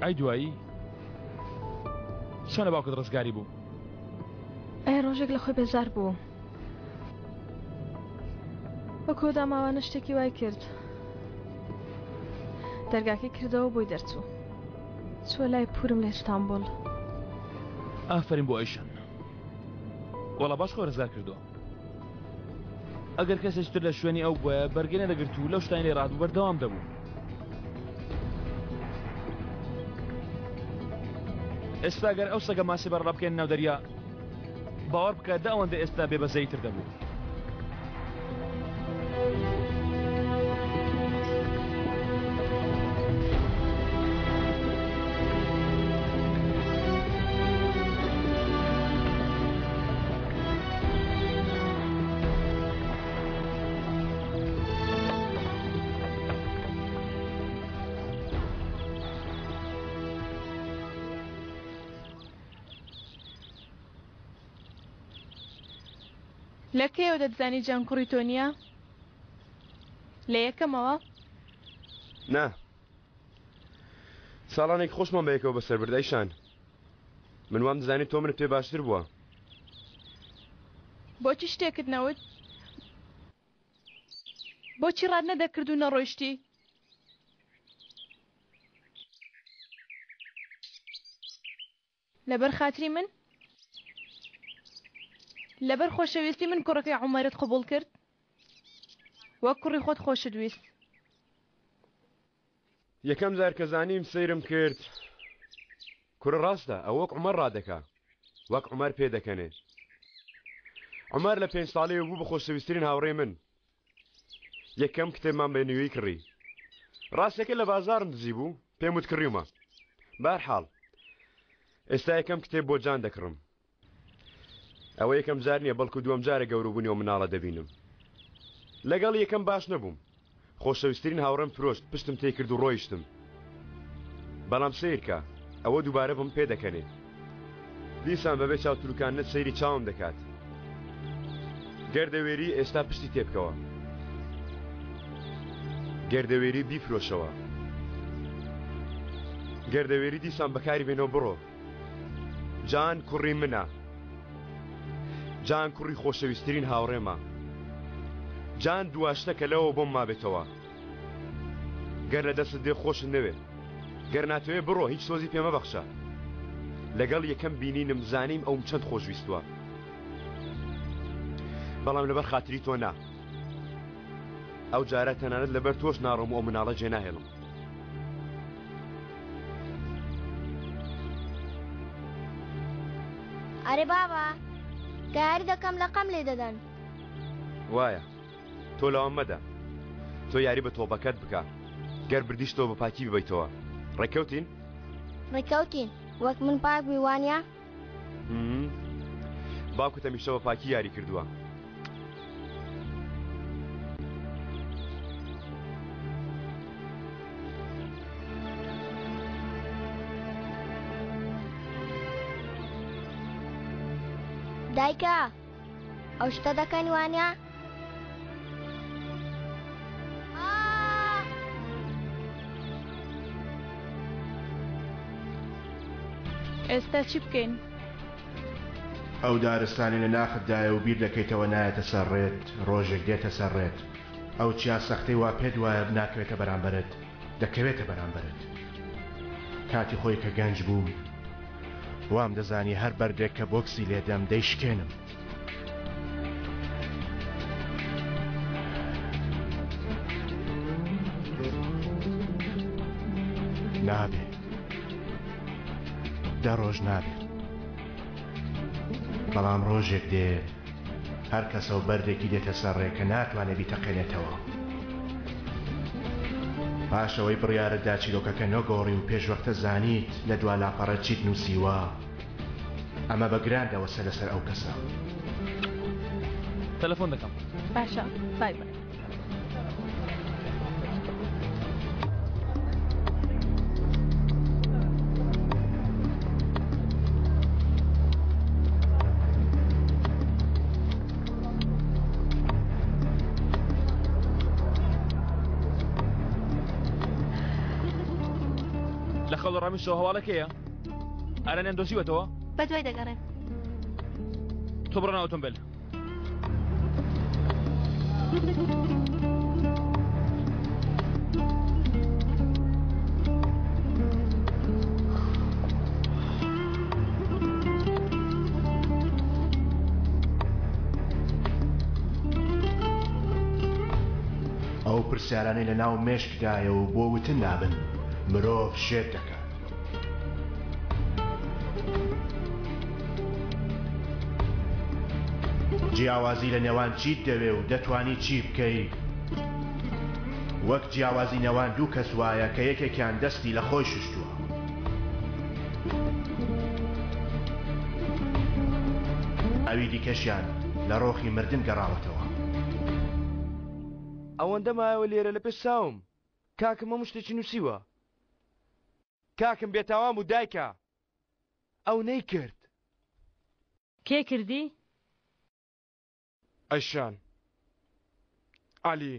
Speaker 1: ئای دوایی چۆن لە باوکت ڕزگاری بوو؟
Speaker 10: ئەی ڕۆژێک لە خۆی بێزار بوو وەکو داماوانە شتێکی وای کرد دەرگاکەی کردەوە بۆی دەرچوو چووە لای پورم لە ئیستانبول
Speaker 1: ئافرین بۆ ئەیشان وەڵا باش خۆ ڕزگار کردووە ئەگەر کەسێکتر لە شوێنی ئەو بووە بەرگێنە دەگرت و لەو شتانی لێ ڕادبوو بەردەوام دەبوو. ئێستا گەر ئەو سەگە ماسی بەڕڵە بکەین ناو دەریا باوەڕ بکە دا ئەوەندە ئێستا بێبەزەیتر دەبوو.
Speaker 17: لە کێوە دەتزانی جان کوڕی تۆ نییە؟ لە یەکەمەوە؟
Speaker 5: نا ساڵانێک خۆشمان بەیەکەوە بەسەر بردایشان من وام دەزانێت تۆ منت پێ باشتر بووە.
Speaker 17: بۆچی شتێکت نەوت؟ بۆچی ڕاد نەدەکرد و نەڕۆیشتی؟ لەبەر خاتری من؟ لەبەر خۆشەویستی من کوڕەکەی عومەرت قبول کرد وەک کوڕی خۆت خۆشت ویست.
Speaker 5: یەکەم جار کە زانیم سەیرم کرد کوڕە ڕاستە ئەو وەک عومەر ڕادەکا وەک عومەر پێ دەکەنێ. عومەر لە 5 ساڵەیە بوو بە خۆشەویستترین هاوڕێ من. یەکەم کتێبمان بە نوێی کڕی. ڕاستەکە لە بازارم دزی بوو پێم وت کڕیومە. بەهەرحاڵ ئێستا یەکەم کتێب بۆ جان دەکڕم. ئەوە یەکەم جار نییە بەڵکو دووەم جارە گەورەبوونیەوە مناڵە دەبینم. لەگەڵ یەکەم باش نەبووم. خۆشەویستترین هاوڕێم فرۆشت پشتم تێ کرد و ڕۆیشتم. بەڵام سیرکە ئەوە دووبارە بم پێ دەکەنێ. دیسان بەبێ چاوتروکانت سەیری چاوم دەکات. گەردەوێری ئێستا پشتی تێبکەوە. گەردەوێری بیفرۆشەوە. گەردەوێری دیسان بەکاری بێنەوە بڕۆ. جان کوڕی منە. جان کوڕی خۆشەویستترین هاوڕێمە. جان دواشتە کە لەوە بۆم مابێتەوە. گەر لە دەست دێ خۆشن نەوێت. گەر ناتوێ بڕۆ هیچ سۆزی پێمە بەخشە. لەگەڵ یەکەم بینینم زانیم ئەوم چەند خۆشویستووە. بەڵام لەبەر خاتری تۆ نا. ئەو جارە تەنانەت لەبەر تۆش ناڕۆم و ئەو مناڵە جێ ناهێڵم.
Speaker 13: ئەرێ بابا تیاری دەکەم لە قەم لێ دەدەن.
Speaker 5: وایە تۆ لەوە مەدە. تۆ یاری بە تۆبەکەت بکە. گەر بردیشتەوە بە پاکی ببیتەوە. ڕێکەوتین؟
Speaker 13: ڕێکەوتین وەک من پاک بووی وانە؟
Speaker 5: باوکت هەمیشە بە پاکی یاری کردووە.
Speaker 13: دایکە ئەو شتە دەکەن وانە؟
Speaker 17: ئێستا چی بکەین؟
Speaker 7: ئەو دارستانی لە ناخدایە و بیر دەکەیتەوە نایەتە سەرڕێت ڕۆژێک دێتە سەرڕێت. ئەو چیا سەختەی وا پێت وایە ناکەوێتە بەرامبەرت دەکەوێتە بەرامبەرت. کاتی خۆی کە گەنج بووم وام دەزانی هەر بەردێک کە بۆکسی لێدەم دەیشکێنم. نابێت دە ڕۆژ نابێت. بەڵام ڕۆژێک دێت هەر کەسە و بەردێکی دێتە سەرڕێکە ناتوانێت بیتەقێنێتەوە. پاشەوەی بڕیارەتدا چیرۆکەکە نەگۆڕی و پێشوەختە زانیت لە دوا لاپەڕە چیت نووسیوە. ئەمە بەگران دەوەسە لەسەر ئەو کەسە.
Speaker 1: تەلەفۆن دەکەم.
Speaker 17: باشە بای بای.
Speaker 1: لە خەڵ ڕامیشەوە هەواڵەکەیە؟ ئارانیان دۆزیوەتەوە؟
Speaker 2: بەدوای دەگەڕێن.
Speaker 1: تۆ بڕۆنە ئۆتۆمبیل.
Speaker 7: پرسیارانەی لە ناو مێشکدایەوە بۆ وتن نابن مرۆڤ شێت دەکات. جیاوازی لە نێوان چیت دەوێ و دەتوانی چی بکەی؟ وەک جیاوازی نێوان دوو کەس وایە کە یەکێکیان دەستی لە خۆی شوشتووە. ئەوی دیکەشیان لە ڕۆخی مردن گەڕاوەتەوە.
Speaker 1: ئەوەندە مایەوە لێرە لە پێش چاوم. کاکم هەموو شتێکی نووسیوە. کاکم بێتاوام و دایکە. ئەو نەیکرد.
Speaker 16: کێ کردی؟
Speaker 1: ئەیشان عەلی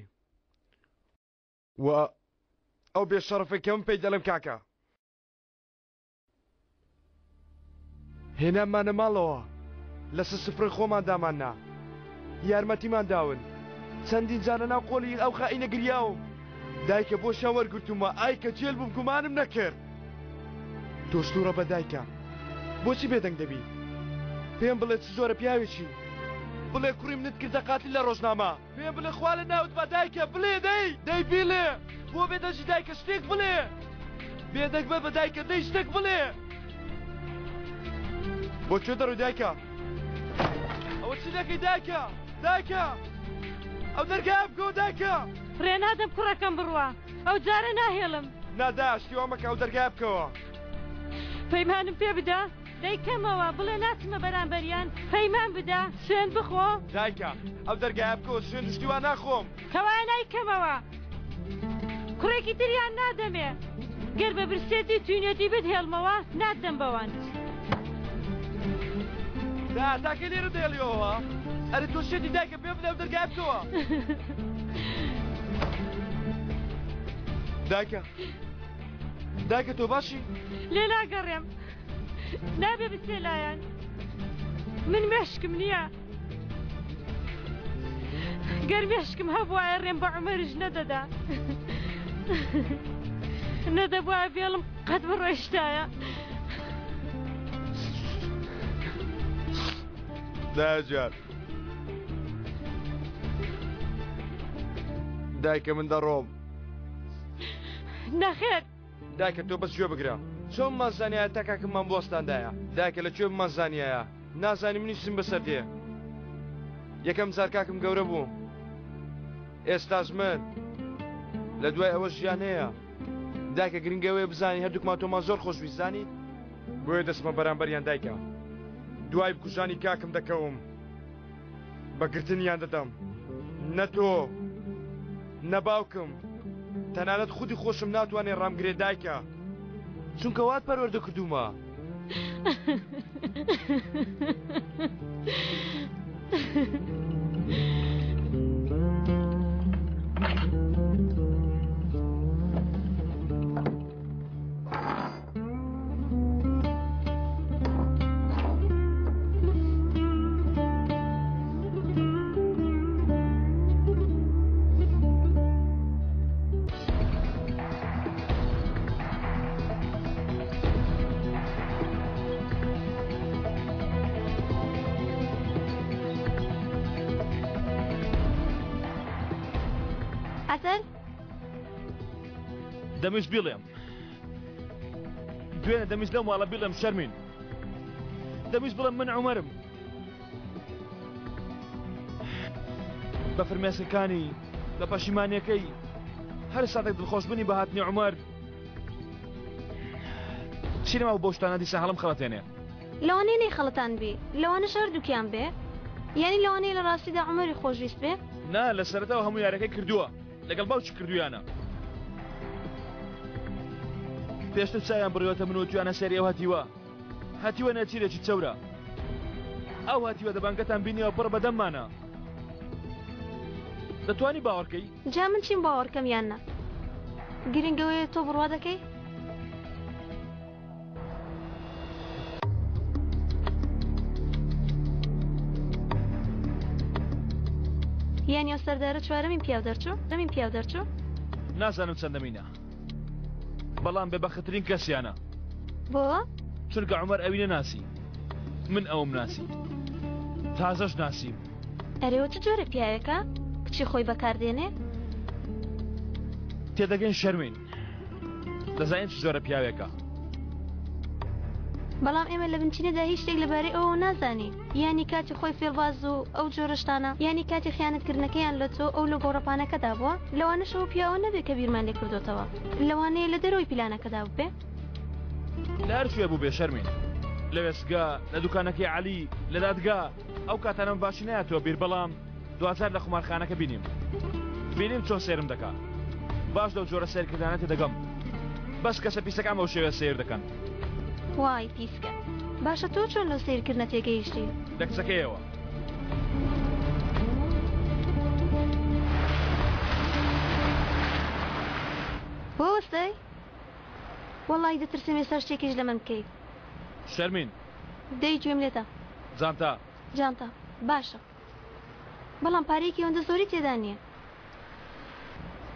Speaker 1: و ئەو بێشەڕەفەی کە من پێی دەڵێم کاکە. هێنامانە ماڵەوە لەسەر سفرەی خۆمان داماننا. یارمەتیمان داون. چەندین جارە ناو قۆڵی ئەو خائینە گریاوم. دایکە بۆ شیان وەرگرتوومە ئای کە جێل بووم گومانم نەکرد. دۆستوڕە بە دایکە. بۆچی بێدەنگ دەبی؟ پێم بڵێ چ زۆرە پیاوێکی. بڵێ کوڕی منت کردە قاتیل لە ڕۆژنامە. پێم بڵێ خوا لە ناوت بە دایکە بڵێ دەی بیڵێ. بۆ بێدەنجی دایکە شتێک بڵێ. بێدەنگ بە بە دایکە دەی شتێک بڵێ. بۆ کوێ دەڕۆی دایکە؟ ئەوە چی دەکەی دایکە؟ دایکە! ئەو دەرگای بکە دایکە!
Speaker 16: ڕێنادەم کوڕەکەم بڕوە. ئەو جارە ناهێڵم.
Speaker 1: ناداشتی وامەکە ئەو دەرگای بکەوە.
Speaker 16: پەیمانم پێ بدە. دەیکەمەوە بڵێ ناچمە بەرامبەریان. پەیمان بدە سوێن بخۆ.
Speaker 1: دایکە ئەو دەرگای بکەوە سوێن شتیوان ناخۆم.
Speaker 16: کەوایە نایکەمەوە. کوڕێکی تریان نادەمێ. گەر بە برسێتی توینێتی بدهێڵمەوە نادەم بەوان.
Speaker 1: تاکە لێرە دێڵیەوە. ئەرە تۆ شێتی دایکە پێ بدە ئەو دەرگای بکەوە. دایکە تۆ باشی؟
Speaker 16: لێ ناگەڕێم. نابێ بچێ لایەن. من مێشکم نییە. گەر مێشکم هەبوایە ڕێم بە عومەرش نەدەدا. نەدەبوایە بێڵم قەت بڕۆیشتایە.
Speaker 1: داجار دایکە من دەڕۆم.
Speaker 16: نەخێر.
Speaker 1: دایکە تۆ بەس گوێ بگرە. چۆن مازانایە تا کاکممان بۆستاندایە. دایکە لە کوێ مازانایە. نازانی منی سم بەسەر دێ. یەکەم جار کاکم گەورە بوو. ئێستاش من لە دوای ئەوە ژیانەیە. دایکە گرنگەوەیە بزانی هەردووکمان تۆمان زۆر خۆشویست زانی. بۆیە دەستمە بەرامبەریان دایکە. دوای بکوژانی کاکم دەکەوم. بەگرتنیان دەدەم. نە تۆ نە باوکم. تەنانەت خودی خۆشم ناتوانێ ڕامگرێ دایکە. چونکە وات پەروەردە کردوومە. دەمویست بیڵێم دوێنێ دەمویست لەم واڵە بیڵێم شەرمین. دەمویست بڵێم من عومەرم. بە فرمێسکەکانی بە پەشیمانیەکەی هەر ساتێک دڵخۆشبوونی بە هاتنی عومەر چینەما بۆ شتانە دیسە هەڵم خەڵەتێنێ.
Speaker 2: لەوانەیە نەیخەڵەتان بێ. لەوانەش هەردووکیان بێ. یعنی لەوانەیە لە ڕاستیدا عومەری خۆشویست بێ.
Speaker 1: نا لە سەرەتاوە هەموو یارەکەی کردووە لەگەڵ باوکی کردویانە. پێشتر چایان بڕیوەتە من و توانە سەری ئەو هاتیوە نەچیرێکی چەورە. ئەو هاتیوە دەبانگەتان بینیەوە پڕ بەدەممانە. دەتوانی باوەڕکەی؟
Speaker 2: جا من چیم باوەڕکەم یاننا؟ گرنگەوەیە تۆ بڕوا دەکەی؟ یانی ئەو سەردارە چوارەمین پیاو دەرچوو؟
Speaker 1: نازانم چەندەمینە. بەڵام بێبەختترین کەسیانە.
Speaker 2: بۆ؟
Speaker 1: چونکە عومەر ئەوی نەناسی. من ئەوم ناسی. تازەش ناسیم.
Speaker 2: ئەرێوە چ جۆرە پیاوێکە؟ کچی خۆی بەکاردێنێ؟
Speaker 1: تێدەگەین شەرمین دەزانین چ جۆرە پیاوێکە
Speaker 2: بەڵام ئێمە لە بنچینەدا هیچ شتێک لەبارەی ئەوە نازانی یانی کاتی خۆی فێڵباز و ئەو جۆرەشتانە یانی کاتی خیانەتکردنەکەیان لە تۆ ئەو لە گۆڕەپانەکەدا بووە لەوانەشەوە پیاوە نەبێت کە بیرمان لێ کردوتەوە لەوانەیە لە دەرەوەی پلانەکەدا بێ
Speaker 1: لە هەر شوێ بوو بێ شەرمین لە وێستگا لە دوکانەکەی عەلی لە دادگا ئەو کاتانە باشی نایەتەوە بیر بەڵام دوازار لە خمارخانەکە بینیم چۆن سێرم دەکا باش لەو جۆرە سیرکردانەتی دەگەم بەس کەسە پیسەکان بەو شێوە سیر دەکەن
Speaker 2: وای پیسکە باشە تۆ چۆن لەو سیرکردنە تێگەیشتی
Speaker 1: لە کچەکەیەوە
Speaker 2: بۆ وەستەی وەڵی دەترسم ێستا شتێکیش لە من بکەیت
Speaker 1: شەرمین
Speaker 2: دەی گوێم لێتە جانتا باشە بەڵام پارێکی ئەوەندە زۆری تێدا نییە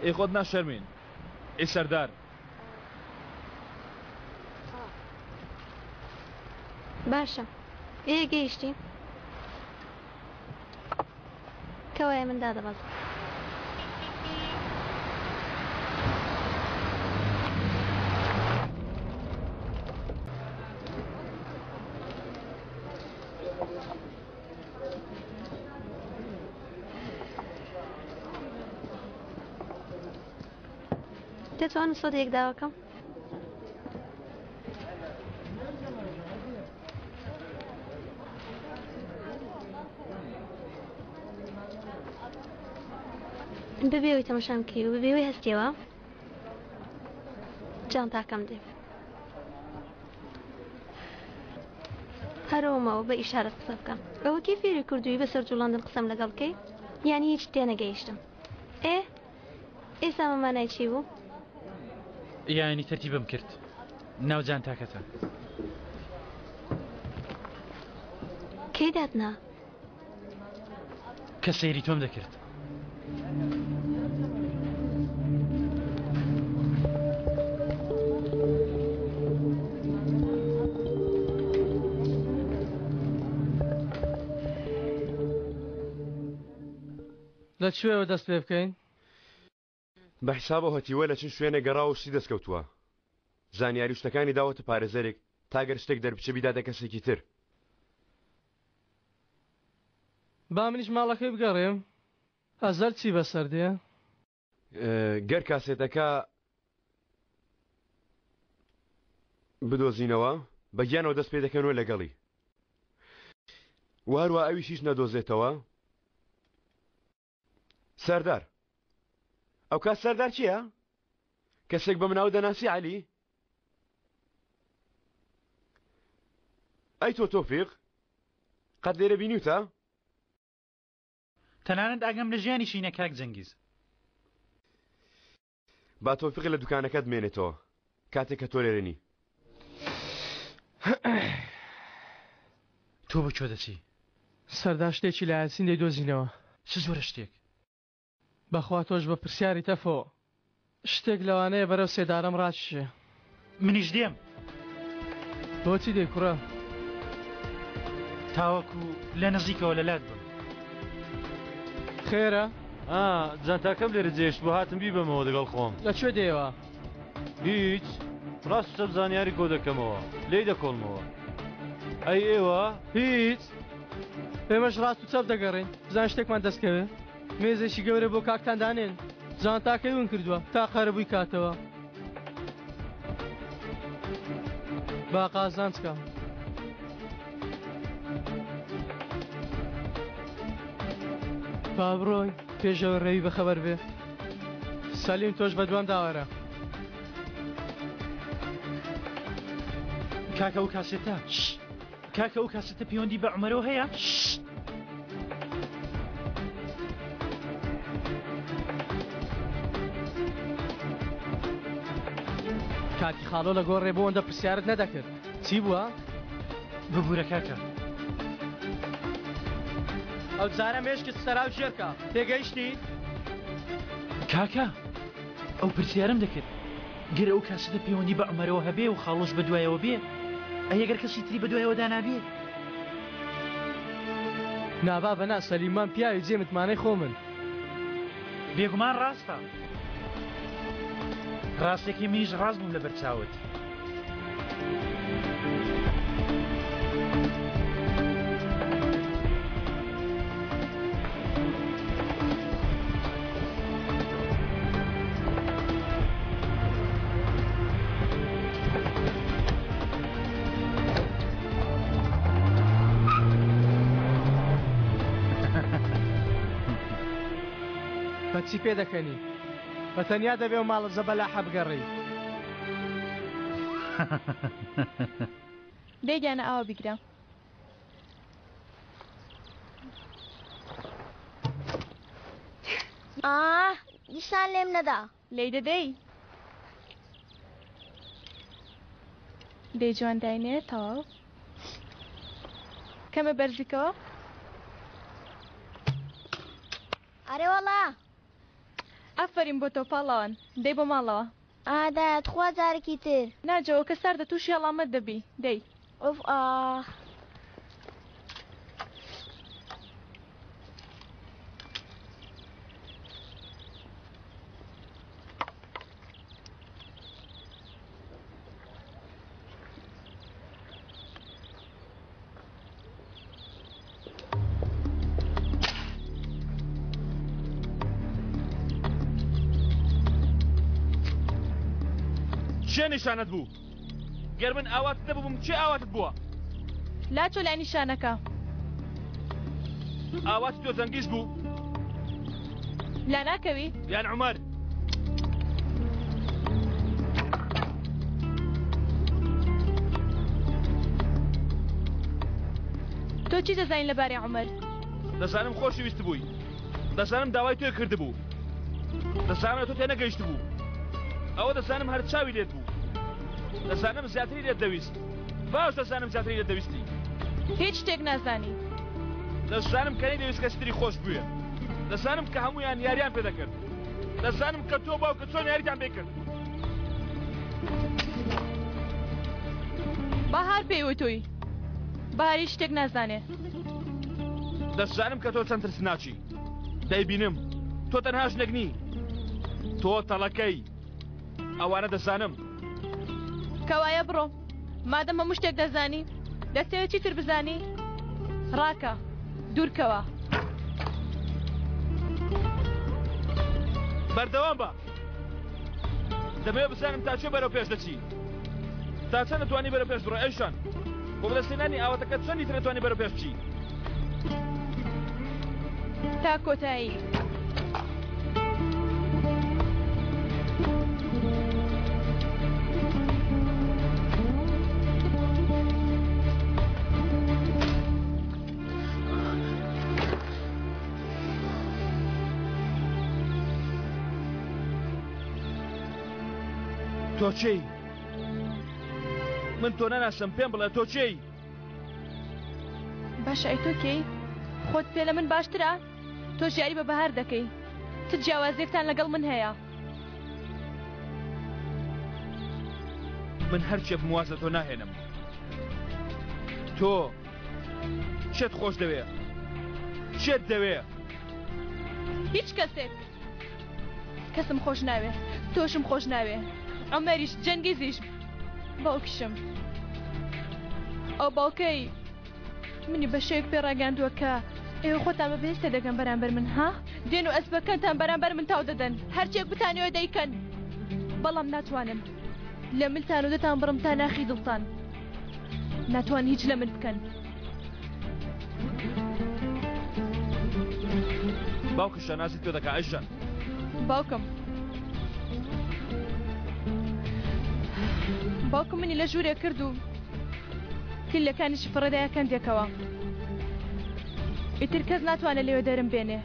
Speaker 1: ئەی خۆت نا شەرمین ئەی سەردار
Speaker 2: باشە ئێ گەیشتی کەوایە من دادەبەزم دەتوانم سۆدێک داوەکەم ببێەوەی تەمەشام کری و ببێەوەی هەستیەوە جانتاکەم دێ هەرەوەمەوە بە ئیشارەت قسە بکەم ئەوە کێ فێری کوردووی بەسەر جوڵاندن قسەم لەگەڵکەی یانی هیچ تێنەگەیشتم ئێستا مەمانای چی بوو؟
Speaker 8: یانی تەرتیبم کرد ناو جانتاکەتە
Speaker 2: کەی دادنا؟
Speaker 8: کە سەیری تۆم دەکرد
Speaker 6: لە کوێوە دەست پێ بکەین؟
Speaker 5: بە حیسابە هەتیوە لە چ شوێنە گەڕا و شتی دەستکەوتووە زانیاری شتەکانی داوەتە پارێزەرێک تاگەر شتێک دەربچە بیدادە کەسێکی تر
Speaker 6: با منیش ماڵەکەی بگەڕێم ئەزەر چی بەسەر دێ؟
Speaker 5: گەر کاسێتەکە بدۆزینەوە بە گیانەوە دەست پێ دەکەنەوە لەگەڵی واروە ئەویشیش نەدۆزێتەوە سەردار ئەو کات سەردار چییە؟ کەسێک بە مناو دەناسی عەلی؟ ئەی تۆ تۆفیق قەت لێرە بینیوتە؟
Speaker 8: تەنانەت ئاگەم لە ژیانی شینە کاک جەنگیز
Speaker 5: با تۆفیق لە دوکانەکەت مێنێتەوە کاتێک کە تۆ لێرەنی
Speaker 8: تۆ بۆ چۆ دەچی؟
Speaker 6: سەردار شتێکی لە یاسین دەیدۆزینەوە
Speaker 8: چ زۆرە شتێک
Speaker 6: بەخوا تۆش بە پرسیاری تەفۆ شتێک لەوانەیە بەرەو سێدارم ڕاچشێ
Speaker 8: منیش دێم
Speaker 6: بۆچی دێ کوڕە
Speaker 8: تاوەکو لە نزیکەوە لەلات بم
Speaker 6: خێرە؟
Speaker 4: جانتاکەم لێرە جێشت بۆ هاتم بیبەمەوە لەگەڵ خۆم
Speaker 6: لەکوێ دێوە؟
Speaker 4: هیچ ڕاست سەب زانیاری کۆ دەکەمەوە لێی دەکۆڵمەوە ئەی ئێوە
Speaker 6: هیچ ئێمەش ڕاست و چەپ دەگەڕین بزان شتێکمان دەستکەوێ مێزێکی گەورە بۆ کاکتان دانێن جانتاکەی ون کردووە تا قەرەبووی کاتەوە با قازان چکە با بڕۆی پێشەوە ڕێوی بەخەبەر بێ سەلیم تۆش بە دوام داوەرە
Speaker 8: کاکە ئەو کاسێتە کاکە ئەو کاسێتە پەیوەندی بە عومەرەوە هەیە؟
Speaker 6: کاکی خاڵۆ لە گۆڕێ بۆ ئەوەندە پرسیارت نەدەکرد چی بووە؟
Speaker 8: ببوورە کاکە
Speaker 6: ئەو جارە مێشکت سەراو ژێرکە تێگەیشتی؟
Speaker 8: کاکە ئەو پرسیارم دەکرد گەر ئەو کاسەتە پەیوەندی بە عومەرەوە هەبێ و خاڵۆش بەدوایەوە بێ ئەگەر کەسی تری بەدوایەوە دانابێ
Speaker 6: نابا بەنا سەلیمان پیاوی جێ متمانەی خۆ من
Speaker 8: بێگومان ڕاستە ڕاستێکی منیش ڕاست بووم لەبەر چاوت.
Speaker 6: چی پێ دەکەنی؟ بە تەنیا دەبێ و ماڵە زەبەلا حەبگەڕی.
Speaker 17: دەیگیانە ئاوا بیگرە.
Speaker 13: نیشان لێم نەدا.
Speaker 17: لێی دەدەی؟ دەی جوان داینێتەوە؟ کەمە بەرزیکەوە؟
Speaker 13: ئەرێ وەڵا.
Speaker 17: ئەفەرین بۆ تۆ پاڵەوان دەی بۆ ماڵەوە.
Speaker 13: ئادایەت خوا جارێکی تر.
Speaker 17: ناجەوە کە ساردە تووشی هەڵامەت دەبی دەی.
Speaker 13: ئۆف ئاخ.
Speaker 1: چێ نیشانت بوو؟ گەر من ئاواتت نەبووم چێ ئاواتت بووە؟
Speaker 17: لاچۆ لای نیشانەکە.
Speaker 1: ئاواتی تۆ زەنگیش بوو؟
Speaker 17: لا ناکەوی؟
Speaker 1: یان عومەر؟
Speaker 17: تۆ چی دەزانین لەبارەی عومەر؟
Speaker 1: دەزانم خۆشەویست بووی. دەزانم داوای تۆی کرد بوو. دەزانم تۆ تێنەگەیشت بوو. ئەوە دەزانم هەر چاوی لێت بوو. دەزانم زیاتری لێت دەویست. باش دەزانم زیاتری لێت دەویستی.
Speaker 17: هیچ شتێک نازانی.
Speaker 1: دەزانم کە نەیدەویست کەستری خۆش بووە. دەزانم کە هەمویان یاریان پێ دەکرد. دەزانم کە تۆ باوکە چۆن یاریتان پێ کرد.
Speaker 17: بەهار پێیوە تۆی. بەهاری شتێک نازانێ.
Speaker 1: دەزانم کە تۆ چەند ترسناچی. دەیبینم تۆ تەنها ژنێک نی. تۆ تەڵەکەی. ئەوانە دەزانم.
Speaker 17: کەوایە بڕۆ. مادەم هەموو شتێک دەزانی دەستەوێت چیتر بزانی؟ ڕاکە دوورکەوە.
Speaker 1: بەردەوام بە. دەبێت بزانم تا چێ بەرەو پێش دەچی. تا چەند دەتوانی بەرەو پێش بڕۆ ئەیشان. بۆ بەدەستێنانی ئاواتەکەت چەندی تر دەتوانی بەرەو پێش بچی؟
Speaker 17: تا کۆتایی.
Speaker 1: تۆ چی؟ من تۆ نەناسم پێم بڵێ تۆ چی؟
Speaker 17: باشە ئەی تۆ کێی؟ خۆت پێ لە من باشترە؟ تۆ ژیاری بە بەهار دەکەی. چ جیاوازێکتان لەگەڵ من هەیە؟
Speaker 1: من هەرچێک مواز لە تۆ ناهێنم. تۆ چێت خۆش دەوێ؟ چێت دەوێ؟
Speaker 17: هیچ کەسم خۆش ناوێ. تۆشم خۆش ناوێ. عومەریش جەنگیزیش باوکشم. ئەو باوکەی منی بە شێوێک پێ ڕاگەاندووە کە ئێوە خۆتان بە بەهێشتە دەگەن بەرامبەر من ها؟ دێن و ئەسبەکەتان بەرامبەر من تاو دەدەن. هەرچێک بتانەوە دەیکەن. بەڵام ناتوانم. لە ملتان و دەتان بڕم تا ناخی دڵتان. ناتوان هیچ لە من بکەن.
Speaker 1: باوکش شەناسی تۆ دەکا ئەیشان.
Speaker 17: باوکم منی لە ژوورێ کرد و کلەکانیشی فڕێدایە کەندێکەوە. ئیتر کەس ناتوانێت لێوە دەرم بێنێ.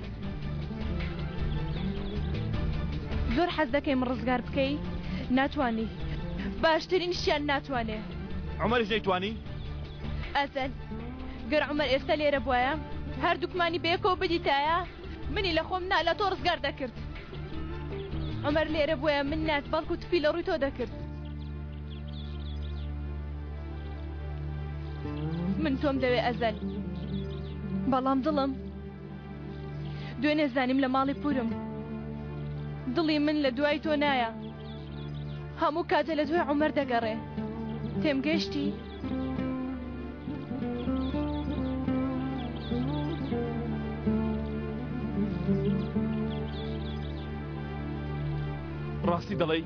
Speaker 17: زۆر حەز دەکەی من ڕزگار بکەی ناتوانی. باشترین شیان ناتوانێ.
Speaker 1: عومەرش نەیتوانی؟
Speaker 17: ئەزەل گەر عومەر ئێستا لێرە بووایە هەردووکمانی بەیەکەوە بدیتایە منی لە خۆم لە تۆ ڕزگار دەکرد. عومەر لێرە بووایە من نات بەڵکو تفی لە ڕووی تۆ دەکرد. من تۆم دەوێ ئەزەل. بەڵام دڵم دوێنێ زانیم لە ماڵی پورم. دڵی من لە دوای تۆ نایە. هەموو کاتێ لە دوێ عومەر دەگەڕێ تێم گەیشتی؟
Speaker 1: ڕاستی دەڵێی؟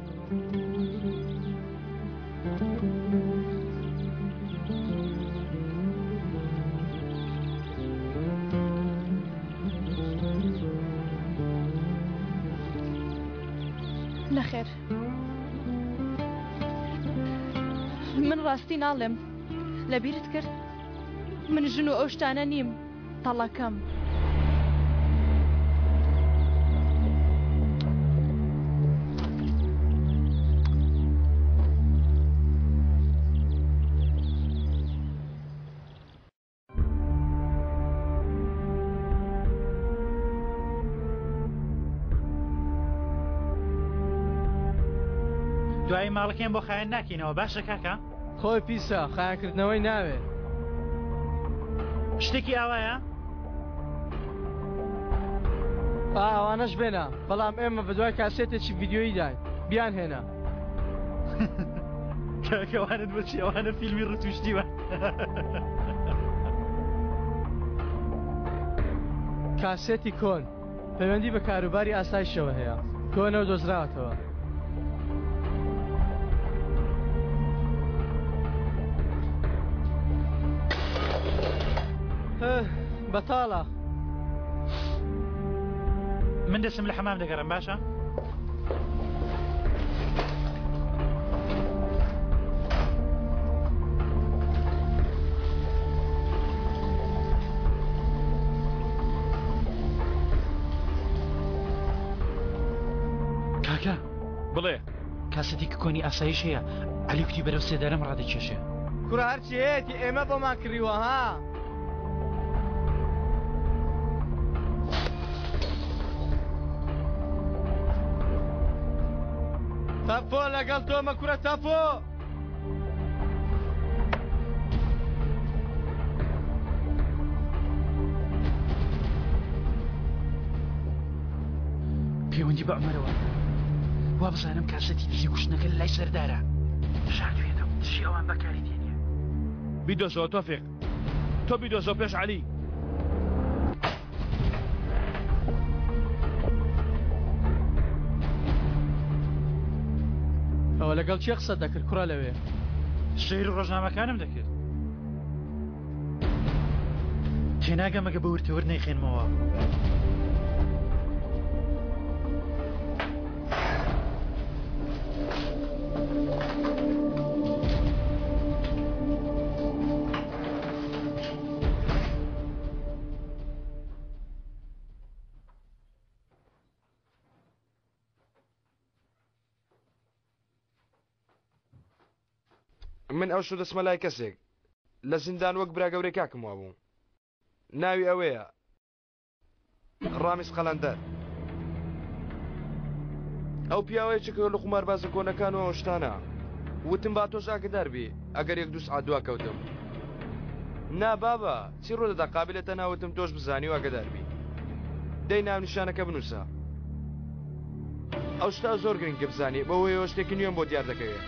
Speaker 17: نەخێر من ڕاستی ناڵێم لەبیرت کرد من ژن و ئەو شتانە نیم تەڵەکەم
Speaker 8: دوای ماڵەکەم بۆ خایەن ناکەینەوە باشە کاکە؟
Speaker 6: خۆی پیسە خایەنکردنەوەی ناوێت
Speaker 8: شتێکی ئاوایە؟
Speaker 6: ئەوانەش بێنە بەڵام ئێمە بە دوای کاسێتێکی ڤیدیۆیی داین بیان هێنا
Speaker 8: کاکەوانت بۆچی ئەوانە فیلمی ڕتوشتیوە
Speaker 6: کاسێتی کۆن پەیوەندی بە کاروباری ئاسایشەوە هەیە کۆنە و دۆزراوەتەوە بەتاڵە
Speaker 8: من دەچم لە حەمام دەگەڕم باشە؟
Speaker 1: کاکە بڵێ
Speaker 8: کاسەتێکی کۆنی ئاسایش هەیە عەلی کوتی بەرەو سێدارەم ڕادەکێشێ
Speaker 6: کوڕە هەرچی هەیەی ئێمە بۆمان کڕیوە ها تاپۆ لەگەڵ تۆمە کوڕە تاپۆ
Speaker 8: پەیوەندی بە عومەرەوە وا بزانم کاسەتی دزی کوشتنەکە لە لای سەردارە شاردوێتە دژی ئەوان بەکاری دێنێ
Speaker 1: بیدۆزەوە تۆفێق تۆ بیدۆزەوە پێش عەلی
Speaker 6: ئەوە لەگەڵ چی قسە دەکرد کوڕە لەوێ
Speaker 8: شەیر و ڕۆژنامەکانم دەکرد تێناگەمەگە بە ورتەور نەیخێنمەوە
Speaker 15: من ئەو شو دەسمە لای کەسێک لە زیندان وەک برا گەورەی کاکم وا بوو ناوی ئەوەیە ڕامیس قەلەندەر ئەو پیاوەیەکی کە لە قوماربازە کۆنەکان و شتانە وتم با تۆش ئاگدار بی ئەگەر یەک دوو سعات دوا کەوتم نا بابە چی ڕۆ دەدا قابلێتە ناوتم تۆش بزانی و ئاگدار بی دەی ناونیشانەکە بنووسە ئەو شتا زۆر گرنگکە بزانی بەوەیەوە شتێکی نوێم بۆ دیار دەکەوێت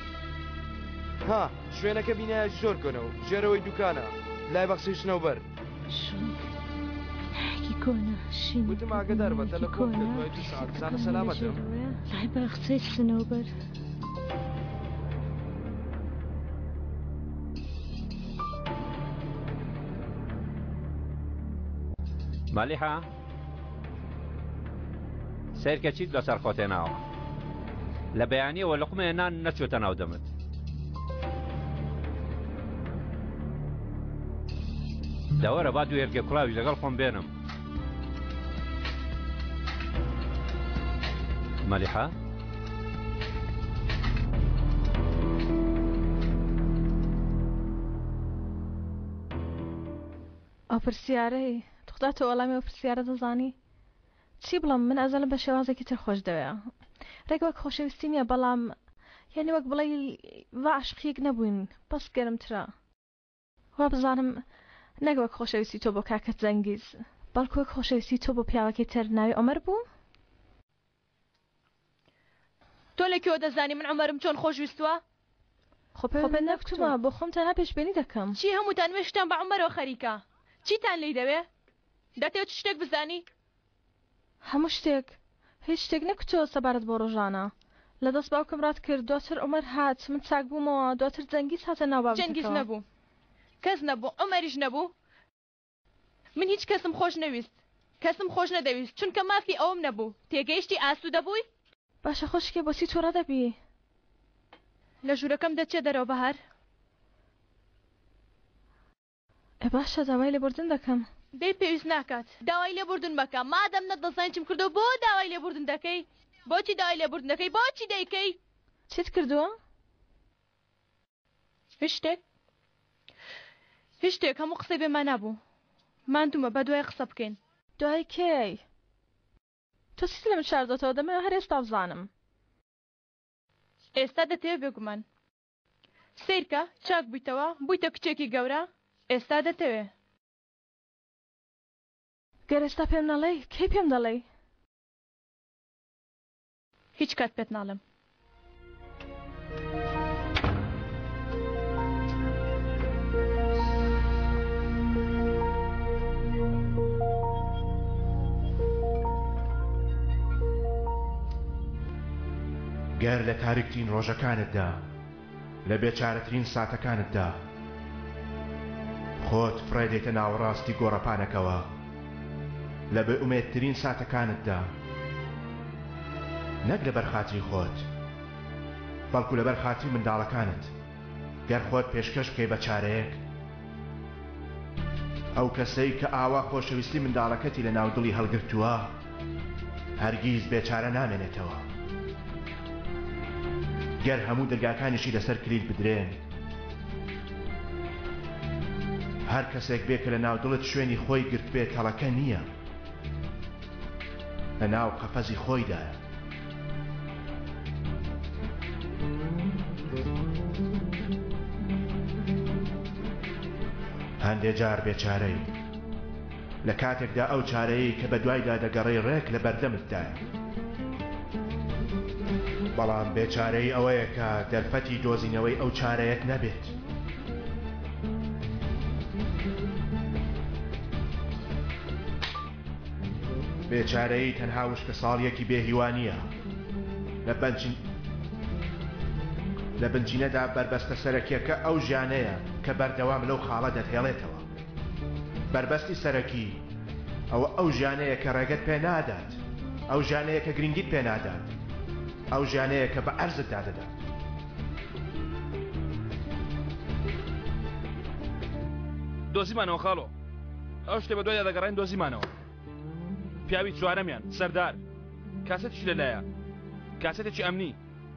Speaker 15: ها شوێنەکە بینایە زۆر کۆنەوە ژێرەوەی دوکانە لای بەخسەی سنەوبەر وتم ئاگدار بە تەلەفۆن دوای دوو ساعت بزانە سەلامەتم
Speaker 16: لای بەخسەی سنەوبەر
Speaker 14: مالیحە سیرکە چیت لەسەر خۆتێناوە لە بەیانیەوە لەقمە نان نەچۆتە ناو دەمت داوەرە با دوو هێرکێ کوڵاوی لەگەڵ خۆم بێنم مالیحە
Speaker 10: ئەو پرسیارەی توخدا تۆ وەڵامی ئەو پرسیارە دەزانی چی بڵم من ئەزەلم بە شێوازێکی تر خۆش دەوێ ڕێک وەک خۆشەویستی نییە بەڵام یعنی وەک بڵێ عاشقیەک نەبووین بەس گەرمترە وا بزانم نەک وەک خۆشەویستی تۆ بۆ کاکەت زەنگیز بەڵکو وەک خۆشەویستی تۆ بۆ پیاوەکەی تر ناوی عومەر بوو
Speaker 17: تۆ لەکوێوە دەزانی من عومەرم چۆن خۆشویستووە؟
Speaker 10: خۆ پێ نەکتومە بۆ خۆم تەنها پێشبینی دەکەم.
Speaker 17: چی هەمووتان وێشتان بە عومەرەوە خەریکە؟ چیتان لێی دەوێ؟ دەتەوێت شتێک بزانی؟
Speaker 10: هەموو شتێک هیچ شتێک نەکوتەوە سەبارەت بۆ ڕۆژانە. لە دەست باوکم ڕات کرد دواتر عومەر هات من چاک بوومەوە دواتر جەنگیز هاتە ناو بابەتەکەوە.
Speaker 17: جەنگیز نەبوو کەس نەبوو عومەریش نەبوو. من هیچ کەسم خۆش نەویست کەسم خۆش نەدەویست چونکە مافی ئەوم نەبوو. تێگەیشتی ئاسوودە بووی؟
Speaker 10: باشە خۆشکێ بۆچی تووڕە دەبی؟
Speaker 17: لە ژوورەکەم دەچێ دەرەوە بەهار.
Speaker 10: باشە داوای لێبوردن دەکەم.
Speaker 17: دەی پێویست ناکات داوای لێبوردن بکە مادەم نەدەزانی چیم کردو بۆ داوای لێبوردن دەکەی؟ بۆچی داوای لێبوردن دەکەی؟ بۆچی دەیکەی؟
Speaker 10: چیت کردووە؟
Speaker 17: هیچ شتێک هەموو قسەی بێمە نەبوو. ماندوومە بە دوای قسە بکەین.
Speaker 10: دوای کێی؟ تۆ چیت لە من شاردۆتەوە دەمەوێت هەر ئێستا بزانم.
Speaker 17: ئێستا دەتەوێت بێگومان سیرکە چاک بوویتەوە بوویتە کچێکی گەورە ئێستا دەتەوێت.
Speaker 10: گەر ئێستا پێم نەڵێی کەی پێم دەڵێی؟
Speaker 17: هیچ کات پێت ناڵێم.
Speaker 7: گەر لە تاریکترین ڕۆژەکانتدا لە بێچارەترین ساتەکانتدا خۆت فڕێدێتە ناوەڕاستی گۆڕەپانەکەوە لە بێ ئومێدترین ساتەکانتدا نەک لەبەر خاتری خۆت بەڵکو لەبەر خاتری منداڵەکانت گەر خۆت پێشکەش بکەی بە چارەیەک ئەو کەسەی کە ئاوا خۆشەویستی منداڵەکەتی لە ناودڵی هەڵگرتووە هەرگیز بێچارە نامێنێتەوە. گەر هەموو دەرگاکانیشی لەسەر کلید بدرێن هەر کەسێک بێ کە لە ناودڵت شوێنی خۆی گرت بێت هەڵەکە نییە لە ناو قەفەزی خۆیدایە. هەندێک جار بێچارەی لە کاتێکدا ئەو چارەیە کە بە دوایدا دەگەڕێی ڕێک لە بەردەمتدایە. بەڵام بێچارەی ئەوەیە کە دەرفەتی دۆزینەوەی ئەو چارەیەت نەبێت. بێچارەی تەنها وشکە ساڵیەکی بێهیوانیە لە بنجینەدا بربەستە سەرەکیەکە ئەو ژیانەیە کە بەردەوام لەو خاڵە دەتهێڵێتەوە. بربەستی سەرەکی ئەوە ئەو ژیانەیە کە ڕێگەت پێ نادات ئەو ژیانەیە کە گرنگیت پێ نادات ئەو ژیانەیە کە بە ئەرزت دادەدات.
Speaker 1: دۆزیمانەوە خاڵۆ ئەو شتێ بە دوایدا دەگەڕین دۆزیمانەوە. پیاوی چوارەمیان سەردار کاسێتیش لەلایە کاسێتێکی ئەمنی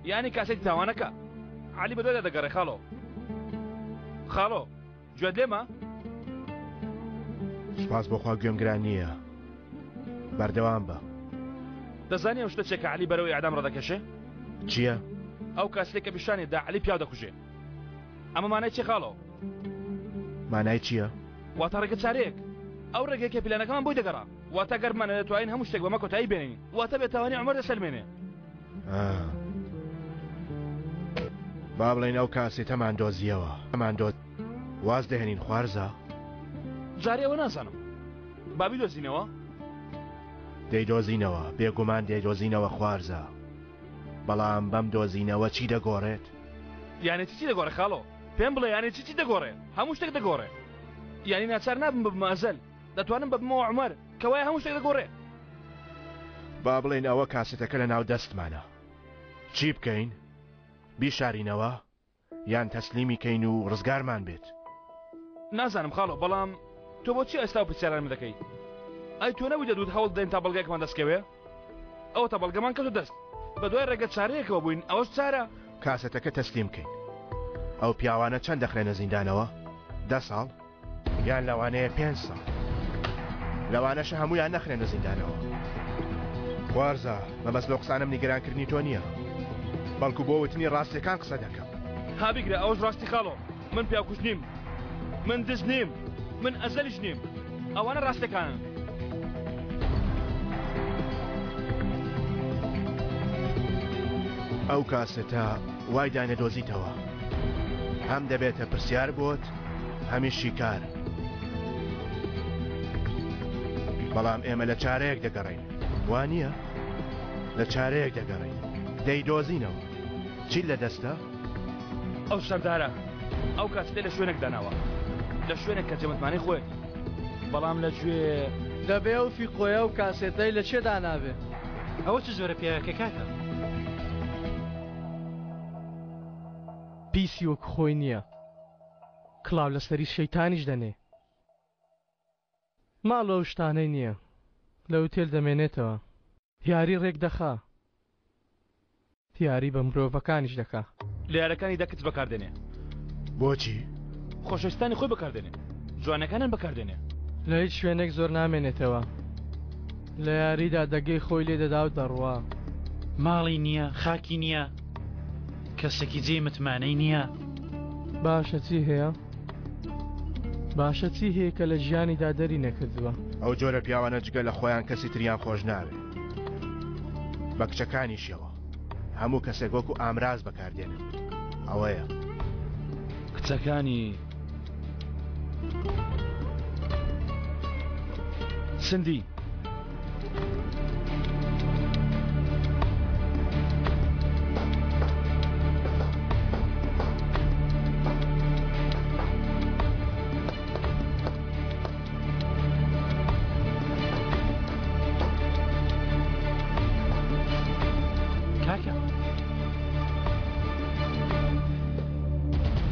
Speaker 1: یانی کاسێتی تاوانەکە علی بە دوایدا دەگەڕێ. خاڵۆ گوێت لێمە؟
Speaker 7: سوپاس بۆخوا گوێم گران نییە بەردەوام بە.
Speaker 1: دەزانی ئەو شتە چێکە علی بەرەوەی ئەعدام ڕەدەکەشێ؟
Speaker 7: چییە؟
Speaker 1: ئەو کاسێکە پیشانێدا علی پیاو دەکوژێ. ئەمە مانای چی خاڵۆ؟
Speaker 7: مانای چییە؟
Speaker 1: واتە ڕێگە چارەیەک ئەو ڕێگەیەکە پلانەکەمان بۆی دەگەڕا واتە گەرمانە دەتوانین هەموو شتێک بەمە کۆتایی بێنین واتە بێتوانی عومەر دەسەلمێنێ.
Speaker 7: با بڵێن ئەو کاسێتەمان دۆزیەوە ئەمان دۆ واز دەهێنین خوارزە؟
Speaker 1: جارێەوە نازانم بابی دۆزینەوە؟
Speaker 7: دەیدۆزینەوە بێگومان دەیدۆزینەوە خوارزە بەڵام بەم دۆزینەوە چی دەگۆڕێت؟
Speaker 1: یانی چی دەگۆڕێ خاڵۆ؟ پێم بڵێ یانی چی دەگۆڕێ؟ هەموو شتێک دەگۆڕێ. یانی ناچار نابم ببمە ئەزەل دەتوانم ببمەوە عومەر کەوایە هەموو شتێک دەگۆڕێ.
Speaker 7: با بڵێن ئەوە کاسێتەکە لە ناو دەستمانە چی بکەین؟ بیشارینەوە یان تەسلیمی کەین و ڕزگارمان بێت؟
Speaker 1: نازانم خاڵۆ بەڵام تۆ بۆچی ئێستا و پرسیارانم دەکەی؟ ئەی تۆ نەبووی دەدوت هەوڵ دەین تا بەڵگەیەکمان دەستکەوێ؟ ئەوە تا بەڵگەمان کەوتە دەست بە دوای ڕێگە چارەیەکەوە بووین ئەوەش چارە؟
Speaker 7: کاسێتەکە تەسلیم کەین. ئەو پیاوانە چەند دەخرێنە زیندانەوە؟ 10 ساڵ یان لەوانەیە 5 ساڵ لەوانەشە هەمویان نەخرێنە زیندانەوە. خوارزە بەمەسلە قسانم نیگەرانکردنی تۆ نییە بەڵکو بۆ وتنی ڕاستیەکان قسە دەکەم.
Speaker 1: هابیگرە ئەوەش ڕاستی خاڵۆ من پیاکوش نیم من دز نیم من ئەزەلیش نیم ئەوانە ڕاستەکانن.
Speaker 7: ئەو کاسێتە وای دانە دۆزیتەوە هەم دەبێتە پرسیار بۆت هەمیش شیکار بەڵام ئێمە لە چارەیەک دەگەڕین وانییە لە چارەیەک دەگەڕین دەیدۆزینەوە چی لە دەستە؟
Speaker 1: ئەو سەردارە ئەو کاتێ لە شوێنێک داناوە لە شوێنێک کە جەمەتمانی خۆی بەڵام لەکوێ
Speaker 6: دەبێ و فیقۆیە و کاسێتەی لە چێ دانابێ
Speaker 8: ئەوە چ زۆرە پیاوەکە کاکە
Speaker 6: پیسی وەک خۆی نییە کڵاو لەسەری شەیتانیش دەنێ ماڵ ئەو شتانەی نییە لە ئوتێل دەمێنێتەوە یاری ڕێک دەخا یاری بە مرۆڤەکانیش دەکا
Speaker 1: لە یارەکانی دەکت بەکاردێنێ
Speaker 7: بۆچی؟
Speaker 1: خۆشەویستانی خۆی بەکاردێنێ جوانەکانیان بەکاردێنێ
Speaker 6: لە هیچ شوێنێک زۆر نامێنێتەوە لە یاریدا دەگەی خۆی لێ دەدا و دەڕوا
Speaker 8: ماڵی نییە خاکی نییە کەسێکی جێ متمانەی نییە
Speaker 6: باشە چی هەیە؟ باشە چی هەیە کە لە ژیانیدا دەری نەکردووە
Speaker 7: ئەو جۆرە پیاوانە جگە لە خۆیان کەسی تریان خۆش ناوێت بە کچەکانیشەوە هەموو کەسێک وەکو ئامراز بەکاردێنن ئەوەیە
Speaker 1: کچەکانی سندی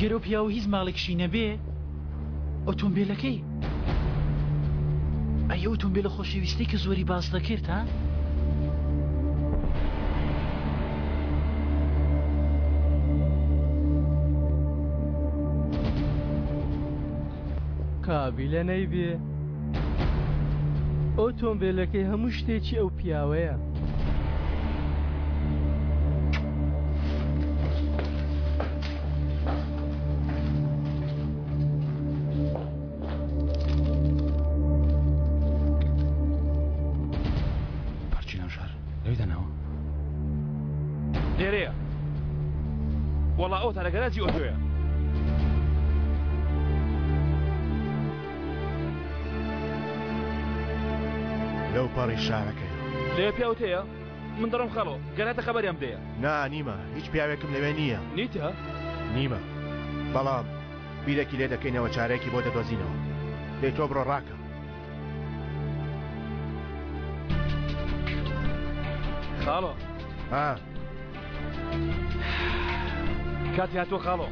Speaker 8: گەرە پیاوە هیچ ماڵێکشی نەبێ ئۆتۆمبیلەکەی ئەی ئۆتۆمبیلە خۆشەویستی کە زۆری باس دەکرد ها؟
Speaker 6: کابیلە نەیبێ ئۆتۆمبیلەکەی هەموو شتێکی ئەو پیاوەیە
Speaker 1: لێرەیە وەڵا ئەو تارەگەراجی ئۆتۆیە
Speaker 7: لەو پەڕی شارەکەی
Speaker 1: لێ پیاوتەیە من دەڕۆم خەڵۆ گەراتە خەبەریان بدەیە
Speaker 7: نیمە هیچ پیاوێکم لەوێ نییە
Speaker 1: نیتە؟
Speaker 7: نیمە بەڵام بیرێکی لێ دەکەینەوە چارێکی بۆ دەدۆزینەوە لێ تۆ بڕۆ ڕاکە
Speaker 1: خاڵۆ کاتی هاتووە خاڵۆ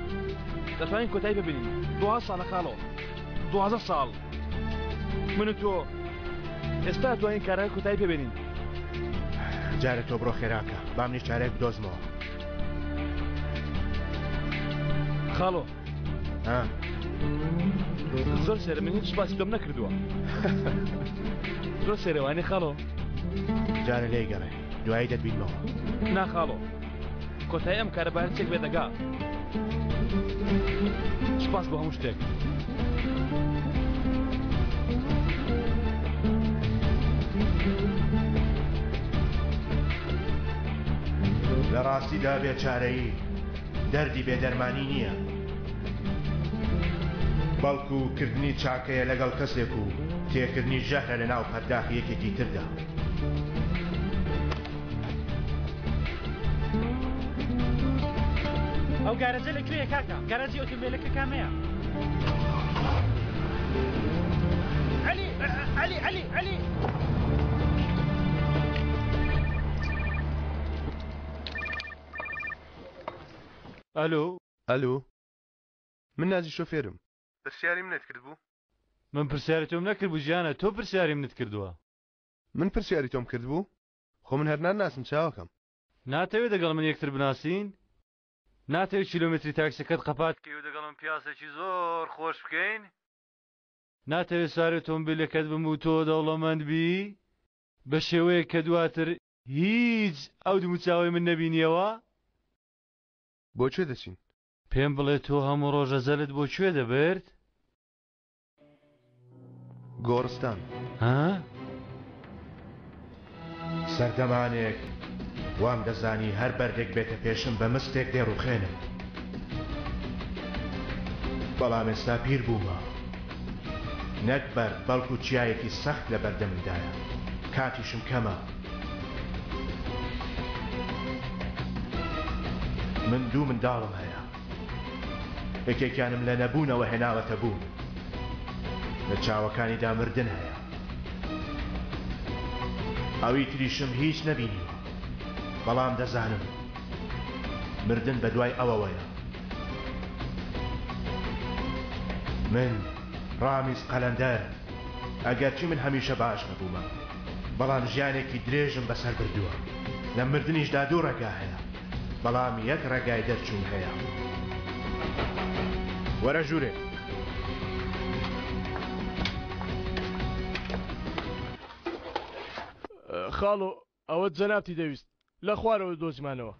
Speaker 1: دەتوانین کۆتایی ببینین 12 ساڵە خاڵۆ 12 ساڵ من و تۆ ئێستا توانین کارەکە کۆتایی پێبێنین
Speaker 7: جارە تۆ بڕۆ خێراکە با منیش چارێک بدۆزمەوە
Speaker 1: خاڵۆ زۆر سێرە من هیچ باسی تۆم نەکردووە زۆر سێرەوانی خاڵۆ
Speaker 7: جارە لێی گەڕێ دوایی دەتبینمەوە
Speaker 1: ناخاڵۆ کۆتایی ئەم کارەبارە چێک بێ دەگا سپاس بۆ هەموو شتێک
Speaker 7: لە ڕاستیدا بێچارەیی دەردی بێدەرمانی نییە بەڵکو کردنی چاکەیە لەگەڵ کەسێک و تێکردنی ژەهرە لە ناو پەرداخی یەکێکی تردا
Speaker 8: ئەو گارەجە لەکوێیە کاکە گارەجی ئۆتۆمبیلەکە کامەیە عەلی عەلی عەلی عەلی
Speaker 15: ئەلۆ من نازی شۆفێرم پرسیاری منت کرد بوو
Speaker 4: من پرسیاری تۆم نەکرد بوو ژیانە تۆ پرسیاری منت کردووە
Speaker 15: من پرسیاری تۆم کرد بوو خۆ من هەر ناسم چاوەکەم
Speaker 4: ناتەوێت دەگەڵ من یەکتر بناسین ناتەوێت کیلۆمتری تاکسەکەت قەپات بکەی و دەگەڵ من پیاسێکی زۆر خۆش بکەین ناتەوێت سواری ئۆتۆمبیلەکەت بم و تۆ دەوڵەمەند بی بە شێوەیە کە دواتر هیچ ئەو دووموچاوی من نەبینیەوە
Speaker 15: بۆکوێ دەچین
Speaker 4: پێم بڵێ تۆ هەموو ڕۆژە زەلت بۆ کوێ دەبێت
Speaker 15: گۆڕستان
Speaker 7: سەردەمانێک وام دەزانی هەر بەردێک بێتە پێشم بە مستێک دێڕوخێنم بەڵام ئێستا پیر بوومە نەک بەر بەڵکو چیایەکی سەخت لە بەردەممدایە کاتیشم کەمە من دوو منداڵم هەیە یەکێکیانم لە نەبوونەوە هێناوەتە بوون لە چاوەکانیدا مردن هەیە ئەوی تریشم هیچ نەبینیوە بەڵام دەزانم مردن بە دوای ئەوەوەیە من ڕامیز قەلەندەر ئەگەرچی من هەمیشە باش نەبوومە بەڵام ژیانێکی درێژم بەسەر بردووە لە مردنیشدا دوو ڕێگا هەیە بەڵام یەک ڕێگای دەرچوون هەیە وەرە ژوورێ
Speaker 6: خاڵۆ ئەوە جەنابتی دەویست لە خوارەوە دۆزیمانەوە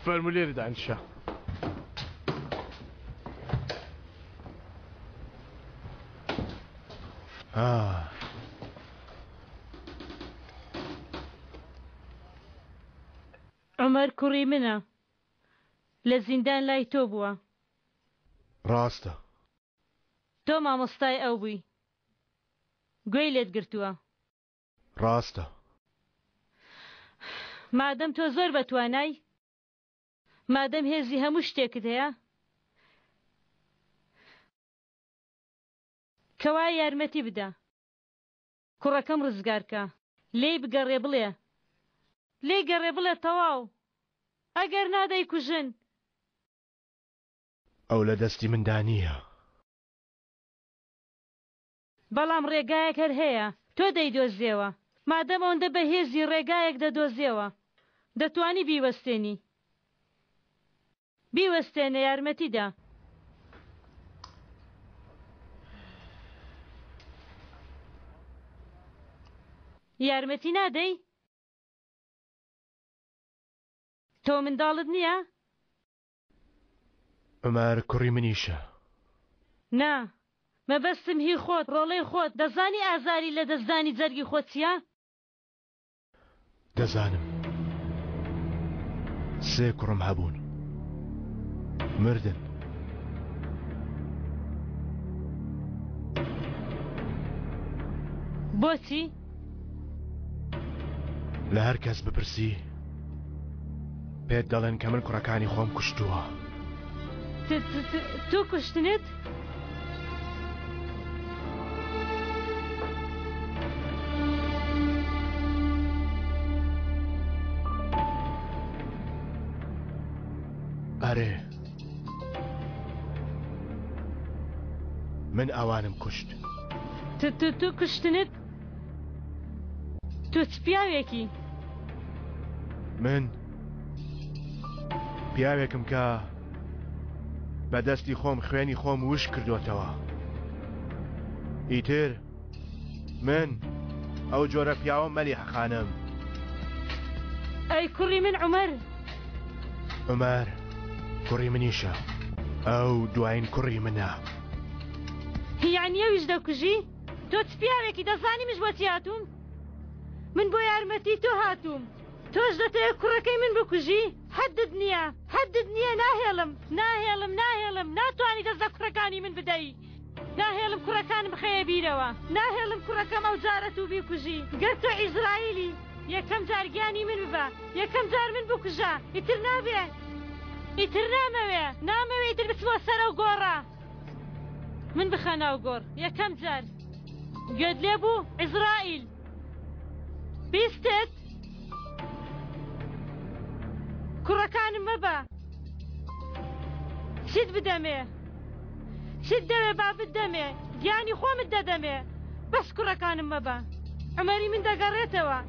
Speaker 6: فەرمولێری دانیشە
Speaker 16: عومەر کوڕی منە لە زیندان لای تۆ بووە
Speaker 7: ڕاستە
Speaker 16: تۆ مامۆستای ئەو بووی گوێی لێت گرتووە
Speaker 7: ڕاستە
Speaker 16: مادەم تۆ زۆر بەتوانای مادەم هێزی هەموو شتێکت هەیە کەوای یارمەتی بدە کوڕەکەم ڕزگارکە لێی بگەڕێ بڵێ لێی گەڕێ بڵێ تەواو ئەگەر نادەی کوژن
Speaker 7: ئەو لە دەستی مندا نییە
Speaker 16: بەڵام ڕێگایەک هەر هەیە تۆ دەیدۆزیەوە مادەم ئەوەندە بەهێزی ڕێگایەک دەدۆزیەوە دەتوانی بیوەستێنی بیوەستێنە یارمەتیدا یارمەتی نادەی تۆ منداڵت نییە
Speaker 7: عومەر کوڕی منیشە
Speaker 16: نا مەبەستم هی خۆت ڕۆڵەی خۆت دەزانی ئازاری لە دەستدانی جەرگی خۆت چییە
Speaker 7: دەزانم سێ کوڕم هەبوون مردن
Speaker 16: بۆچی
Speaker 7: لە هەر کەس بپرسی پێت دەڵێن کە من کوڕەکانی خۆم کوشتووە
Speaker 16: تو کوشتنت
Speaker 7: ئەرێ من ئەوانم کوشت
Speaker 16: تو کوشتنت تو چ پیاوێکی
Speaker 7: من پیاوێکم کە بەدەستی خۆم خوێنی خۆم وش کردوتەوە ئیتر من ئەو جۆرە پیاوە مەلی حەقانم
Speaker 16: ئەی کوڕی من عومەر
Speaker 7: عومەر کوڕی منیشە ئەو دوایین کوڕی منە
Speaker 16: یعنی ئەویش دەکوژی تۆ چ پیاوێکی دەزانی مش بۆچی هاتووم من بۆ یارمەتی تۆ هاتووم تۆش دەتەوێت کوڕەکەی من بکوژی حەدت نییە ناهێڵم ناتوانی دەست لە کوڕەکانی من بدەی ناهێڵم کوڕەکانم بخەیە بیرەوە ناهێڵم کوڕەکەم ئەو جارە تو بیکوژی گەر تۆ ئیزرائیلی یەکەم جارگیانی من ببە یەکەم جار من بکوژە ئیتر نابێ ئیتر نامەوێ ئیتر بچمە سەر ئەو گۆڕە من بخەنە ئەو گۆڕ یەکەم جار گوێت لێ بوو ئیزرائیل بیستت کوڕەکانم مەبە چیت بدەمێ چیت دەوێ با بدەمێ گیانی خۆمت دەدەمێ بەس کوڕەکانم مەبە عومەری من دەگەڕێتەوە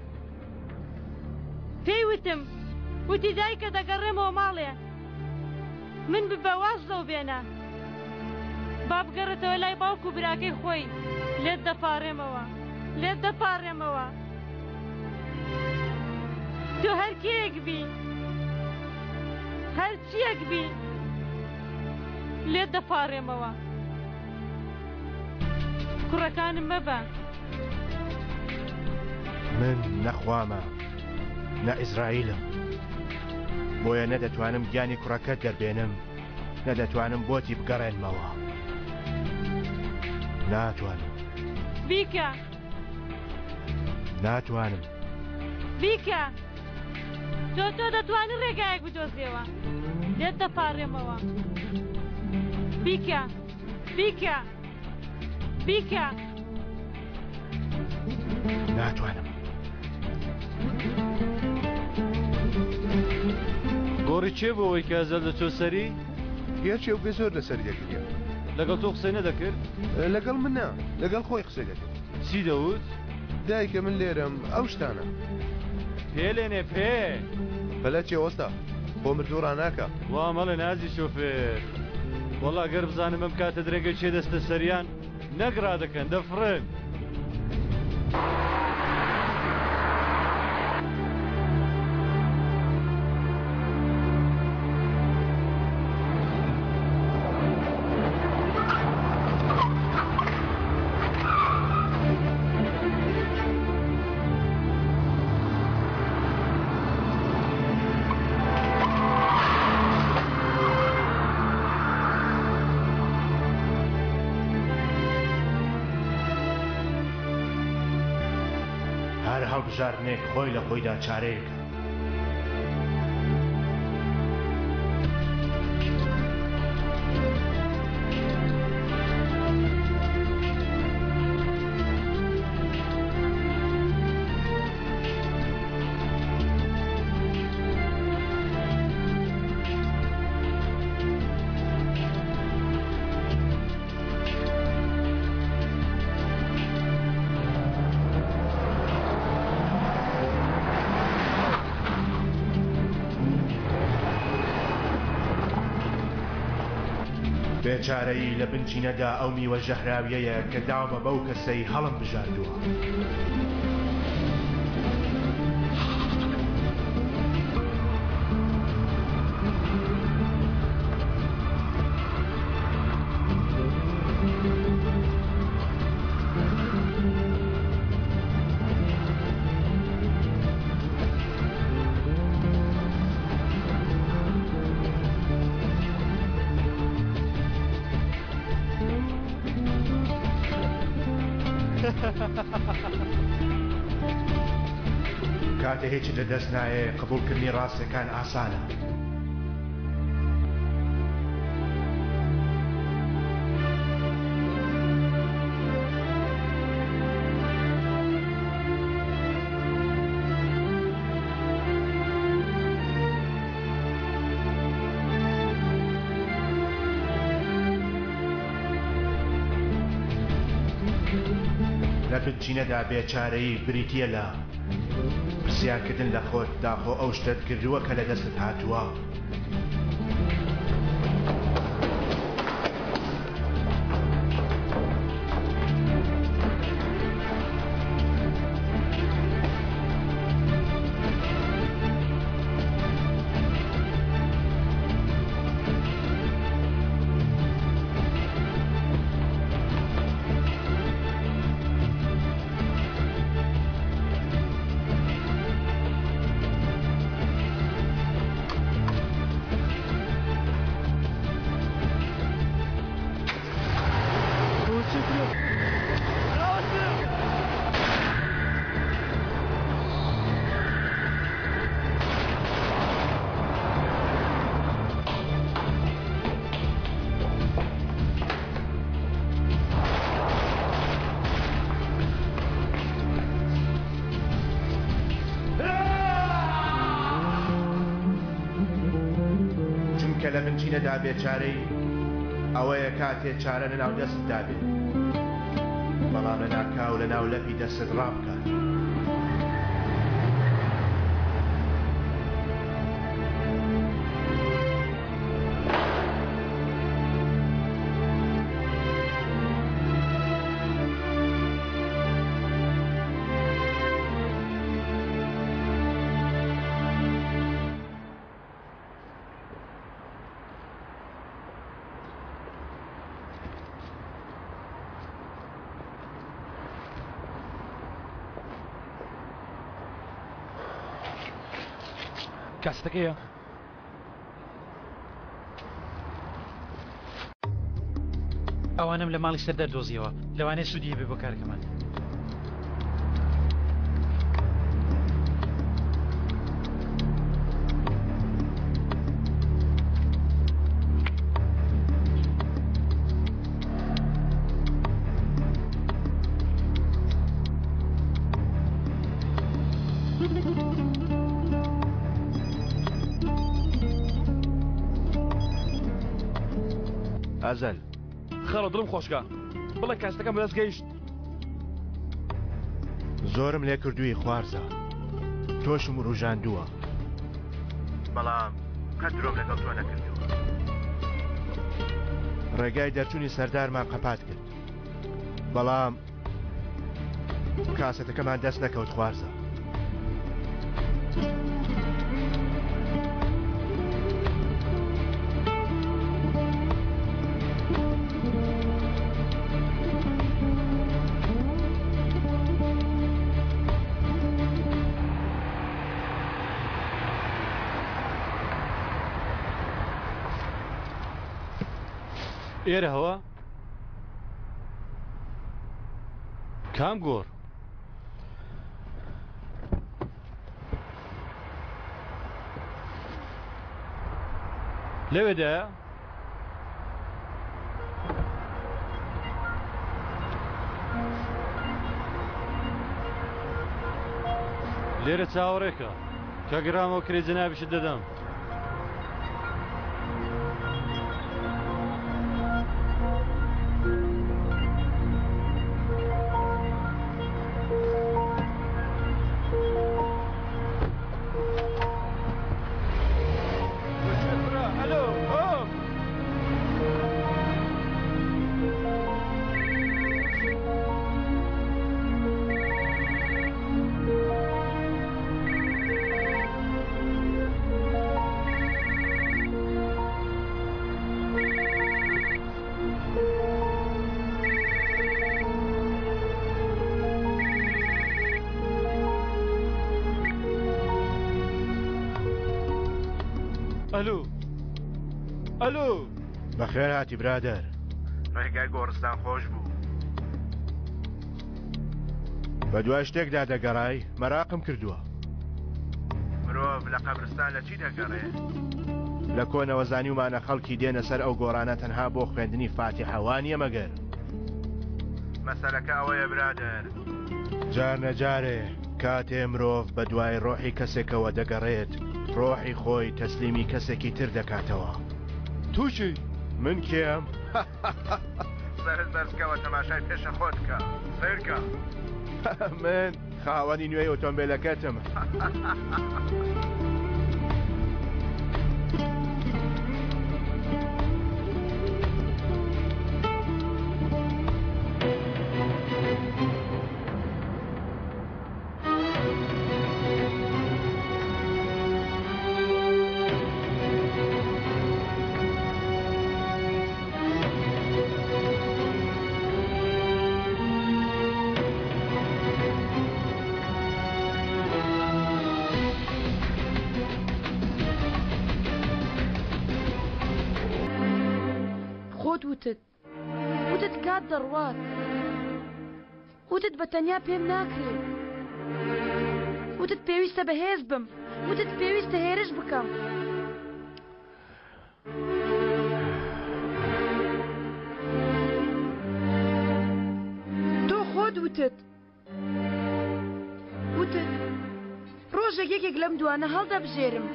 Speaker 16: پێی وتی دایکە دەگەڕێمەوە ماڵێ من ببە واز لەو بێنە با بگەڕێتەوە لای باوکو براکەی خۆی لێت دەپاڕێمەوە تۆ هەر کێیەک بی هەر چیەک بی لێت دەپاڕێمەوە کوڕەکانم مەبە.
Speaker 7: من نەخوامە نە ئیزرائیلم، بۆیە نەدەتوانم گیانی کوڕەکەت دەربێنم، نەدەتوانم بۆتی بگەڕێنمەوە. ناتوانم.
Speaker 16: بیکە.
Speaker 7: ناتوانم.
Speaker 16: بیکە. تۆ دەتوانی ڕێگایەک بدۆزیەوە، لێت دەپاڕێمەوە. بیکە. بیکە. بیکە.
Speaker 7: ناتوانم.
Speaker 4: گۆڕی چێ بۆ ئەوەی کە ئەزەل دەچۆ سەری؟
Speaker 15: یاچێ و بێ زۆر لەسەر دەگریا.
Speaker 4: لەگەڵ تۆ قسەی نەدەکرد؟
Speaker 15: لەگەڵ من نا، لەگەڵ خۆی قسەی دەکرد.
Speaker 4: چی دەوت؟
Speaker 15: دایکە من لێرەم ئەو شتانە.
Speaker 4: پێلێنێ پێ
Speaker 15: بەلە چێ وەستا بۆ مردوو ڕناکە.
Speaker 4: وا مەڵێ نازی شۆفێر، وەڵا گەر بزانم ئەم کاتە درێگە چێ دەستە سەریان نەگرا دەکەن دەفرن.
Speaker 7: هەڵبژاردنێک خۆی لە خۆیدا چارەیەکە. بێچارەی لە بنچینەدا ئەو میوە ژەهراویەیە کە داومە بەو کەسەی هەڵم بژاردووە. کاتە هیچ لەدەست نایە قبولکردنی ڕاستیەکان ئاسانە. لە بنچینەدا بێچارەیی بریتیە لە پرسیارکردن لە خۆت داخۆ ئەو شتت کردووە کە لە دەستت هاتووە. چونکە لە بنچینەدا بێچارەی ئەوەیە کاتێ چارە لەناو دەستتدا بێت، بەڵام لە ناکاو لە ناو لەپی دەستت ڕابکات.
Speaker 1: کاستەکەیە
Speaker 8: ئەوانم لە ماڵی سەردار دۆزیەوە لەوانەیە سوودی هەبێ بۆ کارەکەمان.
Speaker 5: ئازەل
Speaker 1: خەڵە دڵم خۆشکە بڵێ کاستەکەم بەدەست گەیشت.
Speaker 7: زۆرم لێ کردووی خوارزە تۆشم ڕوژاندووە بەڵام قەت درۆم لەگەڵ تۆ نەکردووە. ڕێگای دەرچوونی سەردارمان قەپات کرد بەڵام کاسەتەکەمان دەست نەکەوت خوارزە.
Speaker 4: ئێرە هەوە کام گۆڕ لەوێدایە لێرە چاوەڕێکە کە گرامەوە کرێ جەنابیشت دەدەم. ئەلو ئەلو
Speaker 7: بەخێر هاتی برادەر ڕێگای گۆڕستان خۆش بوو بە دوای شتێکدا دەگەڕای مەراقم کردووە. مرۆڤ لە قەبرستان لە چی دەگەڕێ؟ لە کۆنەوەزانی ومانە خەڵکی دێنە سەر ئەو گۆڕانە تەنها بۆ خوێندنی فاتیحەوانیە مەگەر. مەسەلەکە ئەوەیە برادەر جار نەجارێ کاتێ مرۆڤ بە دوای ڕۆحی کەسێکەوە دەگەڕێت ڕۆحی خۆی تەسلیمی کەسێکی تر دەکاتەوە.
Speaker 4: تووشی
Speaker 7: من کێم؟ سەرت بەرزکەوە تەماشای پێشە خۆت بکە سیرکە. من خاوەنی نوێی ئۆتۆمبیلەکەتم.
Speaker 20: وتت کات دەڕوات وتت بە تەنیا پێم ناکرێت وتت پێویستە بەهێز بم وتت پێویستە هێرش بکەم. تۆ خۆت وتت ڕۆژێک یەکێک لەم دوانە هەڵدەبژێرم.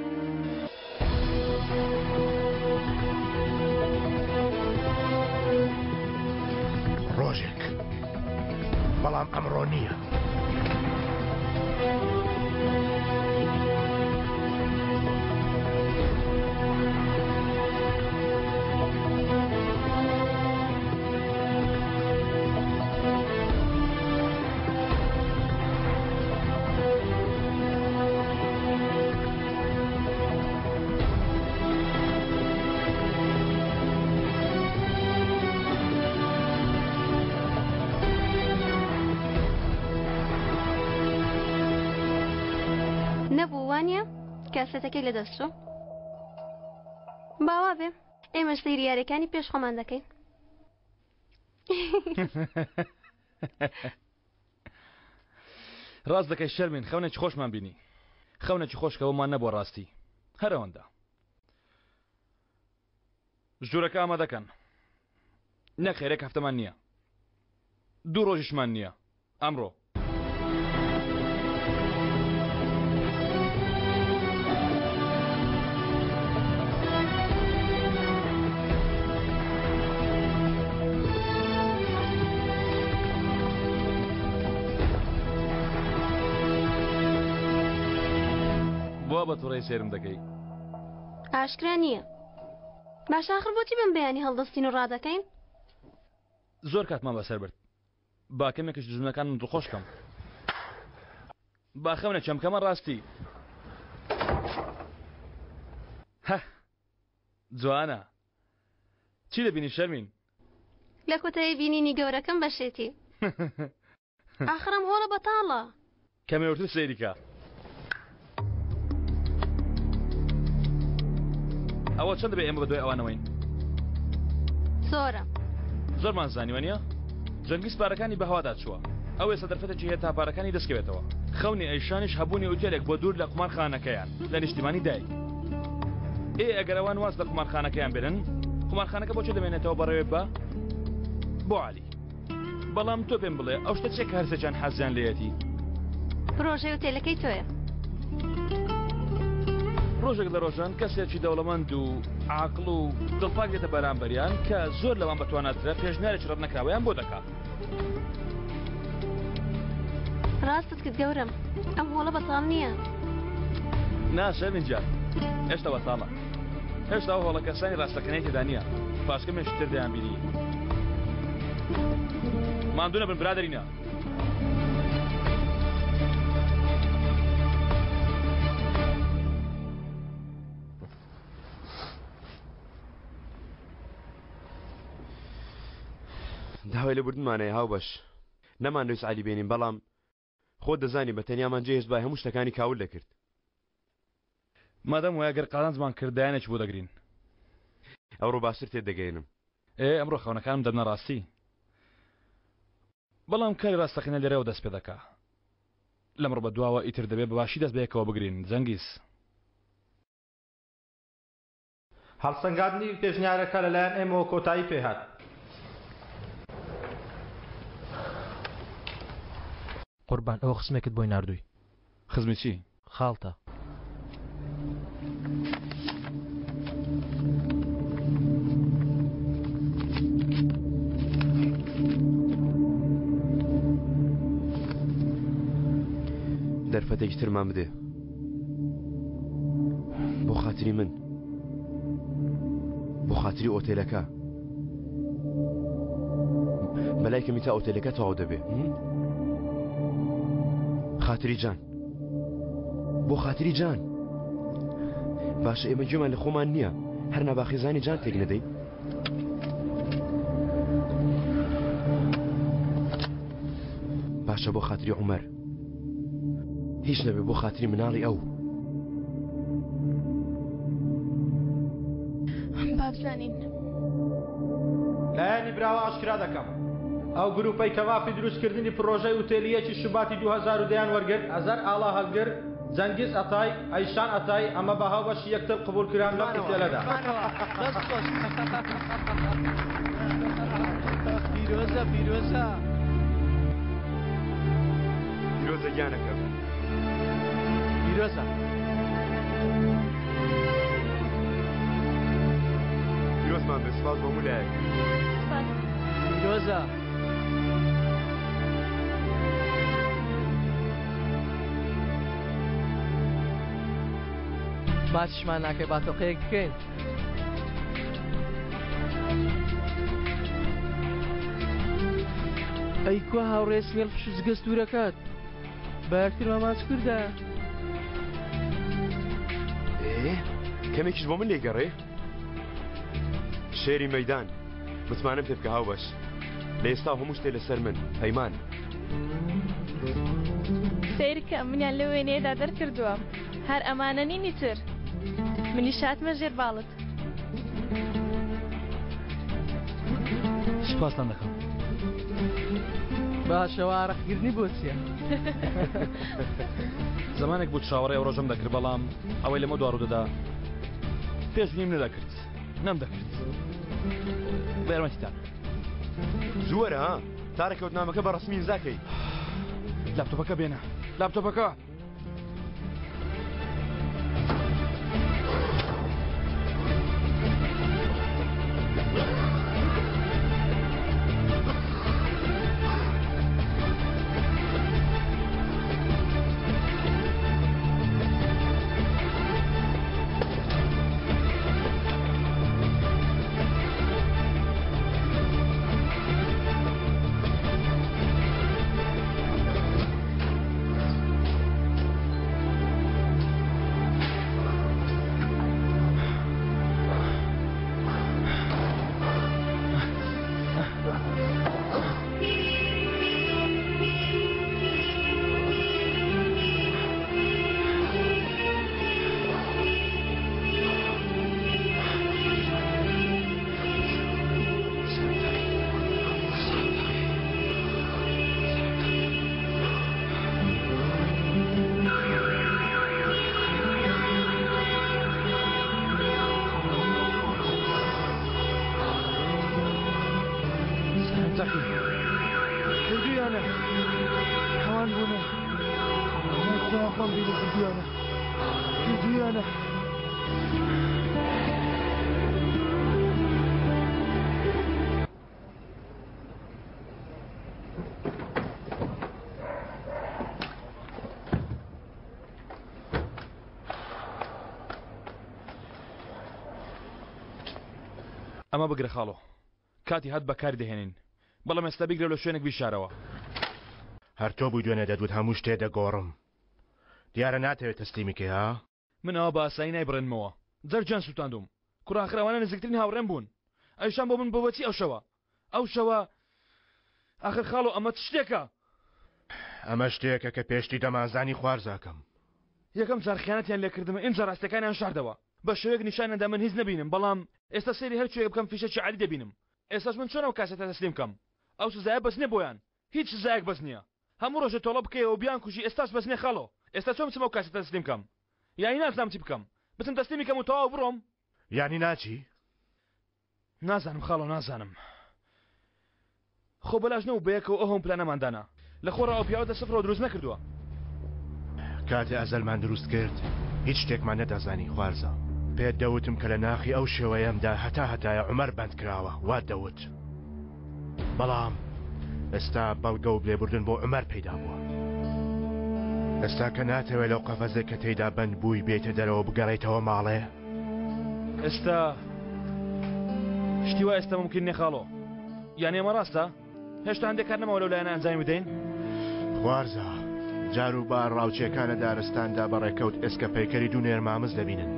Speaker 7: ڕۆژێک بەڵام ئەمڕۆ نییە.
Speaker 2: کاسێتەکەی لەدەستچوو باوا بێ ئێمە سەیری یاریەکانی پێش خۆمان دەکەین.
Speaker 1: ڕاست دەکەی شەرمین خەونێکی خۆشمان بینی خەونێکی خۆشکەوەمان نەبووە ڕاستی هەرەوەندا ژوورەکە ئامە دەکەن نەخێرێک هەفتەمان نییە 2 ڕۆژیشمان نییە ئەمڕۆ بە تووڕێی سێرم دەکەی
Speaker 2: ئاشکرا نییە باش ئاخر بۆچی بم بەیانی هەڵدەستین و ڕادەکەین
Speaker 1: زۆر کاتمان بەسەر برد با کەمێکش دژمنەکان من دڵخۆش کەم با خەونە چەمکەمە ڕاستی هە جوانە چی دەبینی شەرمین
Speaker 2: لە کۆتایی بینینی گەورەکەم بەشێتی ئاخرم هۆڵە بەتاڵە
Speaker 1: کەمێورتر سەیریکە ئەوە چەند دەبێت ئێمە بە دوای ئەوانەوەین
Speaker 2: زۆرە
Speaker 1: زۆرمان زانیوە نیە جەنگیز پارەکانی بەهوادا چووە ئەو ێستا دەرفەتێکی هەیە تا پارەکانی دەستکەوێتەوە خەونی ئەیشانیش هەبوونی ئوتێلێک بۆ دوور لە قومارخانەکەیان لە نیشتیمانی دایک ئەگەر ئەوان واز لە قومارخانەکەیان برن قومارخانەکە بۆچی دەمێنێتەوە بەڕێوێ بۆ عالی بەڵام تۆ پێم بڵێ ئەو شتە چێک هەرسەجان حەزیان لێیەتی
Speaker 2: پرۆژەی ئوتێلەکەی تۆیە
Speaker 1: ڕۆژێک لە ڕۆژان کەسێکی دەوڵەمەند و عاقڵ و دڵپاک دێتە بەرامبەریان کە زۆر لەوان بەتواناترە پێشنیارێکی ڕەت نەکراوەیان بۆ دەکات
Speaker 2: ڕاستت کرد گەورم ئەم هۆڵە بەتاڵ نییە
Speaker 1: ناشەرمین جان هێشتا بەتاڵە هێشتا ئەو هۆڵە کەسانی ڕاستەکەنەی تێدا نییە پاشکەمێکی تر دەیان بینی ماندوو نەبن برادەرینە
Speaker 5: داوای لە بردنمانەیە هاو بەش نەمان نووس علی بێنین بەڵام خۆ دەزانی بە تەنیامان جێهێز بای هەموو شتەکانی کاول دەکرد
Speaker 1: مادەم وایە گەر قازانجمان کردایانێکی بۆ دەگرین
Speaker 5: ئەوڕۆ باشتر تێ دەگەێنم
Speaker 1: ئەمڕۆ خەونەکانم دەبنە ڕاستی بەڵام کاری ڕاستەقینە لێرەوە دەست پێ دەکا لەمڕۆ بە دواوە ئیتر دەبێت بەباشی دەست بەیەکەوە بگرین جەنگیز
Speaker 6: هەڵسەنگاندنی پێشنیارەکە لەلایەن ئێمەوە کۆتایی پێهات
Speaker 9: قوربان ئەوە خزمێکت بۆی ناردووی
Speaker 1: خزمی چی؟
Speaker 9: خاڵتە
Speaker 5: دەرفەتێکی ترمان بدێ بۆ خاتری من بۆ خاتری ئۆتێلەکە بەلای کەمی تا ئۆتێلەکە تەواو دەبێ خاتری جان بۆ خاتری جان باشە ئێمە گوێمان لە خۆمان نییە هەر ناباخێزانی جان تێک نەدەی باشە بۆ خاتری عومەر هیچ نەبێ بۆ خاتری مناڵی ئەو
Speaker 17: بابزانین
Speaker 6: لایەنی براوە ئاشکرا دەکەم ئەو گروپەی کەوافی دروستکردنی پرۆژەی وتێلیەکی شوباتی 2010 وەرگرت ئەزەر ئاڵا هەڵگر جەنگیز ئەتای ئەیشان ئەتای ئەمە بە هاوبەشی یەکتر قبولکران لەم ئوتێلەدا پیرۆزە پیرۆزە
Speaker 5: پیرۆزە گیانەکەم
Speaker 6: پیرۆزە
Speaker 5: پیرۆزمان بێ سپاس بۆ مولایەک
Speaker 6: پیرۆزە ماچشمان ناکەی باتۆقەیەک بکەین ئەی کوا هاوڕێ سمێڵ پش جگەست دوورەکەت بە یەکترمان ماچ کردە
Speaker 5: کەمێکیش بۆ من لێگەڕێ شێری مەیدان متمانم پێ بکە هاو بەش لە ئێستا هەموو شتێ لەسەر من پەیمان
Speaker 10: سیرکە منیان لە وێنەیەدا دەرکردووە هەر ئەمانە نینی تر منی شاتمە ژێر باڵت
Speaker 1: سپاسان دەکەم
Speaker 6: باشەوە ئارەقگرنی بۆ چییە؟
Speaker 1: زمانێک بوو چاوەڕێ ئەو ڕۆژەم دەکرد بەڵام ئەوەی لەمە دوڕوودەدا پێش نیم نەدەکرد نەم دەکرد بەێرمەتیتان
Speaker 5: زووەرە ها تارەکەوتنامەکە بە ڕسمی ئیمزاکەی
Speaker 1: لاپتۆپەکە بێنە لاپتۆپەکە
Speaker 12: کردویانە حەوان بوونە خۆیان خۆم بینی کردویانە
Speaker 1: ئەمە بگرە خاڵۆ کاتی هات بەکاری دەهێنین بەڵام ئێستا بیگرە لە شوێنێک بیشارەوە
Speaker 7: هەر تۆ بووی دوێنێ دەدوت هەموو شتێ دەگۆڕم دیارە ناتەوێت تەسلیمیکەی ها
Speaker 1: من ئەوە بە ئاسایی نایبڕێنمەوە جەرجان سووتاندوم کوڕاخراوانە نزیکترین هاوڕێم بوون ئەوشان بۆ من بۆچی ئەو شەوە ئاخر خاڵۆ ئەمە شتێکە
Speaker 7: ئەمە شتێکە کە پێشتی دەمانزانی خوارزاکەم
Speaker 1: یەکەم جار خیانەتیان لێکردمە ئینجا ڕاستەکانیان شاردەوە بە شێوەیەک نیشانەدا من هیچ نەبینم بەڵام ئێستا سەیری هەر شوێک بکەم فیشەکی عالی دەبینم ئێستاش من چۆنەوە کاسێتە تەسلیم بکەم ئەو سزایە بەس نییە بۆیان هیچ سزایەک بەس نییە هەموو ڕۆژە تۆڵە بکەیەوە بیان کوژی ئێستاش بەس نییە خاڵۆ ئێستا چۆن بچمەوە کاسێتە تەسلیم بکەم یانی نازانم چی بکەم بچم تەسلیمی کەم و تەواو بڕۆم
Speaker 7: یانی ناچی
Speaker 1: نازانم خاڵۆ نازانم خۆ بەلاژ نەوە بەیەکەوە ئەو هەم پلانەماندانە لە خۆڕ ئەو پیاوە دەسەفرەوە دروست نەکردووە
Speaker 7: کاتێ ئەزەلمان دروست کرد هیچ شتێکمان نەدەزانی خوارزە پێت دەوتم کە لە ناخی ئەو شێوەیەمدا هەتایە عومەر بەند کراوە وات دەوت بەڵام ئێستا بەڵگە و بلێبوردن بۆ عومەر پەیدا بووە ئێستا کە ناتەوێت لەو قەفەزێک کە تێیدا بەند بووی بێتە دەرەوە بگەڕێیتەوە ماڵێ
Speaker 1: ئێستا شتی وای ئێستا ممکن نێ خاڵۆ یان ئێمە ڕاستە هێشتا هەندێک کار نەماوە لەولایەنە ئەنجامی بدەین
Speaker 7: خوارزە جار و بار ڕاوچێکانە دارستاندا بەڕێکەوت ئێسکە پەیکەری دوو نێرمامز دەبینن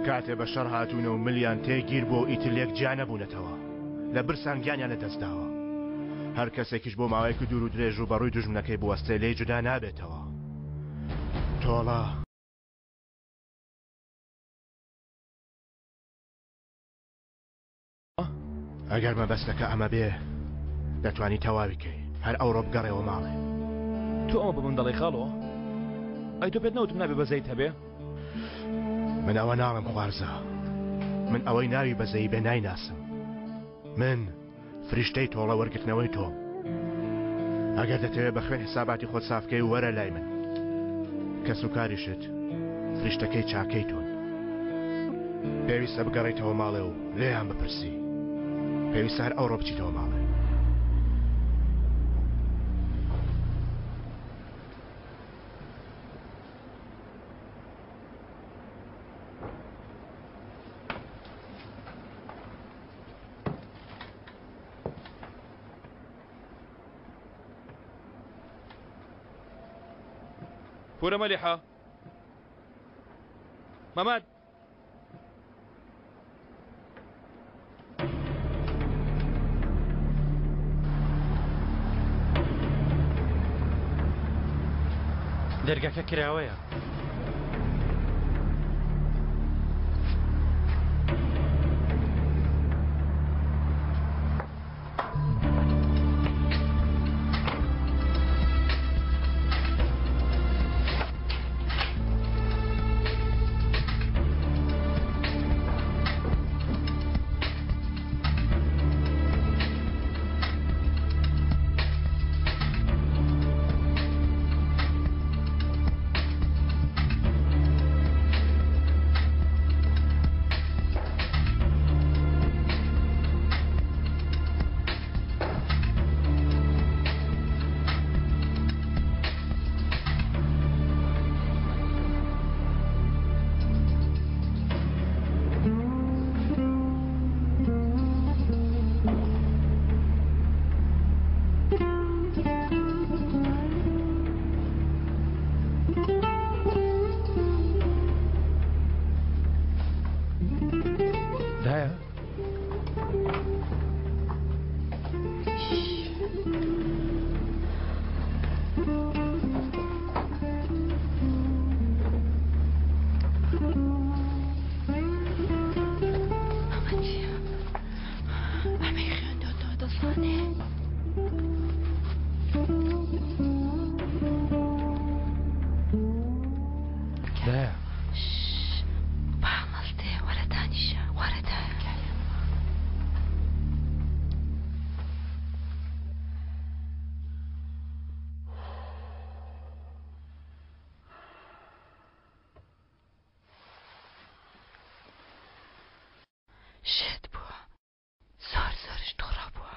Speaker 7: کاتێ بە شەڕ هاتوونە و ملیان تێگیر بۆ ئیتلێک جا نەبوونەتەوە لە برسان گیانیان لەدەستداوە هەر کەسێکیش بۆ ماوەیەکی دوور و درێژ و بەڕووی دوژمنەکەی بوەستێ لێ جودا نابێتەوە تۆڵە ئەگەر مەبەستەکە ئەمە بێ دەتوانی تەواویکەی هەر ئەوڕۆ بگەڕێەوە ماڵێ
Speaker 1: تۆ ئەمە بە من دەڵێ خاڵۆ ئەی تۆ پێت نەوتم نابێ بەزەیت هەبێ
Speaker 7: من ئەوە ناڵم خوارزە من ئەوەی ناوی بەزەی بێ نایناسم من فریشتەی تۆڵە وەرگرتنەوەی تۆم ئەگەر دەتەوێت بە خوێن حساباتی خۆت سافکەی وەرە لای من کە سوکاریشت فریشتەکەی چاکەی تۆن پێویستە بگەڕێیتەوە ماڵێ و لێیان بپرسی پێویستە هەر ئەوڕۆ بچیتەوە ماڵێ
Speaker 1: پورە مەلیحە مەمەد
Speaker 9: دەرگاکە کراوەیە.
Speaker 20: شێت بووە زۆر زۆرش تووڕە بووە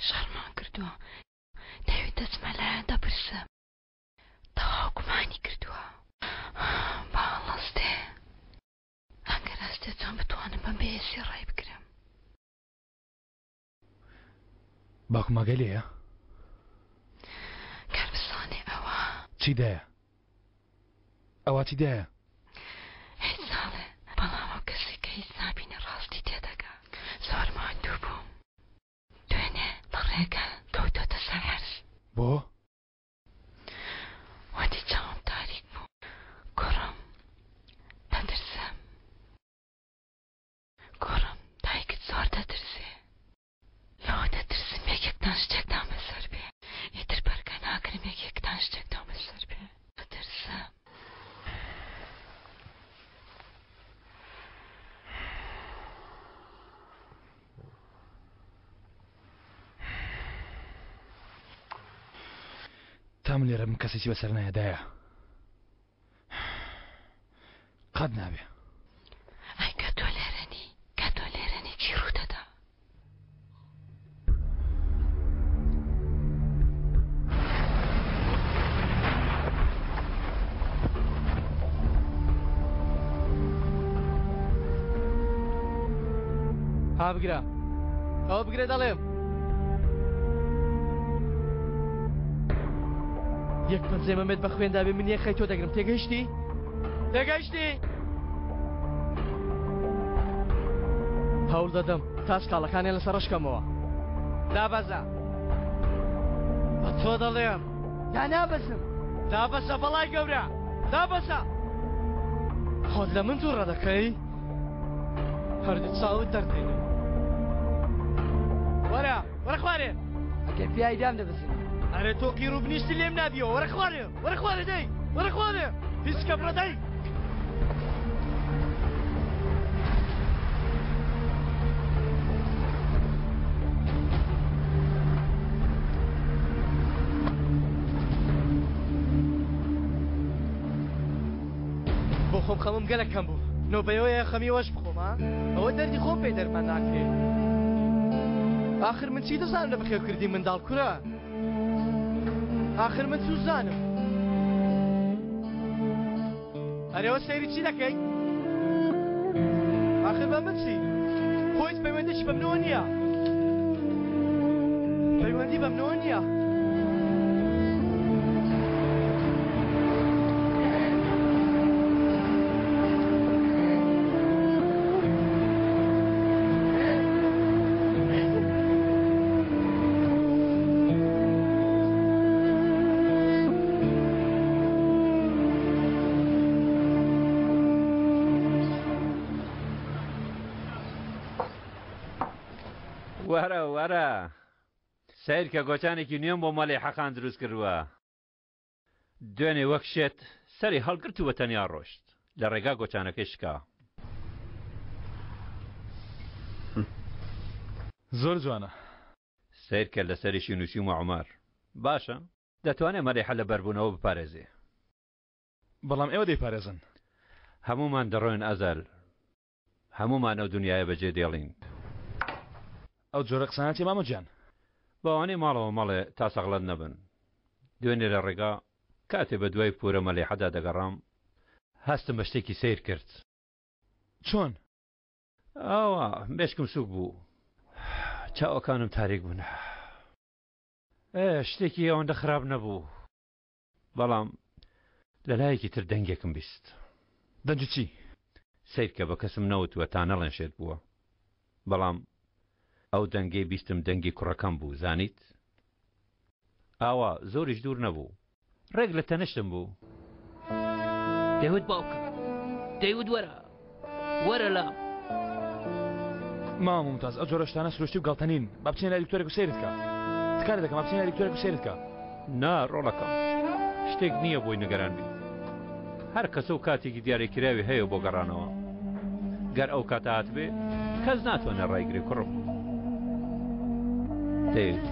Speaker 20: شەڕمان کردووە دەوێت دەچمە لایەن دەپرسم تەواو گومانی کردووە باڵەستێ ئەگەر ئەستێ چۆن بتوانم بەم بەهێزی ڕای بگرم
Speaker 1: باوکمەگە لێیە
Speaker 20: کار بسانێ ئەوە
Speaker 1: چی دایە ئەوە چی دایە
Speaker 20: هیچ ساڵێ بەڵام ئەو کەسی کە هیچ نابینە ڕاستی تێدەگا زۆر ماندوو بووم دوێنێ لە ڕێگە کەوتۆتە سەر هەرس
Speaker 1: بۆ
Speaker 20: وەتی چاوم تاریک بوو کوڕم دەترسم کوڕم دایکت زۆر دەترسێ لەوە دەترسم یەکێکتان شتێکتان بەسەر بێ ئیتر بەرگە ناکرم یەکێکتان شتێکتان بەسەر بێ دەترسم
Speaker 1: تام لێرە بم کەسێکی بەسەر نایەدایە قەت نابێ
Speaker 20: ئەی کە تۆ لێرەنی کە تۆ لێرەنی چی ڕوودەدا
Speaker 6: ها بگرە ئەوە بگرێ دەڵێم یەک پەنجەی مەمێت بە خوێندا بێ من یەک خەی تۆ دەگرم تێگەیشتی؟ تێگەیشتی؟ هەوڵ دەدەم تا سکاڵەکانیان لەسەر ڕشکەمەوە دابەزە بە تۆ دەڵێم یا نابەزم دابەزە بەڵای گەورە دابەزە خۆت لە من تووڕە دەکەی هەردوو چاوت دەردێنێ وەرە وەرە خوارێ ئەگەر پیای دام دەبەزێ ئەرێ تۆکی ڕووبنیشتی لێم نابیەوە وەرە خوارێ وەرە خوارێ دەی وەرە خوارێ پیسکە بڕەدەی بۆ خۆم خەمم گەلە کەم بوو نۆبەیەوەیە خەمی وەش بخۆم ها ئەوە دەردی خۆم پێی دەرمان ناکرێ آخر من چی دەزانم لە بەخێوکردی منداڵ کورە آخر من چوو زانم ئەرێوە سەیری چی دەکەی آخر بە من چی خۆیت پەیوەندیش بە منەوە نییە پەیوەندی بە منەوە نییە
Speaker 14: وەرە وەرە سیر کە گۆچانێکی نوێم بۆ مەڵێ حەقان دروست کردووە دوێنێ وەک شێت سەری هەڵگرت و تەنیا ڕۆشت لە ڕێگا گۆچانەکەی شکا
Speaker 1: زۆر جوانە
Speaker 14: سیر کە لە سەریشی نووسی و عومەر باشە دەتوانێت مەریحە لە بەربوونەوە بپارێزێ
Speaker 1: بەڵام ئێوە دەیپارێزن
Speaker 14: هەمومان دەڕۆین ئەزەل هەمومان ئەو دنیاە بەجێ دێڵین
Speaker 1: ئەو جۆرە قساناتی مامەجیان
Speaker 14: بەوانەی ماڵەوە مەڵێ تا سەغڵەت نەبن دوێنێ لە ڕێگا کاتێ بە دوای پورە مەلێحەدا دەگەڕام هەستم بە شتێکی سیر کرد
Speaker 1: چۆن؟
Speaker 14: ئەوە مێشکم سوک بوو چاوەکانم تاریک بوون شتێکی ئەوەندە خراپ نەبوو بەڵام لە لایەکی تر دەنگێکم بیست
Speaker 1: دەنج چی؟
Speaker 14: سیر کە بە کەسم نەوتووە تا نەڵێن شێت بووە بەڵام ئەو دەنگەی بیستم دەنگی کوڕەکەم بوو زانیت ئاوا زۆریش دوور نەبوو ڕێک لە تەنشتم بوو
Speaker 9: دەیوت باوکە دەیوت وەرە لام
Speaker 1: مام ممتاز ئەو جۆرە شتانە سروشتی و گەڵتەنین با بچین لای دکتۆرێک و سەیرت کە تکارە دەکەم با بچین لای دکتۆرێک و سەیرت کە
Speaker 14: نا ڕۆڵەکەم شتێک نییە بۆی نگەران بی هەر کەسە و کاتێکی دیارێکراوی هەیە بۆ گەڕانەوە گەر ئەو کاتە هاتبێ کەس ناتوانێت ڕایگرێ کوڕم دەیوت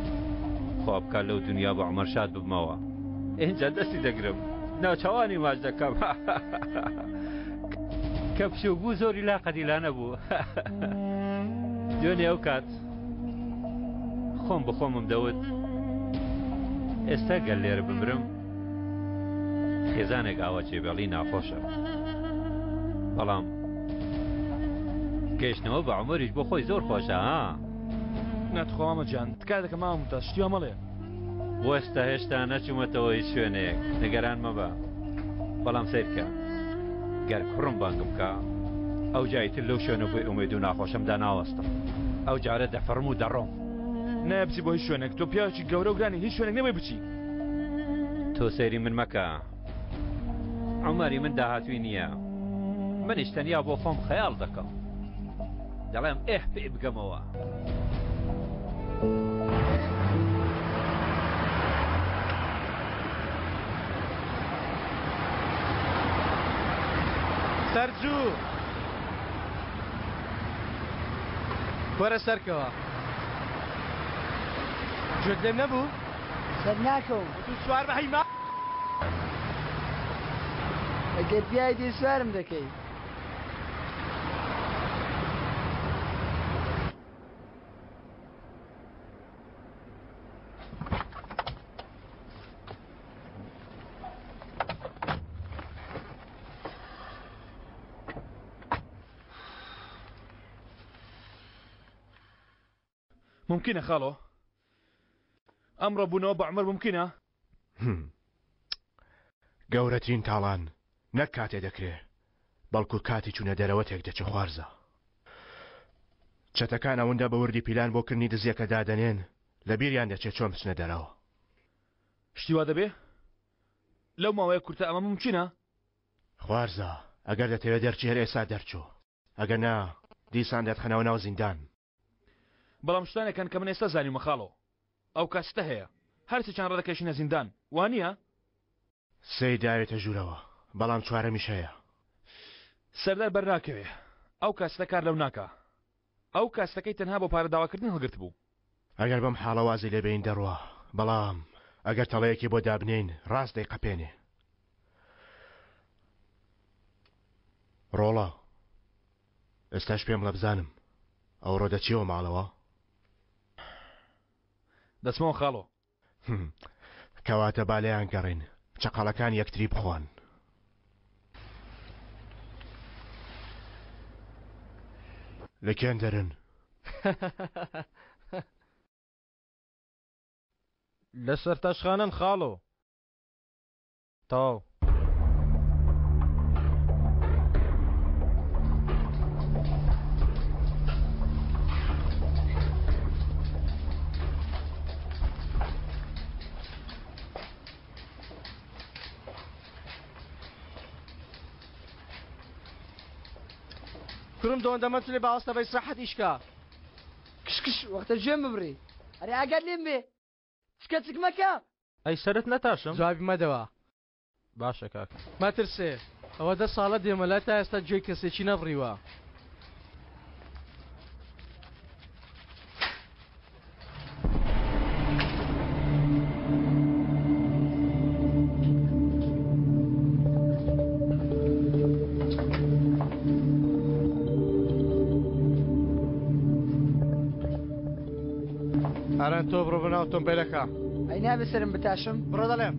Speaker 14: خوا بکات لەو دنیا بە عومەر شاد ببمەوە ئینجا دەستی دەگرم ناوچەوانی ماچ دەکەم کە پشو بوو زۆری لاقەدیلا نەبوو دوێنێ ئەو کات خۆم بخۆمم دەوت ئێستا گەل لێرە بمرم خێزانێک ئاوا جێبێڵی ناخۆشە بەڵام گەیشتنەوە بە عومەریش بۆ خۆی زۆر خۆشە ها
Speaker 1: ناتخۆمە جان تکار دەکەم مام ممتاز شتیوە مەڵێ
Speaker 14: بۆ ئێستا هێشتا نەچوومەتەوە هیچ شوێنێک نگەران مەبە بەڵام سیرکە گەر کوڕم بانگم بکە ئەو جایتر لەو شوێنە بۆی ئومێد و ناخۆشەمدا ناوەستم ئەو جارە دەفەرم و دەڕۆم
Speaker 1: نایبچی بۆ هیچ شوێنێک تۆ پیاوێکی گەورە و گرانی هیچ شوێنێک نەبێ بچی
Speaker 14: تۆ سەیری من مەکە عومەری من داهاتووی نییە منیش تەنیا بۆ خۆم خەیاڵ دەکەم دەڵێم ئێح پێ بگەمەوە
Speaker 6: سەرجوو وەرە سەرکەوە گوێت لێم نەبوو
Speaker 12: سەر ناکەم
Speaker 6: تو سوار بە هەیما
Speaker 12: ئەگەر بیای دێ سوارم دەکەی
Speaker 1: ممکنە خاڵۆ ئەمڕۆ بوونەوە بە عومەر ممکنە
Speaker 7: گەورەترین تاڵان نەک کاتێ دەکرێ بەڵکو کاتی چوونە دەرەوە تێک دەچە خوارزە چەتەکان ئەوەندە بە وردی پیلان بۆ کردنی دزیەکە دادەنێن لە بیریان دەچێت چۆن بچنە دەرەوە
Speaker 1: شتی وا دەبێ لەو ماوەیە کورتە ئەمە ممکنە
Speaker 7: خوارزە ئەگەر دەتەوێت دەرچی هەر ئێستا دەرچوو ئەگەر نا دیسان دەتخەنەوە ناو زیندان
Speaker 1: بەڵام شتانێکن کە من ئێستا زانیمە خاڵۆ ئەو کاستە هەیە هەرچی چند ڕەدەکەشینە زیندان وانە؟
Speaker 7: سەی داوێتە ژوورەوە بەڵام چوارەمیش هەیە
Speaker 1: سەردار بەرناکەوێ ئەو کاستە کار لەو ناکە ئەو کاستەکەی تەنها بۆ پارە داواکردن هەڵگرت بوو
Speaker 7: ئەگەر بەم حاڵەوازی لێبین دەڕوە بەڵام ئەگەر تەڵەیەکی بۆ دابنین ڕاست دەیقەپێنێ ڕۆڵە ئێستاش پێم لە بزانم ئەو ڕۆ دەچیەوە ماڵەوە
Speaker 1: دەچمەوە خاڵۆ
Speaker 7: کەواتە بالەیان گەڕین چقەڵەکان یەکتری بخۆن لەکێن دەرن
Speaker 6: لەسەر تەشخانەن خاڵۆ تاو کوڕم دۆندەمە لێ باوەستە بە ئیسراحەت ئیشکا
Speaker 12: کش وەختە ژێم ببڕی ئەرێ ئاگات لێم بێ چکەچک مەکە
Speaker 6: ئەی سەرت نەتاشم جوابی مەدەوە باشە کاک مەترسێ ئەوە 10 ساڵە دێمەلای تا ئێستا گوێی کەسێکی نەبڕیوە ئەرەن تۆ بڕۆ بناو ئۆتۆمبیلەکە
Speaker 12: ئەی نابێ سەرم بتاشم
Speaker 6: بڕۆ دەڵێم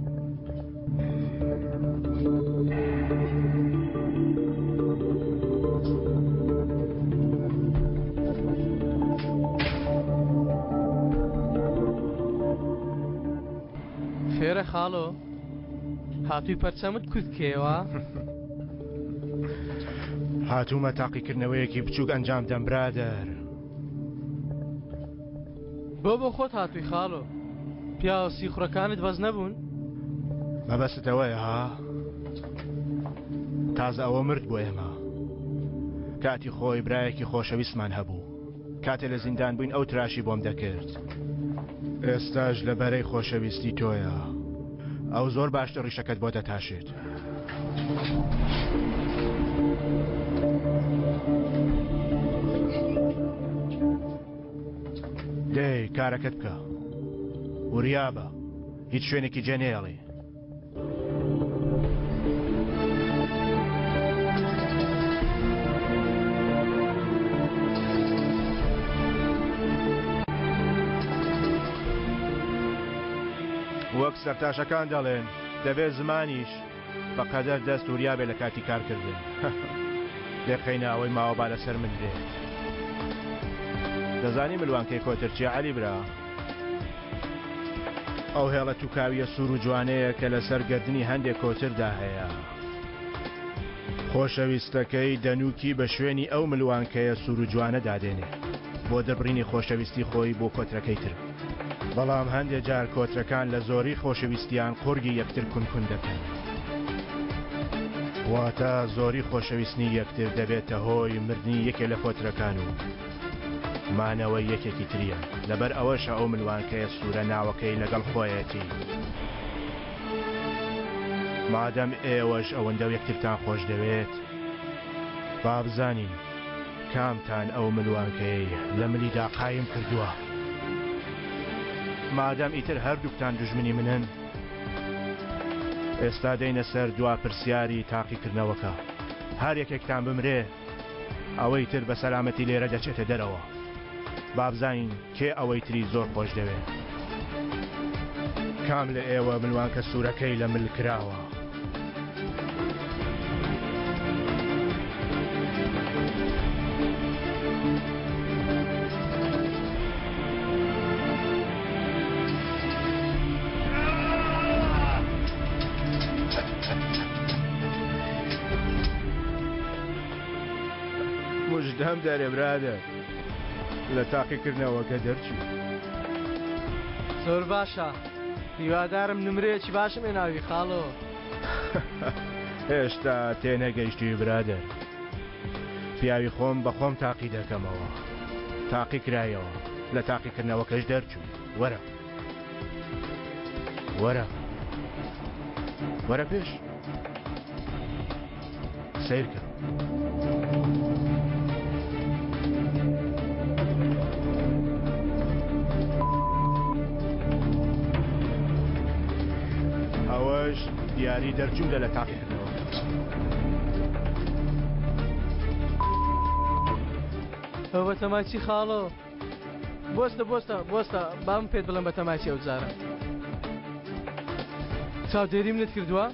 Speaker 6: خێرە خاڵۆ هاتووی پەرچەمت کووتکێوە
Speaker 7: هاتوومە تاقیکردنەوەیەکی بچووک ئەنجام دەم برادەر
Speaker 6: بۆ خۆت هاتووی خاڵۆ پیاوە سیخڕەکانت بەس نەبوون
Speaker 7: مەبەستەوەیە ها تازە ئەوە مرد بۆ ئێمە کاتی خۆی برایەکی خۆشەویستمان هەبوو کاتێ لە زیندان بووین ئەو تراشی بۆم دەکرد ئێستاش لەبەرەی خۆشەویستی تۆیە ئەو زۆر باشتە ڕیشەکەت بۆ دەتاشێت دەی کارەکەت بکە وریابە هیچ شوێنێکی جێنێڵێ وەک سەرتاشەکان دەڵێن دەبێت زمانیش بەقەدەر دەست وریابێ لە کاتی کارکردن لێبخەینە ئەوەی ماوەبا لەسەر من دێت دەزانی ملوانکەی کۆترچی عەلی برا ئەو هێڵە تووکاویە سوور و جوانەیە کە لەسەر گردنی هەندێک کۆتردا هەیە خۆشەویستەکەی دەنووکی بە شوێنی ئەو ملوانکەیە سوور و جوانە دادێنێ بۆ دەبڕینی خۆشەویستی خۆی بۆ کۆترەکەی تر بەڵام هەندێک جار کۆترەکان لە زۆری خۆشەویستیان قورگی یەکتر کونکون دەکەن واتە زۆری خۆشەویستنی یەکتر دەبێتە هۆی مردنی یەکێ لە کۆترەکان و مانەوەی یەکێکی تریە لەبەر ئەوەشە ئەو ملوانکەیە سوورە ناوەکەی لەگەڵ خۆیەتی مادەم ئێوەش ئەوەندە یەکترتان خۆش دەوێت با بزانین کامتان ئەو ملوانکەی لە ملیدا قایم کردووە مادەم ئیتر هەردووکتان دوژمنی منن ئێستا دەینە سەر دوا پرسیاری تاقیکردنەوەکە هەر یەکێکتان بمرێ ئەوەی تر بە سەلامەتی لێرە دەچێتە دەرەوە بابزانین کێ ئەوەی تری زۆر خۆش دەوێت کام لە ئێوە ملوانکە سوورەکەی لە مل کراوە مژدەم دەرێ برادە لە تاقیکردنەوەکە دەرچی
Speaker 6: زۆر باشە هیوادارم نمرەیەکی باشم هێناوی خاڵۆ
Speaker 7: هێشتا تێنەگەیشتی برادە پیاوی خۆم بە خۆم تاقی دەکەمەوە تاقی کرایەوە لە تاقیکردنەوەکەش دەرچوو وەرە وەرە وەرە پێش سیرکە ئەوەش دیاری دەرچوو لە تاقیکردنەوە
Speaker 6: ئەو بە تەماچی خاڵۆ بۆستە بۆستە بۆستە بام پێت بڵم بە تەماچی ئەو جارە چاودێری منت کردووە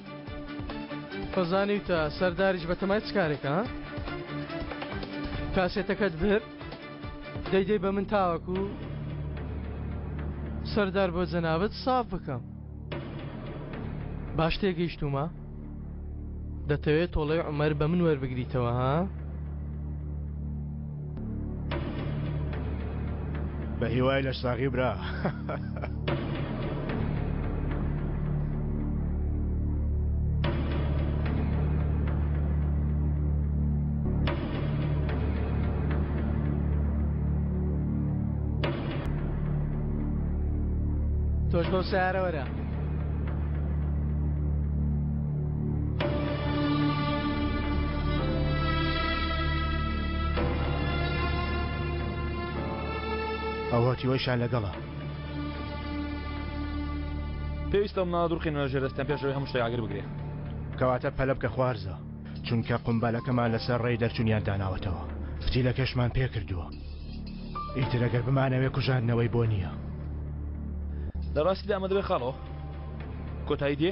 Speaker 6: خۆزانیتە سەرداریش بە تەمای چ کارێکە کاسێتەکەت برد دەیدەی بە من تاوەکو سەردار بۆ جەنابەت ساف بکەم باش تێگەیشتومە دەتەوێت تۆڵەی عومەر بە من وەربگریتەوە ها
Speaker 7: بە هیوای لە ساغی برا
Speaker 6: تۆش بەو سیارە وەرە.
Speaker 7: ئەوە تیوەیشان لەگەڵە.
Speaker 1: پێویستە مناڵە دوورخینەوە ژێرەستان پێشەوەی هەموو شتێک ئاگر بگرێ.
Speaker 7: کەواتە پەلە بکە خوارزە، چونکە قومبەلەکەمان لەسەر ڕێی دەرچوونیان داناوەتەوە. فتیلەکەشمان پێ کردووە. ئیتر ئەگەر بمانەوێ کوژاندنەوەی بۆ نییە.
Speaker 1: لە ڕاستیدا ئەمە دەبێت خاڵەوە کۆتایی دێ؟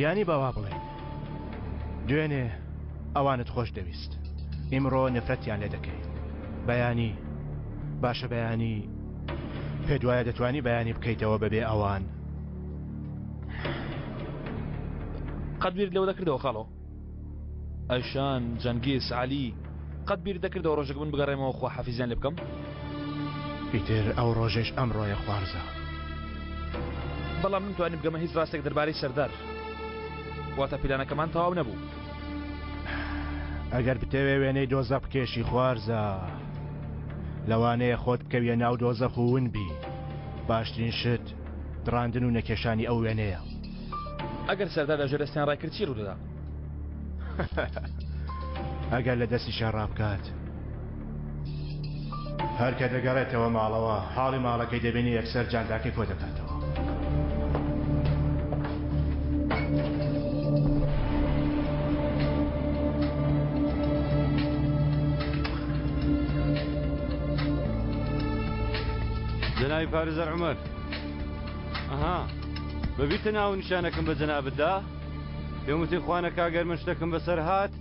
Speaker 7: یانی باوا بڵێ دوێنێ ئەوانت خۆش دەویست. ئیمڕۆ نفرەتیان لێ دەکەی. بەیانی باشە بەیانی پێ دوایە دەتوانی بەیانی بکەیتەوە بەبێ ئەوان.
Speaker 1: قەت بیر لەوە دەکردەوە خاڵەوە؟ ئەیشان جەنگیز عەلی قەت بیر دەکردەوە ڕۆژێک من بگەڕێمەوە خوا حەفیزیان لێ بکەم؟
Speaker 7: ئیتر ئەو ڕۆژێش ئەمڕۆیە خوارزە.
Speaker 1: بەڵام من توانی بگەمە هیچ ڕاستێک دەربارەی سەردار. واتە پیلانەکەمان تەواو نەبوو.
Speaker 7: ئەگەر بتەوێ وێنەی دۆزە بکێشی خوارزە لەوانەیە خۆت بکەویە ناو دۆزەخ و ون بی. باشترین شت دڕاندن و نەکێشانی ئەو وێنەیە.
Speaker 1: ئەگەر سەردار لە ژێرەستیان ڕای کرد چی ڕوودەدا؟
Speaker 7: ئەگەر لە دەستی شەڕ ڕابکات هەر کە دەگەڕێتەوە ماڵەوە حاڵی ماڵەکەی دەبینی یەکسەر جانداکەی کۆ دەکاتەوە.
Speaker 4: جنابی پارێزەر عومەر، ئەها بەبیتە ناو نیشانەکەم بە جەنابەتدا؟ پێم وتی خوانەکە ئەگەر من شتێکم بەسەر هات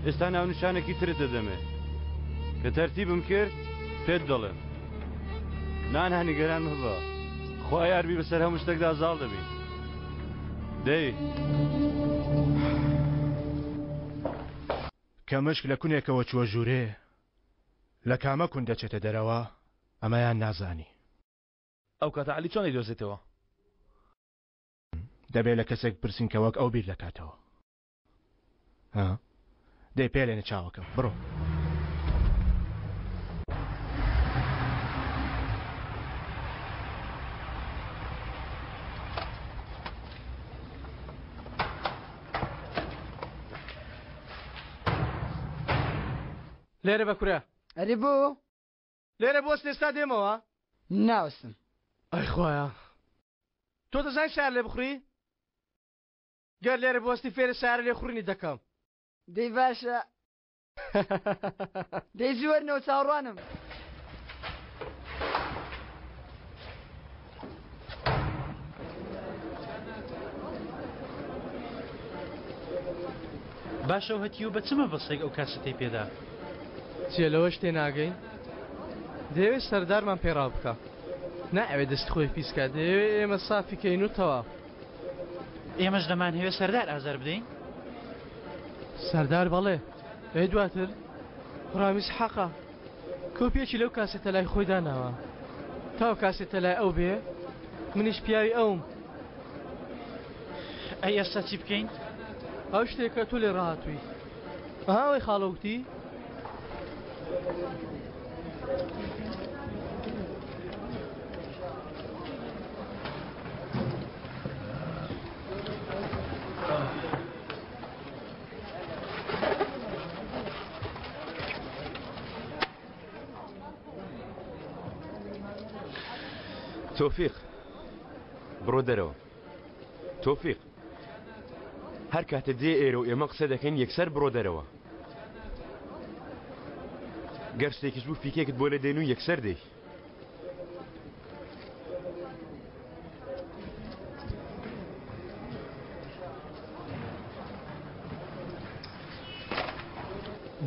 Speaker 4: ئێستا ناو نیشانێکی ترت دەدەمێ کە تەرتیبم کرد پێت دەڵێم. نانها نیگەران مەبە، خوا یاربی بەسەر هەموو شتێکدا زاڵ دەبین. دەی
Speaker 7: کە مشک لە کونێکەوە چووە ژوورێ لە کامە کون دەچێتە دەرەوە ئەمەیان نازانی.
Speaker 1: ئەو کاتە عەلی چۆن دەیدۆزێتەوە؟
Speaker 7: دەبێت لە کەسێک پرسین کە وەک ئەو بیر دەکاتەوە. دەی پێلێنە چاوەکەم بڕۆ.
Speaker 6: لێرە بە کورە
Speaker 12: ئەری بۆ
Speaker 6: لێرە بۆست ئێستا دێمەوە
Speaker 12: ناوسم.
Speaker 6: ئەی خۆیە تۆ دەزای سار لێ بخوری؟ گەر لێرە بۆستی فێرە سارە لێ خوڕنی دەکەم.
Speaker 12: دەی باشە دەی زوەرنەوە چاوەڕوانم.
Speaker 8: باشە هەتی و بە چمە بەسێک ئەو کاسەتەی پێدا؟
Speaker 6: چێ لەوە شتێ ناگەین؟ دەیەوێت سەردارمان پێڕاو بکە. ناوێت دەست خۆی پیسکە، دەیەوێت ئێمە سافیکەین و تەواو.
Speaker 8: ئێمەش دەمان هەوێ سەردار ئازار بدەین؟
Speaker 6: سەردار بەڵێ ئەی دواتر ڕامیز حەقا کۆپیەکی لەو کاسێتە لای خۆی داناوە تاو کاسێتە لای ئەو بێ منیش پیاوی ئەوم.
Speaker 8: ئەی ئێستا چی بکەین؟
Speaker 6: ئەو شتێکە تۆ لێ ڕاهاتووی. ئەوەی خاڵەوتی
Speaker 5: تۆفیق بڕۆ دەرەوە. تۆفیق هەر کاتە دێ ئێرە و ئێمە قسە دەکەین یەکسەر بڕۆ دەرەوە. گەر شتێکیش بوو فیکێکت بۆ لە دێن و یەکسەر دەی.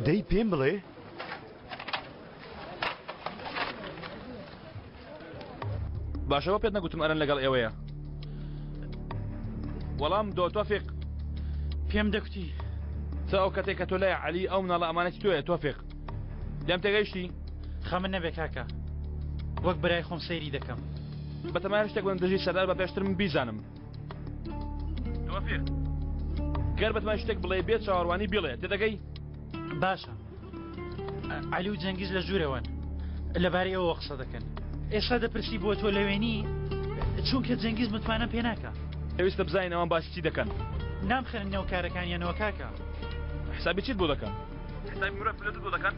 Speaker 5: دەی پێم بڵێ
Speaker 1: باشەوە پێت نەگوتم ئەرەن لەگەڵ ئێوەیە. وەڵام دۆ تۆفیق
Speaker 8: پێم دەکوتی
Speaker 1: تا ئەو کاتێک کە تۆ لای عەلی ئەو مناڵە ئەمانەتی تۆیە تۆفیق. لێم تێگەیشتی؟
Speaker 8: خەمن نەبێ کاکە، وەک برای خۆم سەیری دەکەم.
Speaker 1: بەتەمایە شتێک بڵێم دژی سەردار بە پێشتر من بیزانم. تۆفیق گەر بەتەمای شتێک بڵێ بێت چاوەڕوانی بڵێ تێدەگەی؟
Speaker 8: باشە. عەلی و جەنگیز لە ژوورەوەن لەبارەی ئەوە قسە دەکەن. ئێستا دەپرسی بۆ تۆ لەوێنی چونکە جەنگیز متمانە پێ ناکە
Speaker 1: پێویستە بزانین ئەوان باسی چی دەکەن
Speaker 8: نامخێننەوە کارەکانیانەوە کاکە
Speaker 1: حسابی چیت بۆ دەکەن حسابی مرۆڤ پلەت بۆ دەکەن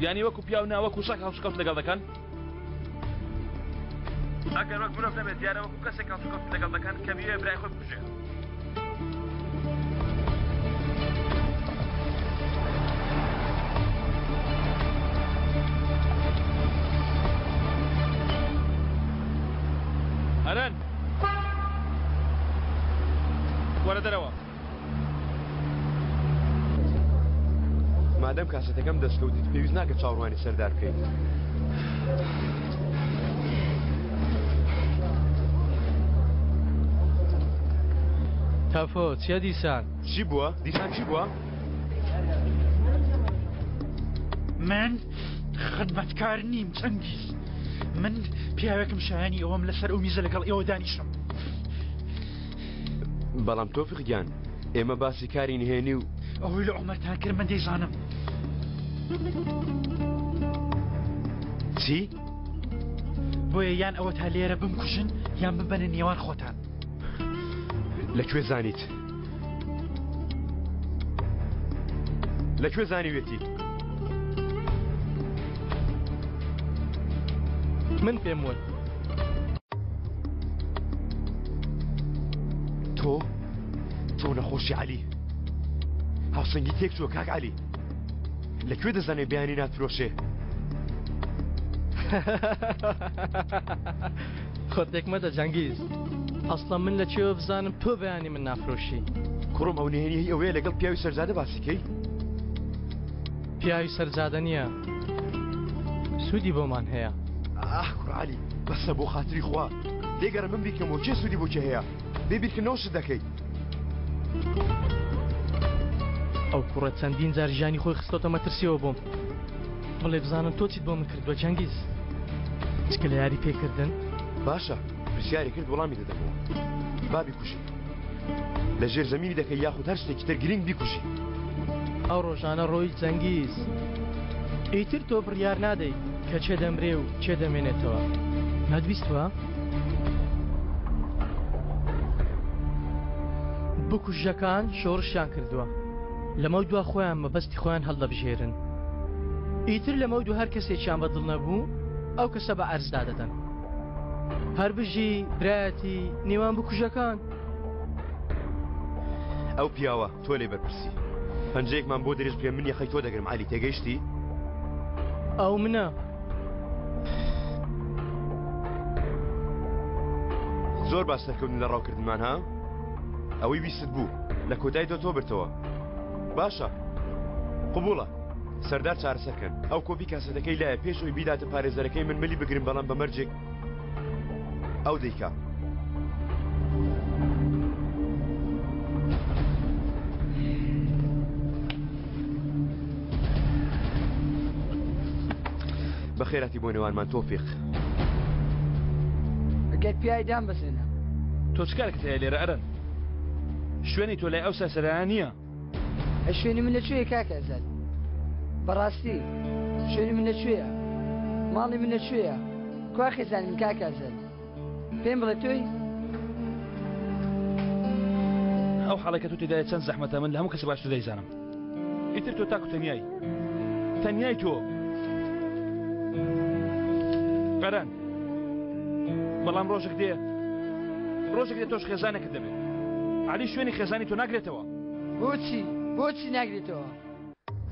Speaker 1: یانی وەکو پیا و ناوەکو شەک هەڵسوکەوت لەگەڵ دەکەن ئەگەر وەک مرۆڤ نەبێت دیارە وەکو کەسێک هەڵسوکەوت لەگەڵ دەکەن کە بیوێ برای خۆی بکوژێ هەرن وەرە دەرەوە
Speaker 5: مادەم کاسەتەکەم دەستکەوتیت پێویست ناکە چاوەڕوانی سەردار بکەیت
Speaker 6: تافۆ چیا دیسان
Speaker 5: چی بووە؟ دیسان چی بووە؟
Speaker 8: من خدمەتکار نیم چەنگیز من پیاوێکم شایانی ئەوەم لەسەر ئەو میزە لەگەڵ ئێوە دانیشتم
Speaker 5: بەڵام تۆفیق گیان ئێمە باسی کاری نهێنی و
Speaker 8: ئەوەی لە عومەرتان کرد من دەیزانم
Speaker 5: چی؟
Speaker 8: بۆیە یان ئەوە تا لێرە بمکوژن یان ببەنە نێوان خۆتان
Speaker 5: لەکوێ زانیت؟ لەکوێ زانیوێتی؟
Speaker 6: من پێم وت
Speaker 5: تۆ نەخۆشی عەلی هاوسەنگی تێک چووە کاک عەلی لەکوێ دەزانێ بەیانی ناتفرۆشێ
Speaker 6: خۆتێک مەدە جەنگیز ئەسڵا من لەکوێوە بزانم تۆ بەیانی من نافرۆشی
Speaker 5: کوڕم ئەو نهێنی ئەوەیە لەگەڵ پیاوی سەرجادە باسیکەی
Speaker 6: پیاوی سەرجادە نییە سوودی بۆمان هەیە
Speaker 5: کوڕعالی بەسە بۆ خاتری خوا دێگەرە من بیکەمەوە چێ سوودی بۆ چێ هەیە دەبیرکردنەوەشت دەکەیت
Speaker 6: ئەو کوڕە چەندین جار ژیانی خۆی خستۆتە مەترسیەوە بۆم بڵێ بزانم تۆ چیت بۆ من کردووە جەنگیز چکە لە یاری پێکردن
Speaker 5: باشە پرسیاری کرد وەڵامی دەدەمەوە با بیکوژی لە ژێر زەمینی دەکەی یاخود هەر شتێکی تر گرنگ بیکوژی
Speaker 6: ئەو ڕۆژانە ڕۆی جەنگیز ئیتر تۆ بڕیار نادەی کە چێ دەمرێ و چێ دەمێنێتەوە نادویستوە بکوژەکان شۆڕشیان کردووە لەمە دوا خۆیان مەبەستی خۆیان هەڵدەبژێرن ئیتر لەمە دو هەر کەسێکیان بەدڵ نەبوو ئەو کەسە بە ئەرزدا دەدەن هەر بژی برایەتی نێوان بکوژەکان
Speaker 5: ئەو پیاوە تۆ لێ بەرپرسی پەنجەیەکمان بۆ دەرێژ پێ من یەخەی تۆ دەگرم عەلی تێگەیشتی
Speaker 6: ئەو منە
Speaker 5: زۆر باش سەرکەوتن لە ڕاوکردنمان ها ئەوەی ویست بوو لە کۆتای تۆ برتەوە باشە قبوڵە سەردار چارەسەرکەن ئەو کۆپی کاسەتەکەی لایە پێشەوەی بیداتە پارێزەرەکەی من ملی بگرن بەڵام بە مەرجێک ئەو دەیکا بەخێراتی بۆ نێوانمان تۆفیق
Speaker 12: ئەگەر پیای دام بزێنە
Speaker 1: تۆ چکارێکت هەیە لێرە ئەرەن شوێنی تۆ لای ئەو سەرسەرانە نییە
Speaker 12: شوێنی من لەکوێیە کاکە ئەزەل بەڕاستی شوێنی من لەکوێیە ماڵی من لەکوێیە کوا خێزانین کاکە ئەزەل پێم بڵێ تۆی
Speaker 1: ئەو حاڵێکە تۆ تێدایە چەند زەحمەتە من لە هەموو کەسە باشتر دەیزانم ئیتر تۆ تاکو تەنیای تۆ قەران بەڵام ڕۆژێک دێ تۆش خێزانێکت دەبێت عەلی شوێنی خێزانی تۆ ناگرێتەوە
Speaker 12: بۆچی ناگرێتەوە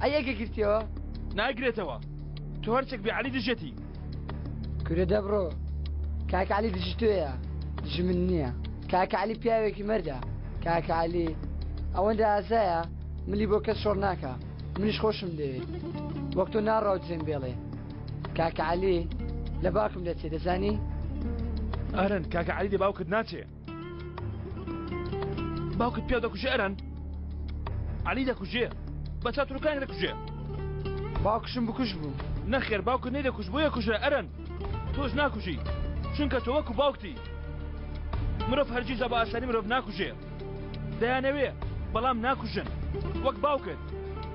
Speaker 12: ئەیەکە گرتیەوە
Speaker 1: ناگرێتەوە تۆ هەرچێک بێ عەلی دژێتی
Speaker 12: کورە دەبڕۆ کاکە عەلی دژی تۆیە دژی من نییە کاکە عەلی پیاوێکی مەردە کاکە عەلی ئەوەندە ئازایە ملی بۆ کەس شۆڕ ناکە منیش خۆشم دەوێت وەک تۆ ناڕاو جێم بێڵێ کاکە عەلی لە باوکم دەچێ دەزانی
Speaker 1: ئەرەن کاکە عەلی دێ باوکت ناچێ باوکت پیا دەکوژێ ئەرەن عەلی دەکوژێ بە چاتڕووکانی دەکوژێ
Speaker 12: باوکشم بکوژ بوو
Speaker 1: نەخێر باوکت نەیدەکوژ بۆیە کوژە ئەرەن تۆش ناکوژی چونکە تۆ وەکو باوکتی مرۆڤ هەرگیز بە ئاسانی مرۆڤ ناکوژێ دەیانەوێ بەڵام ناکوژن وەک باوکت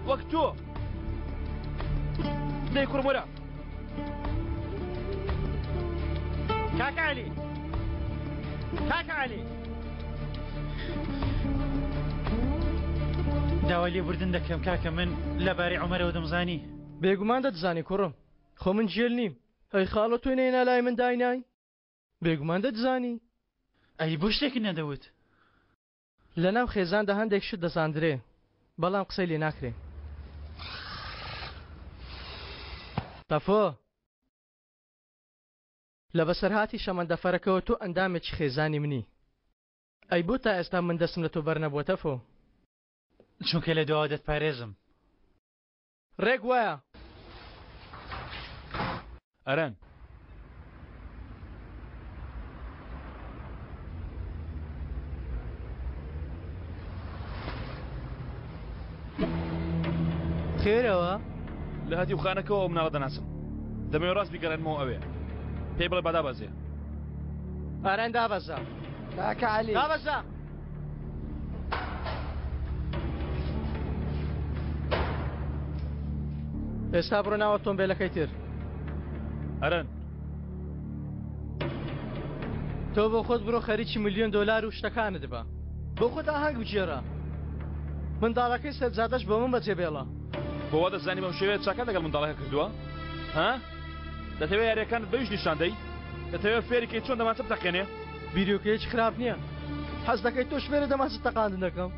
Speaker 1: وەک تۆ دەی کوڕم وەرە
Speaker 8: کاک عەلی کاک عەلی داوای لێبوردن دەکەم کاکە من لەبارەی عومەرەوە دەمزانی
Speaker 6: بێگومان دەتزانی کوڕم خۆ من جێل نیم ئەی خاڵە توی نێنا لای من داینای بێگومان دەتزانی
Speaker 8: ئەی بۆ شتێکی نەدەوت
Speaker 6: لەناو خێزاندا هەندێک شت دەزاندرێ بەڵام قسەی لێ ناکرێ تەفۆ لە بەسەرهاتی شەمەندەفەرەکەەوە تۆ ئەندامێکی خێزانی منی ئەی بۆ تا ئێستا من دەستم لە تۆ بەرنەبووە تەفۆ
Speaker 8: چونکە لە دواوە دەتپارێزم
Speaker 6: ڕێک وایە
Speaker 1: ئەرەن
Speaker 6: خێرەوە
Speaker 1: لە هەتیو خانەکەەوە ئەو مناڵە دەناسم دەمەوێت ڕاست بیگەڕێنمەوە ئەوێ پێی بڵێ بەدابەزێ
Speaker 6: ئاران دابەزە
Speaker 12: کاکە عەلی
Speaker 6: دابەزە ئێستا بڕۆ ناوە تۆمبێلەکەی تر
Speaker 1: ئەرەن
Speaker 6: تۆ بۆ خۆت بڕۆ خەریکی $1,000,000 و شتەکانت بە بۆ خۆت ئاهەنگ بگێڕە منداڵەکەی سەرجادەش بە من بەجێبێڵە
Speaker 1: بۆ دەزانی بەم شێوەیە چاکات لەگەڵ منداڵەکە کردووە ها دەتەوێت یاریەکانت بەویش نیشاندەی دەتەوێت فێریکەی چۆن دەمانچە بتەقێنێ
Speaker 6: بیرۆکەیەکی خراپ نییە حەز دەکەی تۆ شوێنە دەمانچە تەقاندن دەکەم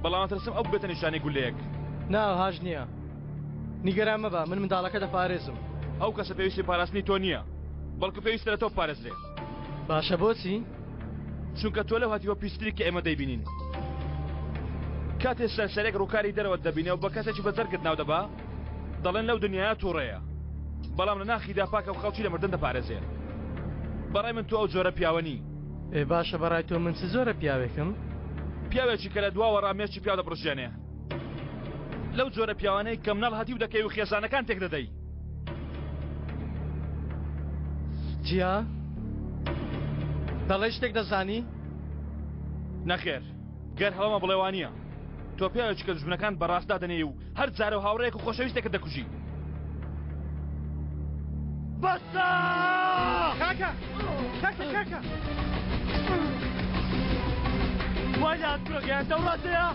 Speaker 1: بەڵام ترسم ئەو بێتە نیشانەی گولەیەک
Speaker 6: ناوهاژ نییە نیگەران مەبە من منداڵەکە دەپارێزم
Speaker 1: ئەو کەسە پێویستی پاراستنی تۆ نییە بەڵکو پێویستە لە تۆ پارێزرێ
Speaker 6: باشە بۆچی
Speaker 1: چونکە تۆ لەو هاتیوە پیستری کە ئێمە دەیبینین کاتێ سەرسەرێک ڕووکاری دەرەوە دەبینێ و بە کەسێکی بەزەرگت ناو دەبا دەڵێن لەو دنیاە تووڕەیە بەڵام لە ناخیدا پاکە و خەڵکی لە مردن دەپارێزێ بەڕای من تۆ ئەو جۆرە پیاوەنی
Speaker 6: ئێ باشە بەڕای تۆ من چ زۆرە پیاوێکم
Speaker 1: پیاوێکی کە لە دواوە ڕامێشی پیاو دەبڕژێنێ لەو جۆرە پیاوانەی کە مناڵ هەتیو دەکەی و خێزانەکان تێک دەدەی
Speaker 6: جیا دەڵێ شتێک دەزانی
Speaker 1: نەخێر گەر هەڵەمە بڵێوانیە تۆ پیاوێکی کە دژمنەکان بەڕاستدا دەنێ و هەر جارە و هاوڕێک و خۆشەویستێکت دەکوژی
Speaker 6: بەسە کاکە کاکە کاکە وای لات بڕۆگەیان دەوڵاتەیە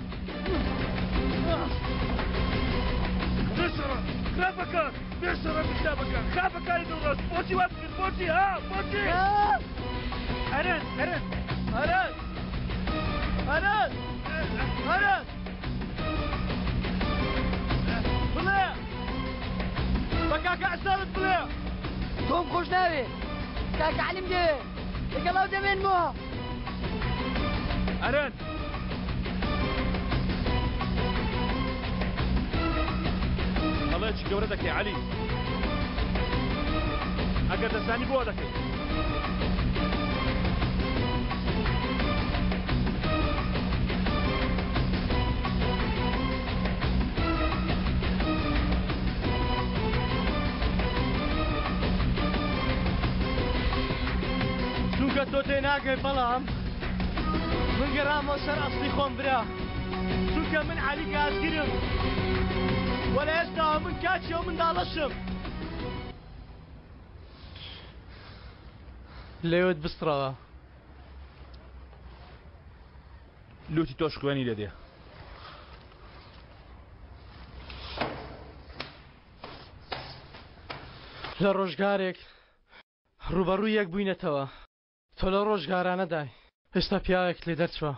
Speaker 1: بێشەڕە خراپەکە بێشەڕە بشتابەکە خراپەکانی دەوڵات بۆچی وا بکرد بۆچی ها بۆچی
Speaker 8: ئەرەن ئەرەن
Speaker 6: ئەرەن ئەرەن ئەرەن بڵێ بە کاکە عەسالت بڵێ
Speaker 12: تۆم خۆش ناوێ کاکە عەلیم دەوێ لەگەڵاو دەمێنمەوە
Speaker 1: ئەرەن هەڵەیەکی گەورە دەکەی عەلی ئەگەر دەزانی بۆ دەکەی
Speaker 6: چونکە تۆ تێناگەی بەڵام من گەڕامەوە سەر ئەسڵی خۆم برا چونکە من عەلی گازگرم وەلە ئێستا من کاچی و منداڵەشم لێوت بستڕەوە
Speaker 1: لوتی تۆش خوێنی لێدێ
Speaker 6: لە ڕۆژگارێک ڕوبەڕووی یەک بووینەتەوە تۆ لە ڕۆژگارانەدای ئێستا پیاوێک لێ دەرچوە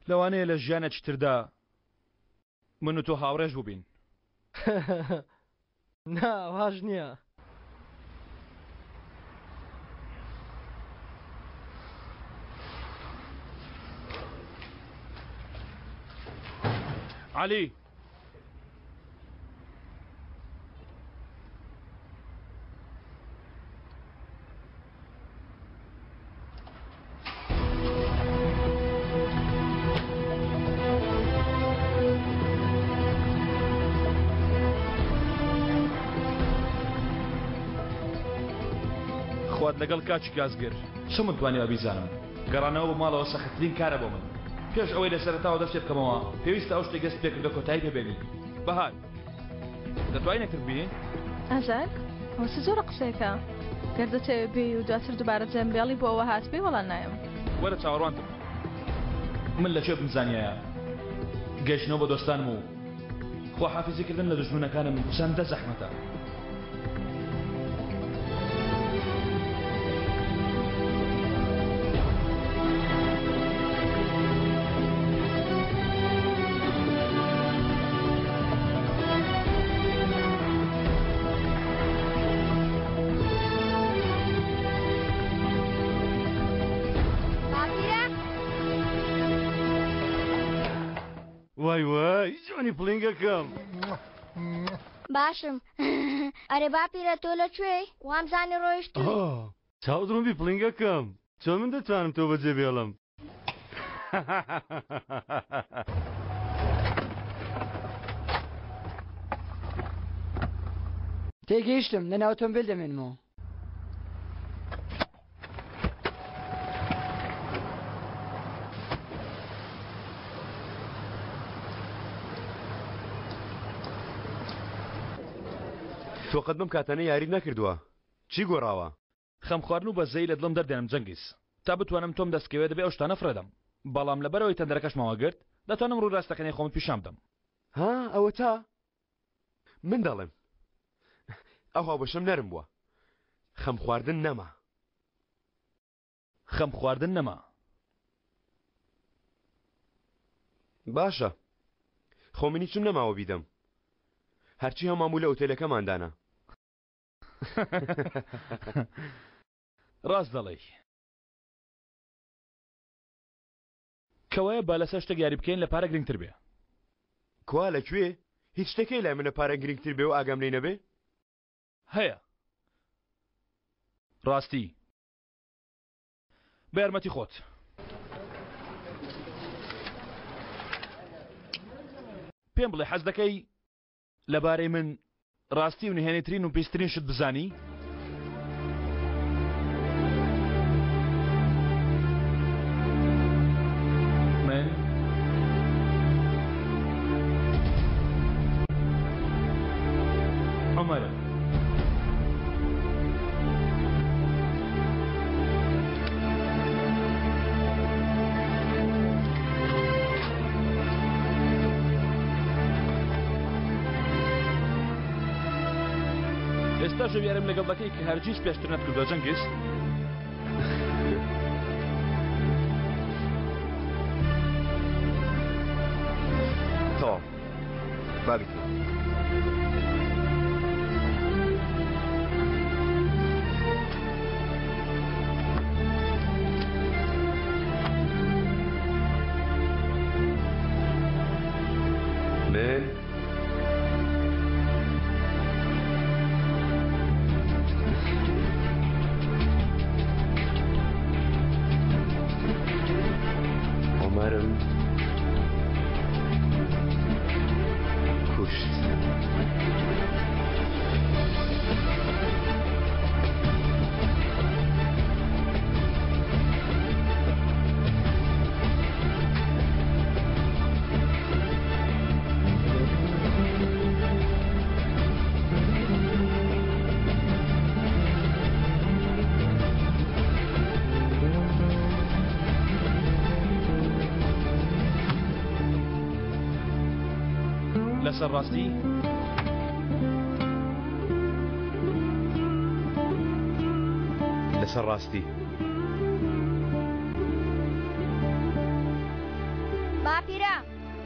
Speaker 1: لەوانەیە لە ژیانێکی تردا من و تۆ هاوڕێژ بووبین
Speaker 6: ناواژ نییە
Speaker 1: عەلی خوات لەگەڵ کاچی گازگر چم توانی ئەبیزانم گەڕانەوە بۆ ماڵەوە سەختترین کارە بۆ من پێش ئەوەی لە سەرەتاوە دەست پێ بکەمەوە پێویستە ئەو شتێک دەست پێکردە کۆتایی پێبێنی بەهار دەتوانین نەکرد بێ
Speaker 17: ئازار وەسە زۆرە قسێکە گەردەتەوێ بێ و دواتر دووبارە جەمبێڵی بۆ ئەوە هات بێ وەڵام نایم
Speaker 1: وەرە چاوەڕوانتم من لەکوێ بمزانیایە گەیشتنەوە بە دۆستانم و خواحافیزیکردن لە دژمنەکانم چەندە زەحمەتە.
Speaker 4: وای وای جوانی پلینگەکەم
Speaker 13: باشم ئەرێ باپیرە تۆ لەکوێی وامزانی ڕۆیشتی
Speaker 4: چاودڕۆمبی پلینگەکەم چۆن من دەتوانم تۆ بەجێ بێڵم
Speaker 12: تێگەیشتم لە ناو ئۆتۆمبیل دەمێنمەوە.
Speaker 5: تۆ قەت بەم کاتانە یاری نەکردووە چی گۆڕاوە؟
Speaker 1: خەم خواردن و بەزەی لە دڵم دەردێنم جەنگیز تا بتوانم تۆم دەستکەوێت دەبێ ئەو شتانە فرەدەم بەڵام لەبەرەوەی تەندەرەکەش ماوەگرت دەتوانم ڕوو ڕاستەکەنی خۆم پیشام بدەم.
Speaker 5: ها ئەوە تا من دەڵێم ئەو هاوبەشەم نەرم بووە خەم خواردن نەما
Speaker 1: خەم خواردن نەما
Speaker 5: باشە خۆمنی چوم نەماوە بیدەم هەرچی هەماموو لە ئۆتێلەکەماندانە.
Speaker 1: ڕاست دەڵێ کەوایە با لەسەر شتێک یاری بکەین لە پارە گرنگتر بێ.
Speaker 5: کوا لەکوێ هیچ شتێکی لای منە پارە گرنگتر بێ و ئاگام لێ نەبێ؟
Speaker 1: هەیە ڕاستی بە یارمەتی خۆت. پێم بڵێ حەز دەکەی لەبارەی من ڕاستی و نهێنێترین و پێسترین شت بزانی؟ من عمرە. ئێستا ژەویارم لەگەڵ دەکەی کە هەرگیز پێشتر نەتکردووە جەنگیز؟
Speaker 5: تەواو با بکەین. لەسەر ڕاستی لەسەر ڕاستی
Speaker 13: باپیرە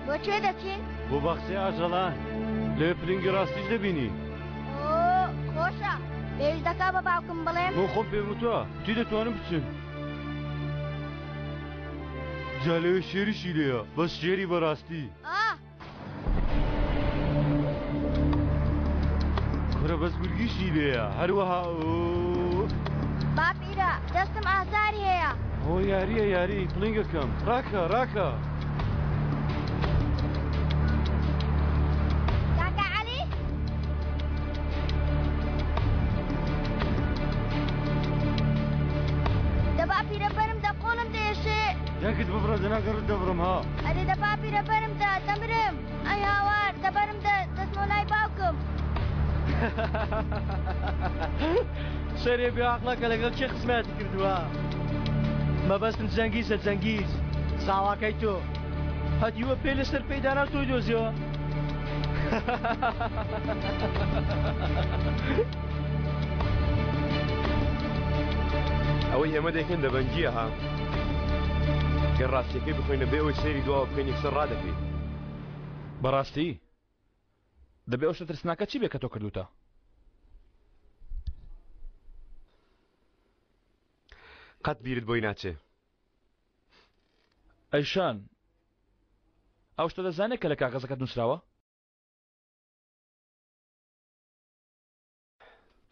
Speaker 13: بۆ کوێ دەچین؟
Speaker 4: بۆ باخچەی ئاژەڵان لەوێ پلنگی ڕاستیش دەبینی.
Speaker 13: خۆشە پێویست دەکا بە باوکم بڵێم
Speaker 4: بۆ خۆم پێم وتووە توی دەتوانم بچم جا لەوێ شێریشی لێیە بەس شێری بەڕاستی کورە بەس گورگیشی لێیە هەروەها
Speaker 13: باپیرە دەستم ئازاری هەیە.
Speaker 4: هۆ یاریە یاری پلنگەکەم ڕاکە ڕاکە.
Speaker 13: کاکا عەلی دە باپیرە بەرم دە قۆڵم دێشێ
Speaker 4: یاکت ببڕە دەناگەڕت دەبڕم ها.
Speaker 13: ئەرێ دە باپیرە بەرم دە دەمرم ئەی هاوار دەبەرم دە دەستمۆ لای باوکم.
Speaker 6: سەرێ بێعقڵەکە لەگەڵ چێ قسمەتی کردووە مەبەستم جەنگیزە جەنگیز ساواکەی تۆ هەتیوە پێ لەسەر پەیدانا تۆی دۆزیەوە
Speaker 5: ئەوەی ئێمە دەکەن دەبەنجیە ها کە ڕاستیەکەی بخۆینە بێەوەی سێری دواوە بکەین یەکسەر ڕادەکەین
Speaker 1: بەڕاستی دەبێ ئەو شتە ترسناکە چی بێ کە تۆ کردوتە
Speaker 5: قەت بیرت بۆی ناچێ
Speaker 1: ئەیشان ئەو شتە دەزانێت کە لە کاغەزەکەت نووسراوە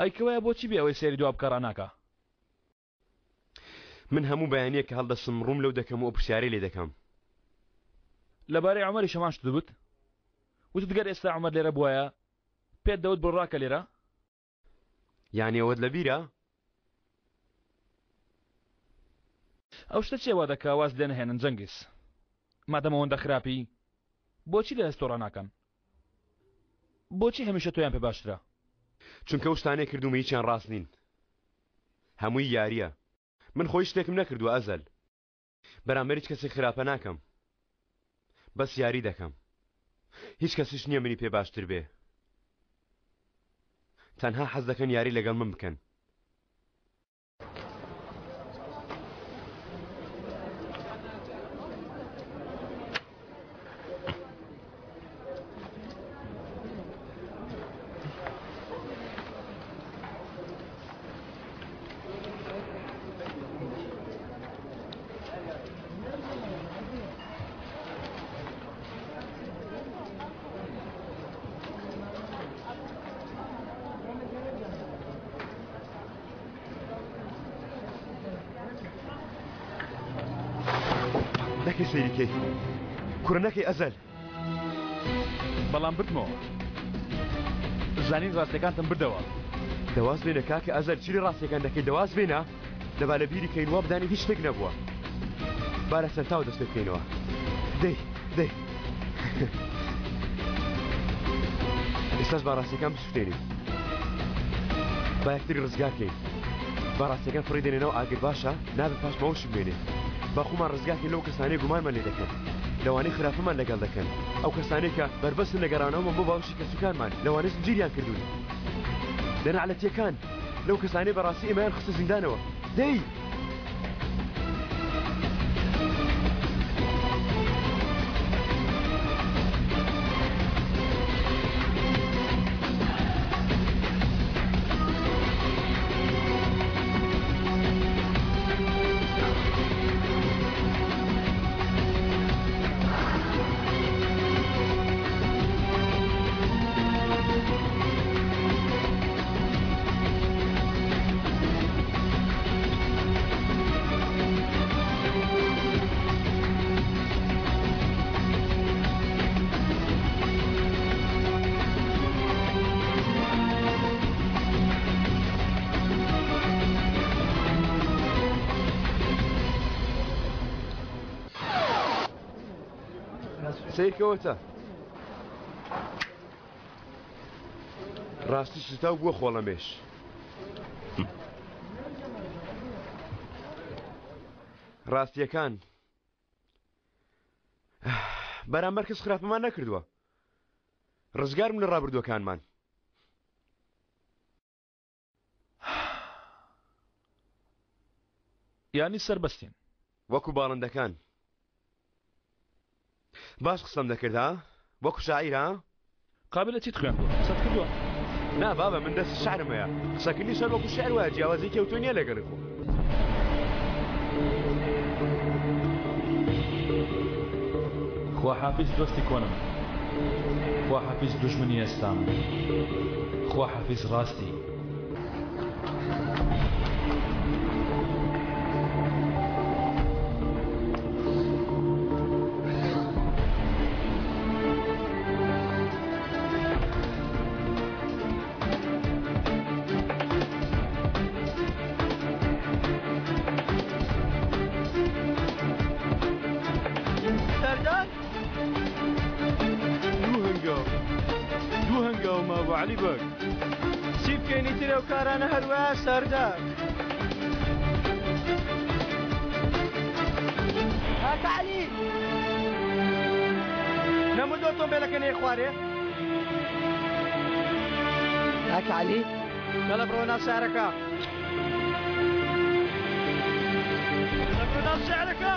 Speaker 1: ئەیکەوەیە بۆچی بێ ئەوەی سێری دوا بکە ڕاناکە
Speaker 5: من هەموو بەیانیە کە هەڵدەسم ڕووم لەو دەکەم و پرسیارەی لێ دەکەم
Speaker 1: لەبارەی عومەری شەمان شت دەبوت وتت گەر ئێستا عومەر لێرە بووایە پێت دەوت بڕاکە لێرە
Speaker 5: یانی ئەوەت لە بیرە
Speaker 1: ئەو شتە چێوا دەکا واز لێ نەهێنن جەنگیز مادەم ئەوەندە خراپی بۆچی لە ئەستۆڕە ناکەن بۆچی هەمیشە تۆیان پێ باشترە
Speaker 5: چونکە ئەو شتانەی کردومە هیچیان ڕاست نین هەمووی یاریە من خۆی شتێکم نەکردووە ئەزەل بەرامبەر هیچ کەسێک خراپە ناکەم بەس یاری دەکەم هیچ کەسیش نییە منی پێ باشتر بێ تەنها حەز دەکەن یاری لەگەڵ من بکەن نەکەی سەیریکەی کوڕەکەی ئەزەل
Speaker 1: بەڵام بردمەوە زانین ڕاستیەکانتم بردەوە
Speaker 5: دەواز بێنە کاکە ئەزەل چیری ڕاستیەکان دەکەی دەواز بێنە لەبا لە بیری کەین وا بدانی هیچ شتێک نەبووە با لە سەرتاوە دەست پێ بکەینەوە دەی ئێستاش با ڕاستیەکان بسووتێنین با یەکتری ڕزگارکەین با ڕاستیەکان فڕی دێنێنەوە ئاگر باشە نابێت پاش مەوەشم بێنێ با خۆمان ڕزگارکەین لەو کەسانەی گومانمان لێ دەکەن لەوانەی خراپەمان لەگەڵ دەکەن ئەو کەسانەی کە بربەستن لە گەڕانەوەمان بۆ باوشی کەسوکانمان لەوانەی زنجیریان کردوون لەنەعلەتیەکان لەو کەسانەی بەڕاستی ئێمەیان خستە زیندانەوە دەی سیرکەوەتە ڕاستی سوتا و بووە خۆڵەمێش ڕاستیەکان بەرامبەر کەس خراپەمان نەکردووە ڕزگارم لە ڕابردووەکانمان
Speaker 1: یانی سەربەستین
Speaker 5: وەکو باڵندەکان باش قسەم دەکرد ها وەکو شاعیر ها
Speaker 1: قابلە چیت خوێن قسەت کردووە
Speaker 5: نا بابە من دەست شعرم هەیە قسەکردنی سەر وەکو شعر وایە جیاوازی کەوتۆ نییە لەگەڵی خۆ
Speaker 1: خوا حافیز دۆستی کۆنم خوا حافیز دوژمنی ئێستام خوا حافیز ڕاستی
Speaker 4: بۆ عەلی بەگ
Speaker 6: چی بکەینی ترە و کارانە هەروە سەردار هاکە عەلی نەموود ئۆتۆمبیلەکە نێ خوارێ هاکە عەلی گەڵە بڕۆ ناو شارەکە بڕۆ ناو شارەکە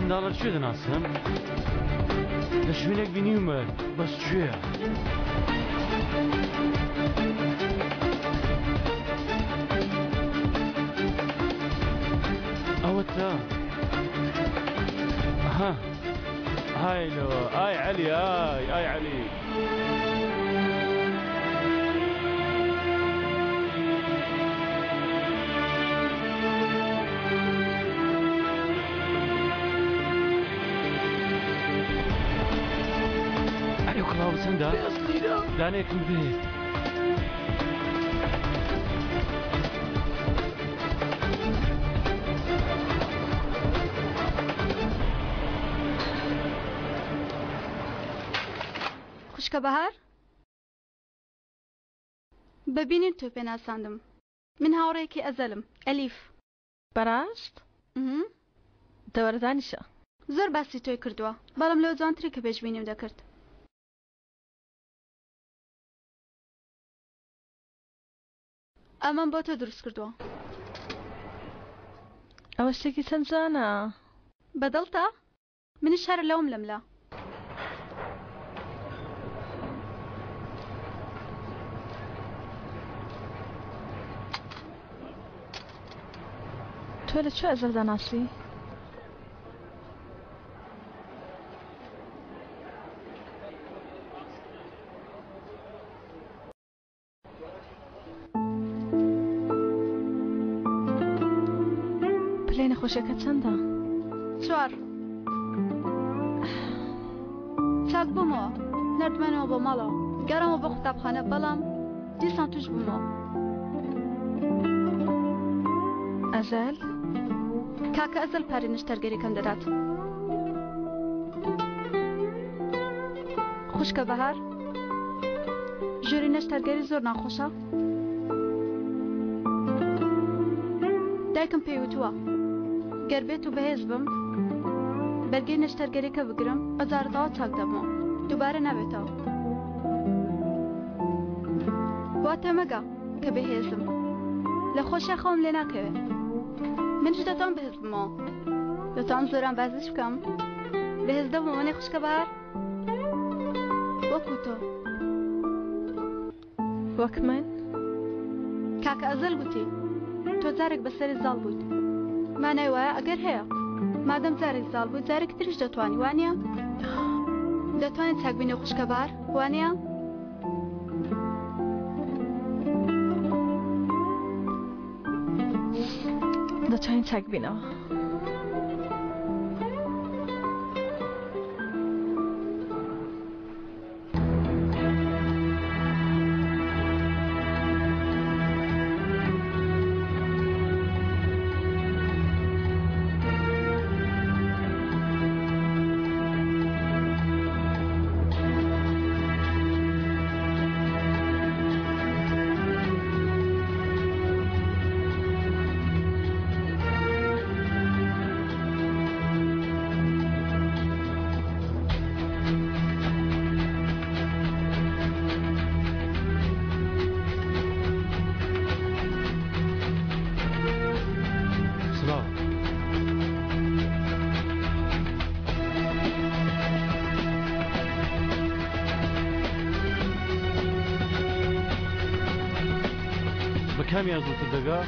Speaker 4: منداڵە کوێ دەناسم لە شوێنێک بینیومە بەس کوێیە ئەوە تا ئەها هایلەوە ئای عەلی ئای عەلی کڵاو چەندە؟ دانێکم بێ
Speaker 2: خوشکە بەهار ببینین تۆ پێ ناساندم من هاوڕێکی ئەزەلم ئەلیف
Speaker 10: بەڕاست؟ دەوەردانیشە
Speaker 2: زۆر باسی تۆی کردووە بەڵام لەو جوانتری کە پێشبینیم دەکرد ئەمەم بۆ تۆ دروست کردووە
Speaker 10: ئەوە شتێکی چەند جوانە
Speaker 2: بەدڵتە؟ منیش هەر لەوم لەملا
Speaker 10: تۆ لەکوێ ئەزەل دەناسی؟ نەخۆشیەکە چەندە؟
Speaker 2: 4 چاک بوومەوە نردمانەوە بۆ ماڵەوە گەڕەمەوە بۆ قوتابخانە بەڵام دیسان توش بوومەوە
Speaker 10: ئەزەل؟
Speaker 2: کاکە ئەزەل پارەی نیشتەرگەریەکەم دەدات خوشکە بەهار ژووری نیشتەرگەری زۆر ناخۆشە دایکم پێی وتووە گەر بێت و بەهێز بم بەرگەی نیشتەرگەریەکە بگرم ئەجارەتەوە چاک دەبمەوە دووبارە نابێتەوە واتە مەگە کە بەهێزم لە خۆشیە خەوم لێ ناکەوێت منش دەتوان بەهێز بمەوە دەتوانم زۆران بازش بکەم بەهێز دەبمەوە نەی خوشکە بەهار وەکو تۆ
Speaker 10: وەک من
Speaker 2: کاکە ئەزەل گوتی تۆ جارێک بەسەری زاڵ بوویت مانای وایە ئەگەر هەیە مادەم جارێک زاڵ بوو جارێک تریش دەتوانی وانە دەتوانێت چاکبینە خوشکە بەهار وانە
Speaker 10: دەتوانین چاکبینەوە
Speaker 4: کامیان زووتر دەگا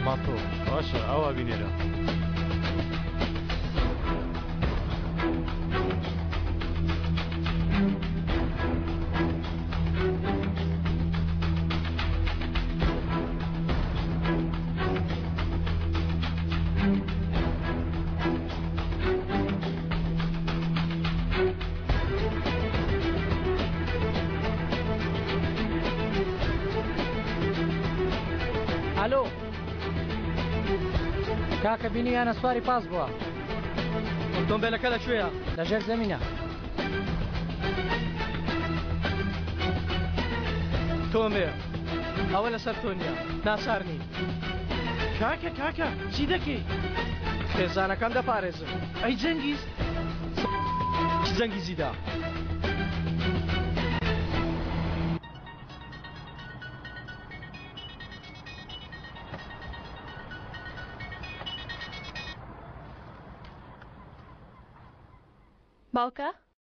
Speaker 4: ماتۆ باشە ئەوە بینێرە
Speaker 6: الو کاکە بینی یانە سواری پاس بووە ئۆتۆمبیلەکە لەکوێیە لەژێر زەمینە تۆمێ ئەوە لەسەر تۆ نییە ناسارنی
Speaker 8: کاکە چی دەکەی
Speaker 6: خێزانەکەم دەپارێزم
Speaker 8: ئەی جەنگیز
Speaker 6: چ جەنگیزیدا
Speaker 17: باوکە؟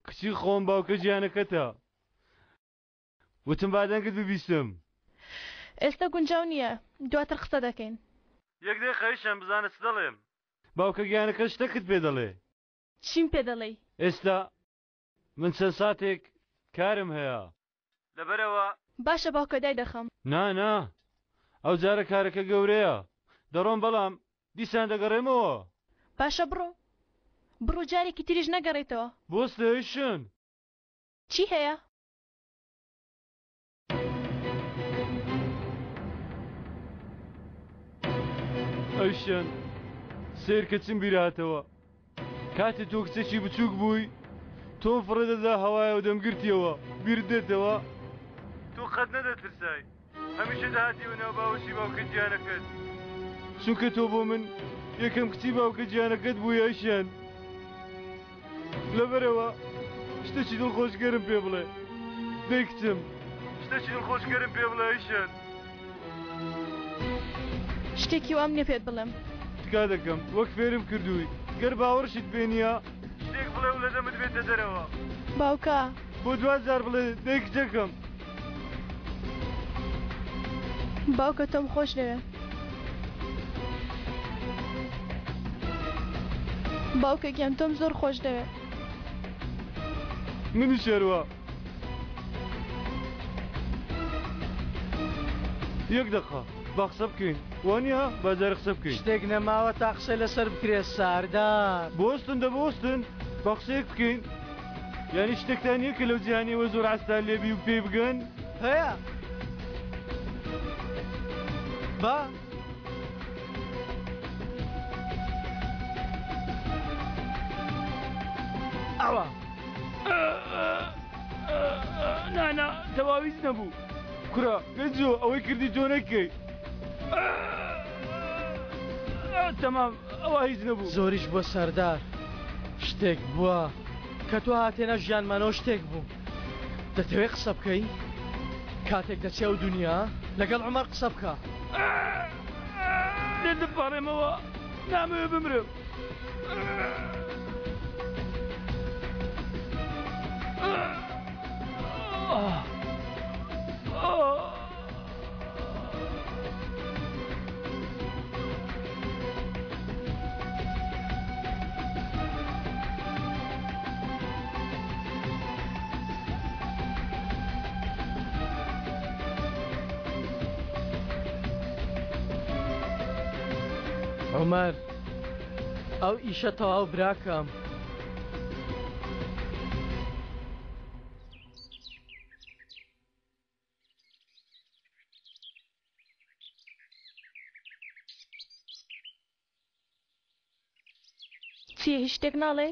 Speaker 4: کچی خۆم باوکە گیانەکەتە وتم بادەنگت ببیستم
Speaker 17: ئێستا گونجاو نییە دواتر قسە دەکەین
Speaker 4: یەک دقیقەیشم بزانە چ دەڵێم باوکە گیانەکە شتێکت پێ دەڵێ
Speaker 17: چیم پێ دەڵێی؟
Speaker 4: ئێستا من چەند ساتێک کارم هەیە لەبەرەوە
Speaker 17: باشە باوکە دای دەخەم
Speaker 4: نا ئەو جارە کارەکە گەورەیە دەڕۆم بەڵام دیسان دەگەڕێمەوە
Speaker 17: باشە بڕۆ جارێکی تریش نەگەڕێتەوە
Speaker 4: بۆستەیشن
Speaker 17: چی هەیە؟
Speaker 4: ئەیشەن سیر کە چم بیراتەوە کاتێ تۆ کچێکی بچووک بووی تۆم فڕێدەدا هەوایە و دەمگرتیەوە بیرت دێتەوە تۆ قەت نەدەترسای هەمیشە داهاتیوە ناو باوەشی باوکە گیانەکەت چونکە تۆ بۆ من یەکەم کچی باوکە گیانەکەت بووی ئەیشەن لەبەرەوە شتێکی دڵخۆشگەرم پێ بڵێ دەی کچم شتێکی دڵخۆشگەرم پێ بڵێ ئەیشەن
Speaker 17: شتێکی وام نییە پێت بڵێم
Speaker 4: تکا دەکەم وەک فێرم کردووی گەر باوەڕشت پێ نییە شتێک بڵێ و لە دەمت بێتە دەرەوە
Speaker 17: باوکە
Speaker 4: بۆ 2000 بڵێ دەی کچەکەم
Speaker 17: باوکە تۆم خۆش دەوێ باوکە گیان تۆم زۆر خۆش دەوێ
Speaker 4: منی شەروە یەک دقە با قسە بکەین وانە بازار قسە بکەین
Speaker 6: شتێک نەماوە تا قسە لەسەر بکرێت ساردار
Speaker 4: بۆستن دەبۆستن با قسەیەک بکەین یعنی شتێکتان نییە کە لەو جیهانیەوە زۆر ئاستان لێبی و پێی بگەن
Speaker 6: هەیە با
Speaker 1: ئەوە نانا تەواویست نەبوو
Speaker 4: کورا گەنجۆ ئەوەی کردی تۆ نەکەی
Speaker 1: تەمام ئەوە هیچ نەبوو
Speaker 6: زۆریش بۆ سەردار شتێک بووە کە تۆ هاتێنە ژیانمانەوە شتێک بوو دەتەوێت قسە بکەی کاتێک دەچێ و دنیا لەگەڵ عومەر قسە بکە
Speaker 1: دەپاڕێمەوە نامەوێ بمرم
Speaker 6: عومەر ئەو ئیشە تەواو براکەم
Speaker 17: چیە هیچ شتێک ناڵێ؟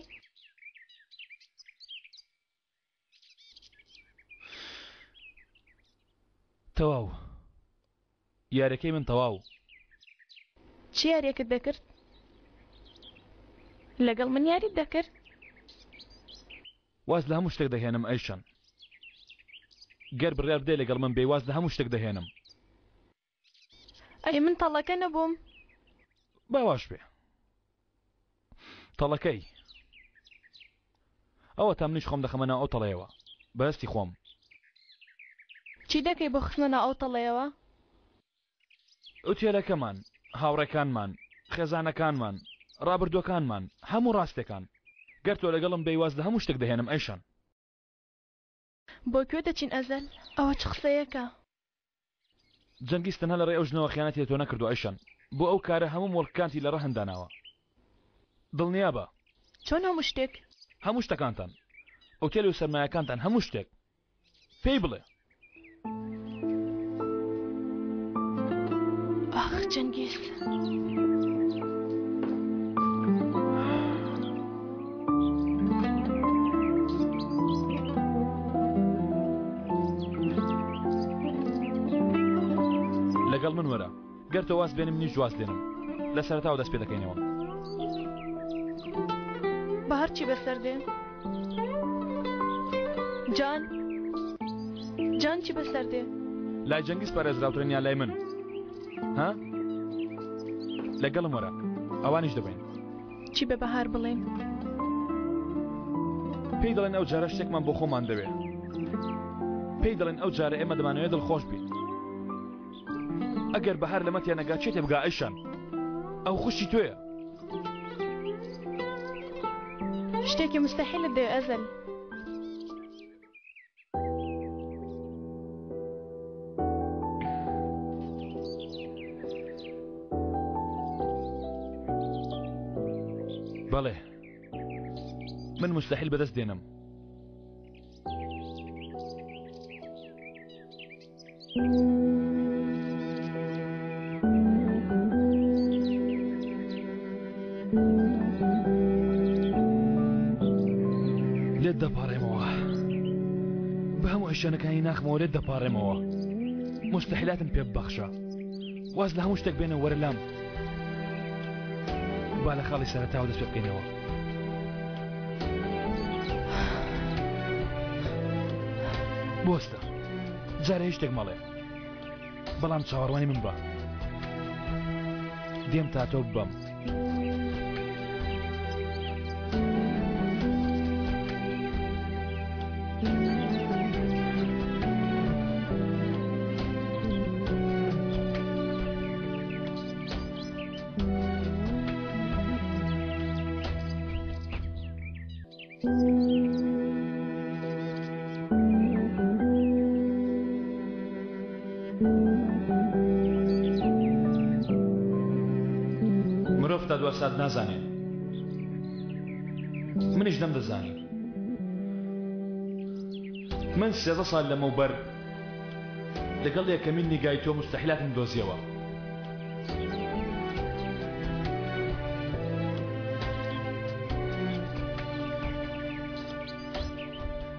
Speaker 1: تەواو یارەکەی من تەواو
Speaker 17: چی یاریەکەت دەکرد؟ لەگەڵ من یاریت دەکرد؟
Speaker 1: واز لە هەموو شتێک دەهێنم ئەیشەن گەر بڕیار بدەی لەگەڵ من بێ واز لە هەموو شتێک دەهێنم
Speaker 17: ئەی من تەڵەکە نەبووم
Speaker 1: باواش بێ تەڵەکەی ئەوە تا منیش خۆم دەخەمەنە ئەو تەڵەیەوە بەهستی خۆم
Speaker 17: چی دەکەی بۆ خستنە ئەو تەڵەیەوە؟
Speaker 1: ئەوتێلەکەمان هاوڕێکانمان خێزانەکانمان ڕابردووەکانمان هەموو ڕاستەکان گەر تۆ لەگەڵم بێواز لە هەموو شتێک دەهێنم ئەیشان
Speaker 17: بۆ کوێ دەچین ئەزەل ئەوە چ قسەیەکە
Speaker 1: جەنگیز تەنها لە ڕێ ئەو ژنەوە خیانەتی تۆ نەکردو ئەیشان بۆ ئەو کارە هەموو مۆڵکانتی لە ڕە هەنداناوە دڵنیا بە
Speaker 17: چۆن هەموو شتێک
Speaker 1: هەموو شتەکانتان ئۆتێل و سەرمایەکانتان هەموو شتێک پێی بڵێ
Speaker 17: ئاخ جەنگیز
Speaker 1: لەگەڵ من وەرە گەر تۆ واز بێنم نیش جواز دێنم لە سەرەتاوە دەست پێ دەکەینەوە
Speaker 17: بە هەرچی بەسەر دێ جان چی بەسەر دێ
Speaker 1: لای جەنگیز پارێزراوترن یا لای من ها لەگەڵم وەرە ئەوانیش دەبین
Speaker 17: چی بە بەهار بڵێن
Speaker 1: پێی دەڵێن ئەو جارە شتێکمان بۆ خۆمان دەوێت پێی دەڵێن ئەو جارە ئێمە دەمانەوێت دڵخۆش بین ئەگەر بەهار لە مەتیان نەگات چێتێ بگا ئەیشان ئەو خوشی تۆیە
Speaker 17: شتێکی مستەحیلت دێ ئەزەل
Speaker 1: بەڵێ من مستەحیل بەدەست دێنم لێت دەپاڕێمەوە بە هەموو ئەشیانەکانی ناخمەوە لێت دەپاڕێمەوە مستەحیلاتم پێ ببەخشە واز لە هەموو شتێک بێنە وەرە لام با لە خاڵی سەرەتاوە دەست پێ بکەینەوە بۆستە جارە هیچ شتێک مەڵێ بەڵام چاوەڕوانی من بە دێم تا تۆ ببەم مرۆڤ تا دووە سات نازانێت منیش نەمدەزانی من 13 ساڵ لەمەوبەر لەگەڵ یەکەمین نیگای تۆ مستەحیلاتم دۆزیەوە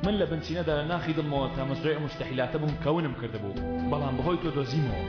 Speaker 1: من لە بنچینەدا لە ناخی دڵمەوە تا مەزرعی مستەحیلاتە بووم کەونم کردبوو بەڵام بەهۆی تۆ دۆزیمەوە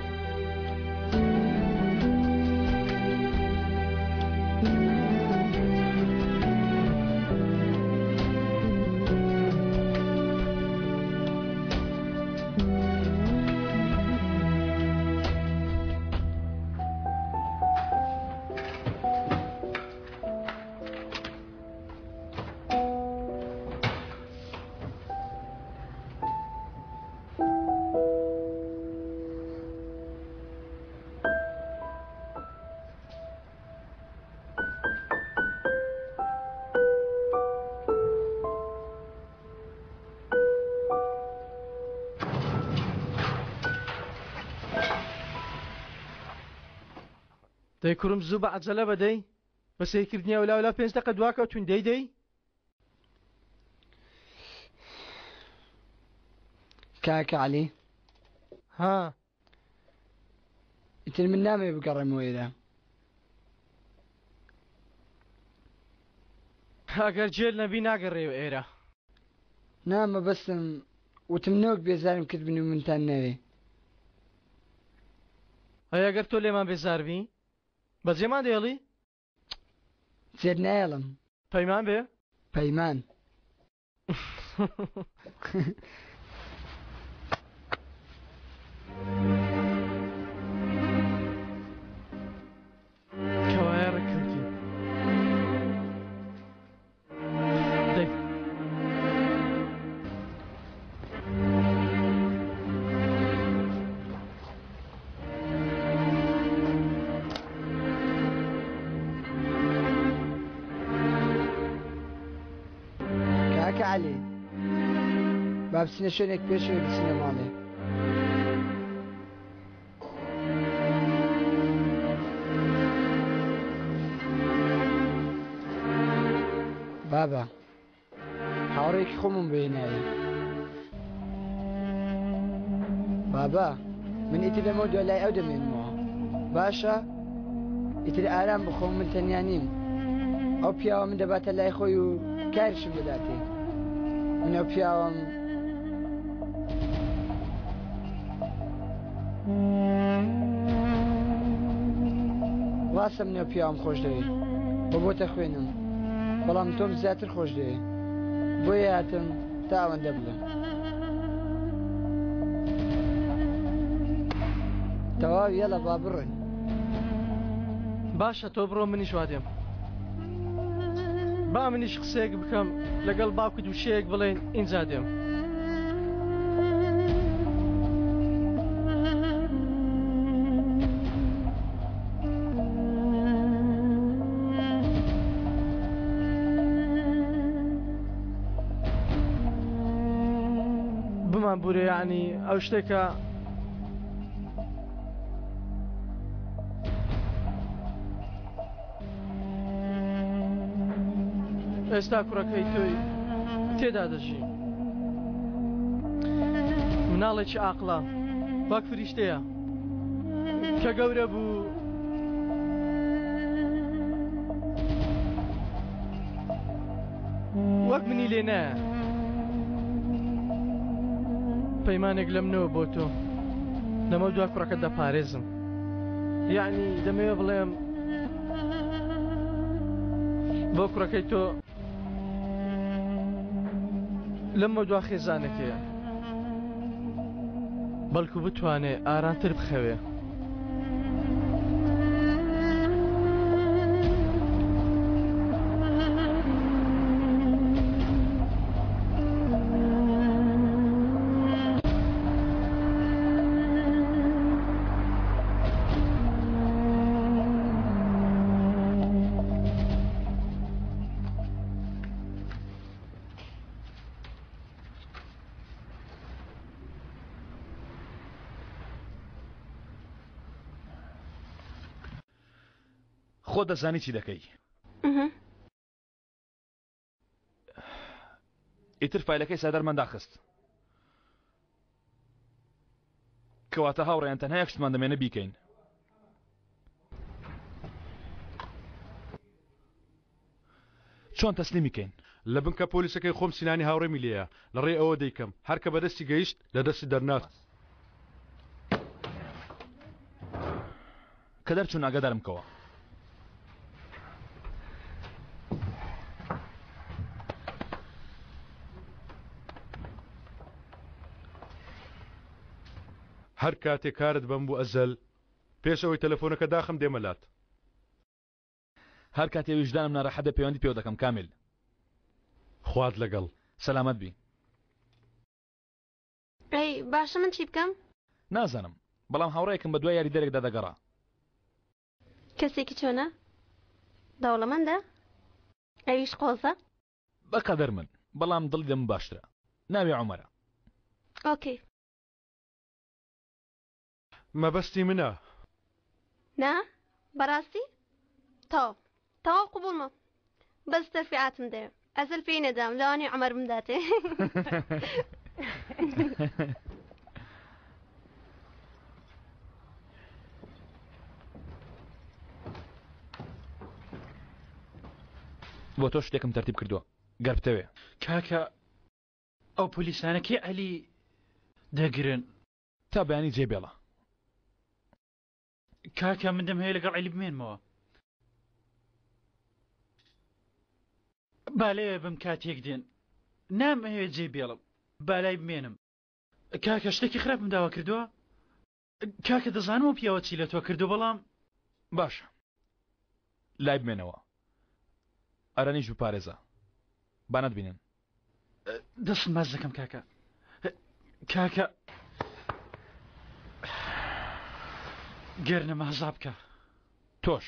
Speaker 6: دەی کوڕم زوو بە عەجەلە بەدەی بە سەیرکردنیە ولا 5 دقە دواکەوتون دەی
Speaker 12: کاکە عەلی
Speaker 6: ها
Speaker 12: ئیتر من نامەوێ بگەڕێمەوە ئێرە
Speaker 6: ئەگەر جێل نەبی ناگەڕێەوە ئێرە
Speaker 12: نامە بەستم وتم نەوەک بێزارم کرد بن و منتان نەوێ
Speaker 6: ئەگەر تۆ لێمان بێزاربی بەجێمان دێڵی
Speaker 12: جێر نایەڵم
Speaker 6: پەیمان بێ
Speaker 12: پەیمان
Speaker 6: کەوایە ڕێککەوتی
Speaker 12: عەلی با بچینە شوێنێک پێشوێ بچینە ماڵێ بابا هاوڕێکی خۆمم بێنایی بابا من ئیتر لەمە دوای لای ئەو دەمێنمەوە باشە ئیتر ئارام بخۆم من تەنیا نیم ئەو پیاوە من دەباتە لای خۆی و کاریشم بداتێ من ئەو پیاوەم ڕاستە من ئەو پیاوەم خۆش دەوێت بۆ بۆتە خوێنم بەڵام تۆم زیاتر خۆش دەوێت بۆیە هاتم تا ئەوەندە بڵێم تەواو یەڵە با بڕێن
Speaker 6: باشە تۆ بڕۆ منیش وا دێم با منیش قسەیەک بکەم لەگەڵ باوکت و شەیەک بڵێن ئینجا دێم بمان بورێ یعنی ئەو شتێکە ئێستا کوڕەکەی تۆی تێدا دەژی مناڵێکی عاقڵە وەک فریشتەیە کە گەورە بوو وەک منی لێ نایە پەیمانێک لە منەوە بۆ تۆ لەمە دوا کوڕەکەت دەپارێزم یعنی دەمەوێت بڵێم بۆ کوڕەکەی تۆ لەمە دوا خێزانەکەیە بەڵکو بتوانێ ئارانتر بخەوێ
Speaker 1: خۆ دەزانی چی دەکەی ئیتر فایلەکەی سادەرمان داخست کەواتە هاوڕێیان تەنها یەک شتمان دەمێنە بیکەین چۆن تەسلیمیکەین
Speaker 11: لە بنکە پۆلیسەکەی خۆم سینانی هاوڕێمی لێیە لە ڕێ ئەوە دەیکەم هەر کە بەدەستی گەیشت لە دەستی دەرنات
Speaker 1: کە دەرچوون ئاگادارمکەوە
Speaker 11: هەر کاتێک کارت بەم بوو ئەزەل پێشەوەی تەلەفۆنەکە داخم دێمەلات
Speaker 1: هەر کاتێ ویژدانم ناڕەحەت پەیوەندی پێوە دەکەم کامل
Speaker 11: خوات لەگەڵ
Speaker 1: سەلامەت بی
Speaker 2: ئەی باشە من چی بکەم
Speaker 1: نازانم بەڵام هاوڕێیەکم بە دوای یاری دەرێکدا دەگەڕا
Speaker 2: کەسێکی چۆنە دەوڵەمەندە ئەویش قۆزە
Speaker 1: بەقەدەر من بەڵام دڵی دەم باشترە ناوی عومەرە
Speaker 2: ئۆکەی
Speaker 11: مەبەستی منە
Speaker 2: نا بەڕاستی تەواو قوبوڵمە بەس تەرفیعاتم دێ ئەزل پێی نەدام لەوانی عومەر بمداتێ
Speaker 1: بۆ تۆ شتێکم تەرتیب کردووە گەر بتەوێ
Speaker 8: کاکە ئەو پۆلیسانەکەی ئەلی دەگرن
Speaker 1: تا بەیانی جێبێڵە
Speaker 8: کاکە من دەمەوێت لەگەڵ عەلی بمێنمەوە بالەیە بم کاتێک دێن نامەوێت جێبێڵم بالای بمێنم کاکە شتێکی خراپم داوا کردووە کاکە دەزانەوە پیاوە چی لە تۆ کردو بەڵام
Speaker 1: باشە لای بمێنەوە ئەرەنیش بپارێزە با نەتبینن
Speaker 8: دەستم باز دەکەم کاکە گەرنە مازا بکە
Speaker 1: تۆش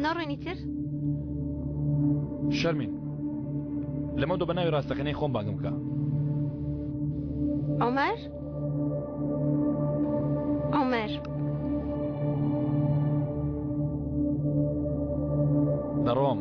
Speaker 2: ناڕۆینی تر
Speaker 1: شەرمین لەمە دۆ بەناوی ڕاستەکەنەی خۆم باگم بکە
Speaker 2: عومەر عومەر
Speaker 1: دەڕۆم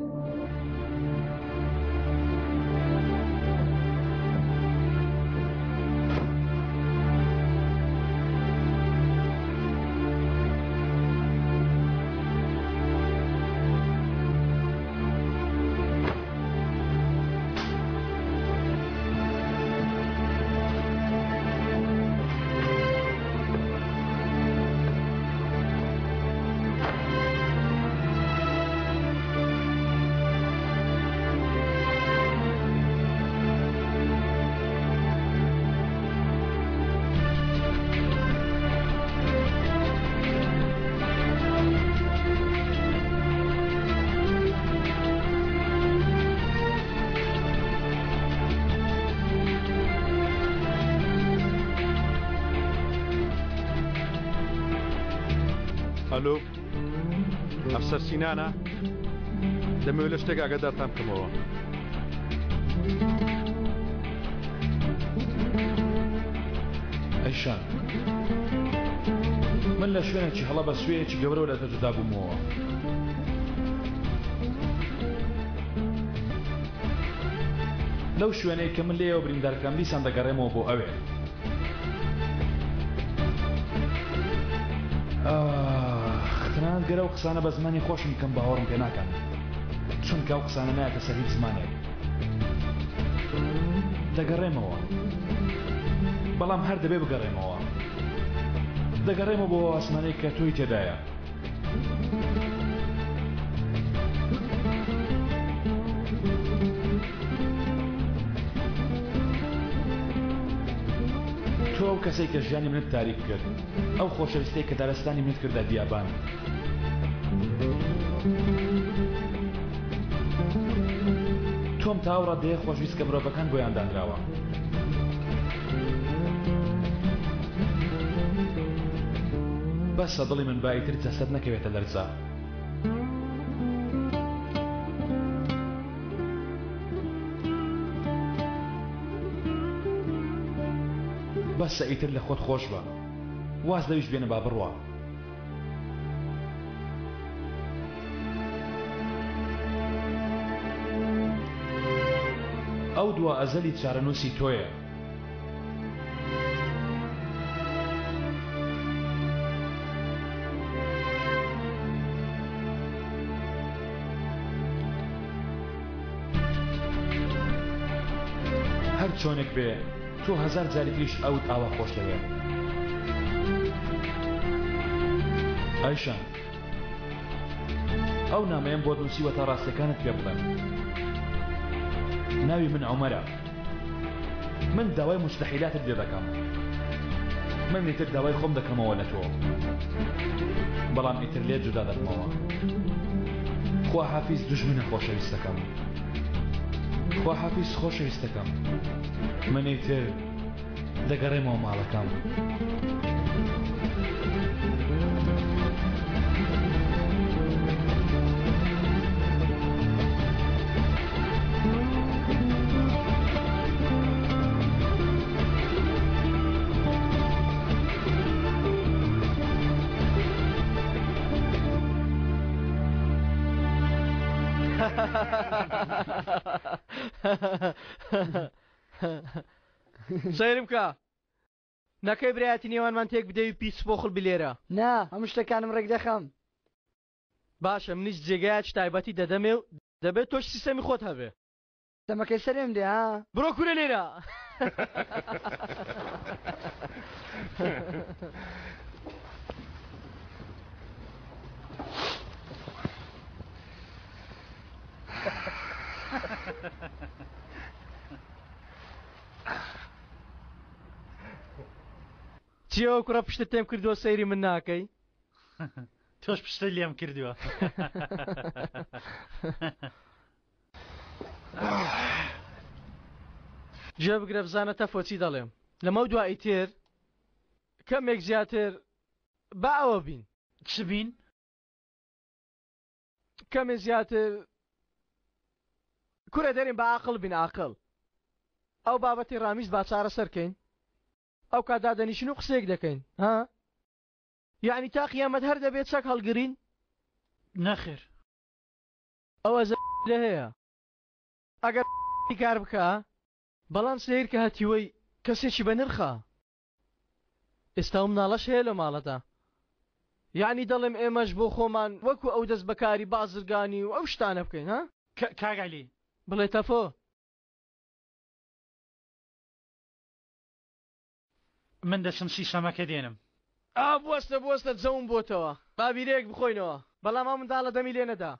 Speaker 11: ئەلۆ ئەفسەر سینانە دەمەوێت لە شتێک ئاگادارتان بکەمەوە
Speaker 1: ئەیشان من لە شوێنێکی هەڵە بە سوێیەکی گەورە لە تەجدا بوومەوە لەو شوێنەی کە من لێەوە بریندارکەم دیسان دەگەڕێمەوە بۆ ئەوێ خنان گەرە و قسانە بە زمانی خۆشم کەم باوەڕم پێ ناکەن چونکە ئەو قسانە نایەتە سەر هیچ زمانێک دەگەڕێمەوە بەڵام هەر دەبێ بگەڕێمەوە دەگەڕێمەوە بۆ ئاسمانەی کە تۆی تێدایە تۆ ئەو کەسەی کە ژیانی منت تاریک کرد ئەو خۆشەویستەی کە دارستانی منت کردە دیابان تۆم تاوڕە دێ خۆشویست کە مرۆڤەکان بۆیان دانراوە بەسە دڵی من بایتر جەسەد نەکەوێتە لەرزە بەسە ئیتر لە خۆت خۆش بە واز دەویست بێنە با بڕوە ئەو دووە ئەزەلی چارەنووسی تۆیە هەر چۆنێک بێ تۆ هەزار جارێکیش ئەوت ئاوا خۆش دەوێت ئایشان ئەو نامەیەم بۆ نووسیوە تا ڕاستەکانت پێ بڵێم ناوی من عومەرە من داوای مستەحیلاتت لێ دەکەم من ئیتر داوای خۆم دەکەمەوە لە تۆ بەڵام ئیتر لێ جودا دەکەمەوە خوا حافیز دوژمنە خۆشەویستەکەم خوا حافیز خۆشەویستەکەم من ئیتر دەگەڕێمەوە ماڵەکەم
Speaker 6: سەیرم کە نەکەی برایەتی نێوانمان تێک بدەوی پیس بۆ خڵ بلێرە
Speaker 12: نا هەموو شتەکانم ڕێک دەخەم
Speaker 6: باشە منیش جێگایەک تایبەتی دەدەمێ و دەبێت تۆش سیستەمی خۆت هەبێ
Speaker 12: دەمەکەی سەرێم دێ ها
Speaker 6: بڕۆ کورە لێرە چیەوە کوڕە پشتت تێم کردووە سەیری من ناکەی
Speaker 8: تۆش پشتە لێم کردووە
Speaker 6: جێ بگرە بزانە تەفۆچی دەڵێم لەمە دوایی تێر کەمێک زیاتر با ئەوە بین
Speaker 8: چ بین؟
Speaker 6: کەمێ زیاتر کورە دەرێن بە عاقڵ بین عاقڵ ئەو بابەتی ڕامیز با چارەسەرکەین ئەو کاتدادەنیشن و قسێک دەکەین ها یعنی تا قیامەت هەر دەبێت چەک هەڵگرین
Speaker 8: نەخێر
Speaker 6: ئەوە لە هەیە ئەگەر کار بکە بەڵام سیر کە هەتیوەی کەسێکی بە نرخە ئێستا مناڵەش هەیە لە ماڵەدا یعنی دەڵێم ئێمەش بۆ خۆمان وەکو ئەو دەست بەکاری بازرگانی و ئەو شتانە بکەین ها
Speaker 8: کاگالی
Speaker 6: بڵێ تەفۆ
Speaker 8: من دەچم سیسەمەکە دێنم
Speaker 6: بوەستە جەوم بۆتەوە بابیرێک بخۆینەوە بەڵام ئەو منداڵە دەمی لێ نەدا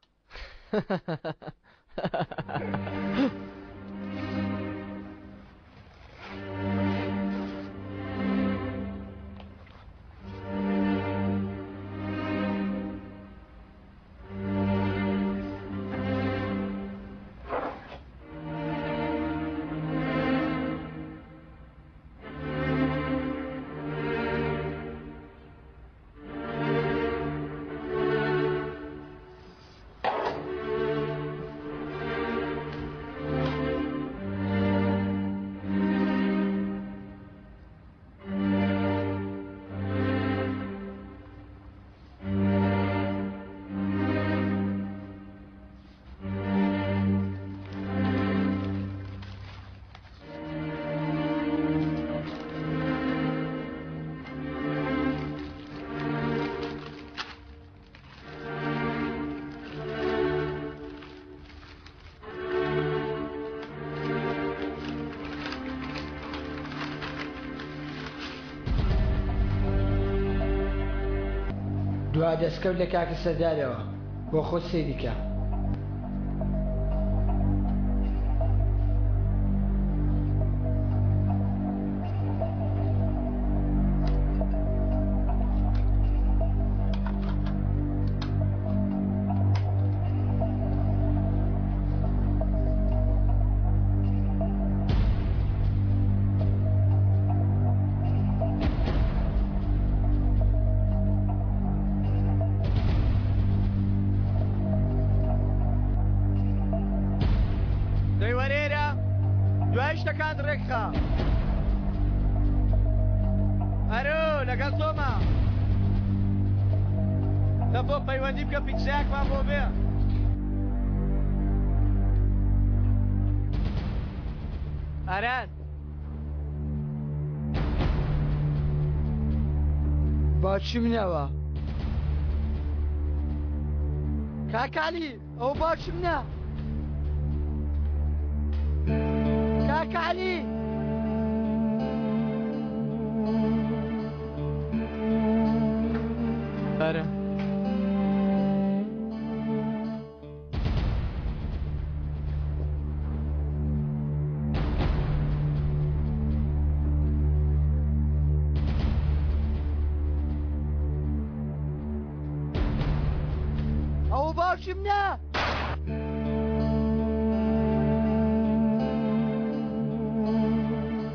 Speaker 12: دوا دەستکەوت لە کاکە سەردارەوە بۆ خۆت سەیریکە باچی منەوە کاکالی ئەو باچی منە کاکالی ئەرە منە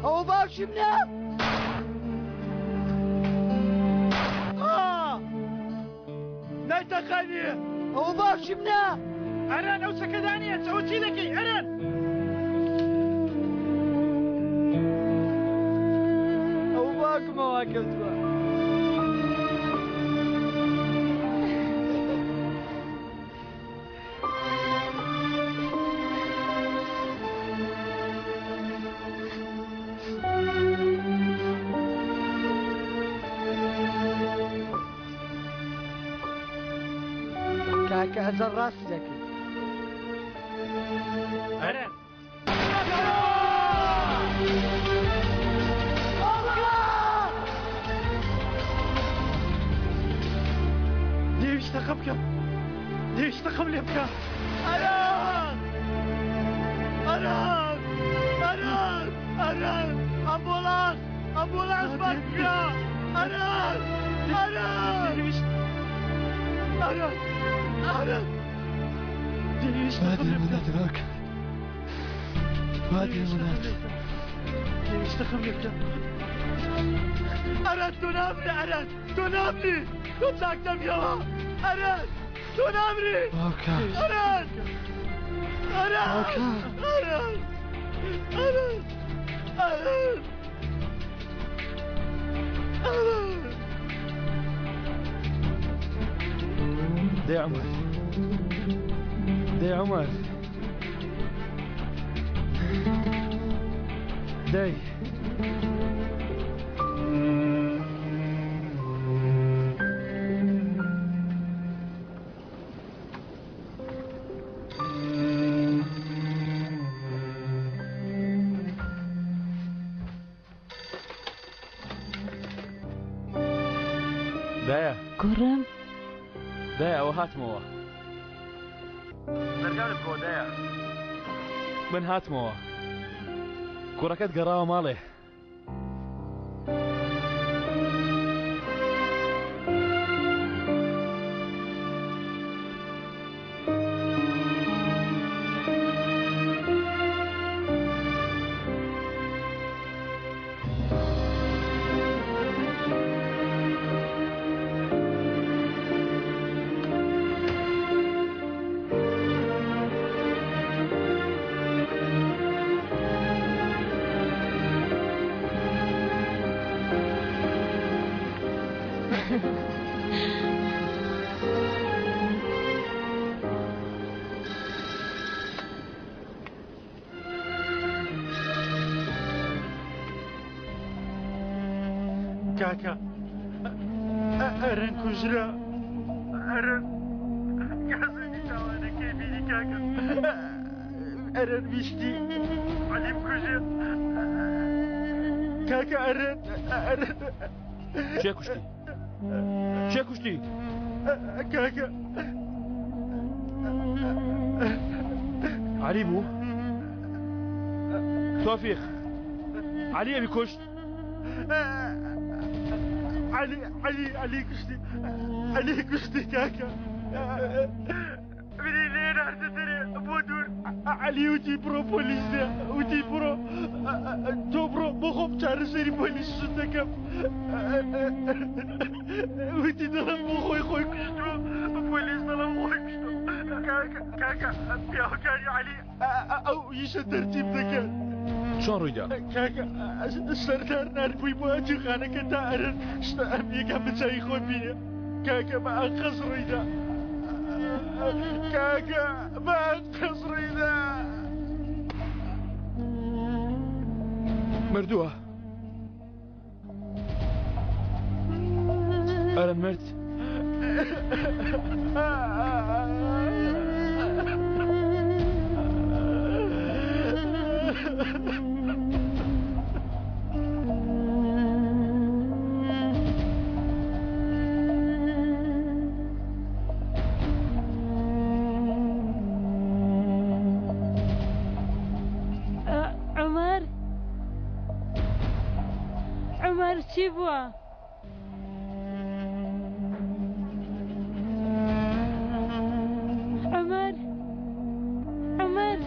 Speaker 12: ئەو باوکی منە نایتەقانی ئەو باوکی منە
Speaker 8: ئەران ئەو چەکەدانیە ئەو چی دەکەی ئەران
Speaker 12: ئەو باوکمەوە کەوتووە کاکە ئەزەر ڕاستی دەکەی
Speaker 8: ئەرەن
Speaker 6: دێویستەقە بکەم دێویستەقەم لێ بکە
Speaker 12: ئەرەن ئەرەن ئەرەن ئەرەن ئەمبۆڵانس ئەمبۆڵانس بەر بکە ئەرەن ئەرەن ئەرەن ئەرەن
Speaker 6: دێویستەقەم لێ بکە دێویستەقەم لێ بکە
Speaker 12: ئەرەن تۆ نامنی ئەرەن تۆ نامنی تۆ چاکتەمیەوە ئەرەن تۆ نامرێ ئەران ئەران ئەران ئەران ئەران
Speaker 1: دەی عومەر دەی عومەر دەی دایە
Speaker 16: گوڕم
Speaker 1: دایە ئەوە هاتمەوە
Speaker 4: دەرگانت بۆ دایە
Speaker 1: من هاتمەوە کوڕەکەت گەڕاوە ماڵێ
Speaker 8: کاکە ئەرن کوژرا ئەرن کەسێکی تاوانەکەی بینی کاکە ئەرن ویشتی عەلیم کوژێ کاکە ئەرن
Speaker 1: چێ کوشتی چێ کوشتی
Speaker 8: کاکە
Speaker 1: عەلی بوو تۆفیق عەلی ئەوی کوشت
Speaker 8: علي كشتي علي كشتي كاكا مني لين هرتتري بودور علي وتي برو بوليس وتي برو تو برو بخوب تارسيري بوليس شتكم وتي دلم بخوي خوي كشتو بوليس دلم خوي كشتو كاكا بياو كان علي او يش ترتيب ذكر
Speaker 1: شلون ڕوویدا؟
Speaker 8: کاکە سەردار نردبووی بۆ جیخانەکە تا ئەرن شتە ئەم یەکەم بچایی خۆ بینێ کاکە بە ئەنقەز ڕوویدا کاکە بە ئەنقەز ڕوویدا
Speaker 1: مردووە ئەرن مرد
Speaker 16: عمر چی بووە؟ عمر عمر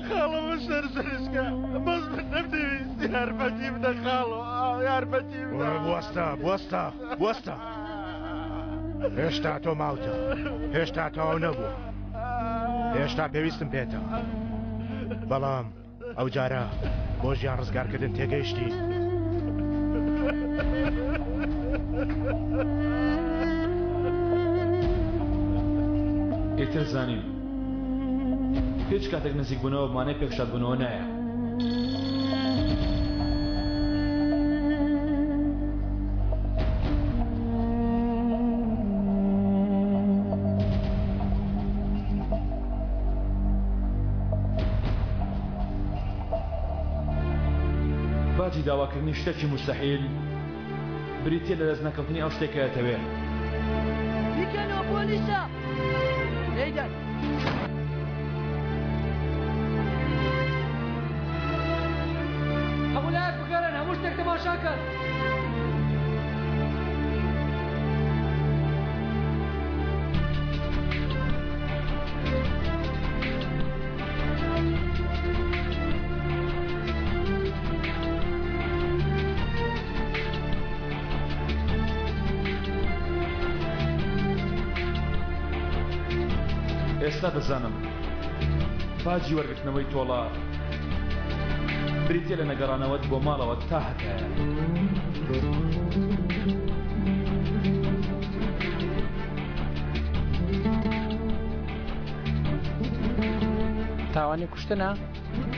Speaker 8: خاڵە بە سەرسەرشکە بەس من نەمدەویست یارمەتی بدە خاڵۆ یارمەتی
Speaker 7: بوەستە هێشتا تۆ ماوتە هێشتا تەواو نەبوو هێشتا پێویستم پێێتە بەڵام ئەو جارە بۆ ژیان ڕزگارکردن تێگەیشتی
Speaker 1: ئێتر زانیم هیچ کاتێک نزیک بوونەوە بمانەی پێکشاد بوونەوە نایە باجی داواکردنی شتێکی مستەحیل بریتە لە دەست نەکەوتنی ئەو شتێکەیەتەوێ
Speaker 12: بیکەنەوە پۆلیسە لێدەن
Speaker 6: هەموو لایەک بگەڕێن هەموو شتێک تەماشاکەن
Speaker 1: ئێستا دەزانم باجی وەرگرتنەوەی تۆڵە بریتێ لە نەگەڕانەوەت بۆ ماڵەوە تا هەتایە.
Speaker 6: تاوانی کوشتنە؟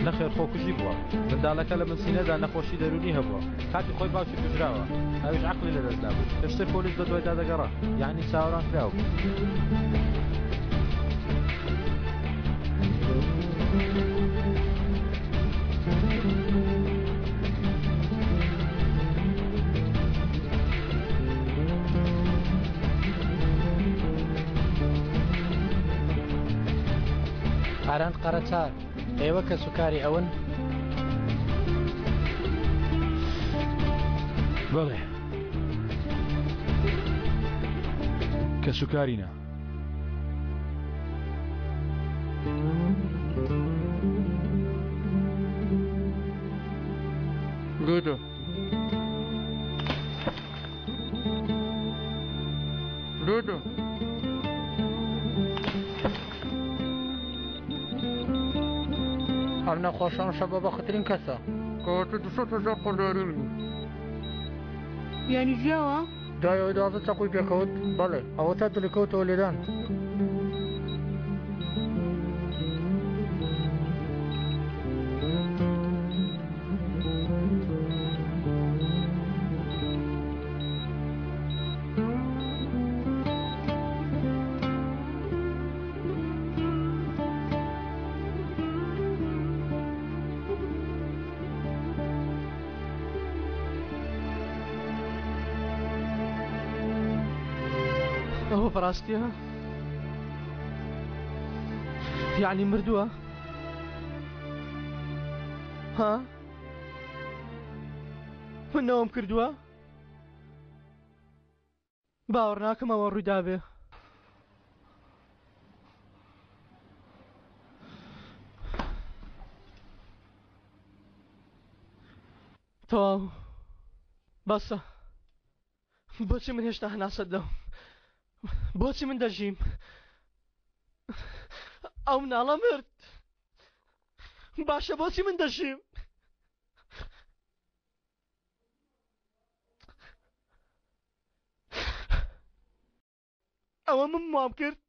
Speaker 6: نەخێر خۆکوژی بووە. منداڵەکە لە منسینەدا نەخۆشی دەرونی هەبووە. کاتی خۆی باوکی کوژراوە. ئەویش عەقلی لەدەستدا بوو. پێشتر پۆلیس بە دوای دادەگەڕا. یعنی چاوەڕان کراوە. قاران قەرەچار ئێوە کە سوکاری ئەون؟
Speaker 1: بەڵێ کە سوکارینە.
Speaker 19: گوتو گوتو
Speaker 6: هەر نەخۆشان شەبە بەخترین کەسە.
Speaker 19: کەواتە 200,000 قەرداری
Speaker 6: یعنی جیاوە؟ دایەوەی دوازە چەقوی پێکەوت؟ بەڵێ ئەوە تا دڵی کەوتەوە لێدان. ئەوە بەڕاستیە؟ یعنی مردووە؟ ها؟ من نەوەم کردووە؟ باوەڕ ناکەم ئەوە ڕوویدا بێ. تەواو بەسە. بۆچی من هێشتا هەناسەت دەم؟ بۆچی من دەژیم؟ ئەو مناڵە مرد. باشە بۆچی من دەژیم؟ ئەوە من مام کرد.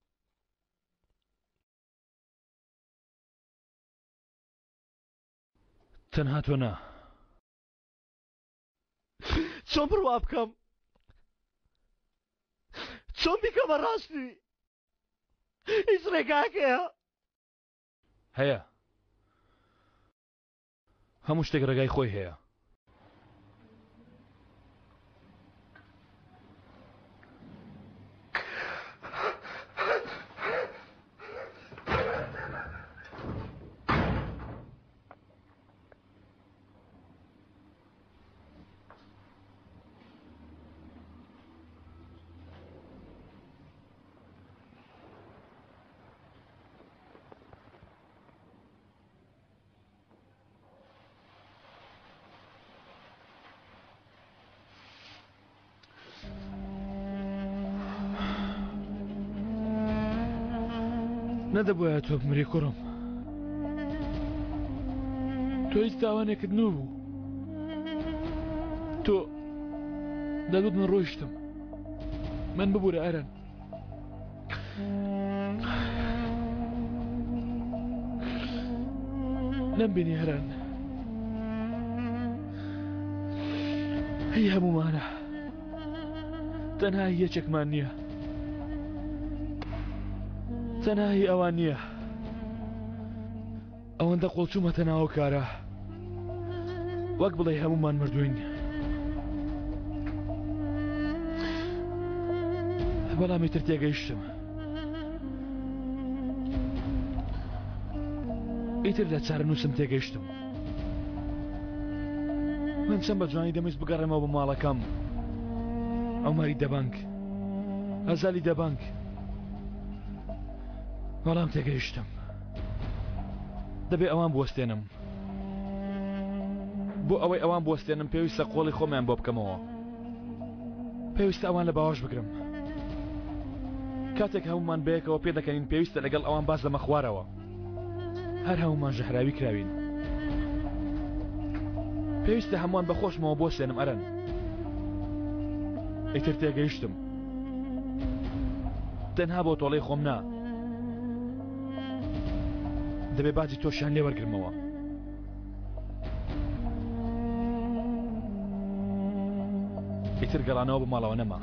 Speaker 1: تەنها تۆ نا.
Speaker 6: چۆن بڕوا بکەم؟ چۆن بیکەمە ڕاستی؟ هیچ ڕێگاکەیە؟
Speaker 1: هەیە. هەموو شتێک ڕێگای خۆی هەیە. نەدەبووایە تۆ بمری کوڕم. تۆ هیچ تاوانێکت نەبوو. تۆ دەبێت من ڕۆیشتم. من ببوورە ئەرەن. نەمبینی هەران. هی هەمومانە. تەنها یەکێکمان نییە. تەنهایی ئەوان نییە. ئەوەندە قۆڵچوومەتە ناوە کارە. وەک بڵێ هەمومان مردوین. بەڵامی تر تێگەیشتم. ئیتر لە چارەنووسم تێگەیشتم. من چەند بە جوانی دەمەویست بگەڕێمەوە بە ماڵەکەم. ئەوماری دەبانک. ئەزالی دەبانک. بەڵام تێگەیشتم. دەبێ ئەوان بوەستێنم. بۆ ئەوەی ئەوان بوەستێنم پێویستە قۆڵی خۆمیان بۆ بکەمەوە. پێویستە ئەوان لە باوەش بگرم. کاتێک هەمومان بەیەکەوە پێ دەکەنین پێویستە لەگەڵ ئەوان باز لەمە خوارەوە هەر هەمومان ژەهراوی کراوین پێویستە هەمووان بەخۆشمەوە بۆ سێنم ئەرەن ئیتر تێگەیشتم تەنها بۆ تۆڵەی خۆم نا دەبێ باجی تۆشیان لێ وەرگرمەوە ئیتر گەڵانەوە بە ماڵەوە نەما